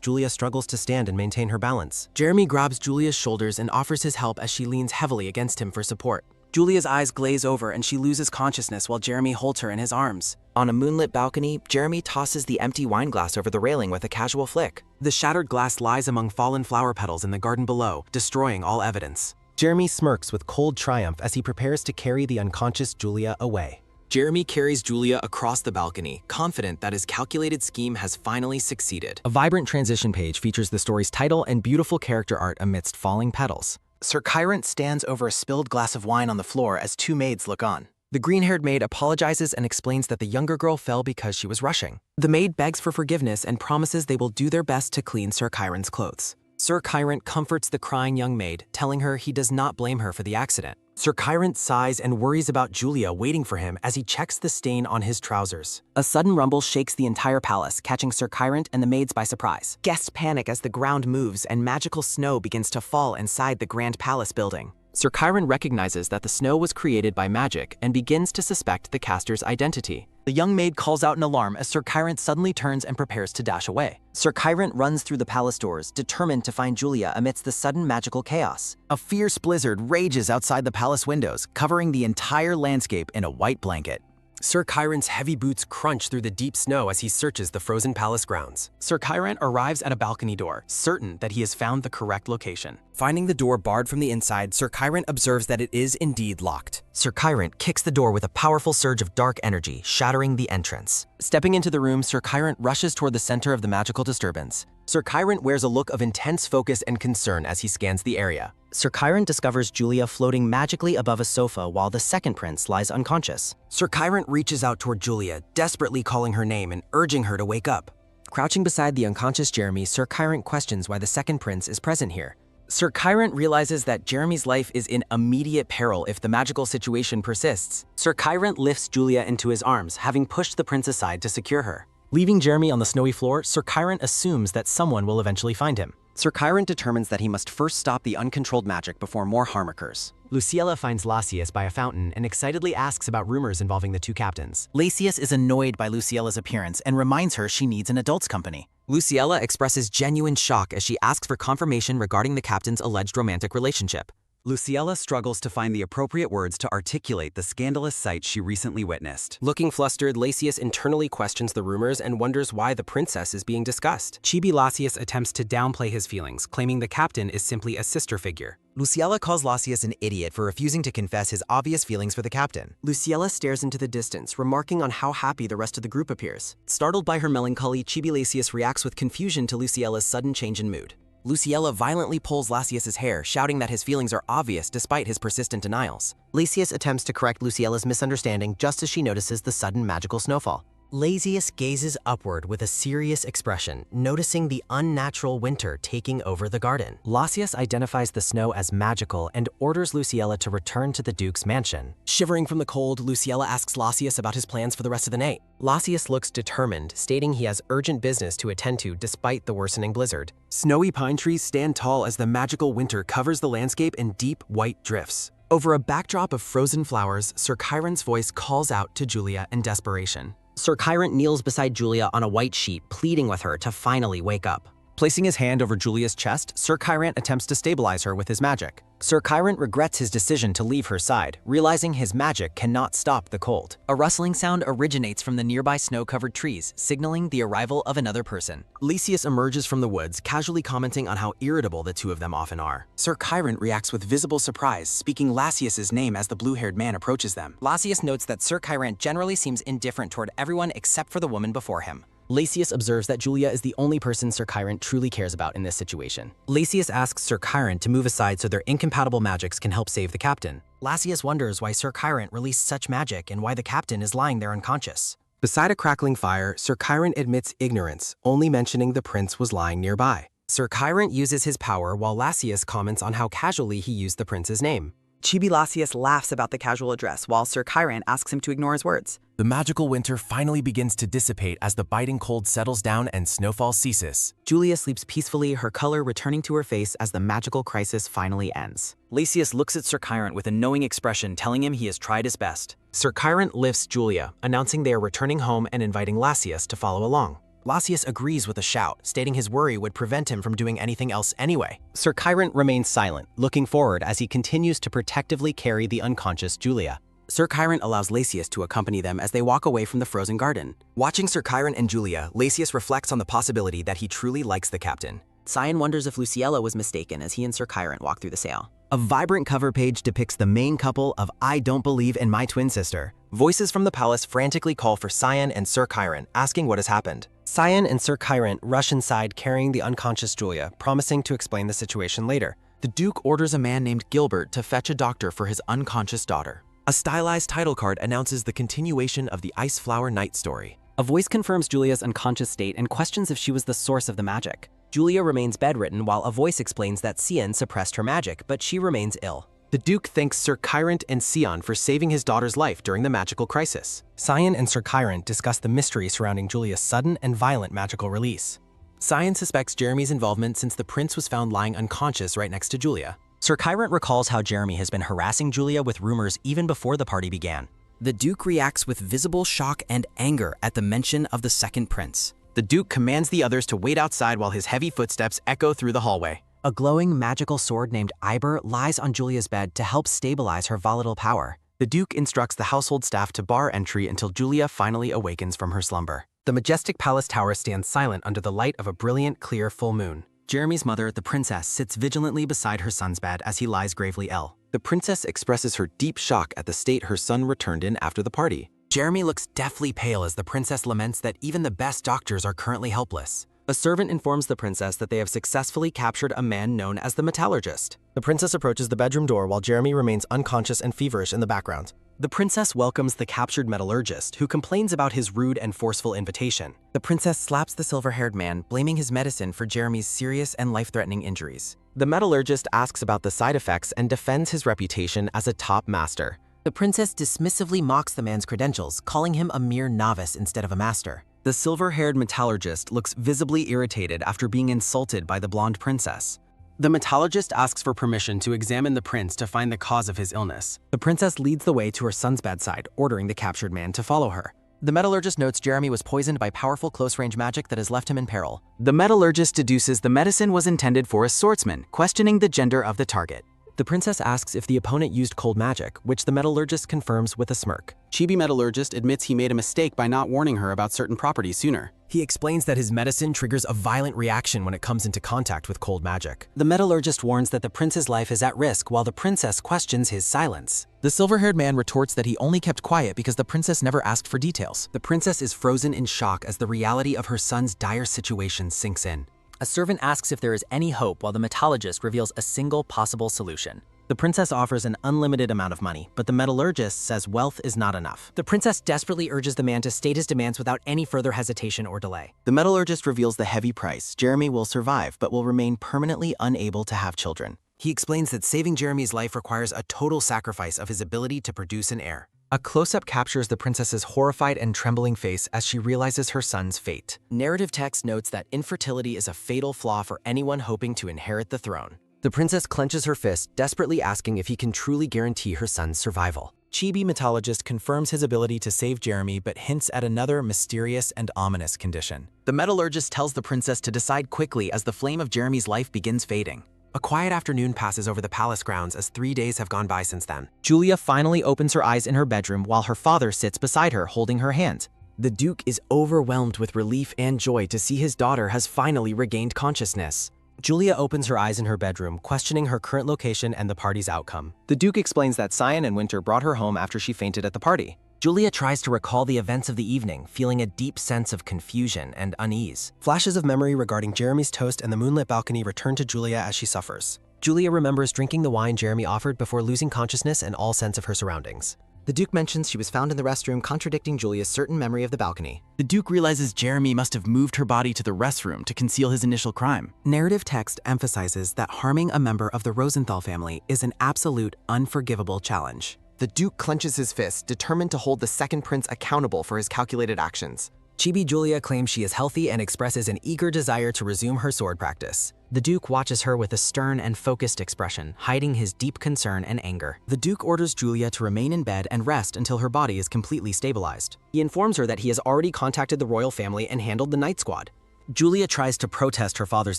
Julia struggles to stand and maintain her balance. Jeremy grabs Julia's shoulders and offers his help as she leans heavily against him for support. Julia's eyes glaze over and she loses consciousness while Jeremy holds her in his arms. On a moonlit balcony, Jeremy tosses the empty wine glass over the railing with a casual flick. The shattered glass lies among fallen flower petals in the garden below, destroying all evidence. Jeremy smirks with cold triumph as he prepares to carry the unconscious Julia away. Jeremy carries Julia across the balcony, confident that his calculated scheme has finally succeeded. A vibrant transition page features the story's title and beautiful character art amidst falling petals. Sir Chiron stands over a spilled glass of wine on the floor as two maids look on. The green-haired maid apologizes and explains that the younger girl fell because she was rushing. The maid begs for forgiveness and promises they will do their best to clean Sir Chiron's clothes. Sir Chiron comforts the crying young maid, telling her he does not blame her for the accident. Sir Chiron sighs and worries about Julia waiting for him as he checks the stain on his trousers. A sudden rumble shakes the entire palace, catching Sir Chiron and the maids by surprise. Guests panic as the ground moves and magical snow begins to fall inside the grand palace building. Sir Chiron recognizes that the snow was created by magic and begins to suspect the caster's identity. The young maid calls out in alarm as Sir Chiron suddenly turns and prepares to dash away. Sir Chiron runs through the palace doors, determined to find Julia amidst the sudden magical chaos. A fierce blizzard rages outside the palace windows, covering the entire landscape in a white blanket. Sir Chiron's heavy boots crunch through the deep snow as he searches the frozen palace grounds. Sir Chiron arrives at a balcony door, certain that he has found the correct location. Finding the door barred from the inside, Sir Chiron observes that it is indeed locked. Sir Chiron kicks the door with a powerful surge of dark energy, shattering the entrance. Stepping into the room, Sir Chiron rushes toward the center of the magical disturbance. Sir Chiron wears a look of intense focus and concern as he scans the area. Sir Chiron discovers Julia floating magically above a sofa while the second prince lies unconscious. Sir Chiron reaches out toward Julia, desperately calling her name and urging her to wake up. Crouching beside the unconscious Jeremy, Sir Chiron questions why the second prince is present here. Sir Chiron realizes that Jeremy's life is in immediate peril if the magical situation persists. Sir Chiron lifts Julia into his arms, having pushed the prince aside to secure her. Leaving Jeremy on the snowy floor, Sir Chiron assumes that someone will eventually find him. Sir Chiron determines that he must first stop the uncontrolled magic before more harm occurs. Luciella finds Lasius by a fountain and excitedly asks about rumors involving the two captains. Lasius is annoyed by Luciella's appearance and reminds her she needs an adult's company. Luciella expresses genuine shock as she asks for confirmation regarding the captain's alleged romantic relationship. Luciella struggles to find the appropriate words to articulate the scandalous sight she recently witnessed. Looking flustered, Lasius internally questions the rumors and wonders why the princess is being discussed. Chibi Lasius attempts to downplay his feelings, claiming the captain is simply a sister figure. Luciella calls Lasius an idiot for refusing to confess his obvious feelings for the captain. Luciella stares into the distance, remarking on how happy the rest of the group appears. Startled by her melancholy, Chibi Lasius reacts with confusion to Luciella's sudden change in mood. Luciella violently pulls Lasius's hair, shouting that his feelings are obvious despite his persistent denials. Lasius attempts to correct Luciella's misunderstanding just as she notices the sudden magical snowfall. Lasius gazes upward with a serious expression, noticing the unnatural winter taking over the garden. Lasius identifies the snow as magical and orders Luciella to return to the Duke's mansion. Shivering from the cold, Luciella asks Lasius about his plans for the rest of the night. Lasius looks determined, stating he has urgent business to attend to despite the worsening blizzard. Snowy pine trees stand tall as the magical winter covers the landscape in deep white drifts. Over a backdrop of frozen flowers, Sir Chiron's voice calls out to Julia in desperation. Sir Chiron kneels beside Julia on a white sheet, pleading with her to finally wake up. Placing his hand over Julia's chest, Sir Kyrant attempts to stabilize her with his magic. Sir Kyrant regrets his decision to leave her side, realizing his magic cannot stop the cold. A rustling sound originates from the nearby snow-covered trees, signaling the arrival of another person. Lysias emerges from the woods, casually commenting on how irritable the two of them often are. Sir Kyrant reacts with visible surprise, speaking Lasius's name as the blue-haired man approaches them. Lasius notes that Sir Kyrant generally seems indifferent toward everyone except for the woman before him. Lysias observes that Julia is the only person Sir Kyrant truly cares about in this situation. Lysias asks Sir Kyrant to move aside so their incompatible magics can help save the captain. Lasius wonders why Sir Kyrant released such magic and why the captain is lying there unconscious. Beside a crackling fire, Sir Kyrant admits ignorance, only mentioning the prince was lying nearby. Sir Kyrant uses his power while Lasius comments on how casually he used the prince's name. Chibi Lasius laughs about the casual address while Sir Kyrant asks him to ignore his words. The magical winter finally begins to dissipate as the biting cold settles down and snowfall ceases. Julia sleeps peacefully, her color returning to her face as the magical crisis finally ends. Lysias looks at Sir Kyrant with a knowing expression, telling him he has tried his best. Sir Kyrant lifts Julia, announcing they are returning home and inviting Lasius to follow along. Lasius agrees with a shout, stating his worry would prevent him from doing anything else anyway. Sir Kyrant remains silent, looking forward as he continues to protectively carry the unconscious Julia. Sir Kyrant allows Lasius to accompany them as they walk away from the frozen garden. Watching Sir Kyrant and Julia, Lasius reflects on the possibility that he truly likes the captain. Cyan wonders if Luciella was mistaken as he and Sir Kyrant walk through the sale. A vibrant cover page depicts the main couple of I Don't Believe in My Twin Sister. Voices from the palace frantically call for Cyan and Sir Kyrant, asking what has happened. Cyan and Sir Kyrant rush inside carrying the unconscious Julia, promising to explain the situation later. The Duke orders a man named Gilbert to fetch a doctor for his unconscious daughter. A stylized title card announces the continuation of the Ice Flower Night story. A voice confirms Julia's unconscious state and questions if she was the source of the magic. Julia remains bedridden while a voice explains that Cyan suppressed her magic, but she remains ill. The Duke thanks Sir Kyrant and Cyan for saving his daughter's life during the magical crisis. Cyan and Sir Kyrant discuss the mystery surrounding Julia's sudden and violent magical release. Cyan suspects Jeremy's involvement since the prince was found lying unconscious right next to Julia. Sir Kyrant recalls how Jeremy has been harassing Julia with rumors even before the party began. The Duke reacts with visible shock and anger at the mention of the second prince. The Duke commands the others to wait outside while his heavy footsteps echo through the hallway. A glowing magical sword named Iber lies on Julia's bed to help stabilize her volatile power. The Duke instructs the household staff to bar entry until Julia finally awakens from her slumber. The majestic palace tower stands silent under the light of a brilliant, clear full moon. Jeremy's mother, the princess, sits vigilantly beside her son's bed as he lies gravely ill. The princess expresses her deep shock at the state her son returned in after the party. Jeremy looks deathly pale as the princess laments that even the best doctors are currently helpless. A servant informs the princess that they have successfully captured a man known as the metallurgist. The princess approaches the bedroom door while Jeremy remains unconscious and feverish in the background. The princess welcomes the captured metallurgist, who complains about his rude and forceful invitation. The princess slaps the silver-haired man, blaming his medicine for Jeremy's serious and life-threatening injuries. The metallurgist asks about the side effects and defends his reputation as a top master. The princess dismissively mocks the man's credentials, calling him a mere novice instead of a master. The silver-haired metallurgist looks visibly irritated after being insulted by the blonde princess. The metallurgist asks for permission to examine the prince to find the cause of his illness. The princess leads the way to her son's bedside, ordering the captured man to follow her. The metallurgist notes Jeremy was poisoned by powerful close-range magic that has left him in peril. The metallurgist deduces the medicine was intended for a swordsman, questioning the gender of the target. The princess asks if the opponent used cold magic, which the metallurgist confirms with a smirk. Chibi Metallurgist admits he made a mistake by not warning her about certain properties sooner. He explains that his medicine triggers a violent reaction when it comes into contact with cold magic. The metallurgist warns that the prince's life is at risk while the princess questions his silence. The silver-haired man retorts that he only kept quiet because the princess never asked for details. The princess is frozen in shock as the reality of her son's dire situation sinks in. A servant asks if there is any hope while the metallurgist reveals a single possible solution. The princess offers an unlimited amount of money, but the metallurgist says wealth is not enough. The princess desperately urges the man to state his demands without any further hesitation or delay. The metallurgist reveals the heavy price. Jeremy will survive, but will remain permanently unable to have children. He explains that saving Jeremy's life requires a total sacrifice of his ability to produce an heir. A close-up captures the princess's horrified and trembling face as she realizes her son's fate. Narrative text notes that infertility is a fatal flaw for anyone hoping to inherit the throne. The princess clenches her fist, desperately asking if he can truly guarantee her son's survival. Chibi Metallurgist confirms his ability to save Jeremy but hints at another mysterious and ominous condition. The metallurgist tells the princess to decide quickly as the flame of Jeremy's life begins fading. A quiet afternoon passes over the palace grounds as 3 days have gone by since then. Julia finally opens her eyes in her bedroom while her father sits beside her holding her hand. The Duke is overwhelmed with relief and joy to see his daughter has finally regained consciousness. Julia opens her eyes in her bedroom, questioning her current location and the party's outcome. The Duke explains that Cyan and Winter brought her home after she fainted at the party. Julia tries to recall the events of the evening, feeling a deep sense of confusion and unease. Flashes of memory regarding Jeremy's toast and the moonlit balcony return to Julia as she suffers. Julia remembers drinking the wine Jeremy offered before losing consciousness and all sense of her surroundings. The Duke mentions she was found in the restroom, contradicting Julia's certain memory of the balcony. The Duke realizes Jeremy must have moved her body to the restroom to conceal his initial crime. Narrative text emphasizes that harming a member of the Rosenthal family is an absolute, unforgivable challenge. The Duke clenches his fist, determined to hold the second prince accountable for his calculated actions. Chibi Julia claims she is healthy and expresses an eager desire to resume her sword practice. The Duke watches her with a stern and focused expression, hiding his deep concern and anger. The Duke orders Julia to remain in bed and rest until her body is completely stabilized. He informs her that he has already contacted the royal family and handled the night squad. Julia tries to protest her father's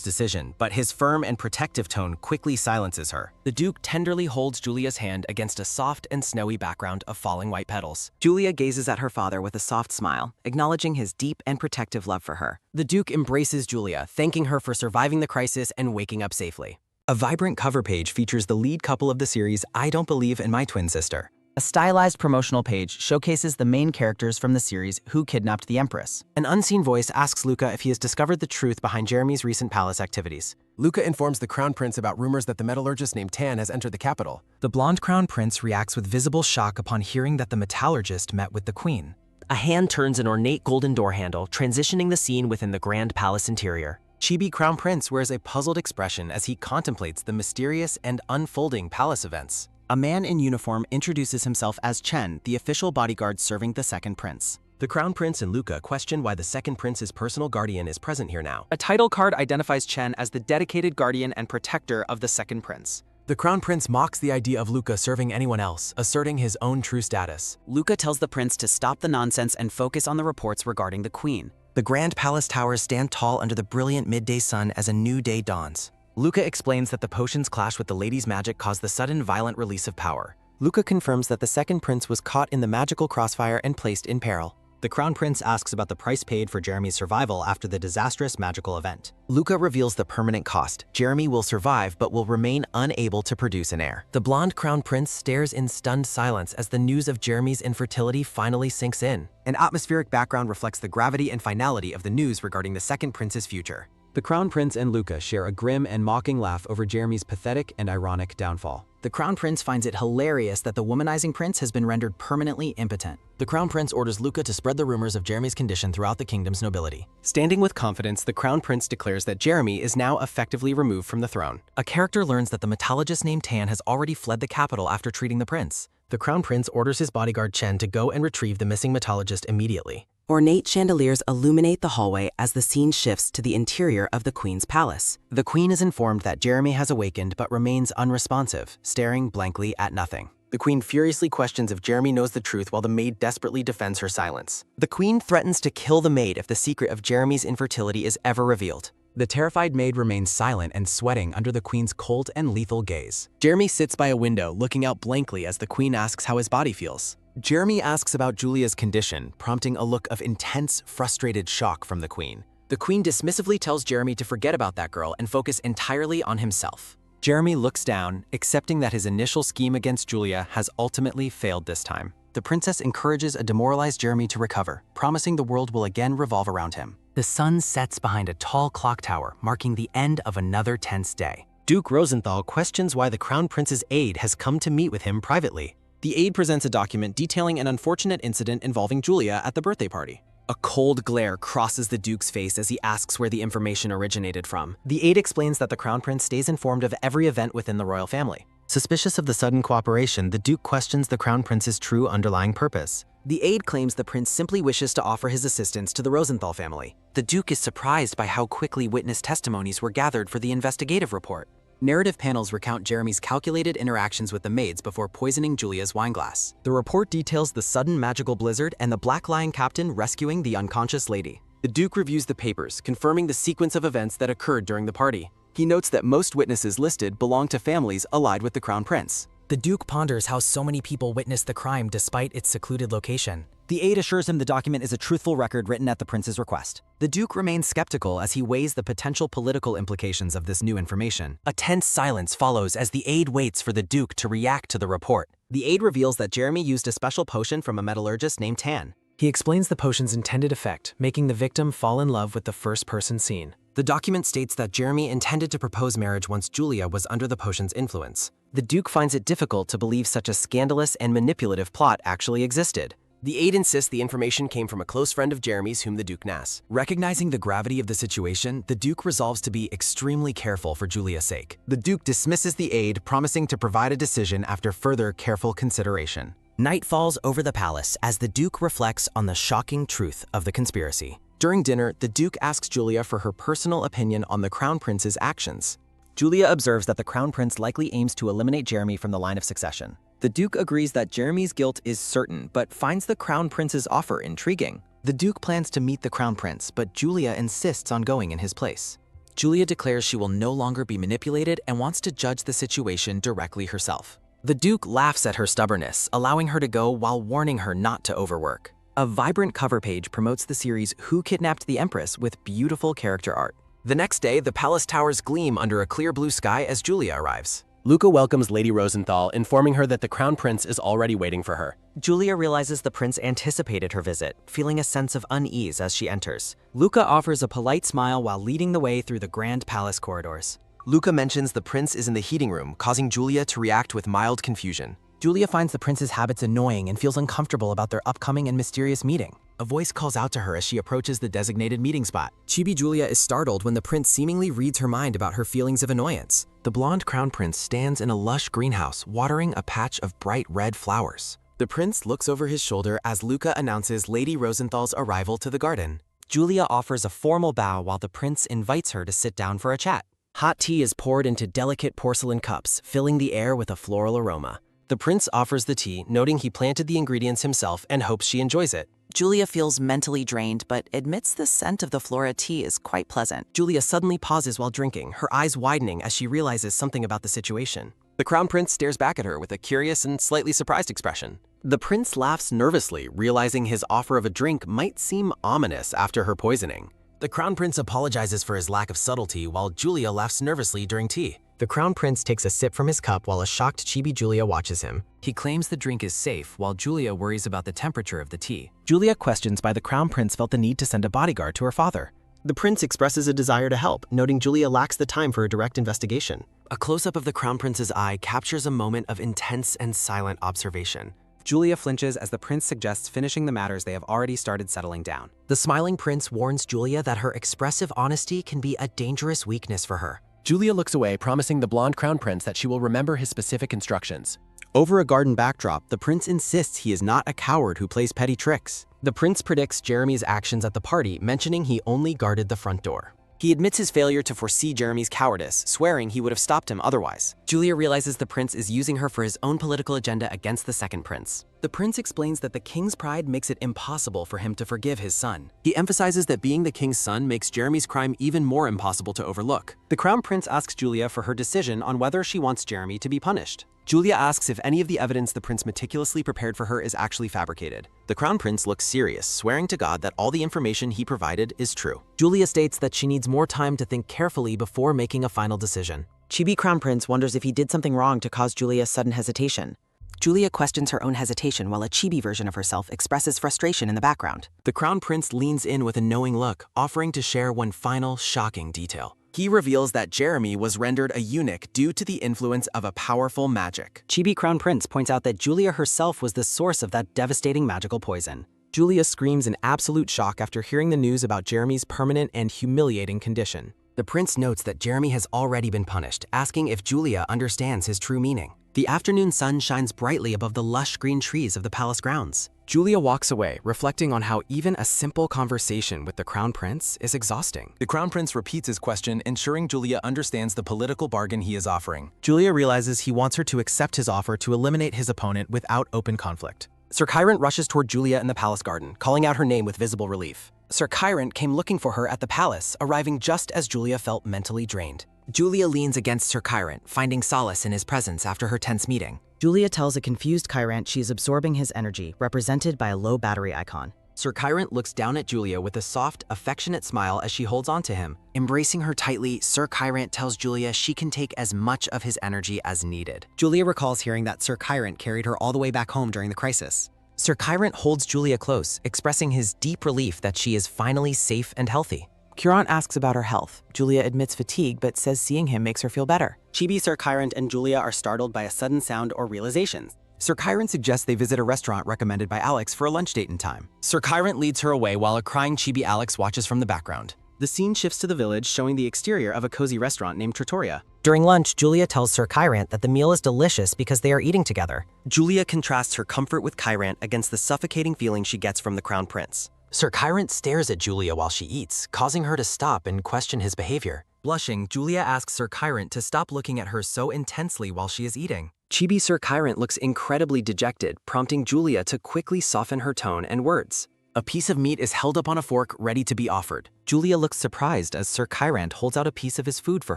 decision, but his firm and protective tone quickly silences her. The Duke tenderly holds Julia's hand against a soft and snowy background of falling white petals. Julia gazes at her father with a soft smile, acknowledging his deep and protective love for her. The Duke embraces Julia, thanking her for surviving the crisis and waking up safely. A vibrant cover page features the lead couple of the series, I Don't Believe in My Twin Sister. A stylized promotional page showcases the main characters from the series Who Kidnapped the Empress. An unseen voice asks Luca if he has discovered the truth behind Jeremy's recent palace activities. Luca informs the Crown Prince about rumors that the metallurgist named Tan has entered the capital. The blonde Crown Prince reacts with visible shock upon hearing that the metallurgist met with the Queen. A hand turns an ornate golden door handle, transitioning the scene within the grand palace interior. Chibi Crown Prince wears a puzzled expression as he contemplates the mysterious and unfolding palace events. A man in uniform introduces himself as Chen, the official bodyguard serving the second prince. The Crown Prince and Luca question why the second prince's personal guardian is present here now. A title card identifies Chen as the dedicated guardian and protector of the second prince. The Crown Prince mocks the idea of Luca serving anyone else, asserting his own true status. Luca tells the prince to stop the nonsense and focus on the reports regarding the queen. The grand palace towers stand tall under the brilliant midday sun as a new day dawns. Luca explains that the potion's clash with the lady's magic caused the sudden violent release of power. Luca confirms that the second prince was caught in the magical crossfire and placed in peril. The Crown Prince asks about the price paid for Jeremy's survival after the disastrous magical event. Luca reveals the permanent cost. Jeremy will survive but will remain unable to produce an heir. The blonde Crown Prince stares in stunned silence as the news of Jeremy's infertility finally sinks in. An atmospheric background reflects the gravity and finality of the news regarding the second prince's future. The Crown Prince and Luca share a grim and mocking laugh over Jeremy's pathetic and ironic downfall. The Crown Prince finds it hilarious that the womanizing prince has been rendered permanently impotent. The Crown Prince orders Luca to spread the rumors of Jeremy's condition throughout the kingdom's nobility. Standing with confidence, the Crown Prince declares that Jeremy is now effectively removed from the throne. A character learns that the metallurgist named Tan has already fled the capital after treating the prince. The Crown Prince orders his bodyguard Chen to go and retrieve the missing metallurgist immediately. Ornate chandeliers illuminate the hallway as the scene shifts to the interior of the Queen's palace. The Queen is informed that Jeremy has awakened but remains unresponsive, staring blankly at nothing. The Queen furiously questions if Jeremy knows the truth while the maid desperately defends her silence. The Queen threatens to kill the maid if the secret of Jeremy's infertility is ever revealed. The terrified maid remains silent and sweating under the Queen's cold and lethal gaze. Jeremy sits by a window, looking out blankly as the Queen asks how his body feels. Jeremy asks about Julia's condition, prompting a look of intense, frustrated shock from the Queen. The Queen dismissively tells Jeremy to forget about that girl and focus entirely on himself. Jeremy looks down, accepting that his initial scheme against Julia has ultimately failed this time. The princess encourages a demoralized Jeremy to recover, promising the world will again revolve around him. The sun sets behind a tall clock tower, marking the end of another tense day. Duke Rosenthal questions why the Crown Prince's aide has come to meet with him privately. The aide presents a document detailing an unfortunate incident involving Julia at the birthday party. A cold glare crosses the Duke's face as he asks where the information originated from. The aide explains that the Crown Prince stays informed of every event within the royal family. Suspicious of the sudden cooperation, the Duke questions the Crown Prince's true underlying purpose. The aide claims the prince simply wishes to offer his assistance to the Rosenthal family. The Duke is surprised by how quickly witness testimonies were gathered for the investigative report. Narrative panels recount Jeremy's calculated interactions with the maids before poisoning Julia's wineglass. The report details the sudden magical blizzard and the Black Lion captain rescuing the unconscious lady. The Duke reviews the papers, confirming the sequence of events that occurred during the party. He notes that most witnesses listed belong to families allied with the Crown Prince. The Duke ponders how so many people witnessed the crime despite its secluded location. The aide assures him the document is a truthful record written at the prince's request. The Duke remains skeptical as he weighs the potential political implications of this new information. A tense silence follows as the aide waits for the Duke to react to the report. The aide reveals that Jeremy used a special potion from a metallurgist named Tan. He explains the potion's intended effect, making the victim fall in love with the first person seen. The document states that Jeremy intended to propose marriage once Julia was under the potion's influence. The Duke finds it difficult to believe such a scandalous and manipulative plot actually existed. The aide insists the information came from a close friend of Jeremy's whom the Duke knows. Recognizing the gravity of the situation, the Duke resolves to be extremely careful for Julia's sake. The Duke dismisses the aide, promising to provide a decision after further careful consideration. Night falls over the palace as the Duke reflects on the shocking truth of the conspiracy. During dinner, the Duke asks Julia for her personal opinion on the Crown Prince's actions. Julia observes that the Crown Prince likely aims to eliminate Jeremy from the line of succession. The Duke agrees that Jeremy's guilt is certain, but finds the Crown Prince's offer intriguing. The Duke plans to meet the Crown Prince, but Julia insists on going in his place. Julia declares she will no longer be manipulated and wants to judge the situation directly herself. The Duke laughs at her stubbornness, allowing her to go while warning her not to overwork. A vibrant cover page promotes the series Who Kidnapped the Empress with beautiful character art. The next day, the palace towers gleam under a clear blue sky as Julia arrives. Luca welcomes Lady Rosenthal, informing her that the Crown Prince is already waiting for her. Julia realizes the prince anticipated her visit, feeling a sense of unease as she enters. Luca offers a polite smile while leading the way through the grand palace corridors. Luca mentions the prince is in the heating room, causing Julia to react with mild confusion. Julia finds the prince's habits annoying and feels uncomfortable about their upcoming and mysterious meeting. A voice calls out to her as she approaches the designated meeting spot. Chibi Julia is startled when the prince seemingly reads her mind about her feelings of annoyance. The blonde crown prince stands in a lush greenhouse, watering a patch of bright red flowers. The prince looks over his shoulder as Luca announces Lady Rosenthal's arrival to the garden. Julia offers a formal bow while the prince invites her to sit down for a chat. Hot tea is poured into delicate porcelain cups, filling the air with a floral aroma. The prince offers the tea, noting he planted the ingredients himself and hopes she enjoys it. Julia feels mentally drained, but admits the scent of the Flora tea is quite pleasant. Julia suddenly pauses while drinking, her eyes widening as she realizes something about the situation. The crown prince stares back at her with a curious and slightly surprised expression. The prince laughs nervously, realizing his offer of a drink might seem ominous after her poisoning. The crown prince apologizes for his lack of subtlety while Julia laughs nervously during tea. The crown prince takes a sip from his cup while a shocked Chibi Julia watches him. He claims the drink is safe while Julia worries about the temperature of the tea. Julia questions why the crown prince felt the need to send a bodyguard to her father. The prince expresses a desire to help, noting Julia lacks the time for a direct investigation. A close-up of the crown prince's eye captures a moment of intense and silent observation. Julia flinches as the prince suggests finishing the matters they have already started settling down. The smiling prince warns Julia that her expressive honesty can be a dangerous weakness for her. Julia looks away, promising the blonde crown prince that she will remember his specific instructions. Over a garden backdrop, the prince insists he is not a coward who plays petty tricks. The prince predicts Jeremy's actions at the party, mentioning he only guarded the front door. He admits his failure to foresee Jeremy's cowardice, swearing he would have stopped him otherwise. Julia realizes the prince is using her for his own political agenda against the second prince. The prince explains that the king's pride makes it impossible for him to forgive his son. He emphasizes that being the king's son makes Jeremy's crime even more impossible to overlook. The crown prince asks Julia for her decision on whether she wants Jeremy to be punished. Julia asks if any of the evidence the prince meticulously prepared for her is actually fabricated. The crown prince looks serious, swearing to God that all the information he provided is true. Julia states that she needs more time to think carefully before making a final decision. Chibi Crown Prince wonders if he did something wrong to cause Julia sudden hesitation. Julia questions her own hesitation while a chibi version of herself expresses frustration in the background. The crown prince leans in with a knowing look, offering to share one final, shocking detail. He reveals that Jeremy was rendered a eunuch due to the influence of a powerful magic. Chibi Crown Prince points out that Julia herself was the source of that devastating magical poison. Julia screams in absolute shock after hearing the news about Jeremy's permanent and humiliating condition. The prince notes that Jeremy has already been punished, asking if Julia understands his true meaning. The afternoon sun shines brightly above the lush green trees of the palace grounds. Julia walks away, reflecting on how even a simple conversation with the Crown Prince is exhausting. The Crown Prince repeats his question, ensuring Julia understands the political bargain he is offering. Julia realizes he wants her to accept his offer to eliminate his opponent without open conflict. Sir Kyrant rushes toward Julia in the palace garden, calling out her name with visible relief. Sir Kyrant came looking for her at the palace, arriving just as Julia felt mentally drained. Julia leans against Sir Kyrant, finding solace in his presence after her tense meeting. Julia tells a confused Kyrant she is absorbing his energy, represented by a low battery icon. Sir Kyrant looks down at Julia with a soft, affectionate smile as she holds onto him. Embracing her tightly, Sir Kyrant tells Julia she can take as much of his energy as needed. Julia recalls hearing that Sir Kyrant carried her all the way back home during the crisis. Sir Kyrant holds Julia close, expressing his deep relief that she is finally safe and healthy. Kyrant asks about her health. Julia admits fatigue, but says seeing him makes her feel better. Chibi, Sir Kyrant, and Julia are startled by a sudden sound or realization. Sir Kyrant suggests they visit a restaurant recommended by Alex for a lunch date in time. Sir Kyrant leads her away while a crying Chibi Alex watches from the background. The scene shifts to the village, showing the exterior of a cozy restaurant named Trattoria. During lunch, Julia tells Sir Kyrant that the meal is delicious because they are eating together. Julia contrasts her comfort with Kyrant against the suffocating feeling she gets from the Crown Prince. Sir Kyrant stares at Julia while she eats, causing her to stop and question his behavior. Blushing, Julia asks Sir Kyrant to stop looking at her so intensely while she is eating. Chibi Sir Kyrant looks incredibly dejected, prompting Julia to quickly soften her tone and words. A piece of meat is held up on a fork, ready to be offered. Julia looks surprised as Sir Kyrant holds out a piece of his food for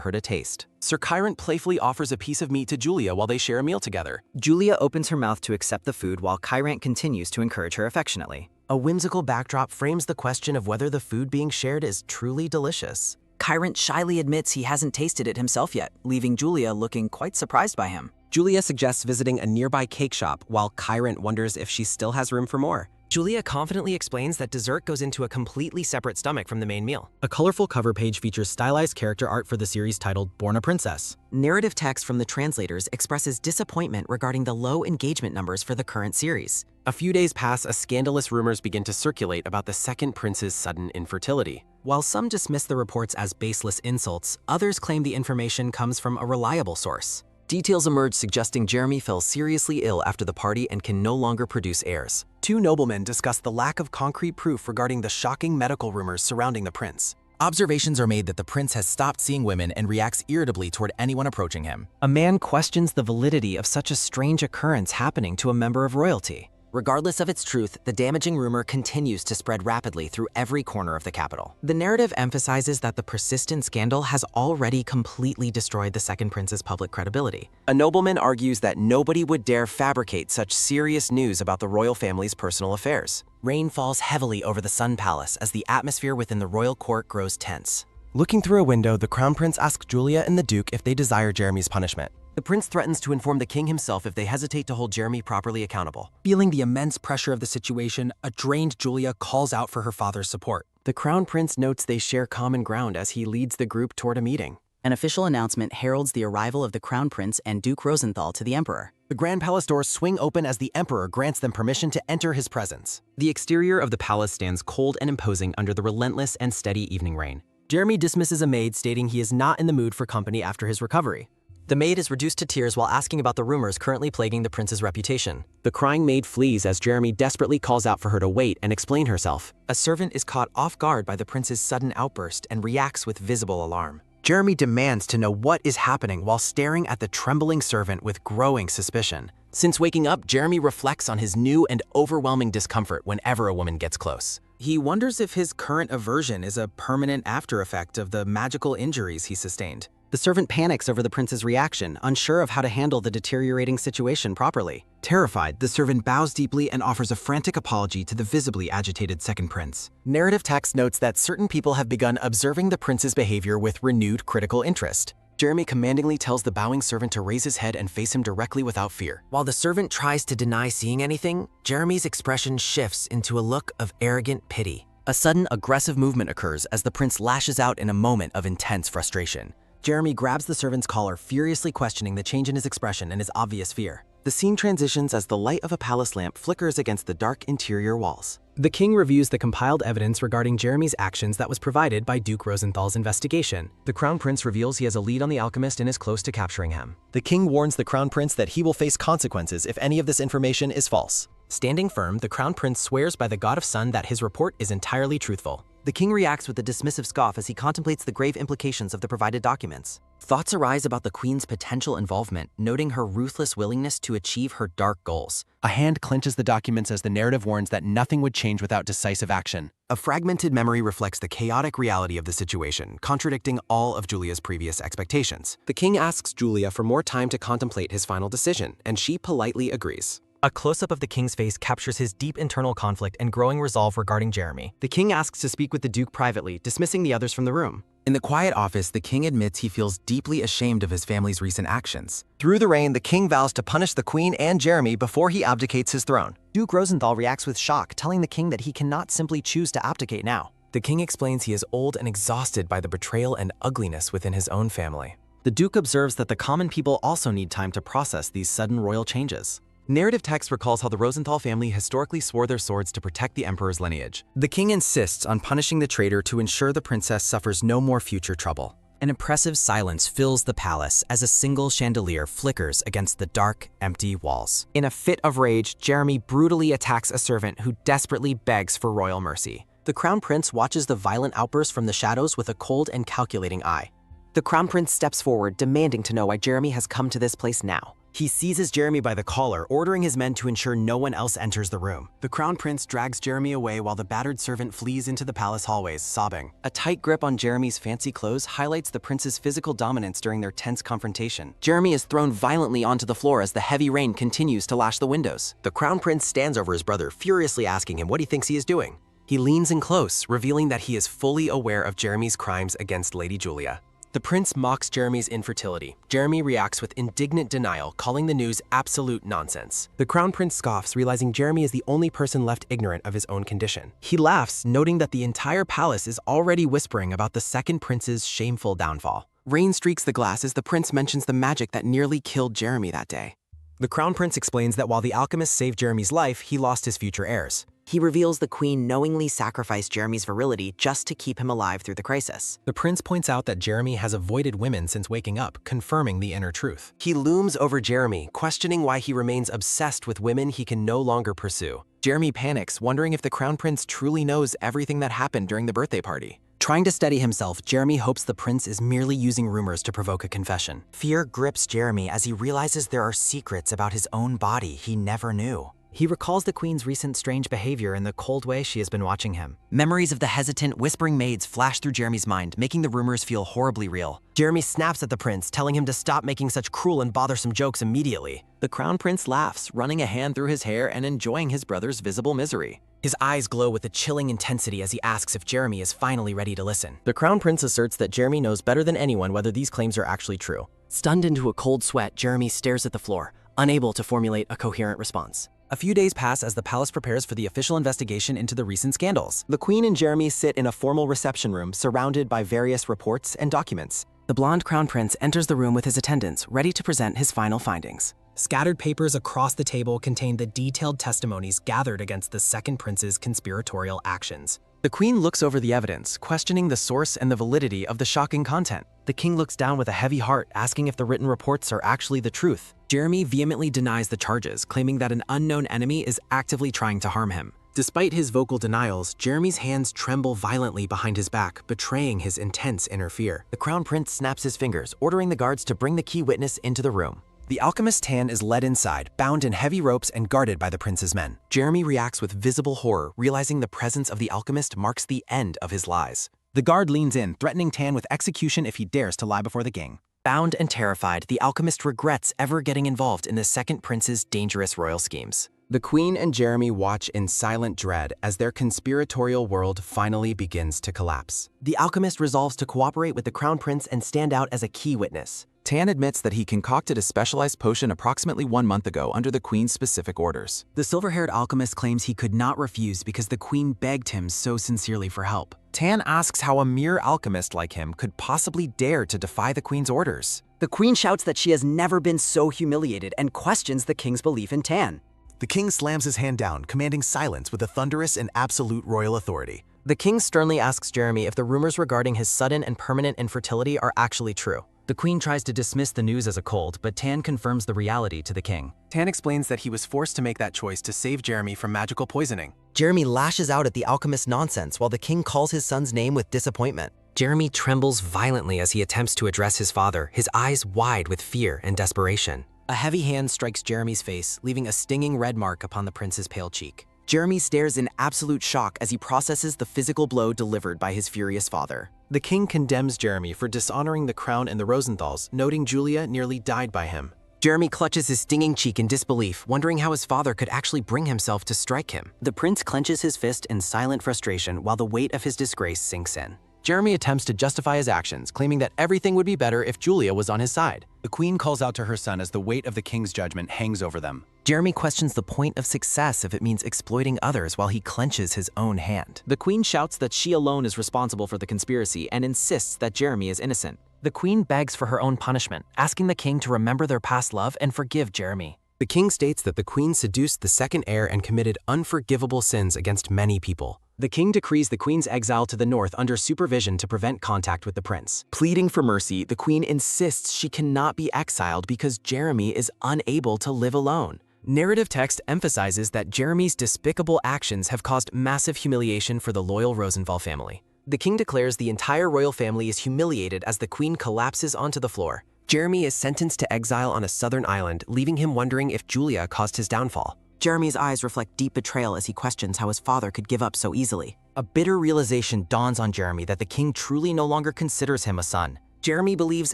her to taste. Sir Kyrant playfully offers a piece of meat to Julia while they share a meal together. Julia opens her mouth to accept the food while Kyrant continues to encourage her affectionately. A whimsical backdrop frames the question of whether the food being shared is truly delicious. Kyrant shyly admits he hasn't tasted it himself yet, leaving Julia looking quite surprised by him. Julia suggests visiting a nearby cake shop, while Kyrant wonders if she still has room for more. Julia confidently explains that dessert goes into a completely separate stomach from the main meal. A colorful cover page features stylized character art for the series titled Born a Princess. Narrative text from the translators expresses disappointment regarding the low engagement numbers for the current series. A few days pass as scandalous rumors begin to circulate about the second prince's sudden infertility. While some dismiss the reports as baseless insults, others claim the information comes from a reliable source. Details emerge suggesting Jeremy fell seriously ill after the party and can no longer produce heirs. Two noblemen discuss the lack of concrete proof regarding the shocking medical rumors surrounding the prince. Observations are made that the prince has stopped seeing women and reacts irritably toward anyone approaching him. A man questions the validity of such a strange occurrence happening to a member of royalty. Regardless of its truth, the damaging rumor continues to spread rapidly through every corner of the capital. The narrative emphasizes that the persistent scandal has already completely destroyed the second prince's public credibility. A nobleman argues that nobody would dare fabricate such serious news about the royal family's personal affairs. Rain falls heavily over the Sun Palace as the atmosphere within the royal court grows tense. Looking through a window, the Crown Prince asks Julia and the Duke if they desire Jeremy's punishment. The prince threatens to inform the king himself if they hesitate to hold Jeremy properly accountable. Feeling the immense pressure of the situation, a drained Julia calls out for her father's support. The Crown Prince notes they share common ground as he leads the group toward a meeting. An official announcement heralds the arrival of the Crown Prince and Duke Rosenthal to the Emperor. The Grand Palace doors swing open as the Emperor grants them permission to enter his presence. The exterior of the palace stands cold and imposing under the relentless and steady evening rain. Jeremy dismisses a maid, stating he is not in the mood for company after his recovery. The maid is reduced to tears while asking about the rumors currently plaguing the prince's reputation. The crying maid flees as Jeremy desperately calls out for her to wait and explain herself. A servant is caught off guard by the prince's sudden outburst and reacts with visible alarm. Jeremy demands to know what is happening while staring at the trembling servant with growing suspicion. Since waking up, Jeremy reflects on his new and overwhelming discomfort whenever a woman gets close. He wonders if his current aversion is a permanent after effect of the magical injuries he sustained. The servant panics over the prince's reaction, unsure of how to handle the deteriorating situation properly. Terrified, the servant bows deeply and offers a frantic apology to the visibly agitated second prince. Narrative text notes that certain people have begun observing the prince's behavior with renewed critical interest. Jeremy commandingly tells the bowing servant to raise his head and face him directly without fear. While the servant tries to deny seeing anything, Jeremy's expression shifts into a look of arrogant pity. A sudden aggressive movement occurs as the prince lashes out in a moment of intense frustration. Jeremy grabs the servant's collar, furiously questioning the change in his expression and his obvious fear. The scene transitions as the light of a palace lamp flickers against the dark interior walls. The king reviews the compiled evidence regarding Jeremy's actions that was provided by Duke Rosenthal's investigation. The Crown Prince reveals he has a lead on the alchemist and is close to capturing him. The king warns the Crown Prince that he will face consequences if any of this information is false. Standing firm, the Crown Prince swears by the God of Sun that his report is entirely truthful. The king reacts with a dismissive scoff as he contemplates the grave implications of the provided documents. Thoughts arise about the queen's potential involvement, noting her ruthless willingness to achieve her dark goals. A hand clenches the documents as the narrative warns that nothing would change without decisive action. A fragmented memory reflects the chaotic reality of the situation, contradicting all of Julia's previous expectations. The king asks Julia for more time to contemplate his final decision, and she politely agrees. A close-up of the king's face captures his deep internal conflict and growing resolve regarding Jeremy. The king asks to speak with the duke privately, dismissing the others from the room. In the quiet office, the king admits he feels deeply ashamed of his family's recent actions. Through the rain, the king vows to punish the queen and Jeremy before he abdicates his throne. Duke Rosenthal reacts with shock, telling the king that he cannot simply choose to abdicate now. The king explains he is old and exhausted by the betrayal and ugliness within his own family. The duke observes that the common people also need time to process these sudden royal changes. Narrative text recalls how the Rosenthal family historically swore their swords to protect the emperor's lineage. The king insists on punishing the traitor to ensure the princess suffers no more future trouble. An impressive silence fills the palace as a single chandelier flickers against the dark, empty walls. In a fit of rage, Jeremy brutally attacks a servant who desperately begs for royal mercy. The crown prince watches the violent outburst from the shadows with a cold and calculating eye. The crown prince steps forward, demanding to know why Jeremy has come to this place now. He seizes Jeremy by the collar, ordering his men to ensure no one else enters the room. The crown prince drags Jeremy away while the battered servant flees into the palace hallways, sobbing. A tight grip on Jeremy's fancy clothes highlights the prince's physical dominance during their tense confrontation. Jeremy is thrown violently onto the floor as the heavy rain continues to lash the windows. The crown prince stands over his brother, furiously asking him what he thinks he is doing. He leans in close, revealing that he is fully aware of Jeremy's crimes against Lady Julia. The prince mocks Jeremy's infertility. Jeremy reacts with indignant denial, calling the news absolute nonsense. The crown prince scoffs, realizing Jeremy is the only person left ignorant of his own condition. He laughs, noting that the entire palace is already whispering about the second prince's shameful downfall. Rain streaks the glass as the prince mentions the magic that nearly killed Jeremy that day. The crown prince explains that while the alchemist saved Jeremy's life, he lost his future heirs. He reveals the queen knowingly sacrificed Jeremy's virility just to keep him alive through the crisis. The prince points out that Jeremy has avoided women since waking up, confirming the inner truth. He looms over Jeremy, questioning why he remains obsessed with women he can no longer pursue. Jeremy panics, wondering if the crown prince truly knows everything that happened during the birthday party. Trying to steady himself, Jeremy hopes the prince is merely using rumors to provoke a confession. Fear grips Jeremy as he realizes there are secrets about his own body he never knew. He recalls the queen's recent strange behavior and the cold way she has been watching him. Memories of the hesitant, whispering maids flash through Jeremy's mind, making the rumors feel horribly real. Jeremy snaps at the prince, telling him to stop making such cruel and bothersome jokes immediately. The crown prince laughs, running a hand through his hair and enjoying his brother's visible misery. His eyes glow with a chilling intensity as he asks if Jeremy is finally ready to listen. The crown prince asserts that Jeremy knows better than anyone whether these claims are actually true. Stunned into a cold sweat, Jeremy stares at the floor, unable to formulate a coherent response. A few days pass as the palace prepares for the official investigation into the recent scandals. The queen and Jeremy sit in a formal reception room surrounded by various reports and documents. The blonde crown prince enters the room with his attendants, ready to present his final findings. Scattered papers across the table contain the detailed testimonies gathered against the second prince's conspiratorial actions. The queen looks over the evidence, questioning the source and the validity of the shocking content. The king looks down with a heavy heart, asking if the written reports are actually the truth. Jeremy vehemently denies the charges, claiming that an unknown enemy is actively trying to harm him. Despite his vocal denials, Jeremy's hands tremble violently behind his back, betraying his intense inner fear. The crown prince snaps his fingers, ordering the guards to bring the key witness into the room. The alchemist Tan is led inside, bound in heavy ropes and guarded by the prince's men. Jeremy reacts with visible horror, realizing the presence of the alchemist marks the end of his lies. The guard leans in, threatening Tan with execution if he dares to lie before the king. Bound and terrified, the alchemist regrets ever getting involved in the second prince's dangerous royal schemes. The queen and Jeremy watch in silent dread as their conspiratorial world finally begins to collapse. The alchemist resolves to cooperate with the crown prince and stand out as a key witness. Tan admits that he concocted a specialized potion approximately 1 month ago under the queen's specific orders. The silver-haired alchemist claims he could not refuse because the queen begged him so sincerely for help. Tan asks how a mere alchemist like him could possibly dare to defy the queen's orders. The queen shouts that she has never been so humiliated and questions the king's belief in Tan. The king slams his hand down, commanding silence with a thunderous and absolute royal authority. The king sternly asks Jeremy if the rumors regarding his sudden and permanent infertility are actually true. The queen tries to dismiss the news as a cold, but Tan confirms the reality to the king. Tan explains that he was forced to make that choice to save Jeremy from magical poisoning. Jeremy lashes out at the alchemist's nonsense while the king calls his son's name with disappointment. Jeremy trembles violently as he attempts to address his father, his eyes wide with fear and desperation. A heavy hand strikes Jeremy's face, leaving a stinging red mark upon the prince's pale cheek. Jeremy stares in absolute shock as he processes the physical blow delivered by his furious father. The king condemns Jeremy for dishonoring the crown and the Rosenthals, noting Julia nearly died by him. Jeremy clutches his stinging cheek in disbelief, wondering how his father could actually bring himself to strike him. The prince clenches his fist in silent frustration while the weight of his disgrace sinks in. Jeremy attempts to justify his actions, claiming that everything would be better if Julia was on his side. The queen calls out to her son as the weight of the king's judgment hangs over them. Jeremy questions the point of success if it means exploiting others while he clenches his own hand. The queen shouts that she alone is responsible for the conspiracy and insists that Jeremy is innocent. The queen begs for her own punishment, asking the king to remember their past love and forgive Jeremy. The king states that the queen seduced the second heir and committed unforgivable sins against many people. The king decrees the queen's exile to the north under supervision to prevent contact with the prince. Pleading for mercy, the queen insists she cannot be exiled because Jeremy is unable to live alone. Narrative text emphasizes that Jeremy's despicable actions have caused massive humiliation for the loyal Rosenthal family. The king declares the entire royal family is humiliated as the queen collapses onto the floor. Jeremy is sentenced to exile on a southern island, leaving him wondering if Julia caused his downfall. Jeremy's eyes reflect deep betrayal as he questions how his father could give up so easily. A bitter realization dawns on Jeremy that the king truly no longer considers him a son. Jeremy believes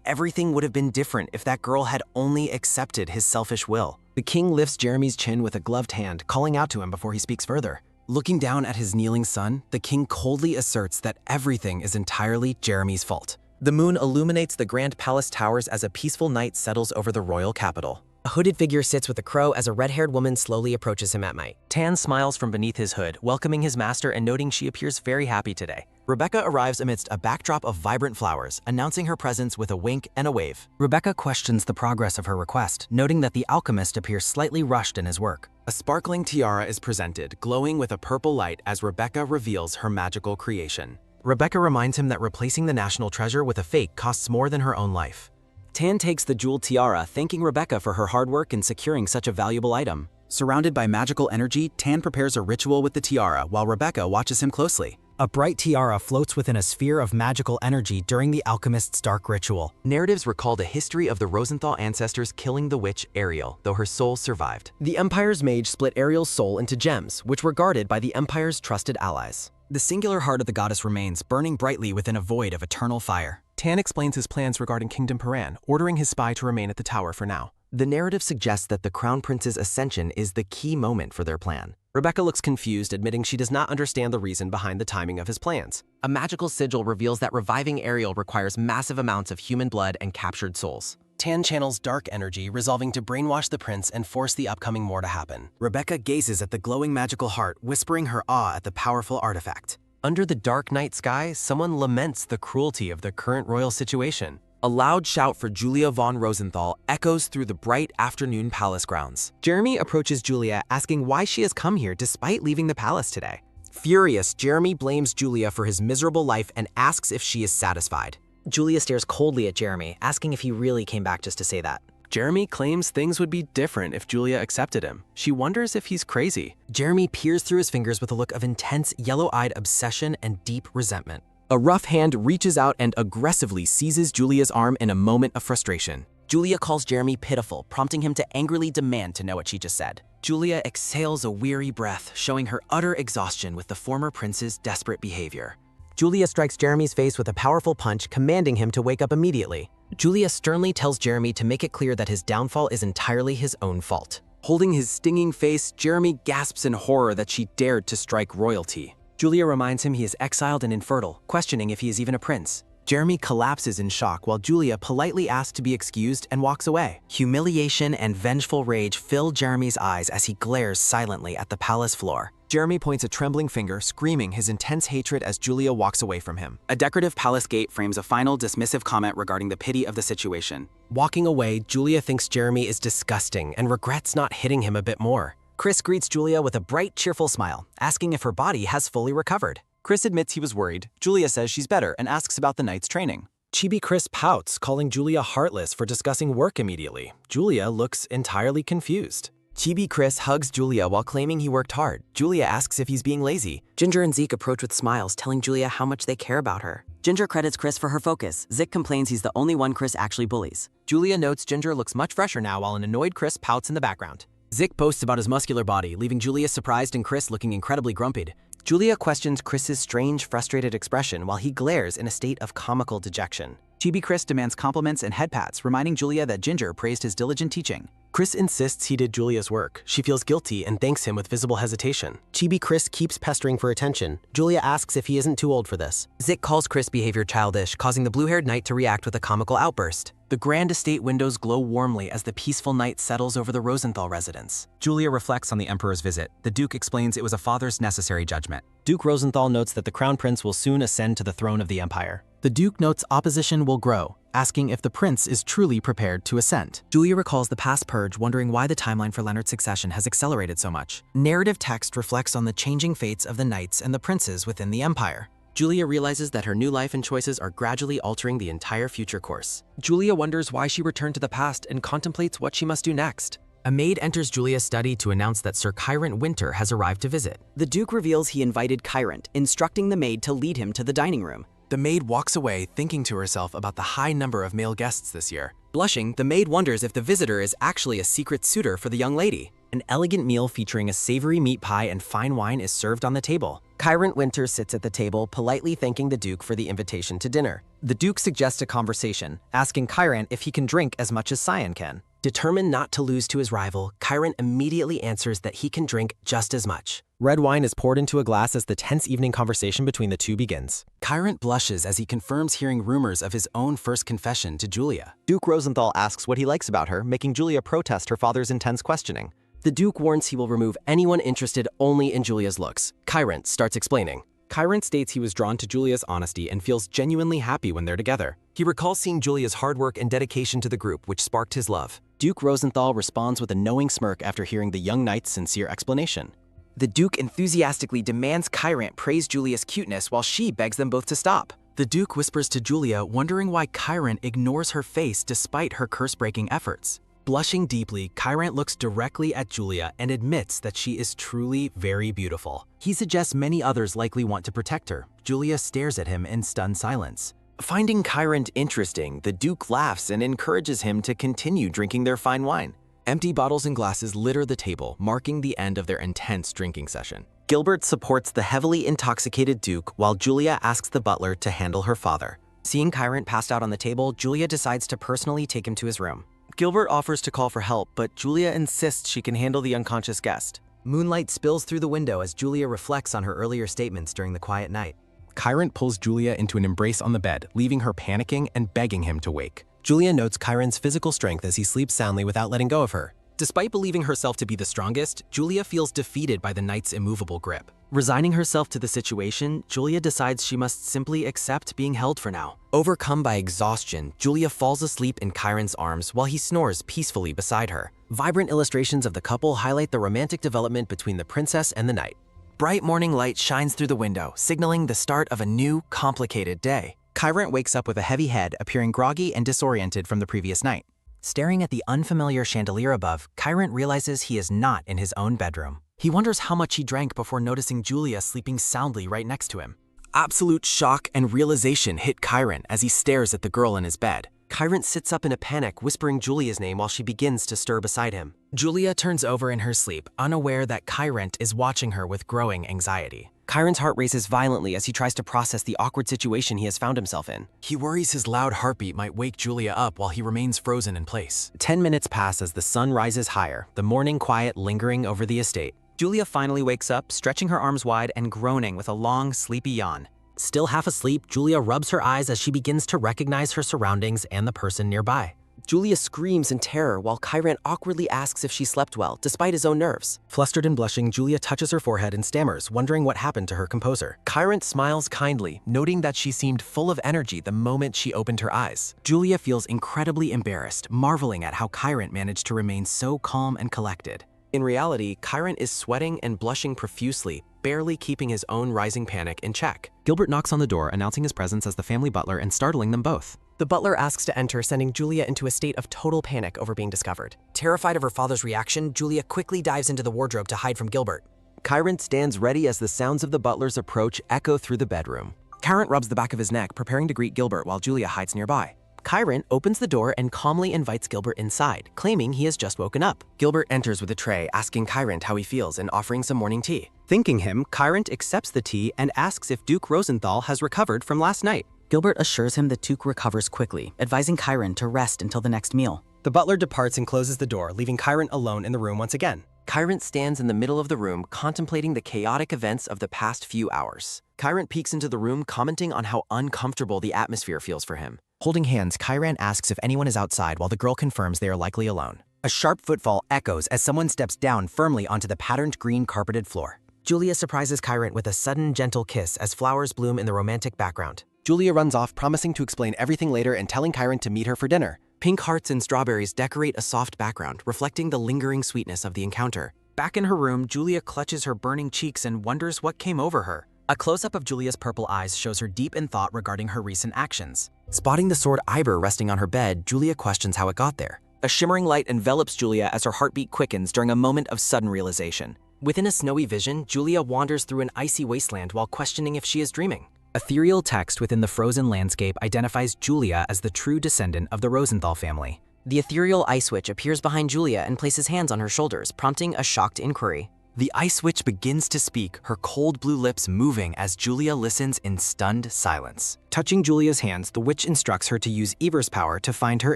everything would have been different if that girl had only accepted his selfish will. The king lifts Jeremy's chin with a gloved hand, calling out to him before he speaks further. Looking down at his kneeling son, the king coldly asserts that everything is entirely Jeremy's fault. The moon illuminates the grand palace towers as a peaceful night settles over the royal capital. A hooded figure sits with a crow as a red-haired woman slowly approaches him at night. Tan smiles from beneath his hood, welcoming his master and noting she appears very happy today. Rebecca arrives amidst a backdrop of vibrant flowers, announcing her presence with a wink and a wave. Rebecca questions the progress of her request, noting that the alchemist appears slightly rushed in his work. A sparkling tiara is presented, glowing with a purple light as Rebecca reveals her magical creation. Rebecca reminds him that replacing the national treasure with a fake costs more than her own life. Tan takes the jeweled tiara, thanking Rebecca for her hard work in securing such a valuable item. Surrounded by magical energy, Tan prepares a ritual with the tiara while Rebecca watches him closely. A bright tiara floats within a sphere of magical energy during the alchemist's dark ritual. Narratives recall the history of the Rosenthal ancestors killing the witch Ariel, though her soul survived. The Empire's mage split Ariel's soul into gems, which were guarded by the Empire's trusted allies. The singular heart of the goddess remains, burning brightly within a void of eternal fire. Tan explains his plans regarding Kingdom Paran, ordering his spy to remain at the tower for now. The narrative suggests that the Crown Prince's ascension is the key moment for their plan. Rebecca looks confused, admitting she does not understand the reason behind the timing of his plans. A magical sigil reveals that reviving Ariel requires massive amounts of human blood and captured souls. Tan channels dark energy, resolving to brainwash the prince and force the upcoming war to happen. Rebecca gazes at the glowing magical heart, whispering her awe at the powerful artifact. Under the dark night sky, someone laments the cruelty of the current royal situation. A loud shout for Julia von Rosenthal echoes through the bright afternoon palace grounds. Jeremy approaches Julia, asking why she has come here despite leaving the palace today. Furious, Jeremy blames Julia for his miserable life and asks if she is satisfied. Julia stares coldly at Jeremy, asking if he really came back just to say that. Jeremy claims things would be different if Julia accepted him. She wonders if he's crazy. Jeremy peers through his fingers with a look of intense, yellow-eyed obsession and deep resentment. A rough hand reaches out and aggressively seizes Julia's arm in a moment of frustration. Julia calls Jeremy pitiful, prompting him to angrily demand to know what she just said. Julia exhales a weary breath, showing her utter exhaustion with the former prince's desperate behavior. Julia strikes Jeremy's face with a powerful punch, commanding him to wake up immediately. Julia sternly tells Jeremy to make it clear that his downfall is entirely his own fault. Holding his stinging face, Jeremy gasps in horror that she dared to strike royalty. Julia reminds him he is exiled and infertile, questioning if he is even a prince. Jeremy collapses in shock while Julia politely asks to be excused and walks away. Humiliation and vengeful rage fill Jeremy's eyes as he glares silently at the palace floor. Jeremy points a trembling finger, screaming his intense hatred as Julia walks away from him. A decorative palace gate frames a final dismissive comment regarding the pity of the situation. Walking away, Julia thinks Jeremy is disgusting and regrets not hitting him a bit more. Chris greets Julia with a bright, cheerful smile, asking if her body has fully recovered. Chris admits he was worried. Julia says she's better and asks about the knight's training. Chibi Chris pouts, calling Julia heartless for discussing work immediately. Julia looks entirely confused. Chibi Chris hugs Julia while claiming he worked hard. Julia asks if he's being lazy. Ginger and Zeke approach with smiles, telling Julia how much they care about her. Ginger credits Chris for her focus. Zeke complains he's the only one Chris actually bullies. Julia notes Ginger looks much fresher now while an annoyed Chris pouts in the background. Zeke boasts about his muscular body, leaving Julia surprised and Chris looking incredibly grumpied. Julia questions Chris's strange, frustrated expression while he glares in a state of comical dejection. Chibi Chris demands compliments and head pats, reminding Julia that Ginger praised his diligent teaching. Chris insists he did Julia's work. She feels guilty and thanks him with visible hesitation. Chibi Chris keeps pestering for attention. Julia asks if he isn't too old for this. Zeke calls Chris' behavior childish, causing the blue-haired knight to react with a comical outburst. The grand estate windows glow warmly as the peaceful night settles over the Rosenthal residence. Julia reflects on the Emperor's visit. The Duke explains it was a father's necessary judgment. Duke Rosenthal notes that the Crown Prince will soon ascend to the throne of the Empire. The Duke notes opposition will grow, asking if the prince is truly prepared to ascend. Julia recalls the past purge, wondering why the timeline for Leonard's succession has accelerated so much. Narrative text reflects on the changing fates of the knights and the princes within the empire. Julia realizes that her new life and choices are gradually altering the entire future course. Julia wonders why she returned to the past and contemplates what she must do next. A maid enters Julia's study to announce that Sir Kyrant Winter has arrived to visit. The Duke reveals he invited Kyrant, instructing the maid to lead him to the dining room. The maid walks away, thinking to herself about the high number of male guests this year. Blushing, the maid wonders if the visitor is actually a secret suitor for the young lady. An elegant meal featuring a savory meat pie and fine wine is served on the table. Kyrant Winter sits at the table, politely thanking the Duke for the invitation to dinner. The Duke suggests a conversation, asking Kyrant if he can drink as much as Cyan can. Determined not to lose to his rival, Kyrant immediately answers that he can drink just as much. Red wine is poured into a glass as the tense evening conversation between the two begins. Kyrant blushes as he confirms hearing rumors of his own first confession to Julia. Duke Rosenthal asks what he likes about her, making Julia protest her father's intense questioning. The Duke warns he will remove anyone interested only in Julia's looks. Kyrant starts explaining. Kyrant states he was drawn to Julia's honesty and feels genuinely happy when they're together. He recalls seeing Julia's hard work and dedication to the group, which sparked his love. Duke Rosenthal responds with a knowing smirk after hearing the young knight's sincere explanation. The Duke enthusiastically demands Kyrant praise Julia's cuteness while she begs them both to stop. The Duke whispers to Julia, wondering why Kyrant ignores her face despite her curse-breaking efforts. Blushing deeply, Kyrant looks directly at Julia and admits that she is truly very beautiful. He suggests many others likely want to protect her. Julia stares at him in stunned silence. Finding Kyrant interesting, the Duke laughs and encourages him to continue drinking their fine wine. Empty bottles and glasses litter the table, marking the end of their intense drinking session. Gilbert supports the heavily intoxicated Duke while Julia asks the butler to handle her father. Seeing Kyrant passed out on the table, Julia decides to personally take him to his room. Gilbert offers to call for help, but Julia insists she can handle the unconscious guest. Moonlight spills through the window as Julia reflects on her earlier statements during the quiet night. Kyrant pulls Julia into an embrace on the bed, leaving her panicking and begging him to wake. Julia notes Kyrant's physical strength as he sleeps soundly without letting go of her. Despite believing herself to be the strongest, Julia feels defeated by the knight's immovable grip. Resigning herself to the situation, Julia decides she must simply accept being held for now. Overcome by exhaustion, Julia falls asleep in Kyrant's arms while he snores peacefully beside her. Vibrant illustrations of the couple highlight the romantic development between the princess and the knight. Bright morning light shines through the window, signaling the start of a new, complicated day. Kyrant wakes up with a heavy head, appearing groggy and disoriented from the previous night. Staring at the unfamiliar chandelier above, Kyrant realizes he is not in his own bedroom. He wonders how much he drank before noticing Julia sleeping soundly right next to him. Absolute shock and realization hit Kyrant as he stares at the girl in his bed. Kyrant sits up in a panic, whispering Julia's name while she begins to stir beside him. Julia turns over in her sleep, unaware that Kyrant is watching her with growing anxiety. Kyrant's heart races violently as he tries to process the awkward situation he has found himself in. He worries his loud heartbeat might wake Julia up while he remains frozen in place. 10 minutes pass as the sun rises higher, the morning quiet lingering over the estate. Julia finally wakes up, stretching her arms wide and groaning with a long, sleepy yawn. Still half asleep, Julia rubs her eyes as she begins to recognize her surroundings and the person nearby. Julia screams in terror while Kyrant awkwardly asks if she slept well, despite his own nerves. Flustered and blushing, Julia touches her forehead and stammers, wondering what happened to her composure. Kyrant smiles kindly, noting that she seemed full of energy the moment she opened her eyes. Julia feels incredibly embarrassed, marveling at how Kyrant managed to remain so calm and collected. In reality, Kyron is sweating and blushing profusely, barely keeping his own rising panic in check. Gilbert knocks on the door, announcing his presence as the family butler and startling them both. The butler asks to enter, sending Julia into a state of total panic over being discovered. Terrified of her father's reaction, Julia quickly dives into the wardrobe to hide from Gilbert. Kyron stands ready as the sounds of the butler's approach echo through the bedroom. Kyron rubs the back of his neck, preparing to greet Gilbert while Julia hides nearby. Kyron opens the door and calmly invites Gilbert inside, claiming he has just woken up. Gilbert enters with a tray, asking Kyron how he feels and offering some morning tea. Thanking him, Kyron accepts the tea and asks if Duke Rosenthal has recovered from last night. Gilbert assures him that Duke recovers quickly, advising Kyron to rest until the next meal. The butler departs and closes the door, leaving Kyron alone in the room once again. Kyron stands in the middle of the room, contemplating the chaotic events of the past few hours. Kyron peeks into the room, commenting on how uncomfortable the atmosphere feels for him. Holding hands, Kyron asks if anyone is outside while the girl confirms they are likely alone. A sharp footfall echoes as someone steps down firmly onto the patterned green carpeted floor. Julia surprises Kyron with a sudden, gentle kiss as flowers bloom in the romantic background. Julia runs off, promising to explain everything later and telling Kyron to meet her for dinner. Pink hearts and strawberries decorate a soft background, reflecting the lingering sweetness of the encounter. Back in her room, Julia clutches her burning cheeks and wonders what came over her. A close-up of Julia's purple eyes shows her deep in thought regarding her recent actions. Spotting the sword Iber resting on her bed, Julia questions how it got there. A shimmering light envelops Julia as her heartbeat quickens during a moment of sudden realization. Within a snowy vision, Julia wanders through an icy wasteland while questioning if she is dreaming. Ethereal text within the frozen landscape identifies Julia as the true descendant of the Rosenthal family. The ethereal ice witch appears behind Julia and places hands on her shoulders, prompting a shocked inquiry. The ice witch begins to speak, her cold blue lips moving as Julia listens in stunned silence. Touching Julia's hands, the witch instructs her to use Iber's power to find her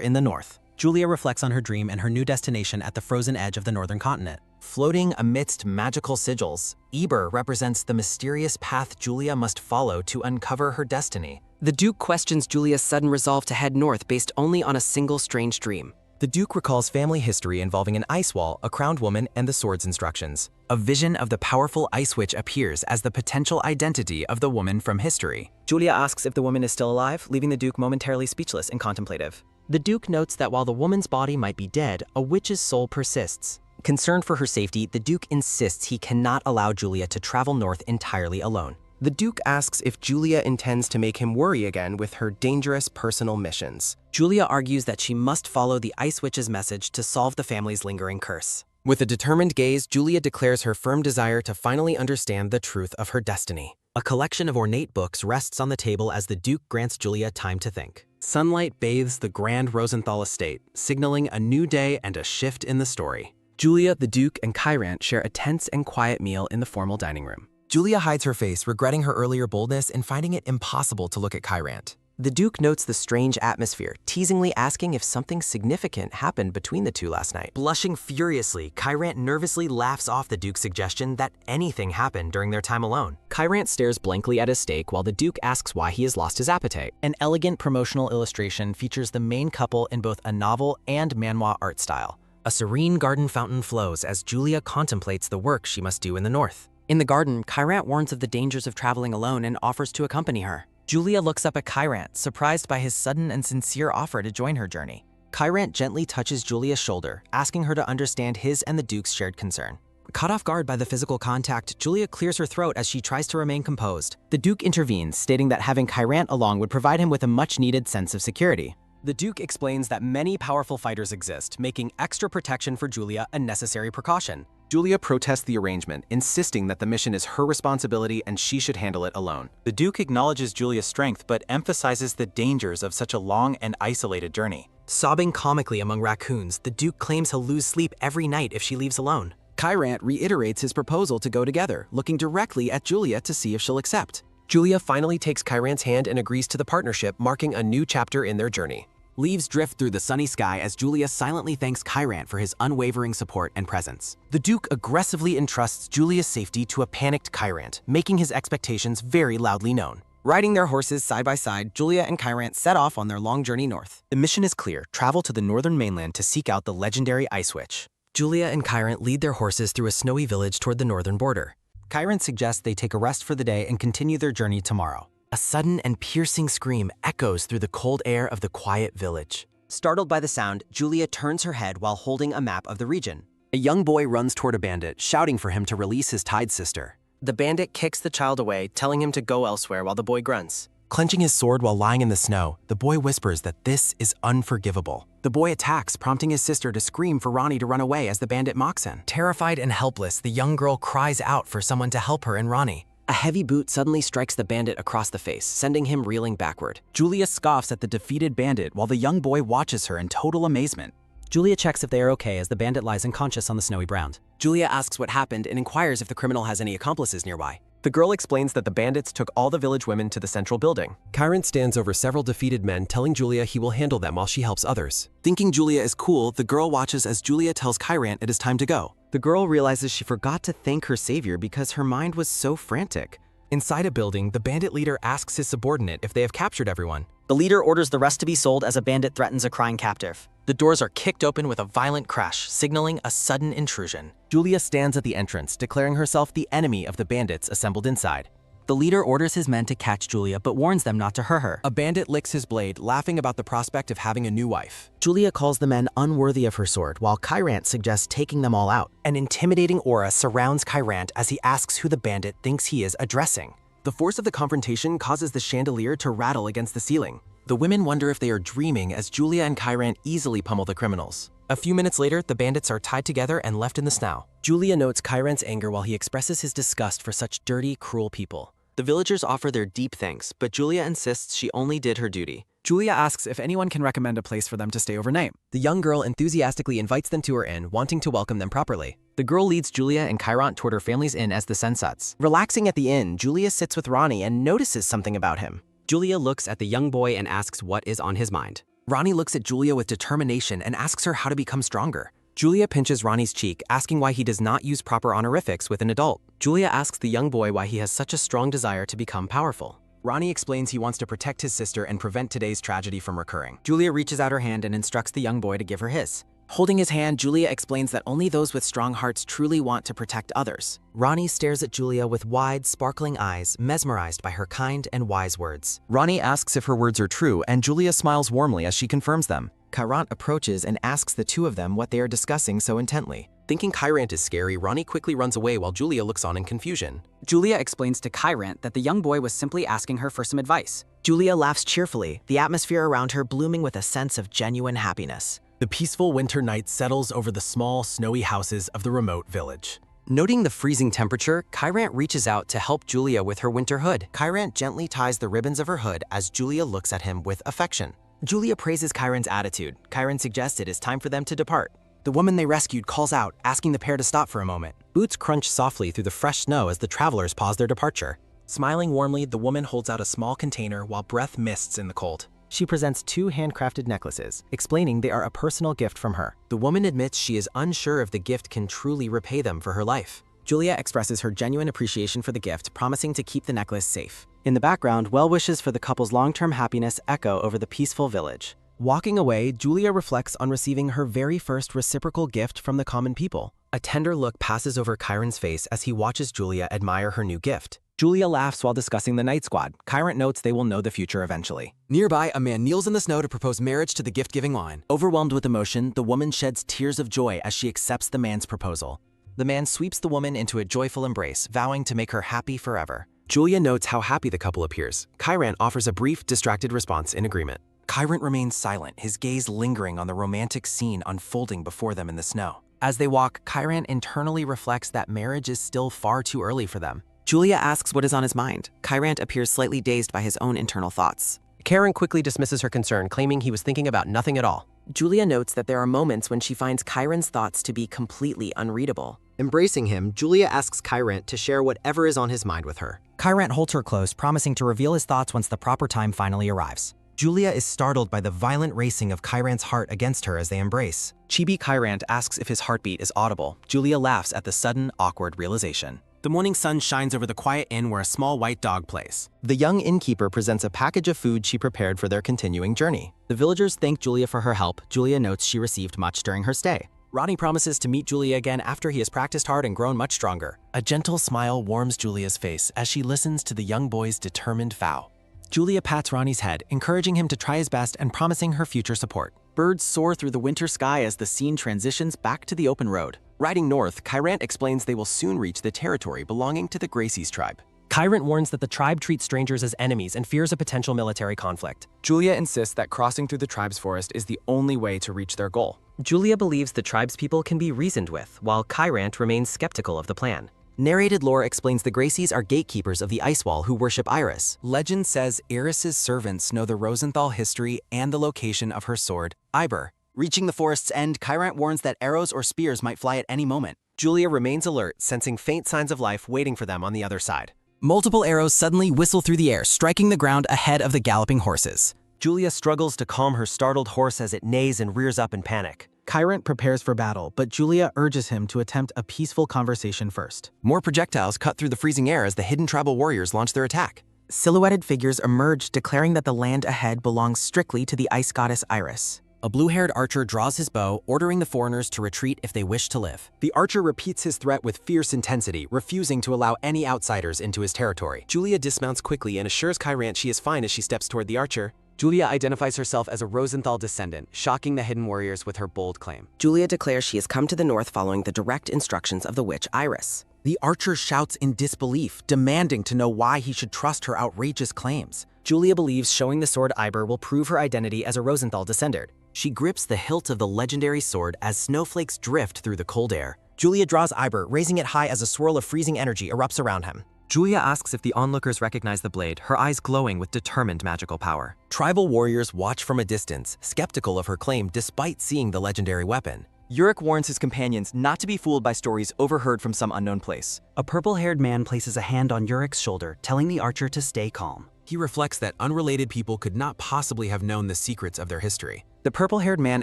in the north. Julia reflects on her dream and her new destination at the frozen edge of the northern continent. Floating amidst magical sigils, Iber represents the mysterious path Julia must follow to uncover her destiny. The Duke questions Julia's sudden resolve to head north based only on a single strange dream. The Duke recalls family history involving an ice wall, a crowned woman, and the sword's instructions. A vision of the powerful ice witch appears as the potential identity of the woman from history. Julia asks if the woman is still alive, leaving the Duke momentarily speechless and contemplative. The Duke notes that while the woman's body might be dead, a witch's soul persists. Concerned for her safety, the Duke insists he cannot allow Julia to travel north entirely alone. The Duke asks if Julia intends to make him worry again with her dangerous personal missions. Julia argues that she must follow the Ice Witch's message to solve the family's lingering curse. With a determined gaze, Julia declares her firm desire to finally understand the truth of her destiny. A collection of ornate books rests on the table as the Duke grants Julia time to think. Sunlight bathes the grand Rosenthal estate, signaling a new day and a shift in the story. Julia, the Duke, and Kyron share a tense and quiet meal in the formal dining room. Julia hides her face, regretting her earlier boldness and finding it impossible to look at Kyron. The Duke notes the strange atmosphere, teasingly asking if something significant happened between the two last night. Blushing furiously, Kyron nervously laughs off the Duke's suggestion that anything happened during their time alone. Kyron stares blankly at his steak while the Duke asks why he has lost his appetite. An elegant promotional illustration features the main couple in both a novel and manhwa art style. A serene garden fountain flows as Julia contemplates the work she must do in the north. In the garden, Kyron warns of the dangers of traveling alone and offers to accompany her. Julia looks up at Kyron, surprised by his sudden and sincere offer to join her journey. Kyron gently touches Julia's shoulder, asking her to understand his and the Duke's shared concern. Caught off guard by the physical contact, Julia clears her throat as she tries to remain composed. The Duke intervenes, stating that having Kyron along would provide him with a much-needed sense of security. The Duke explains that many powerful fighters exist, making extra protection for Julia a necessary precaution. Julia protests the arrangement, insisting that the mission is her responsibility and she should handle it alone. The Duke acknowledges Julia's strength but emphasizes the dangers of such a long and isolated journey. Sobbing comically among raccoons, the Duke claims he'll lose sleep every night if she leaves alone. Kyron reiterates his proposal to go together, looking directly at Julia to see if she'll accept. Julia finally takes Kyron's hand and agrees to the partnership, marking a new chapter in their journey. Leaves drift through the sunny sky as Julia silently thanks Kyron for his unwavering support and presence. The Duke aggressively entrusts Julia's safety to a panicked Kyron, making his expectations very loudly known. Riding their horses side by side, Julia and Kyron set off on their long journey north. The mission is clear: travel to the northern mainland to seek out the legendary Ice Witch. Julia and Kyron lead their horses through a snowy village toward the northern border. Kyron suggests they take a rest for the day and continue their journey tomorrow. A sudden and piercing scream echoes through the cold air of the quiet village. Startled by the sound, Julia turns her head while holding a map of the region. A young boy runs toward a bandit, shouting for him to release his tied sister. The bandit kicks the child away, telling him to go elsewhere while the boy grunts. Clenching his sword while lying in the snow, the boy whispers that this is unforgivable. The boy attacks, prompting his sister to scream for Ronnie to run away as the bandit mocks him. Terrified and helpless, the young girl cries out for someone to help her and Ronnie. A heavy boot suddenly strikes the bandit across the face, sending him reeling backward. Julia scoffs at the defeated bandit while the young boy watches her in total amazement. Julia checks if they are okay as the bandit lies unconscious on the snowy ground. Julia asks what happened and inquires if the criminal has any accomplices nearby. The girl explains that the bandits took all the village women to the central building. Chiron stands over several defeated men, telling Julia he will handle them while she helps others. Thinking Julia is cool, the girl watches as Julia tells Chiron it is time to go. The girl realizes she forgot to thank her savior because her mind was so frantic. Inside a building, the bandit leader asks his subordinate if they have captured everyone. The leader orders the rest to be sold as a bandit threatens a crying captive. The doors are kicked open with a violent crash, signaling a sudden intrusion. Julia stands at the entrance, declaring herself the enemy of the bandits assembled inside. The leader orders his men to catch Julia, but warns them not to hurt her. A bandit licks his blade, laughing about the prospect of having a new wife. Julia calls the men unworthy of her sword, while Chiron suggests taking them all out. An intimidating aura surrounds Chiron as he asks who the bandit thinks he is addressing. The force of the confrontation causes the chandelier to rattle against the ceiling. The women wonder if they are dreaming as Julia and Chiron easily pummel the criminals. A few minutes later, the bandits are tied together and left in the snow. Julia notes Chiron's anger while he expresses his disgust for such dirty, cruel people. The villagers offer their deep thanks, but Julia insists she only did her duty. Julia asks if anyone can recommend a place for them to stay overnight. The young girl enthusiastically invites them to her inn, wanting to welcome them properly. The girl leads Julia and Chiron toward her family's inn as the sun sets. Relaxing at the inn, Julia sits with Ronnie and notices something about him. Julia looks at the young boy and asks what is on his mind. Ronnie looks at Julia with determination and asks her how to become stronger. Julia pinches Ronnie's cheek, asking why he does not use proper honorifics with an adult. Julia asks the young boy why he has such a strong desire to become powerful. Ronnie explains he wants to protect his sister and prevent today's tragedy from recurring. Julia reaches out her hand and instructs the young boy to give her his. Holding his hand, Julia explains that only those with strong hearts truly want to protect others. Ronnie stares at Julia with wide, sparkling eyes, mesmerized by her kind and wise words. Ronnie asks if her words are true, and Julia smiles warmly as she confirms them. Chiron approaches and asks the two of them what they are discussing so intently. Thinking Chiron is scary, Ronnie quickly runs away while Julia looks on in confusion. Julia explains to Chiron that the young boy was simply asking her for some advice. Julia laughs cheerfully, the atmosphere around her blooming with a sense of genuine happiness. The peaceful winter night settles over the small, snowy houses of the remote village. Noting the freezing temperature, Chiron reaches out to help Julia with her winter hood. Chiron gently ties the ribbons of her hood as Julia looks at him with affection. Julia praises Chiron's attitude. Chiron suggests it is time for them to depart. The woman they rescued calls out, asking the pair to stop for a moment. Boots crunch softly through the fresh snow as the travelers pause their departure. Smiling warmly, the woman holds out a small container while breath mists in the cold. She presents 2 handcrafted necklaces, explaining they are a personal gift from her. The woman admits she is unsure if the gift can truly repay them for her life. Julia expresses her genuine appreciation for the gift, promising to keep the necklace safe. In the background, well wishes for the couple's long-term happiness echo over the peaceful village. Walking away, Julia reflects on receiving her very first reciprocal gift from the common people. A tender look passes over Chiron's face as he watches Julia admire her new gift. Julia laughs while discussing the Night Squad. Chiron notes they will know the future eventually. Nearby, a man kneels in the snow to propose marriage to the gift-giving line. Overwhelmed with emotion, the woman sheds tears of joy as she accepts the man's proposal. The man sweeps the woman into a joyful embrace, vowing to make her happy forever. Julia notes how happy the couple appears. Chiron offers a brief, distracted response in agreement. Chiron remains silent, his gaze lingering on the romantic scene unfolding before them in the snow. As they walk, Chiron internally reflects that marriage is still far too early for them. Julia asks what is on his mind. Chiron appears slightly dazed by his own internal thoughts. Karen quickly dismisses her concern, claiming he was thinking about nothing at all. Julia notes that there are moments when she finds Chiron's thoughts to be completely unreadable. Embracing him, Julia asks Chiron to share whatever is on his mind with her. Chiron holds her close, promising to reveal his thoughts once the proper time finally arrives. Julia is startled by the violent racing of Chiron's heart against her as they embrace. Chibi Chiron asks if his heartbeat is audible. Julia laughs at the sudden, awkward realization. The morning sun shines over the quiet inn where a small white dog plays. The young innkeeper presents a package of food she prepared for their continuing journey. The villagers thank Julia for her help. Julia notes she received much during her stay. Ronnie promises to meet Julia again after he has practiced hard and grown much stronger. A gentle smile warms Julia's face as she listens to the young boy's determined vow. Julia pats Ronnie's head, encouraging him to try his best and promising her future support. Birds soar through the winter sky as the scene transitions back to the open road. Riding north, Kyrant explains they will soon reach the territory belonging to the Gracie's tribe. Kyrant warns that the tribe treats strangers as enemies and fears a potential military conflict. Julia insists that crossing through the tribe's forest is the only way to reach their goal. Julia believes the tribespeople can be reasoned with, while Kyrant remains skeptical of the plan. Narrated lore explains the Gracies are gatekeepers of the Ice Wall who worship Iris. Legend says Eris's servants know the Rosenthal history and the location of her sword, Iber. Reaching the forest's end, Kyrant warns that arrows or spears might fly at any moment. Julia remains alert, sensing faint signs of life waiting for them on the other side. Multiple arrows suddenly whistle through the air, striking the ground ahead of the galloping horses. Julia struggles to calm her startled horse as it neighs and rears up in panic. Kyrant prepares for battle, but Julia urges him to attempt a peaceful conversation first. More projectiles cut through the freezing air as the hidden tribal warriors launch their attack. Silhouetted figures emerge, declaring that the land ahead belongs strictly to the ice goddess Iris. A blue-haired archer draws his bow, ordering the foreigners to retreat if they wish to live. The archer repeats his threat with fierce intensity, refusing to allow any outsiders into his territory. Julia dismounts quickly and assures Kyrant she is fine as she steps toward the archer. Julia identifies herself as a Rosenthal descendant, shocking the hidden warriors with her bold claim. Julia declares she has come to the north following the direct instructions of the witch Iris. The archer shouts in disbelief, demanding to know why he should trust her outrageous claims. Julia believes showing the sword Iber will prove her identity as a Rosenthal descendant. She grips the hilt of the legendary sword as snowflakes drift through the cold air. Julia draws Iber, raising it high as a swirl of freezing energy erupts around him. Julia asks if the onlookers recognize the blade, her eyes glowing with determined magical power. Tribal warriors watch from a distance, skeptical of her claim despite seeing the legendary weapon. Uric warns his companions not to be fooled by stories overheard from some unknown place. A purple-haired man places a hand on Uric's shoulder, telling the archer to stay calm. He reflects that unrelated people could not possibly have known the secrets of their history. The purple-haired man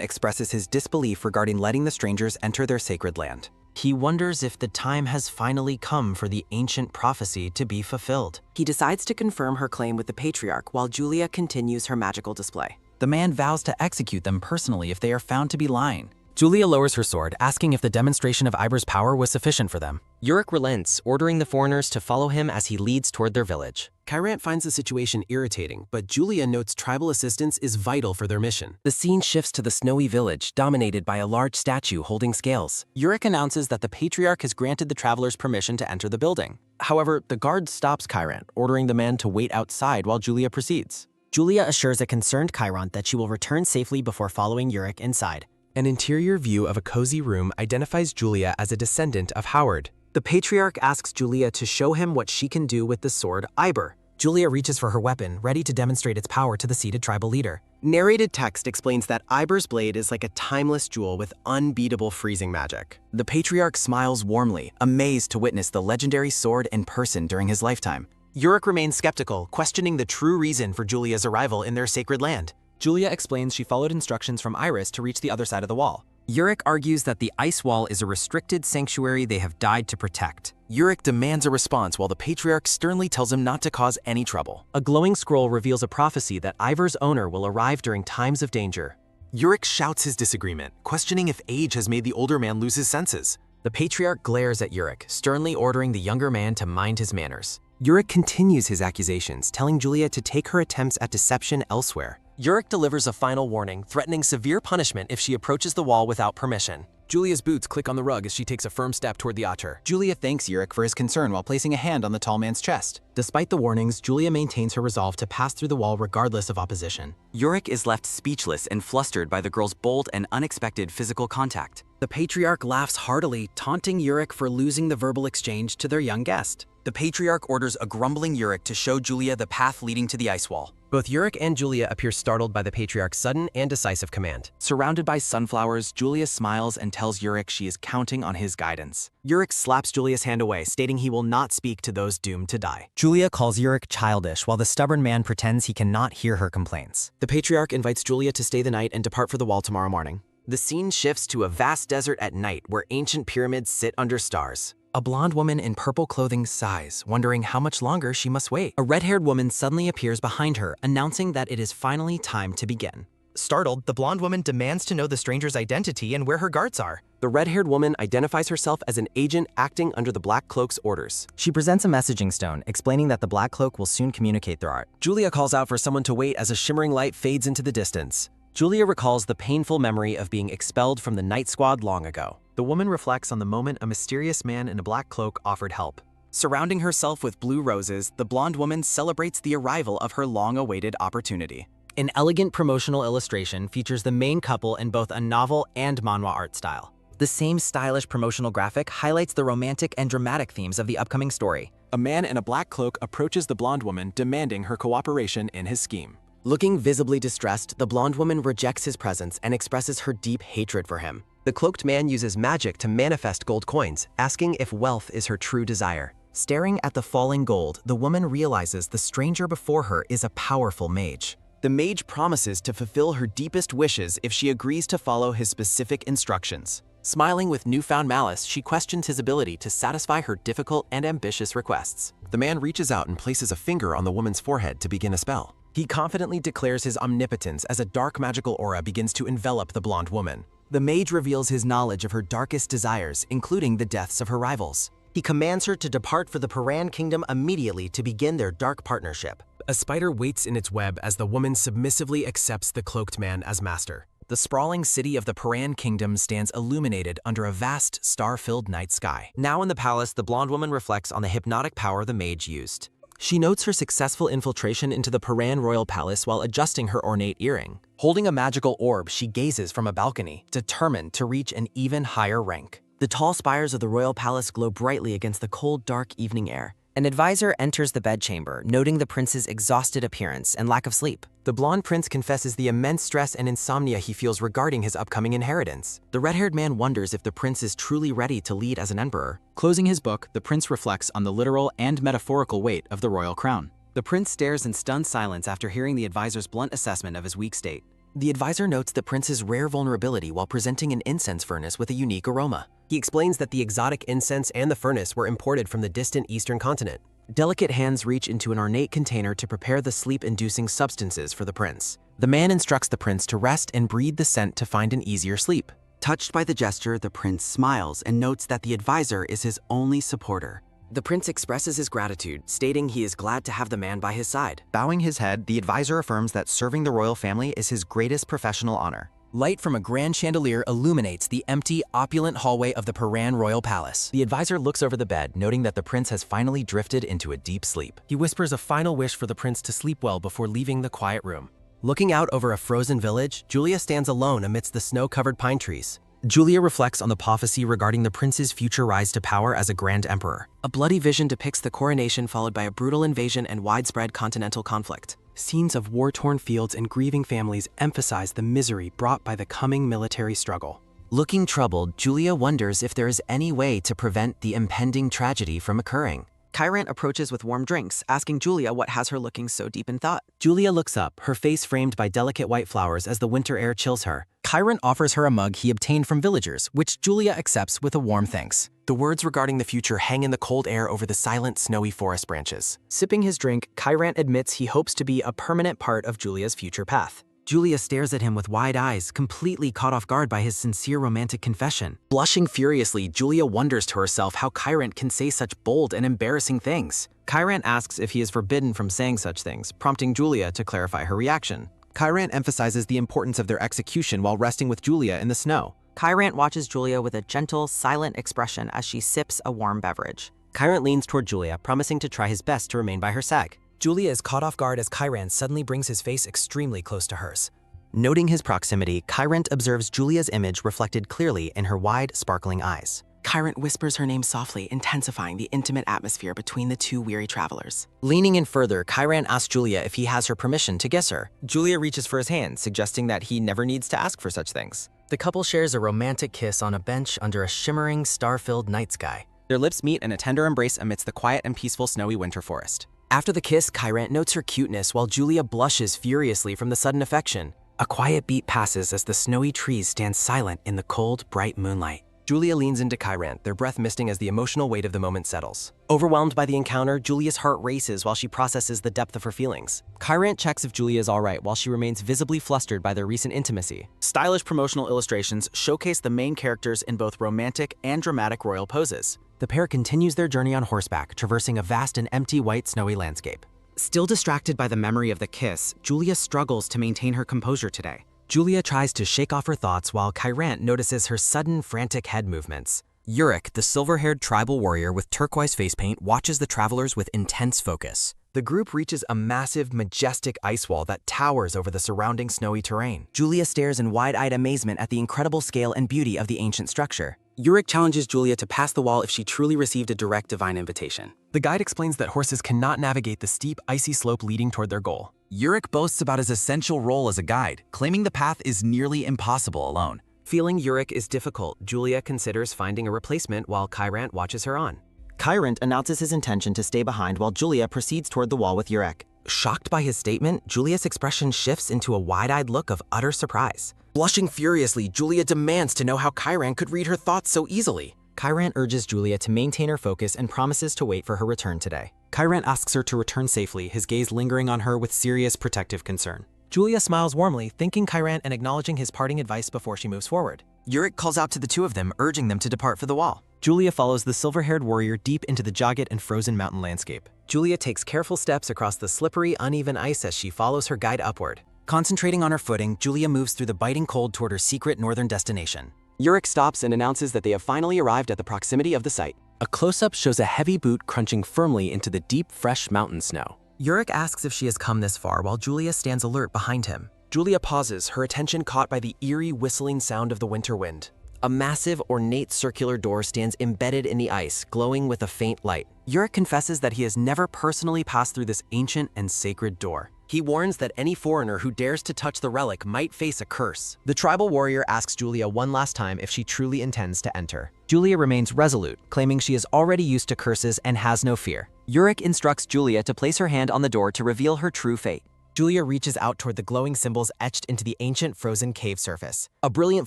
expresses his disbelief regarding letting the strangers enter their sacred land. He wonders if the time has finally come for the ancient prophecy to be fulfilled. He decides to confirm her claim with the patriarch while Julia continues her magical display. The man vows to execute them personally if they are found to be lying. Julia lowers her sword, asking if the demonstration of Iber's power was sufficient for them. Uric relents, ordering the foreigners to follow him as he leads toward their village. Kyrant finds the situation irritating, but Julia notes tribal assistance is vital for their mission. The scene shifts to the snowy village, dominated by a large statue holding scales. Uric announces that the patriarch has granted the travelers permission to enter the building. However, the guard stops Kyrant, ordering the man to wait outside while Julia proceeds. Julia assures a concerned Kyrant that she will return safely before following Uric inside. An interior view of a cozy room identifies Julia as a descendant of Howard. The patriarch asks Julia to show him what she can do with the sword Iber. Julia reaches for her weapon, ready to demonstrate its power to the seated tribal leader. Narrated text explains that Iber's blade is like a timeless jewel with unbeatable freezing magic. The patriarch smiles warmly, amazed to witness the legendary sword in person during his lifetime. Uric remains skeptical, questioning the true reason for Julia's arrival in their sacred land. Julia explains she followed instructions from Iris to reach the other side of the wall. Uric argues that the ice wall is a restricted sanctuary they have died to protect. Uric demands a response while the patriarch sternly tells him not to cause any trouble. A glowing scroll reveals a prophecy that Iver's owner will arrive during times of danger. Uric shouts his disagreement, questioning if age has made the older man lose his senses. The patriarch glares at Uric, sternly ordering the younger man to mind his manners. Uric continues his accusations, telling Julia to take her attempts at deception elsewhere. Uric delivers a final warning, threatening severe punishment if she approaches the wall without permission. Julia's boots click on the rug as she takes a firm step toward the otter. Julia thanks Uric for his concern while placing a hand on the tall man's chest. Despite the warnings, Julia maintains her resolve to pass through the wall regardless of opposition. Uric is left speechless and flustered by the girl's bold and unexpected physical contact. The patriarch laughs heartily, taunting Uric for losing the verbal exchange to their young guest. The patriarch orders a grumbling Uric to show Julia the path leading to the ice wall. Both Uric and Julia appear startled by the patriarch's sudden and decisive command. Surrounded by sunflowers, Julia smiles and tells Uric she is counting on his guidance. Uric slaps Julia's hand away, stating he will not speak to those doomed to die. Julia calls Uric childish while the stubborn man pretends he cannot hear her complaints. The patriarch invites Julia to stay the night and depart for the wall tomorrow morning. The scene shifts to a vast desert at night where ancient pyramids sit under stars. A blonde woman in purple clothing sighs, wondering how much longer she must wait. A red-haired woman suddenly appears behind her, announcing that it is finally time to begin. Startled, the blonde woman demands to know the stranger's identity and where her guards are. The red-haired woman identifies herself as an agent acting under the Black Cloak's orders. She presents a messaging stone, explaining that the Black Cloak will soon communicate their art. Julia calls out for someone to wait as a shimmering light fades into the distance. Julia recalls the painful memory of being expelled from the Night Squad long ago. The woman reflects on the moment a mysterious man in a black cloak offered help. Surrounding herself with blue roses, the blonde woman celebrates the arrival of her long-awaited opportunity. An elegant promotional illustration features the main couple in both a novel and manhwa art style. The same stylish promotional graphic highlights the romantic and dramatic themes of the upcoming story. A man in a black cloak approaches the blonde woman, demanding her cooperation in his scheme. Looking visibly distressed, the blonde woman rejects his presence and expresses her deep hatred for him. The cloaked man uses magic to manifest gold coins, asking if wealth is her true desire. Staring at the falling gold, the woman realizes the stranger before her is a powerful mage. The mage promises to fulfill her deepest wishes if she agrees to follow his specific instructions. Smiling with newfound malice, she questions his ability to satisfy her difficult and ambitious requests. The man reaches out and places a finger on the woman's forehead to begin a spell. He confidently declares his omnipotence as a dark magical aura begins to envelop the blonde woman. The mage reveals his knowledge of her darkest desires, including the deaths of her rivals. He commands her to depart for the Paran kingdom immediately to begin their dark partnership. A spider waits in its web as the woman submissively accepts the cloaked man as master. The sprawling city of the Paran Kingdom stands illuminated under a vast, star-filled night sky. Now in the palace, the blonde woman reflects on the hypnotic power the mage used. She notes her successful infiltration into the Paran royal palace while adjusting her ornate earring. Holding a magical orb, she gazes from a balcony, determined to reach an even higher rank. The tall spires of the royal palace glow brightly against the cold, dark evening air. An advisor enters the bedchamber, noting the prince's exhausted appearance and lack of sleep. The blonde prince confesses the immense stress and insomnia he feels regarding his upcoming inheritance. The red-haired man wonders if the prince is truly ready to lead as an emperor. Closing his book, the prince reflects on the literal and metaphorical weight of the royal crown. The prince stares in stunned silence after hearing the advisor's blunt assessment of his weak state. The advisor notes the prince's rare vulnerability while presenting an incense furnace with a unique aroma. He explains that the exotic incense and the furnace were imported from the distant eastern continent. Delicate hands reach into an ornate container to prepare the sleep-inducing substances for the prince. The man instructs the prince to rest and breathe the scent to find an easier sleep. Touched by the gesture, the prince smiles and notes that the advisor is his only supporter. The prince expresses his gratitude, stating he is glad to have the man by his side. Bowing his head, the advisor affirms that serving the royal family is his greatest professional honor. Light from a grand chandelier illuminates the empty, opulent hallway of the Paran royal palace. The advisor looks over the bed, noting that the prince has finally drifted into a deep sleep. He whispers a final wish for the prince to sleep well before leaving the quiet room. Looking out over a frozen village, Julia stands alone amidst the snow-covered pine trees. Julia reflects on the prophecy regarding the prince's future rise to power as a grand emperor. A bloody vision depicts the coronation followed by a brutal invasion and widespread continental conflict. Scenes of war-torn fields and grieving families emphasize the misery brought by the coming military struggle. Looking troubled, Julia wonders if there is any way to prevent the impending tragedy from occurring. Kyrant approaches with warm drinks, asking Julia what has her looking so deep in thought. Julia looks up, her face framed by delicate white flowers as the winter air chills her. Kyrant offers her a mug he obtained from villagers, which Julia accepts with a warm thanks. The words regarding the future hang in the cold air over the silent, snowy forest branches. Sipping his drink, Kyrant admits he hopes to be a permanent part of Julia's future path. Julia stares at him with wide eyes, completely caught off guard by his sincere romantic confession. Blushing furiously, Julia wonders to herself how Kyrant can say such bold and embarrassing things. Kyrant asks if he is forbidden from saying such things, prompting Julia to clarify her reaction. Kyrant emphasizes the importance of their execution while resting with Julia in the snow. Kyrant watches Julia with a gentle, silent expression as she sips a warm beverage. Kyrant leans toward Julia, promising to try his best to remain by her side. Julia is caught off guard as Kyrant suddenly brings his face extremely close to hers. Noting his proximity, Kyrant observes Julia's image reflected clearly in her wide, sparkling eyes. Kyrant whispers her name softly, intensifying the intimate atmosphere between the two weary travelers. Leaning in further, Kyrant asks Julia if he has her permission to kiss her. Julia reaches for his hand, suggesting that he never needs to ask for such things. The couple shares a romantic kiss on a bench under a shimmering, star-filled night sky. Their lips meet in a tender embrace amidst the quiet and peaceful snowy winter forest. After the kiss, Kyrant notes her cuteness while Julia blushes furiously from the sudden affection. A quiet beat passes as the snowy trees stand silent in the cold, bright moonlight. Julia leans into Kyrant, their breath misting as the emotional weight of the moment settles. Overwhelmed by the encounter, Julia's heart races while she processes the depth of her feelings. Kyrant checks if Julia is alright while she remains visibly flustered by their recent intimacy. Stylish promotional illustrations showcase the main characters in both romantic and dramatic royal poses. The pair continues their journey on horseback, traversing a vast and empty white snowy landscape. Still distracted by the memory of the kiss, Julia struggles to maintain her composure today. Julia tries to shake off her thoughts while Kyrant notices her sudden, frantic head movements. Yurik, the silver-haired tribal warrior with turquoise face paint, watches the travelers with intense focus. The group reaches a massive, majestic ice wall that towers over the surrounding snowy terrain. Julia stares in wide-eyed amazement at the incredible scale and beauty of the ancient structure. Yurik challenges Julia to pass the wall if she truly received a direct divine invitation. The guide explains that horses cannot navigate the steep, icy slope leading toward their goal. Yurik boasts about his essential role as a guide, claiming the path is nearly impossible alone. Feeling Yurik is difficult, Julia considers finding a replacement while Kyrant watches her on. Kyrant announces his intention to stay behind while Julia proceeds toward the wall with Yurik. Shocked by his statement, Julia's expression shifts into a wide-eyed look of utter surprise. Blushing furiously, Julia demands to know how Kyrant could read her thoughts so easily. Kyrant urges Julia to maintain her focus and promises to wait for her return today. Kyrant asks her to return safely, his gaze lingering on her with serious protective concern. Julia smiles warmly, thanking Kyrant and acknowledging his parting advice before she moves forward. Yurik calls out to the two of them, urging them to depart for the wall. Julia follows the silver-haired warrior deep into the jagged and frozen mountain landscape. Julia takes careful steps across the slippery, uneven ice as she follows her guide upward. Concentrating on her footing, Julia moves through the biting cold toward her secret northern destination. Yurik stops and announces that they have finally arrived at the proximity of the site. A close-up shows a heavy boot crunching firmly into the deep, fresh mountain snow. Yurik asks if she has come this far while Julia stands alert behind him. Julia pauses, her attention caught by the eerie whistling sound of the winter wind. A massive, ornate circular door stands embedded in the ice, glowing with a faint light. Yurik confesses that he has never personally passed through this ancient and sacred door. He warns that any foreigner who dares to touch the relic might face a curse. The tribal warrior asks Julia one last time if she truly intends to enter. Julia remains resolute, claiming she is already used to curses and has no fear. Yurik instructs Julia to place her hand on the door to reveal her true fate. Julia reaches out toward the glowing symbols etched into the ancient frozen cave surface. A brilliant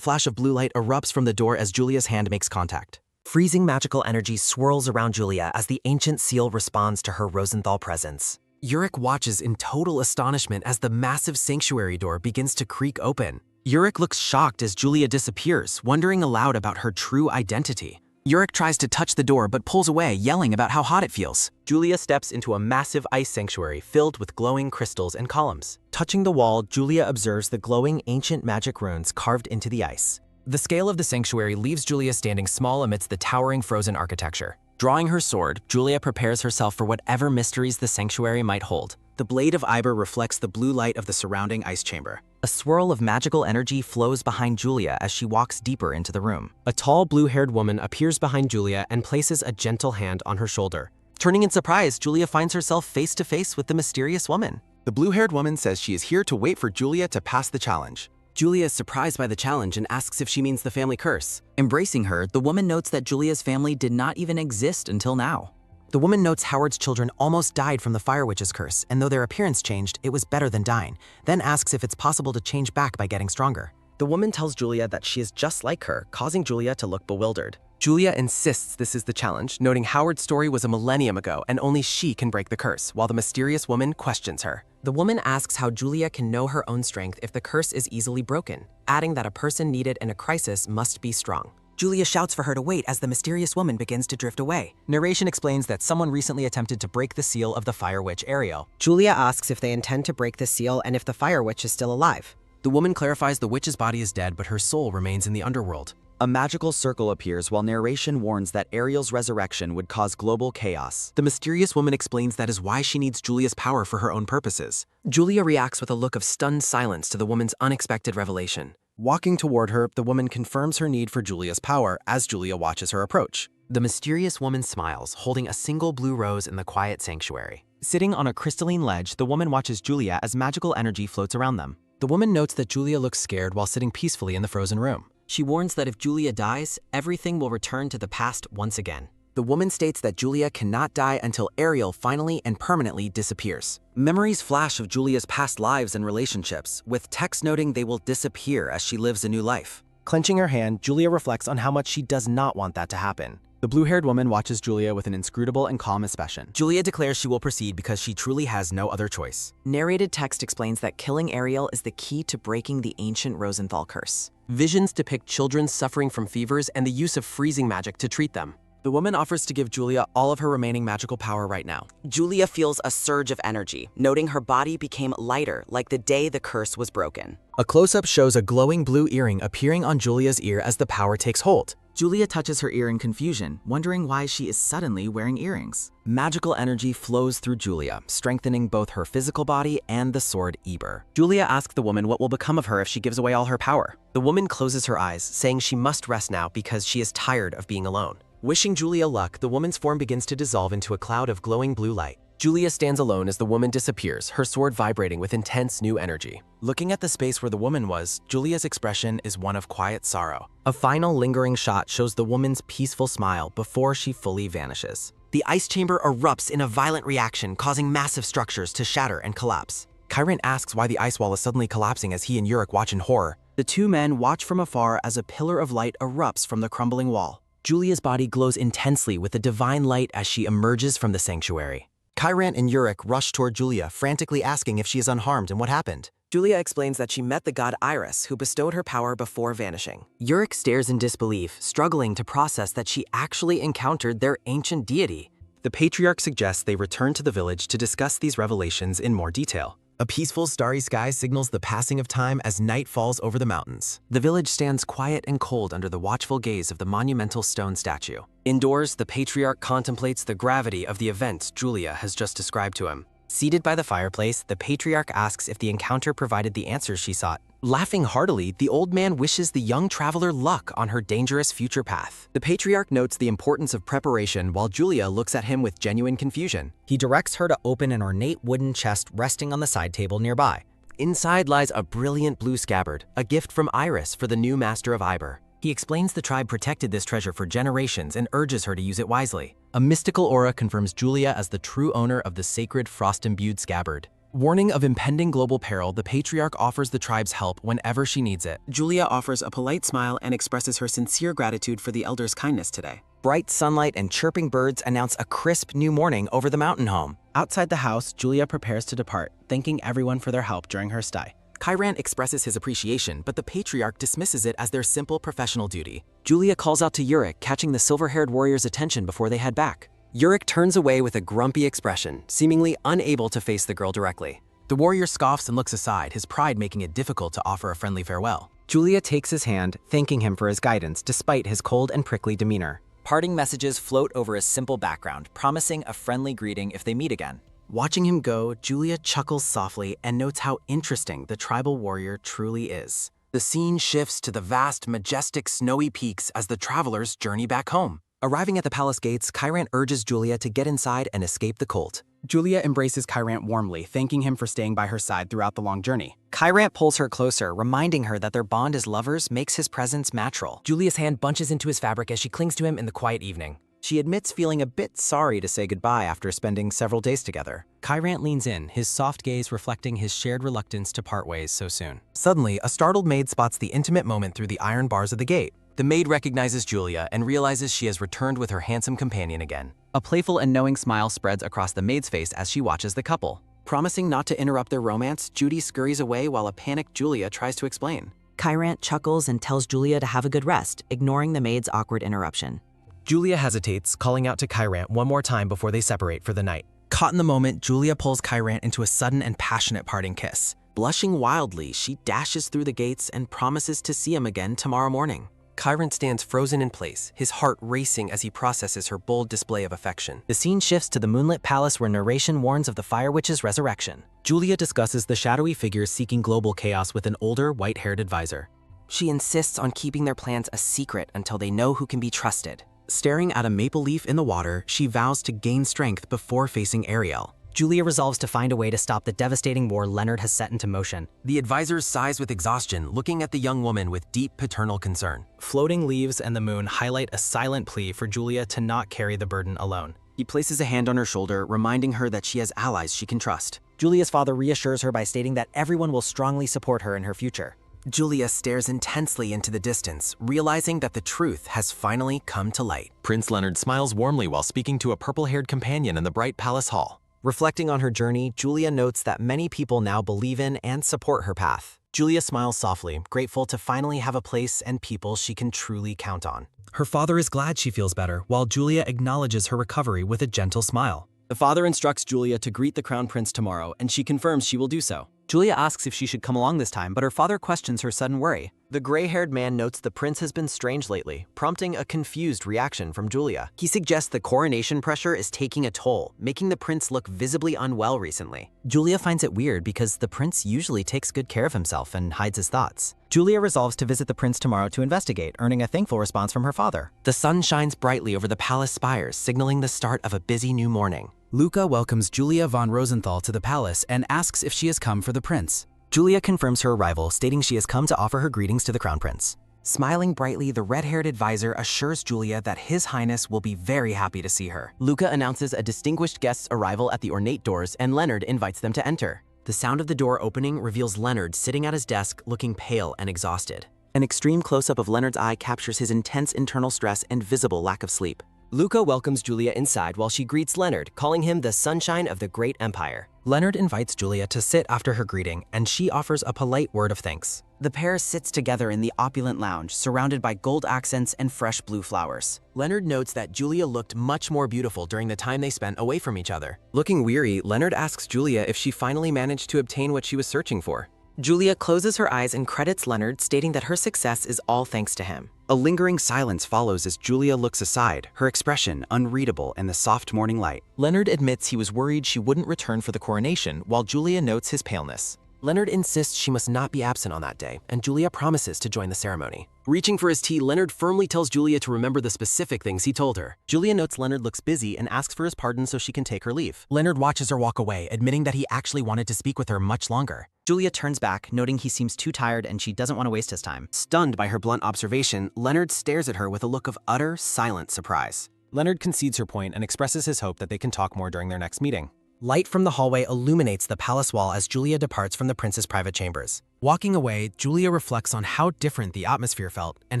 flash of blue light erupts from the door as Julia's hand makes contact. Freezing magical energy swirls around Julia as the ancient seal responds to her Rosenthal presence. Yurik watches in total astonishment as the massive sanctuary door begins to creak open. Yurik looks shocked as Julia disappears, wondering aloud about her true identity. Yurik tries to touch the door but pulls away, yelling about how hot it feels. Julia steps into a massive ice sanctuary filled with glowing crystals and columns. Touching the wall, Julia observes the glowing ancient magic runes carved into the ice. The scale of the sanctuary leaves Julia standing small amidst the towering frozen architecture. Drawing her sword, Julia prepares herself for whatever mysteries the sanctuary might hold. The blade of Iber reflects the blue light of the surrounding ice chamber. A swirl of magical energy flows behind Julia as she walks deeper into the room. A tall, blue-haired woman appears behind Julia and places a gentle hand on her shoulder. Turning in surprise, Julia finds herself face-to-face with the mysterious woman. The blue-haired woman says she is here to wait for Julia to pass the challenge. Julia is surprised by the challenge and asks if she means the family curse. Embracing her, the woman notes that Julia's family did not even exist until now. The woman notes Howard's children almost died from the Fire Witch's curse, and though their appearance changed, it was better than dying, then asks if it's possible to change back by getting stronger. The woman tells Julia that she is just like her, causing Julia to look bewildered. Julia insists this is the challenge, noting Howard's story was a millennium ago and only she can break the curse, while the mysterious woman questions her. The woman asks how Julia can know her own strength if the curse is easily broken, adding that a person needed in a crisis must be strong. Julia shouts for her to wait as the mysterious woman begins to drift away. Narration explains that someone recently attempted to break the seal of the Fire Witch, Ariel. Julia asks if they intend to break the seal and if the Fire Witch is still alive. The woman clarifies the witch's body is dead, but her soul remains in the underworld. A magical circle appears while narration warns that Ariel's resurrection would cause global chaos. The mysterious woman explains that is why she needs Julia's power for her own purposes. Julia reacts with a look of stunned silence to the woman's unexpected revelation. Walking toward her, the woman confirms her need for Julia's power as Julia watches her approach. The mysterious woman smiles, holding a single blue rose in the quiet sanctuary. Sitting on a crystalline ledge, the woman watches Julia as magical energy floats around them. The woman notes that Julia looks scared while sitting peacefully in the frozen room. She warns that if Julia dies, everything will return to the past once again. The woman states that Julia cannot die until Ariel finally and permanently disappears. Memories flash of Julia's past lives and relationships, with text noting they will disappear as she lives a new life. Clenching her hand, Julia reflects on how much she does not want that to happen. The blue-haired woman watches Julia with an inscrutable and calm expression. Julia declares she will proceed because she truly has no other choice. Narrated text explains that killing Ariel is the key to breaking the ancient Rosenthal curse. Visions depict children suffering from fevers and the use of freezing magic to treat them. The woman offers to give Julia all of her remaining magical power right now. Julia feels a surge of energy, noting her body became lighter like the day the curse was broken. A close-up shows a glowing blue earring appearing on Julia's ear as the power takes hold. Julia touches her ear in confusion, wondering why she is suddenly wearing earrings. Magical energy flows through Julia, strengthening both her physical body and the sword Eber. Julia asks the woman what will become of her if she gives away all her power. The woman closes her eyes, saying she must rest now because she is tired of being alone. Wishing Julia luck, the woman's form begins to dissolve into a cloud of glowing blue light. Julia stands alone as the woman disappears, her sword vibrating with intense new energy. Looking at the space where the woman was, Julia's expression is one of quiet sorrow. A final lingering shot shows the woman's peaceful smile before she fully vanishes. The ice chamber erupts in a violent reaction, causing massive structures to shatter and collapse. Chiron asks why the ice wall is suddenly collapsing as he and Yurik watch in horror. The two men watch from afar as a pillar of light erupts from the crumbling wall. Julia's body glows intensely with the divine light as she emerges from the sanctuary. Chiron and Yurik rush toward Julia, frantically asking if she is unharmed and what happened. Julia explains that she met the god Iris, who bestowed her power before vanishing. Yurik stares in disbelief, struggling to process that she actually encountered their ancient deity. The patriarch suggests they return to the village to discuss these revelations in more detail. A peaceful starry sky signals the passing of time as night falls over the mountains. The village stands quiet and cold under the watchful gaze of the monumental stone statue. Indoors, the patriarch contemplates the gravity of the events Julia has just described to him. Seated by the fireplace, the patriarch asks if the encounter provided the answers she sought. Laughing heartily, the old man wishes the young traveler luck on her dangerous future path. The patriarch notes the importance of preparation while Julia looks at him with genuine confusion. He directs her to open an ornate wooden chest resting on the side table nearby. Inside lies a brilliant blue scabbard, a gift from Iris for the new master of Iber. He explains the tribe protected this treasure for generations and urges her to use it wisely. A mystical aura confirms Julia as the true owner of the sacred frost-imbued scabbard. Warning of impending global peril, the patriarch offers the tribe's help whenever she needs it. Julia offers a polite smile and expresses her sincere gratitude for the elder's kindness today. Bright sunlight and chirping birds announce a crisp new morning over the mountain home. Outside the house, Julia prepares to depart, thanking everyone for their help during her stay. Chiron expresses his appreciation, but the patriarch dismisses it as their simple professional duty. Julia calls out to Yurik, catching the silver-haired warrior's attention before they head back. Yurik turns away with a grumpy expression, seemingly unable to face the girl directly. The warrior scoffs and looks aside, his pride making it difficult to offer a friendly farewell. Julia takes his hand, thanking him for his guidance despite his cold and prickly demeanor. Parting messages float over a simple background, promising a friendly greeting if they meet again. Watching him go, Julia chuckles softly and notes how interesting the tribal warrior truly is. The scene shifts to the vast, majestic, snowy peaks as the travelers journey back home. Arriving at the palace gates, Chiron urges Julia to get inside and escape the cult. Julia embraces Chiron warmly, thanking him for staying by her side throughout the long journey. Chiron pulls her closer, reminding her that their bond as lovers makes his presence natural. Julia's hand bunches into his fabric as she clings to him in the quiet evening. She admits feeling a bit sorry to say goodbye after spending several days together. Chiron leans in, his soft gaze reflecting his shared reluctance to part ways so soon. Suddenly, a startled maid spots the intimate moment through the iron bars of the gate. The maid recognizes Julia and realizes she has returned with her handsome companion again. A playful and knowing smile spreads across the maid's face as she watches the couple. Promising not to interrupt their romance, Judy scurries away while a panicked Julia tries to explain. Chiron chuckles and tells Julia to have a good rest, ignoring the maid's awkward interruption. Julia hesitates, calling out to Chiron one more time before they separate for the night. Caught in the moment, Julia pulls Chiron into a sudden and passionate parting kiss. Blushing wildly, she dashes through the gates and promises to see him again tomorrow morning. Chiron stands frozen in place, his heart racing as he processes her bold display of affection. The scene shifts to the moonlit palace where narration warns of the Fire Witch's resurrection. Julia discusses the shadowy figures seeking global chaos with an older, white-haired advisor. She insists on keeping their plans a secret until they know who can be trusted. Staring at a maple leaf in the water, she vows to gain strength before facing Ariel. Julia resolves to find a way to stop the devastating war Leonard has set into motion. The advisor sighs with exhaustion, looking at the young woman with deep paternal concern. Floating leaves and the moon highlight a silent plea for Julia to not carry the burden alone. He places a hand on her shoulder, reminding her that she has allies she can trust. Julia's father reassures her by stating that everyone will strongly support her in her future. Julia stares intensely into the distance, realizing that the truth has finally come to light. Prince Leonard smiles warmly while speaking to a purple-haired companion in the bright palace hall. Reflecting on her journey, Julia notes that many people now believe in and support her path. Julia smiles softly, grateful to finally have a place and people she can truly count on. Her father is glad she feels better, while Julia acknowledges her recovery with a gentle smile. The father instructs Julia to greet the crown prince tomorrow, and she confirms she will do so. Julia asks if she should come along this time, but her father questions her sudden worry. The gray-haired man notes the prince has been strange lately, prompting a confused reaction from Julia. He suggests the coronation pressure is taking a toll, making the prince look visibly unwell recently. Julia finds it weird because the prince usually takes good care of himself and hides his thoughts. Julia resolves to visit the prince tomorrow to investigate, earning a thankful response from her father. The sun shines brightly over the palace spires, signaling the start of a busy new morning. Luca welcomes Julia von Rosenthal to the palace and asks if she has come for the prince. Julia confirms her arrival, stating she has come to offer her greetings to the crown prince. Smiling brightly, the red-haired advisor assures Julia that His Highness will be very happy to see her. Luca announces a distinguished guest's arrival at the ornate doors, and Leonard invites them to enter. The sound of the door opening reveals Leonard sitting at his desk, looking pale and exhausted. An extreme close-up of Leonard's eye captures his intense internal stress and visible lack of sleep. Luca welcomes Julia inside while she greets Leonard, calling him the sunshine of the great empire. Leonard invites Julia to sit after her greeting, and she offers a polite word of thanks. The pair sits together in the opulent lounge, surrounded by gold accents and fresh blue flowers. Leonard notes that Julia looked much more beautiful during the time they spent away from each other. Looking weary, Leonard asks Julia if she finally managed to obtain what she was searching for. Julia closes her eyes and credits Leonard, stating that her success is all thanks to him. A lingering silence follows as Julia looks aside, her expression unreadable in the soft morning light. Leonard admits he was worried she wouldn't return for the coronation, while Julia notes his paleness. Leonard insists she must not be absent on that day, and Julia promises to join the ceremony. Reaching for his tea, Leonard firmly tells Julia to remember the specific things he told her. Julia notes Leonard looks busy and asks for his pardon so she can take her leave. Leonard watches her walk away, admitting that he actually wanted to speak with her much longer. Julia turns back, noting he seems too tired and she doesn't want to waste his time. Stunned by her blunt observation, Leonard stares at her with a look of utter, silent surprise. Leonard concedes her point and expresses his hope that they can talk more during their next meeting. Light from the hallway illuminates the palace wall as Julia departs from the prince's private chambers. Walking away, Julia reflects on how different the atmosphere felt and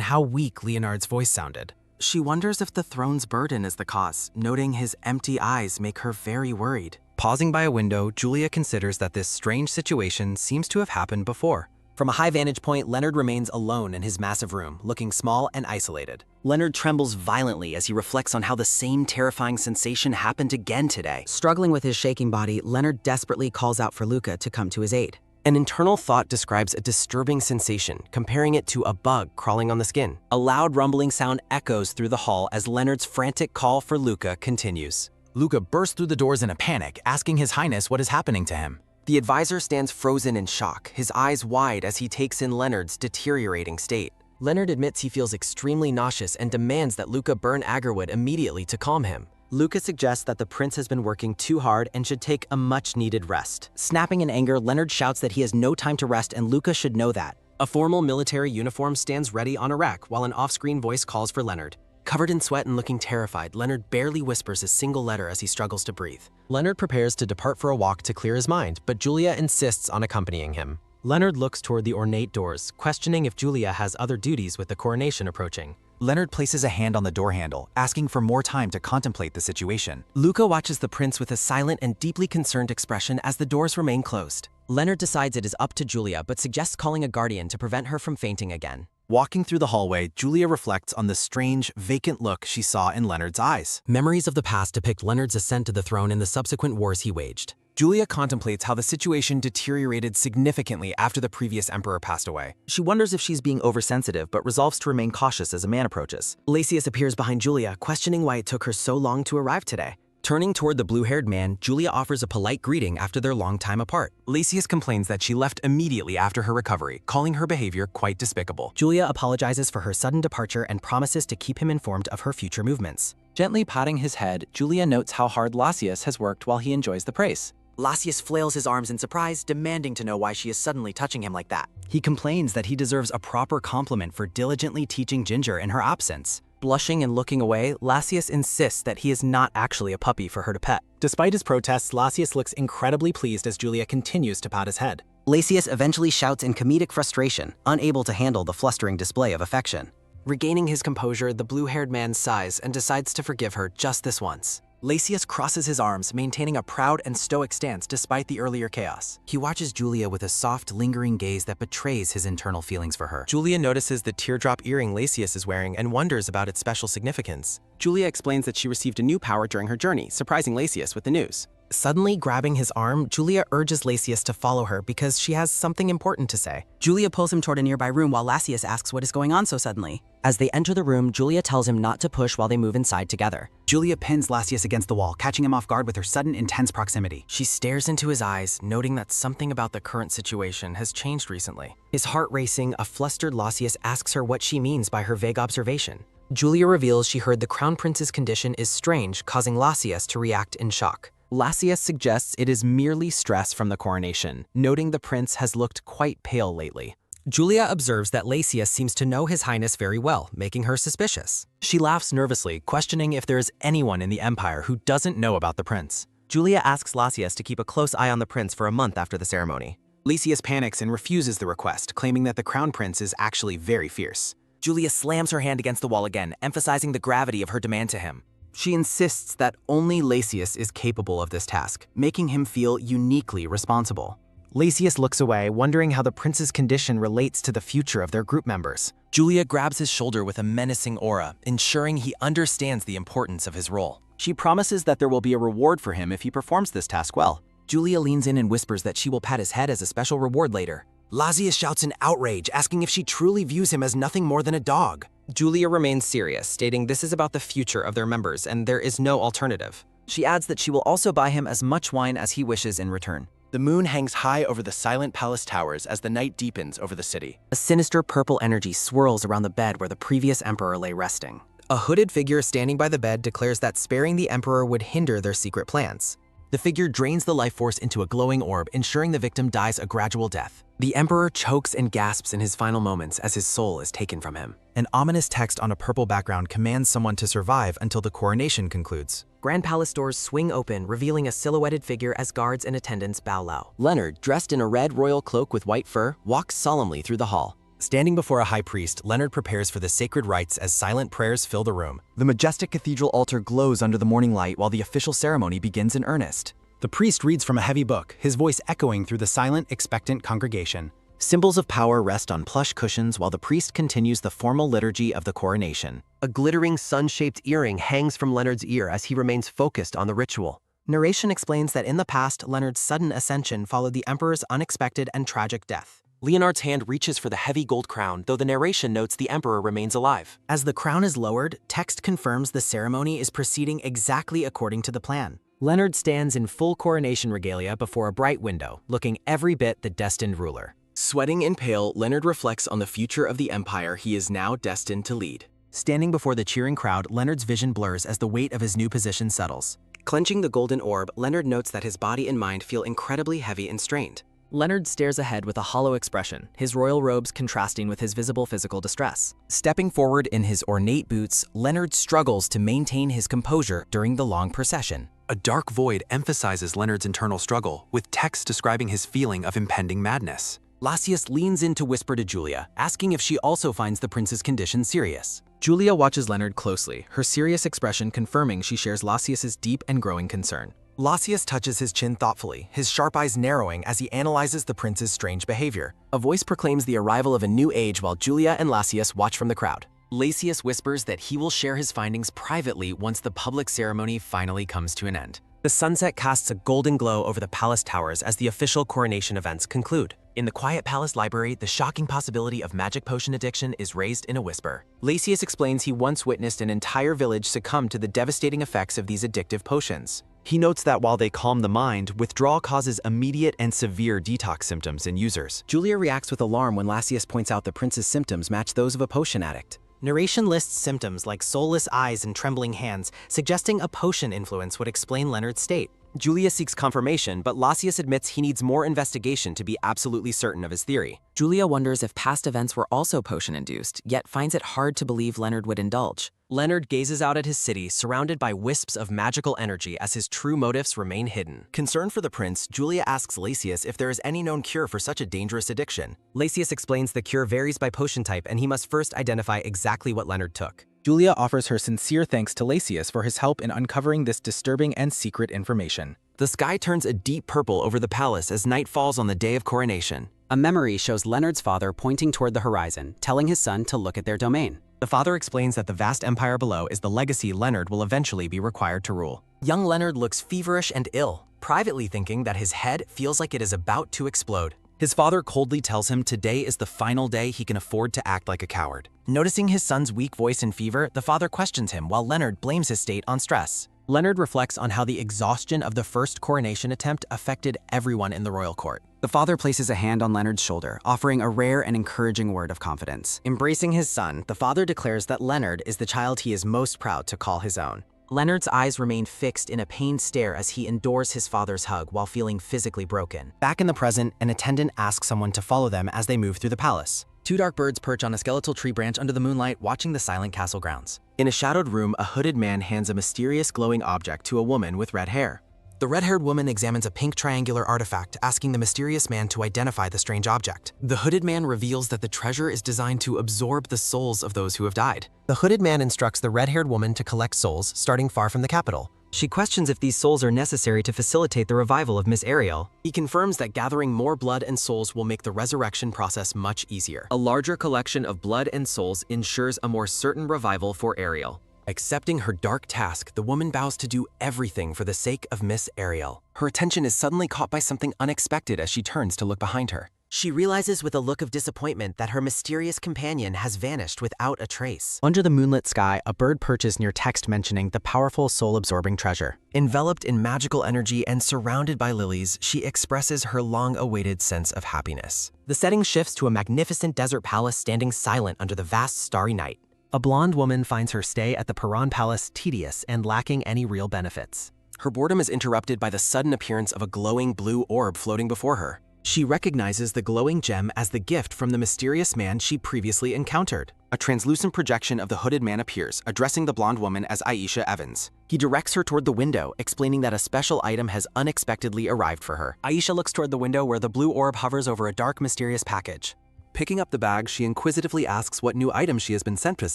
how weak Leonard's voice sounded. She wonders if the throne's burden is the cause, noting his empty eyes make her very worried. Pausing by a window, Julia considers that this strange situation seems to have happened before. From a high vantage point, Leonard remains alone in his massive room, looking small and isolated. Leonard trembles violently as he reflects on how the same terrifying sensation happened again today. Struggling with his shaking body, Leonard desperately calls out for Luca to come to his aid. An internal thought describes a disturbing sensation, comparing it to a bug crawling on the skin. A loud rumbling sound echoes through the hall as Leonard's frantic call for Luca continues. Luca bursts through the doors in a panic, asking His Highness what is happening to him. The advisor stands frozen in shock, his eyes wide as he takes in Leonard's deteriorating state. Leonard admits he feels extremely nauseous and demands that Luca burn agarwood immediately to calm him. Luca suggests that the prince has been working too hard and should take a much-needed rest. Snapping in anger, Leonard shouts that he has no time to rest and Luca should know that. A formal military uniform stands ready on a rack while an off-screen voice calls for Leonard. Covered in sweat and looking terrified, Leonard barely whispers a single letter as he struggles to breathe. Leonard prepares to depart for a walk to clear his mind, but Julia insists on accompanying him. Leonard looks toward the ornate doors, questioning if Julia has other duties with the coronation approaching. Leonard places a hand on the door handle, asking for more time to contemplate the situation. Luca watches the prince with a silent and deeply concerned expression as the doors remain closed. Leonard decides it is up to Julia, but suggests calling a guardian to prevent her from fainting again. Walking through the hallway, Julia reflects on the strange, vacant look she saw in Leonard's eyes. Memories of the past depict Leonard's ascent to the throne and the subsequent wars he waged. Julia contemplates how the situation deteriorated significantly after the previous emperor passed away. She wonders if she's being oversensitive, but resolves to remain cautious as a man approaches. Lacius appears behind Julia, questioning why it took her so long to arrive today. Turning toward the blue-haired man, Julia offers a polite greeting after their long time apart. Lacius complains that she left immediately after her recovery, calling her behavior quite despicable. Julia apologizes for her sudden departure and promises to keep him informed of her future movements. Gently patting his head, Julia notes how hard Lacius has worked while he enjoys the praise. Lacius flails his arms in surprise, demanding to know why she is suddenly touching him like that. He complains that he deserves a proper compliment for diligently teaching Ginger in her absence. Blushing and looking away, Lacius insists that he is not actually a puppy for her to pet. Despite his protests, Lacius looks incredibly pleased as Julia continues to pat his head. Lacius eventually shouts in comedic frustration, unable to handle the flustering display of affection. Regaining his composure, the blue-haired man sighs and decides to forgive her just this once. Lasius crosses his arms, maintaining a proud and stoic stance despite the earlier chaos. He watches Julia with a soft, lingering gaze that betrays his internal feelings for her. Julia notices the teardrop earring Lasius is wearing and wonders about its special significance. Julia explains that she received a new power during her journey, surprising Lasius with the news. Suddenly grabbing his arm, Julia urges Lasius to follow her because she has something important to say. Julia pulls him toward a nearby room while Lasius asks what is going on so suddenly. As they enter the room, Julia tells him not to push while they move inside together. Julia pins Lasius against the wall, catching him off guard with her sudden, intense proximity. She stares into his eyes, noting that something about the current situation has changed recently. His heart racing, a flustered Lasius asks her what she means by her vague observation. Julia reveals she heard the Crown Prince's condition is strange, causing Lasius to react in shock. Lasius suggests it is merely stress from the coronation, noting the prince has looked quite pale lately. Julia observes that Lasius seems to know His Highness very well, making her suspicious. She laughs nervously, questioning if there is anyone in the Empire who doesn't know about the prince. Julia asks Lasius to keep a close eye on the prince for a month after the ceremony. Lasius panics and refuses the request, claiming that the crown prince is actually very fierce. Julia slams her hand against the wall again, emphasizing the gravity of her demand to him. She insists that only Lasius is capable of this task, making him feel uniquely responsible. Lasius looks away, wondering how the prince's condition relates to the future of their group members. Julia grabs his shoulder with a menacing aura, ensuring he understands the importance of his role. She promises that there will be a reward for him if he performs this task well. Julia leans in and whispers that she will pat his head as a special reward later. Lasius shouts in outrage, asking if she truly views him as nothing more than a dog. Julia remains serious, stating this is about the future of their members and there is no alternative. She adds that she will also buy him as much wine as he wishes in return. The moon hangs high over the silent palace towers as the night deepens over the city. A sinister purple energy swirls around the bed where the previous emperor lay resting. A hooded figure standing by the bed declares that sparing the emperor would hinder their secret plans. The figure drains the life force into a glowing orb, ensuring the victim dies a gradual death. The emperor chokes and gasps in his final moments as his soul is taken from him. An ominous text on a purple background commands someone to survive until the coronation concludes. Grand Palace doors swing open, revealing a silhouetted figure as guards and attendants bow low. Leonard, dressed in a red royal cloak with white fur, walks solemnly through the hall. Standing before a high priest, Leonard prepares for the sacred rites as silent prayers fill the room. The majestic cathedral altar glows under the morning light while the official ceremony begins in earnest. The priest reads from a heavy book, his voice echoing through the silent, expectant congregation. Symbols of power rest on plush cushions while the priest continues the formal liturgy of the coronation. A glittering sun-shaped earring hangs from Leonard's ear as he remains focused on the ritual. Narration explains that in the past, Leonard's sudden ascension followed the emperor's unexpected and tragic death. Leonard's hand reaches for the heavy gold crown, though the narration notes the emperor remains alive. As the crown is lowered, text confirms the ceremony is proceeding exactly according to the plan. Leonard stands in full coronation regalia before a bright window, looking every bit the destined ruler. Sweating and pale, Leonard reflects on the future of the empire he is now destined to lead. Standing before the cheering crowd, Leonard's vision blurs as the weight of his new position settles. Clenching the golden orb, Leonard notes that his body and mind feel incredibly heavy and strained. Leonard stares ahead with a hollow expression, his royal robes contrasting with his visible physical distress. Stepping forward in his ornate boots, Leonard struggles to maintain his composure during the long procession. A dark void emphasizes Leonard's internal struggle, with text describing his feeling of impending madness. Lasius leans in to whisper to Julia, asking if she also finds the prince's condition serious. Julia watches Leonard closely, her serious expression confirming she shares Lasius's deep and growing concern. Lasius touches his chin thoughtfully, his sharp eyes narrowing as he analyzes the prince's strange behavior. A voice proclaims the arrival of a new age while Julia and Lasius watch from the crowd. Lasius whispers that he will share his findings privately once the public ceremony finally comes to an end. The sunset casts a golden glow over the palace towers as the official coronation events conclude. In the quiet palace library, the shocking possibility of magic potion addiction is raised in a whisper. Lasius explains he once witnessed an entire village succumb to the devastating effects of these addictive potions. He notes that while they calm the mind, withdrawal causes immediate and severe detox symptoms in users. Julia reacts with alarm when Lasius points out the prince's symptoms match those of a potion addict. Narration lists symptoms like soulless eyes and trembling hands, suggesting a potion influence would explain Leonard's state. Julia seeks confirmation, but Lasius admits he needs more investigation to be absolutely certain of his theory. Julia wonders if past events were also potion-induced, yet finds it hard to believe Leonard would indulge. Leonard gazes out at his city, surrounded by wisps of magical energy as his true motives remain hidden. Concerned for the prince, Julia asks Lasius if there is any known cure for such a dangerous addiction. Lasius explains the cure varies by potion type and he must first identify exactly what Leonard took. Julia offers her sincere thanks to Lasius for his help in uncovering this disturbing and secret information. The sky turns a deep purple over the palace as night falls on the day of coronation. A memory shows Leonard's father pointing toward the horizon, telling his son to look at their domain. The father explains that the vast empire below is the legacy Leonard will eventually be required to rule. Young Leonard looks feverish and ill, privately thinking that his head feels like it is about to explode. His father coldly tells him today is the final day he can afford to act like a coward. Noticing his son's weak voice and fever, the father questions him while Leonard blames his state on stress. Leonard reflects on how the exhaustion of the first coronation attempt affected everyone in the royal court. The father places a hand on Leonard's shoulder, offering a rare and encouraging word of confidence. Embracing his son, the father declares that Leonard is the child he is most proud to call his own. Leonard's eyes remain fixed in a pained stare as he endures his father's hug while feeling physically broken. Back in the present, an attendant asks someone to follow them as they move through the palace. Two dark birds perch on a skeletal tree branch under the moonlight, watching the silent castle grounds. In a shadowed room, a hooded man hands a mysterious glowing object to a woman with red hair. The red-haired woman examines a pink triangular artifact, asking the mysterious man to identify the strange object. The hooded man reveals that the treasure is designed to absorb the souls of those who have died. The hooded man instructs the red-haired woman to collect souls, starting far from the capital. She questions if these souls are necessary to facilitate the revival of Miss Ariel. He confirms that gathering more blood and souls will make the resurrection process much easier. A larger collection of blood and souls ensures a more certain revival for Ariel. Accepting her dark task, the woman vows to do everything for the sake of Miss Ariel. Her attention is suddenly caught by something unexpected as she turns to look behind her. She realizes with a look of disappointment that her mysterious companion has vanished without a trace. Under the moonlit sky, a bird perches near text mentioning the powerful soul-absorbing treasure. Enveloped in magical energy and surrounded by lilies, she expresses her long-awaited sense of happiness. The setting shifts to a magnificent desert palace standing silent under the vast starry night. A blonde woman finds her stay at the Paran Palace tedious and lacking any real benefits. Her boredom is interrupted by the sudden appearance of a glowing blue orb floating before her. She recognizes the glowing gem as the gift from the mysterious man she previously encountered. A translucent projection of the hooded man appears, addressing the blonde woman as Aisha Evans. He directs her toward the window, explaining that a special item has unexpectedly arrived for her. Aisha looks toward the window where the blue orb hovers over a dark, mysterious package. Picking up the bag, she inquisitively asks what new item she has been sent this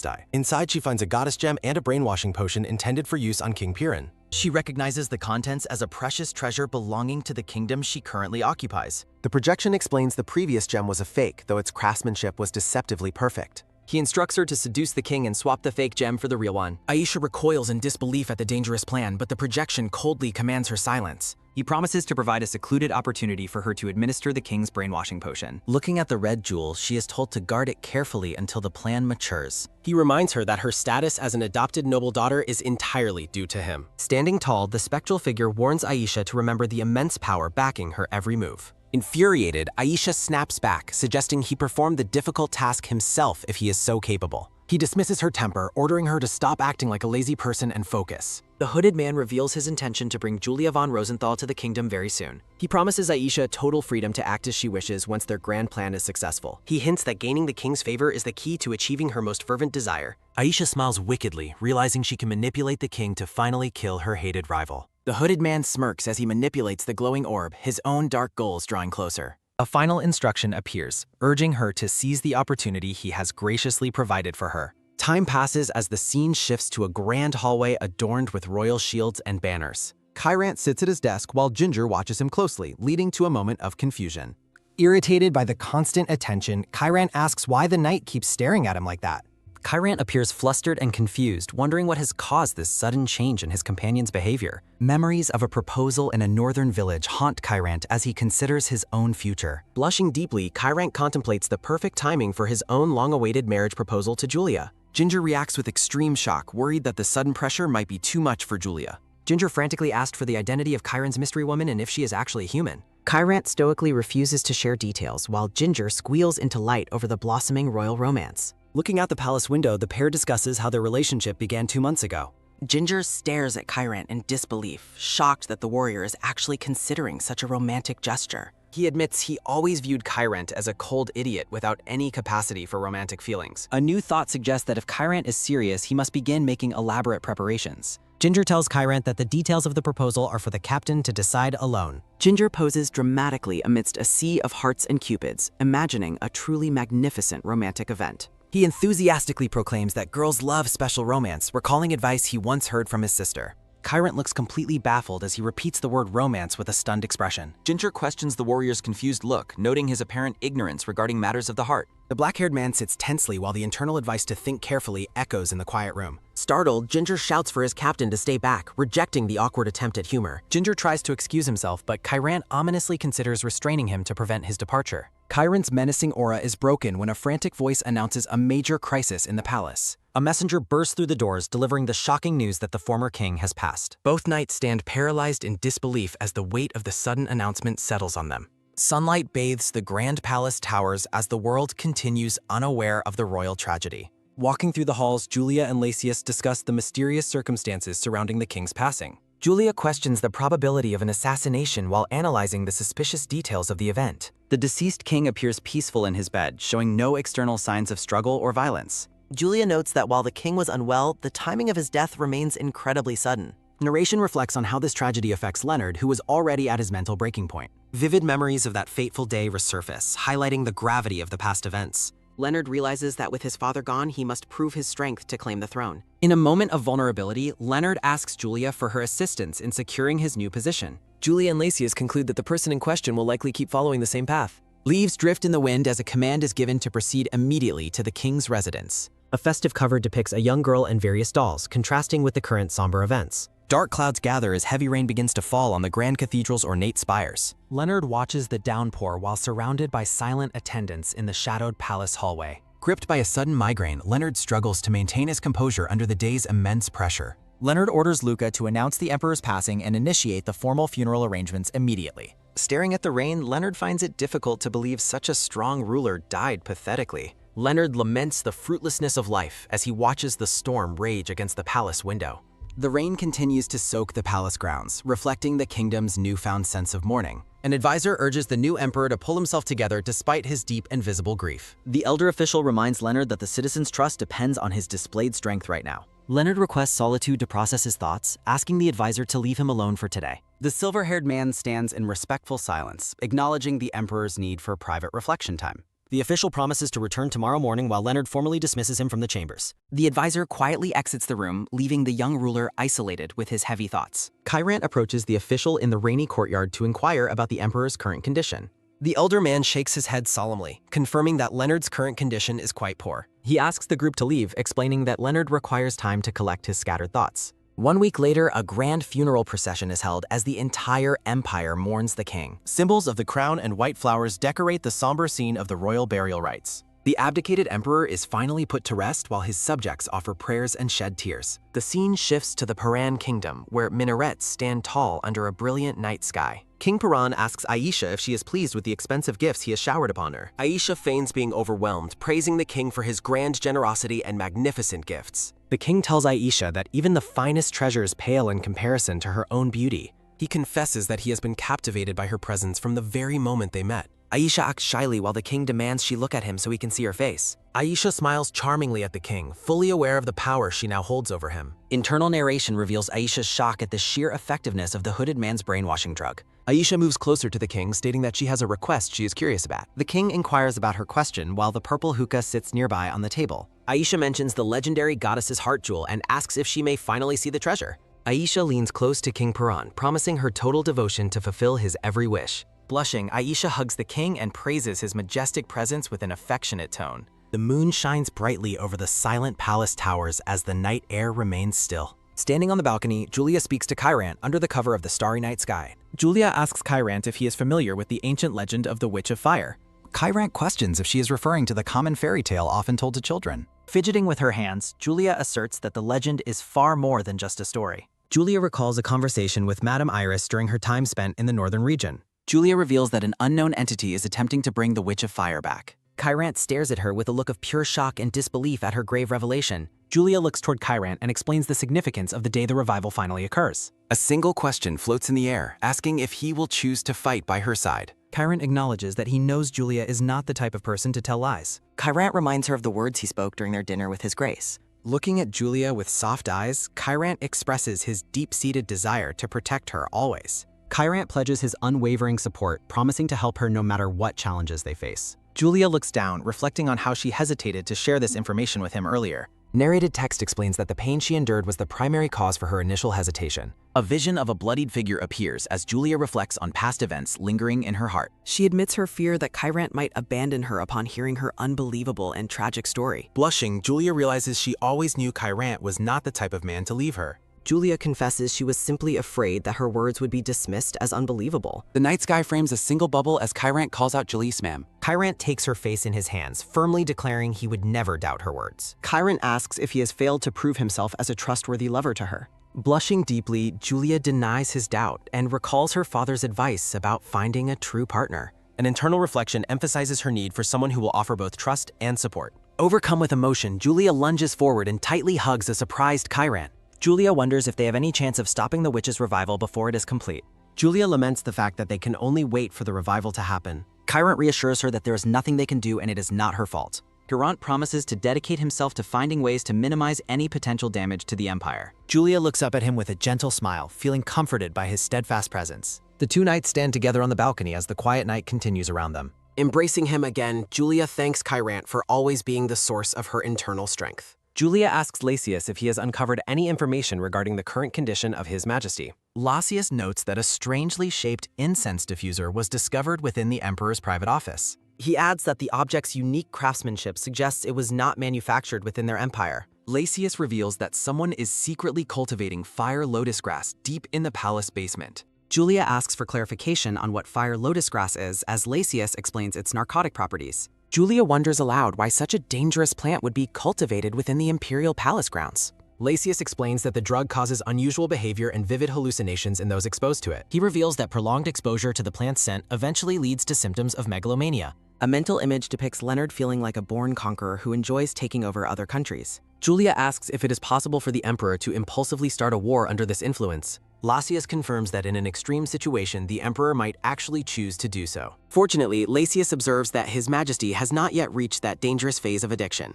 day. Inside, she finds a goddess gem and a brainwashing potion intended for use on King Piran. She recognizes the contents as a precious treasure belonging to the kingdom she currently occupies. The projection explains the previous gem was a fake, though its craftsmanship was deceptively perfect. He instructs her to seduce the king and swap the fake gem for the real one. Aisha recoils in disbelief at the dangerous plan, but the projection coldly commands her silence. He promises to provide a secluded opportunity for her to administer the king's brainwashing potion. Looking at the red jewel, she is told to guard it carefully until the plan matures. He reminds her that her status as an adopted noble daughter is entirely due to him. Standing tall, the spectral figure warns Aisha to remember the immense power backing her every move. Infuriated, Aisha snaps back, suggesting he perform the difficult task himself if he is so capable. He dismisses her temper, ordering her to stop acting like a lazy person and focus. The hooded man reveals his intention to bring Julia von Rosenthal to the kingdom very soon. He promises Aisha total freedom to act as she wishes once their grand plan is successful. He hints that gaining the king's favor is the key to achieving her most fervent desire. Aisha smiles wickedly, realizing she can manipulate the king to finally kill her hated rival. The hooded man smirks as he manipulates the glowing orb, his own dark goals drawing closer. A final instruction appears, urging her to seize the opportunity he has graciously provided for her. Time passes as the scene shifts to a grand hallway adorned with royal shields and banners. Kyrant sits at his desk while Ginger watches him closely, leading to a moment of confusion. Irritated by the constant attention, Kyrant asks why the knight keeps staring at him like that. Kyrant appears flustered and confused, wondering what has caused this sudden change in his companion's behavior. Memories of a proposal in a northern village haunt Kyrant as he considers his own future. Blushing deeply, Kyrant contemplates the perfect timing for his own long-awaited marriage proposal to Julia. Ginger reacts with extreme shock, worried that the sudden pressure might be too much for Julia. Ginger frantically asked for the identity of Kyrant's mystery woman and if she is actually human. Kyrant stoically refuses to share details, while Ginger squeals into light over the blossoming royal romance. Looking out the palace window, the pair discusses how their relationship began 2 months ago. Ginger stares at Kyrant in disbelief, shocked that the warrior is actually considering such a romantic gesture. He admits he always viewed Kyrant as a cold idiot without any capacity for romantic feelings. A new thought suggests that if Kyrant is serious, he must begin making elaborate preparations. Ginger tells Kyrant that the details of the proposal are for the captain to decide alone. Ginger poses dramatically amidst a sea of hearts and cupids, imagining a truly magnificent romantic event. He enthusiastically proclaims that girls love special romance, recalling advice he once heard from his sister. Kyrant looks completely baffled as he repeats the word romance with a stunned expression. Ginger questions the warrior's confused look, noting his apparent ignorance regarding matters of the heart. The black-haired man sits tensely while the internal advice to think carefully echoes in the quiet room. Startled, Ginger shouts for his captain to stay back, rejecting the awkward attempt at humor. Ginger tries to excuse himself, but Kyrant ominously considers restraining him to prevent his departure. Kyrant's menacing aura is broken when a frantic voice announces a major crisis in the palace. A messenger bursts through the doors, delivering the shocking news that the former king has passed. Both knights stand paralyzed in disbelief as the weight of the sudden announcement settles on them. Sunlight bathes the Grand Palace towers as the world continues unaware of the royal tragedy. Walking through the halls, Julia and Lasius discuss the mysterious circumstances surrounding the king's passing. Julia questions the probability of an assassination while analyzing the suspicious details of the event. The deceased king appears peaceful in his bed, showing no external signs of struggle or violence. Julia notes that while the king was unwell, the timing of his death remains incredibly sudden. Narration reflects on how this tragedy affects Leonard, who was already at his mental breaking point. Vivid memories of that fateful day resurface, highlighting the gravity of the past events. Leonard realizes that with his father gone, he must prove his strength to claim the throne. In a moment of vulnerability, Leonard asks Julia for her assistance in securing his new position. Julia and Lasius conclude that the person in question will likely keep following the same path. Leaves drift in the wind as a command is given to proceed immediately to the king's residence. A festive cover depicts a young girl and various dolls, contrasting with the current somber events. Dark clouds gather as heavy rain begins to fall on the Grand Cathedral's ornate spires. Leonard watches the downpour while surrounded by silent attendants in the shadowed palace hallway. Gripped by a sudden migraine, Leonard struggles to maintain his composure under the day's immense pressure. Leonard orders Luca to announce the Emperor's passing and initiate the formal funeral arrangements immediately. Staring at the rain, Leonard finds it difficult to believe such a strong ruler died pathetically. Leonard laments the fruitlessness of life as he watches the storm rage against the palace window. The rain continues to soak the palace grounds, reflecting the kingdom's newfound sense of mourning. An advisor urges the new emperor to pull himself together despite his deep and visible grief. The elder official reminds Leonard that the citizens' trust depends on his displayed strength right now. Leonard requests solitude to process his thoughts, asking the advisor to leave him alone for today. The silver-haired man stands in respectful silence, acknowledging the emperor's need for private reflection time. The official promises to return tomorrow morning while Leonard formally dismisses him from the chambers. The advisor quietly exits the room, leaving the young ruler isolated with his heavy thoughts. Kyrant approaches the official in the rainy courtyard to inquire about the emperor's current condition. The elder man shakes his head solemnly, confirming that Leonard's current condition is quite poor. He asks the group to leave, explaining that Leonard requires time to collect his scattered thoughts. 1 week later, a grand funeral procession is held as the entire empire mourns the king. Symbols of the crown and white flowers decorate the somber scene of the royal burial rites. The abdicated emperor is finally put to rest while his subjects offer prayers and shed tears. The scene shifts to the Paran kingdom, where minarets stand tall under a brilliant night sky. King Paran asks Aisha if she is pleased with the expensive gifts he has showered upon her. Aisha feigns being overwhelmed, praising the king for his grand generosity and magnificent gifts. The king tells Aisha that even the finest treasures pale in comparison to her own beauty. He confesses that he has been captivated by her presence from the very moment they met. Aisha acts shyly while the king demands she look at him so he can see her face. Aisha smiles charmingly at the king, fully aware of the power she now holds over him. Internal narration reveals Aisha's shock at the sheer effectiveness of the hooded man's brainwashing drug. Aisha moves closer to the king, stating that she has a request she is curious about. The king inquires about her question while the purple hookah sits nearby on the table. Aisha mentions the legendary goddess's heart jewel and asks if she may finally see the treasure. Aisha leans close to King Paran, promising her total devotion to fulfill his every wish. Blushing, Aisha hugs the king and praises his majestic presence with an affectionate tone. The moon shines brightly over the silent palace towers as the night air remains still. Standing on the balcony, Julia speaks to Kyrant under the cover of the starry night sky. Julia asks Kyrant if he is familiar with the ancient legend of the Witch of Fire. Kyrant questions if she is referring to the common fairy tale often told to children. Fidgeting with her hands, Julia asserts that the legend is far more than just a story. Julia recalls a conversation with Madame Iris during her time spent in the northern region. Julia reveals that an unknown entity is attempting to bring the Witch of Fire back. Kyrant stares at her with a look of pure shock and disbelief at her grave revelation. Julia looks toward Kyrant and explains the significance of the day the revival finally occurs. A single question floats in the air, asking if he will choose to fight by her side. Kyrant acknowledges that he knows Julia is not the type of person to tell lies. Kyrant reminds her of the words he spoke during their dinner with his grace. Looking at Julia with soft eyes, Kyrant expresses his deep-seated desire to protect her always. Kyrant pledges his unwavering support, promising to help her no matter what challenges they face. Julia looks down, reflecting on how she hesitated to share this information with him earlier. Narrated text explains that the pain she endured was the primary cause for her initial hesitation. A vision of a bloodied figure appears as Julia reflects on past events lingering in her heart. She admits her fear that Kyrant might abandon her upon hearing her unbelievable and tragic story. Blushing, Julia realizes she always knew Kyrant was not the type of man to leave her. Julia confesses she was simply afraid that her words would be dismissed as unbelievable. The night sky frames a single bubble as Kyrant calls out Jalise, ma'am. Kyrant takes her face in his hands, firmly declaring he would never doubt her words. Kyrant asks if he has failed to prove himself as a trustworthy lover to her. Blushing deeply, Julia denies his doubt and recalls her father's advice about finding a true partner. An internal reflection emphasizes her need for someone who will offer both trust and support. Overcome with emotion, Julia lunges forward and tightly hugs a surprised Kyrant. Julia wonders if they have any chance of stopping the witch's revival before it is complete. Julia laments the fact that they can only wait for the revival to happen. Kyrant reassures her that there is nothing they can do and it is not her fault. Kyrant promises to dedicate himself to finding ways to minimize any potential damage to the Empire. Julia looks up at him with a gentle smile, feeling comforted by his steadfast presence. The two knights stand together on the balcony as the quiet night continues around them. Embracing him again, Julia thanks Kyrant for always being the source of her internal strength. Julia asks Lasius if he has uncovered any information regarding the current condition of His Majesty. Lasius notes that a strangely shaped incense diffuser was discovered within the Emperor's private office. He adds that the object's unique craftsmanship suggests it was not manufactured within their empire. Lasius reveals that someone is secretly cultivating fire lotus grass deep in the palace basement. Julia asks for clarification on what fire lotus grass is, as Lasius explains its narcotic properties. Julia wonders aloud why such a dangerous plant would be cultivated within the imperial palace grounds. Lasius explains that the drug causes unusual behavior and vivid hallucinations in those exposed to it. He reveals that prolonged exposure to the plant's scent eventually leads to symptoms of megalomania. A mental image depicts Leonard feeling like a born conqueror who enjoys taking over other countries. Julia asks if it is possible for the Emperor to impulsively start a war under this influence. Lasius confirms that in an extreme situation, the Emperor might actually choose to do so. Fortunately, Lasius observes that His Majesty has not yet reached that dangerous phase of addiction.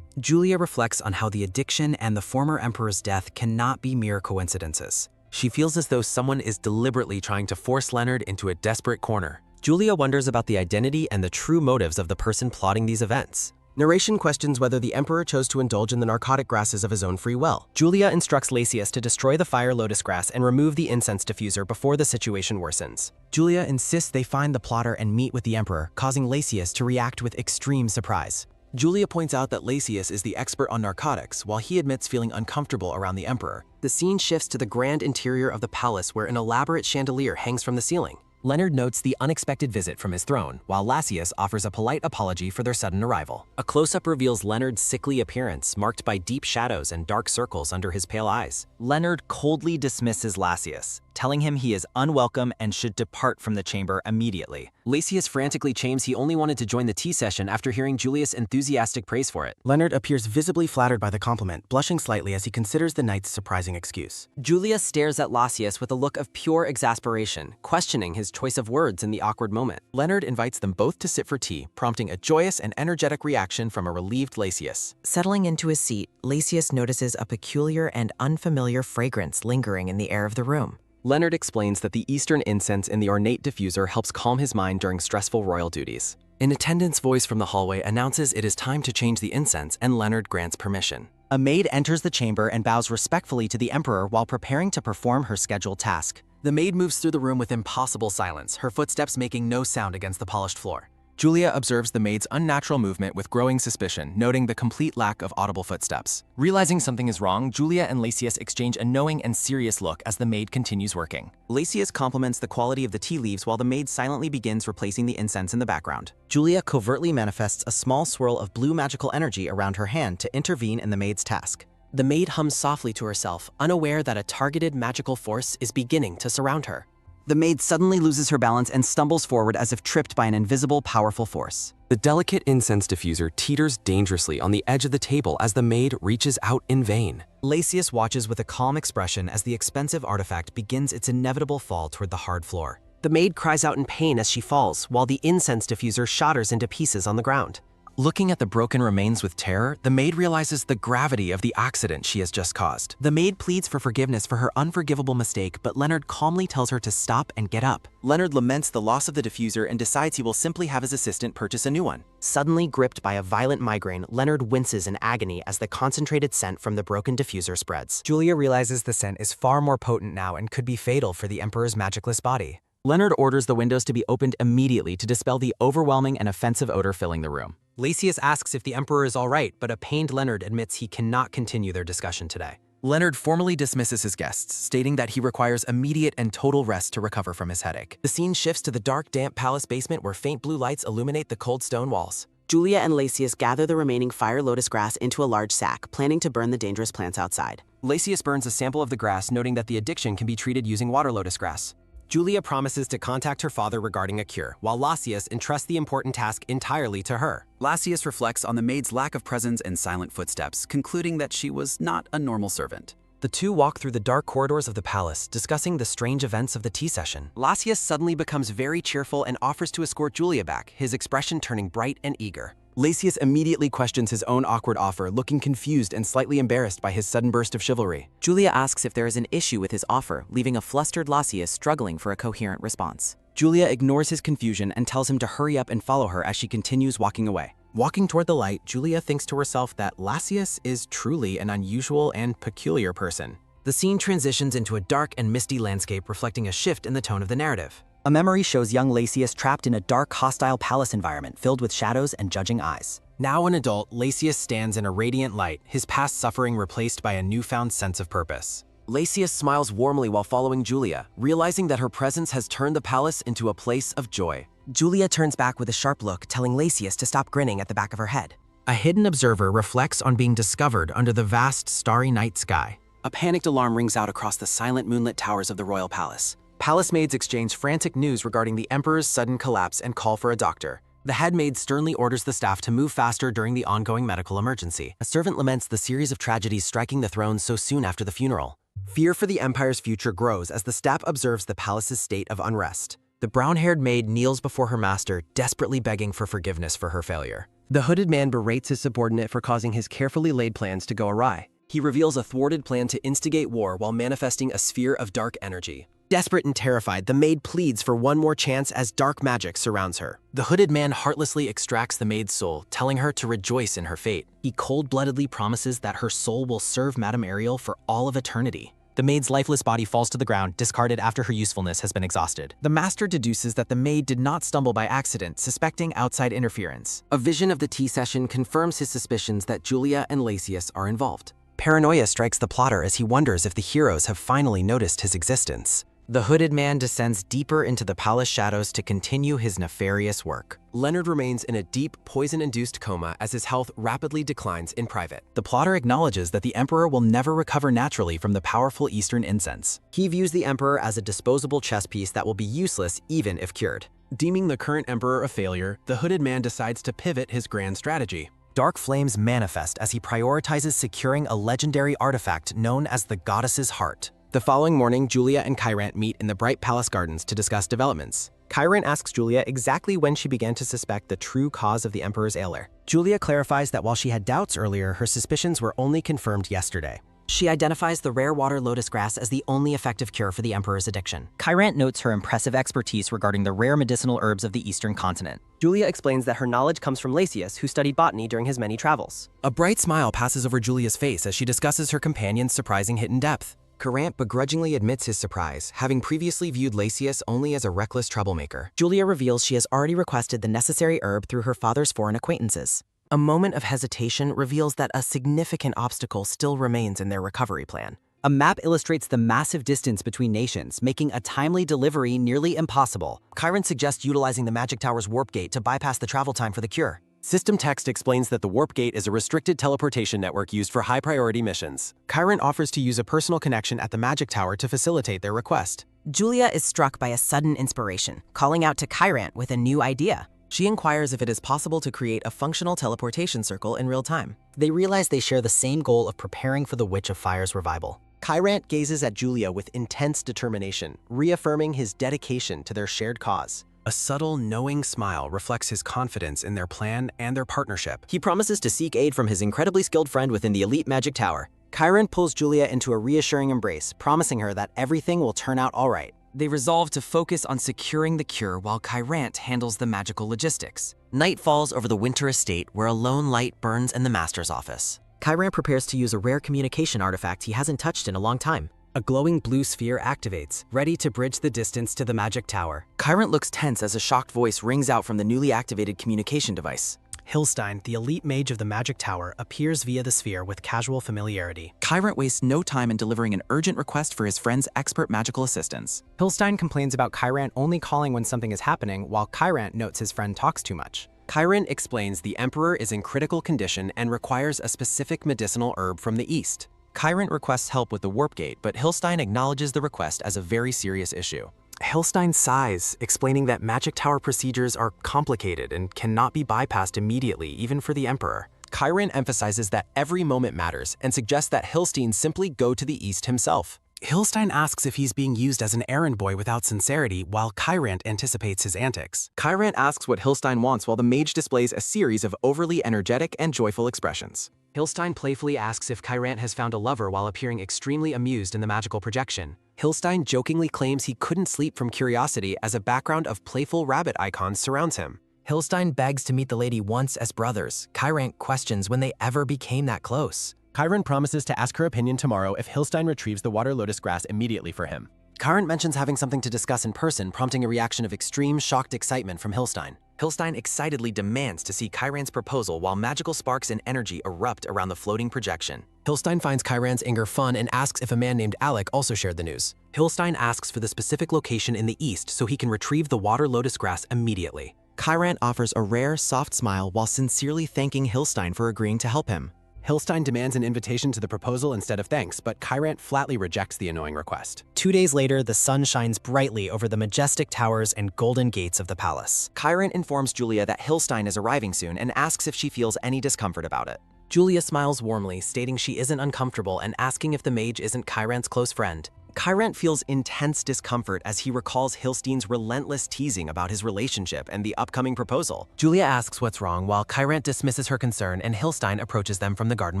Julia reflects on how the addiction and the former Emperor's death cannot be mere coincidences. She feels as though someone is deliberately trying to force Leonard into a desperate corner. Julia wonders about the identity and the true motives of the person plotting these events. Narration questions whether the Emperor chose to indulge in the narcotic grasses of his own free will. Julia instructs Lasius to destroy the fire lotus grass and remove the incense diffuser before the situation worsens. Julia insists they find the plotter and meet with the Emperor, causing Lasius to react with extreme surprise. Julia points out that Lasius is the expert on narcotics, while he admits feeling uncomfortable around the Emperor. The scene shifts to the grand interior of the palace where an elaborate chandelier hangs from the ceiling. Leonard notes the unexpected visit from his throne, while Lasius offers a polite apology for their sudden arrival. A close-up reveals Leonard's sickly appearance, marked by deep shadows and dark circles under his pale eyes. Leonard coldly dismisses Lasius, telling him he is unwelcome and should depart from the chamber immediately. Lasius frantically claims he only wanted to join the tea session after hearing Julia's enthusiastic praise for it. Leonard appears visibly flattered by the compliment, blushing slightly as he considers the knight's surprising excuse. Julia stares at Lasius with a look of pure exasperation, questioning his choice of words in the awkward moment. Leonard invites them both to sit for tea, prompting a joyous and energetic reaction from a relieved Lasius. Settling into his seat, Lasius notices a peculiar and unfamiliar fragrance lingering in the air of the room. Leonard explains that the Eastern incense in the ornate diffuser helps calm his mind during stressful royal duties. An attendant's voice from the hallway announces it is time to change the incense, and Leonard grants permission. A maid enters the chamber and bows respectfully to the Emperor while preparing to perform her scheduled task. The maid moves through the room with impossible silence, her footsteps making no sound against the polished floor. Julia observes the maid's unnatural movement with growing suspicion, noting the complete lack of audible footsteps. Realizing something is wrong, Julia and Lasius exchange a knowing and serious look as the maid continues working. Lasius compliments the quality of the tea leaves while the maid silently begins replacing the incense in the background. Julia covertly manifests a small swirl of blue magical energy around her hand to intervene in the maid's task. The maid hums softly to herself, unaware that a targeted magical force is beginning to surround her. The maid suddenly loses her balance and stumbles forward as if tripped by an invisible, powerful force. The delicate incense diffuser teeters dangerously on the edge of the table as the maid reaches out in vain. Lasius watches with a calm expression as the expensive artifact begins its inevitable fall toward the hard floor. The maid cries out in pain as she falls, while the incense diffuser shatters into pieces on the ground. Looking at the broken remains with terror, the maid realizes the gravity of the accident she has just caused. The maid pleads for forgiveness for her unforgivable mistake, but Leonard calmly tells her to stop and get up. Leonard laments the loss of the diffuser and decides he will simply have his assistant purchase a new one. Suddenly gripped by a violent migraine, Leonard winces in agony as the concentrated scent from the broken diffuser spreads. Julia realizes the scent is far more potent now and could be fatal for the Emperor's magicless body. Leonard orders the windows to be opened immediately to dispel the overwhelming and offensive odor filling the room. Lacius asks if the Emperor is all right, but a pained Leonard admits he cannot continue their discussion today. Leonard formally dismisses his guests, stating that he requires immediate and total rest to recover from his headache. The scene shifts to the dark, damp palace basement where faint blue lights illuminate the cold stone walls. Julia and Lacius gather the remaining fire lotus grass into a large sack, planning to burn the dangerous plants outside. Lacius burns a sample of the grass, noting that the addiction can be treated using water lotus grass. Julia promises to contact her father regarding a cure, while Lacius entrusts the important task entirely to her. Lacius reflects on the maid's lack of presence and silent footsteps, concluding that she was not a normal servant. The two walk through the dark corridors of the palace, discussing the strange events of the tea session. Lacius suddenly becomes very cheerful and offers to escort Julia back, his expression turning bright and eager. Lacius immediately questions his own awkward offer, looking confused and slightly embarrassed by his sudden burst of chivalry. Julia asks if there is an issue with his offer, leaving a flustered Lacius struggling for a coherent response. Julia ignores his confusion and tells him to hurry up and follow her as she continues walking away. Walking toward the light, Julia thinks to herself that Lacius is truly an unusual and peculiar person. The scene transitions into a dark and misty landscape, reflecting a shift in the tone of the narrative. A memory shows young Lacius trapped in a dark, hostile palace environment filled with shadows and judging eyes. Now an adult, Lacius stands in a radiant light, his past suffering replaced by a newfound sense of purpose. Lacius smiles warmly while following Julia, realizing that her presence has turned the palace into a place of joy. Julia turns back with a sharp look, telling Lacius to stop grinning at the back of her head. A hidden observer reflects on being discovered under the vast, starry night sky. A panicked alarm rings out across the silent moonlit towers of the royal palace. Palace maids exchange frantic news regarding the Emperor's sudden collapse and call for a doctor. The head maid sternly orders the staff to move faster during the ongoing medical emergency. A servant laments the series of tragedies striking the throne so soon after the funeral. Fear for the Empire's future grows as the staff observes the palace's state of unrest. The brown-haired maid kneels before her master, desperately begging for forgiveness for her failure. The hooded man berates his subordinate for causing his carefully laid plans to go awry. He reveals a thwarted plan to instigate war while manifesting a sphere of dark energy. Desperate and terrified, the maid pleads for one more chance as dark magic surrounds her. The hooded man heartlessly extracts the maid's soul, telling her to rejoice in her fate. He cold-bloodedly promises that her soul will serve Madame Ariel for all of eternity. The maid's lifeless body falls to the ground, discarded after her usefulness has been exhausted. The master deduces that the maid did not stumble by accident, suspecting outside interference. A vision of the tea session confirms his suspicions that Julia and Lacius are involved. Paranoia strikes the plotter as he wonders if the heroes have finally noticed his existence. The hooded man descends deeper into the palace shadows to continue his nefarious work. Leonard remains in a deep, poison-induced coma as his health rapidly declines in private. The plotter acknowledges that the Emperor will never recover naturally from the powerful Eastern incense. He views the Emperor as a disposable chess piece that will be useless even if cured. Deeming the current Emperor a failure, the hooded man decides to pivot his grand strategy. Dark flames manifest as he prioritizes securing a legendary artifact known as the Goddess's Heart. The following morning, Julia and Kyrant meet in the bright palace gardens to discuss developments. Kyrant asks Julia exactly when she began to suspect the true cause of the Emperor's ailur. Julia clarifies that while she had doubts earlier, her suspicions were only confirmed yesterday. She identifies the rare water lotus grass as the only effective cure for the Emperor's addiction. Kyrant notes her impressive expertise regarding the rare medicinal herbs of the Eastern continent. Julia explains that her knowledge comes from Lacius, who studied botany during his many travels. A bright smile passes over Julia's face as she discusses her companion's surprising hidden depth. Kyrant begrudgingly admits his surprise, having previously viewed Lacius only as a reckless troublemaker. Julia reveals she has already requested the necessary herb through her father's foreign acquaintances. A moment of hesitation reveals that a significant obstacle still remains in their recovery plan. A map illustrates the massive distance between nations, making a timely delivery nearly impossible. Kyrant suggests utilizing the Magic Tower's warp gate to bypass the travel time for the cure. System text explains that the warp gate is a restricted teleportation network used for high-priority missions. Kyrant offers to use a personal connection at the Magic Tower to facilitate their request. Julia is struck by a sudden inspiration, calling out to Kyrant with a new idea. She inquires if it is possible to create a functional teleportation circle in real time. They realize they share the same goal of preparing for the Witch of Fire's revival. Kyrant gazes at Julia with intense determination, reaffirming his dedication to their shared cause. A subtle, knowing smile reflects his confidence in their plan and their partnership. He promises to seek aid from his incredibly skilled friend within the elite magic tower. Chiron pulls Julia into a reassuring embrace, promising her that everything will turn out all right. They resolve to focus on securing the cure while Chiron handles the magical logistics. Night falls over the winter estate where a lone light burns in the master's office. Chiron prepares to use a rare communication artifact he hasn't touched in a long time. A glowing blue sphere activates, ready to bridge the distance to the magic tower. Chiron looks tense as a shocked voice rings out from the newly activated communication device. Hilstein, the elite mage of the magic tower, appears via the sphere with casual familiarity. Chiron wastes no time in delivering an urgent request for his friend's expert magical assistance. Hilstein complains about Chiron only calling when something is happening, while Chiron notes his friend talks too much. Chiron explains the Emperor is in critical condition and requires a specific medicinal herb from the east. Chiron requests help with the warp gate, but Hilstein acknowledges the request as a very serious issue. Hilstein sighs, explaining that magic tower procedures are complicated and cannot be bypassed immediately, even for the Emperor. Chiron emphasizes that every moment matters and suggests that Hilstein simply go to the east himself. Hilstein asks if he's being used as an errand boy without sincerity, while Chiron anticipates his antics. Chiron asks what Hilstein wants while the mage displays a series of overly energetic and joyful expressions. Hilstein playfully asks if Chiron has found a lover while appearing extremely amused in the magical projection. Hilstein jokingly claims he couldn't sleep from curiosity as a background of playful rabbit icons surrounds him. Hilstein begs to meet the lady once as brothers. Chiron questions when they ever became that close. Chiron promises to ask her opinion tomorrow if Hilstein retrieves the water lotus grass immediately for him. Chiron mentions having something to discuss in person, prompting a reaction of extreme, shocked excitement from Hilstein. Hilstein excitedly demands to see Chiron's proposal while magical sparks and energy erupt around the floating projection. Hilstein finds Chiron's anger fun and asks if a man named Alec also shared the news. Hilstein asks for the specific location in the east so he can retrieve the water lotus grass immediately. Chiron offers a rare, soft smile while sincerely thanking Hilstein for agreeing to help him. Hilstein demands an invitation to the proposal instead of thanks, but Chiron flatly rejects the annoying request. 2 days later, the sun shines brightly over the majestic towers and golden gates of the palace. Chiron informs Julia that Hilstein is arriving soon and asks if she feels any discomfort about it. Julia smiles warmly, stating she isn't uncomfortable and asking if the mage isn't Chiron's close friend. Chiron feels intense discomfort as he recalls Hilstein's relentless teasing about his relationship and the upcoming proposal. Julia asks what's wrong while Chiron dismisses her concern and Hilstein approaches them from the garden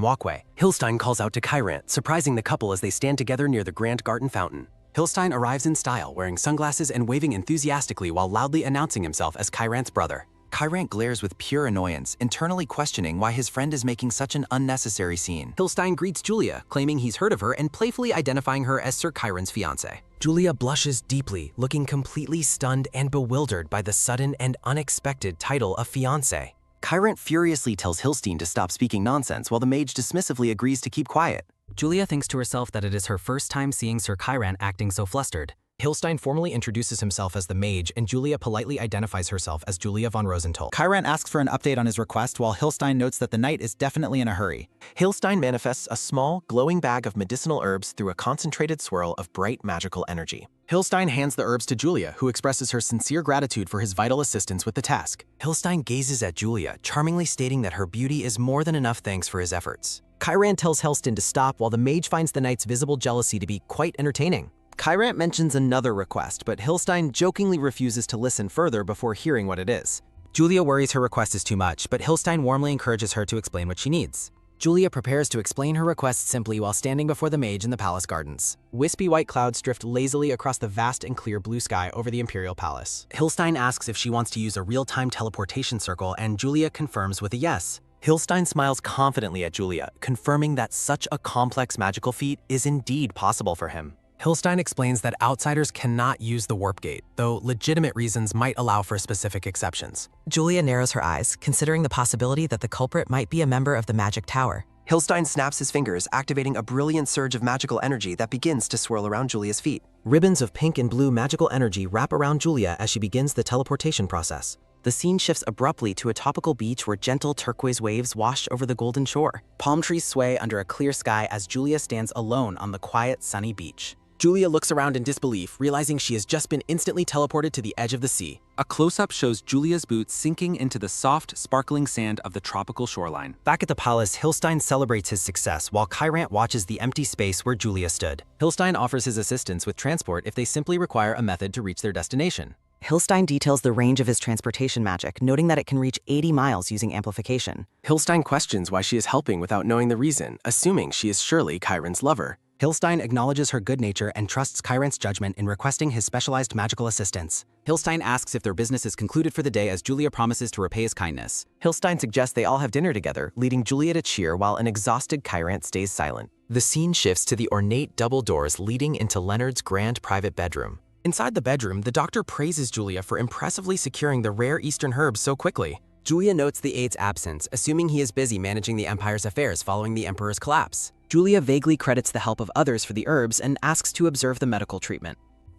walkway. Hilstein calls out to Chiron, surprising the couple as they stand together near the grand garden fountain. Hilstein arrives in style, wearing sunglasses and waving enthusiastically while loudly announcing himself as Chiron's brother. Chiron glares with pure annoyance, internally questioning why his friend is making such an unnecessary scene. Hilstein greets Julia, claiming he's heard of her and playfully identifying her as Sir Chiron's fiancée. Julia blushes deeply, looking completely stunned and bewildered by the sudden and unexpected title of fiancé. Chiron furiously tells Hilstein to stop speaking nonsense while the mage dismissively agrees to keep quiet. Julia thinks to herself that it is her first time seeing Sir Chiron acting so flustered. Hilstein formally introduces himself as the mage, and Julia politely identifies herself as Julia von Rosenthal. Chiron asks for an update on his request, while Hilstein notes that the knight is definitely in a hurry. Hilstein manifests a small, glowing bag of medicinal herbs through a concentrated swirl of bright magical energy. Hilstein hands the herbs to Julia, who expresses her sincere gratitude for his vital assistance with the task. Hilstein gazes at Julia, charmingly stating that her beauty is more than enough thanks for his efforts. Chiron tells Hilstein to stop while the mage finds the knight's visible jealousy to be quite entertaining. Chiron mentions another request, but Hilstein jokingly refuses to listen further before hearing what it is. Julia worries her request is too much, but Hilstein warmly encourages her to explain what she needs. Julia prepares to explain her request simply while standing before the mage in the palace gardens. Wispy white clouds drift lazily across the vast and clear blue sky over the imperial palace. Hilstein asks if she wants to use a real-time teleportation circle, and Julia confirms with a yes. Hilstein smiles confidently at Julia, confirming that such a complex magical feat is indeed possible for him. Hilstein explains that outsiders cannot use the warp gate, though legitimate reasons might allow for specific exceptions. Julia narrows her eyes, considering the possibility that the culprit might be a member of the magic tower. Hilstein snaps his fingers, activating a brilliant surge of magical energy that begins to swirl around Julia's feet. Ribbons of pink and blue magical energy wrap around Julia as she begins the teleportation process. The scene shifts abruptly to a tropical beach where gentle turquoise waves wash over the golden shore. Palm trees sway under a clear sky as Julia stands alone on the quiet, sunny beach. Julia looks around in disbelief, realizing she has just been instantly teleported to the edge of the sea. A close-up shows Julia's boots sinking into the soft, sparkling sand of the tropical shoreline. Back at the palace, Hilstein celebrates his success while Chiron watches the empty space where Julia stood. Hilstein offers his assistance with transport if they simply require a method to reach their destination. Hilstein details the range of his transportation magic, noting that it can reach 80 miles using amplification. Hilstein questions why she is helping without knowing the reason, assuming she is surely Chiron's lover. Hilstein acknowledges her good nature and trusts Chiron's judgment in requesting his specialized magical assistance. Hilstein asks if their business is concluded for the day as Julia promises to repay his kindness. Hilstein suggests they all have dinner together, leading Julia to cheer while an exhausted Chiron stays silent. The scene shifts to the ornate double doors leading into Leonard's grand private bedroom. Inside the bedroom, the doctor praises Julia for impressively securing the rare Eastern herbs so quickly. Julia notes the aide's absence, assuming he is busy managing the Empire's affairs following the Emperor's collapse. Julia vaguely credits the help of others for the herbs and asks to observe the medical treatment.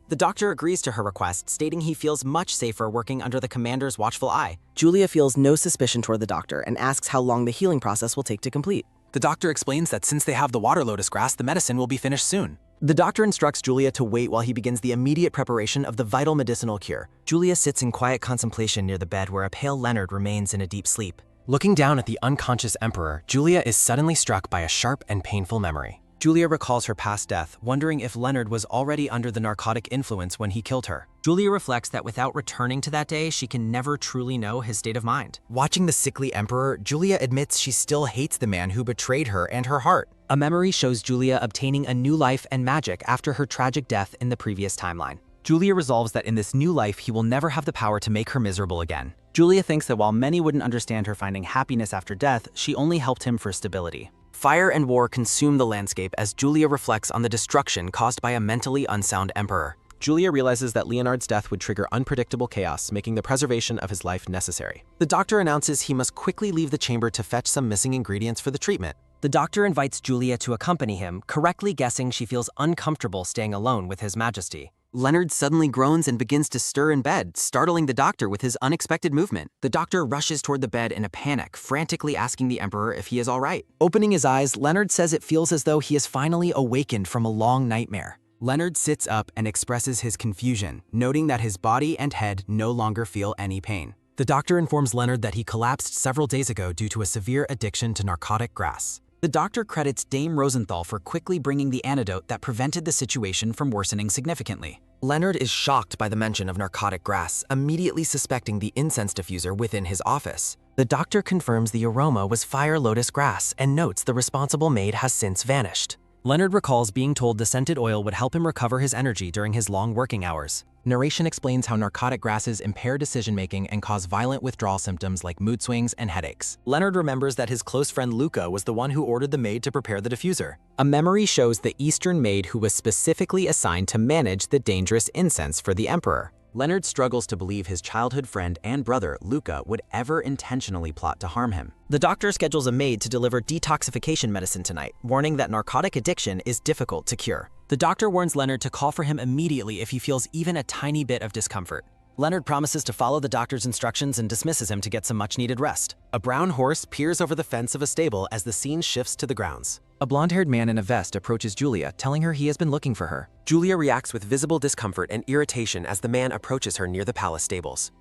The doctor agrees to her request, stating he feels much safer working under the commander's watchful eye. Julia feels no suspicion toward the doctor and asks how long the healing process will take to complete. The doctor explains that since they have the water lotus grass, the medicine will be finished soon. The doctor instructs Julia to wait while he begins the immediate preparation of the vital medicinal cure. Julia sits in quiet contemplation near the bed where a pale Leonard remains in a deep sleep. Looking down at the unconscious Emperor, Julia is suddenly struck by a sharp and painful memory. Julia recalls her past death, wondering if Leonard was already under the narcotic influence when he killed her. Julia reflects that without returning to that day, she can never truly know his state of mind. Watching the sickly Emperor, Julia admits she still hates the man who betrayed her and her heart. A memory shows Julia obtaining a new life and magic after her tragic death in the previous timeline. Julia resolves that in this new life, he will never have the power to make her miserable again. Julia thinks that while many wouldn't understand her finding happiness after death, she only helped him for stability. Fire and war consume the landscape as Julia reflects on the destruction caused by a mentally unsound emperor. Julia realizes that Leonard's death would trigger unpredictable chaos, making the preservation of his life necessary. The doctor announces he must quickly leave the chamber to fetch some missing ingredients for the treatment. The doctor invites Julia to accompany him, correctly guessing she feels uncomfortable staying alone with His Majesty. Leonard suddenly groans and begins to stir in bed, startling the doctor with his unexpected movement. The doctor rushes toward the bed in a panic, frantically asking the Emperor if he is all right. Opening his eyes, Leonard says it feels as though he is finally awakened from a long nightmare. Leonard sits up and expresses his confusion, noting that his body and head no longer feel any pain. The doctor informs Leonard that he collapsed several days ago due to a severe addiction to narcotic grass. The doctor credits Dame Rosenthal for quickly bringing the antidote that prevented the situation from worsening significantly. Leonard is shocked by the mention of narcotic grass, immediately suspecting the incense diffuser within his office. The doctor confirms the aroma was fire lotus grass and notes the responsible maid has since vanished. Leonard recalls being told the scented oil would help him recover his energy during his long working hours. Narration explains how narcotic grasses impair decision-making and cause violent withdrawal symptoms like mood swings and headaches. Leonard remembers that his close friend Luca was the one who ordered the maid to prepare the diffuser. A memory shows the Eastern maid who was specifically assigned to manage the dangerous incense for the Emperor. Leonard struggles to believe his childhood friend and brother, Luca, would ever intentionally plot to harm him. The doctor schedules a maid to deliver detoxification medicine tonight, warning that narcotic addiction is difficult to cure. The doctor warns Leonard to call for him immediately if he feels even a tiny bit of discomfort. Leonard promises to follow the doctor's instructions and dismisses him to get some much-needed rest. A brown horse peers over the fence of a stable as the scene shifts to the grounds. A blonde-haired man in a vest approaches Julia, telling her he has been looking for her. Julia reacts with visible discomfort and irritation as the man approaches her near the palace stables.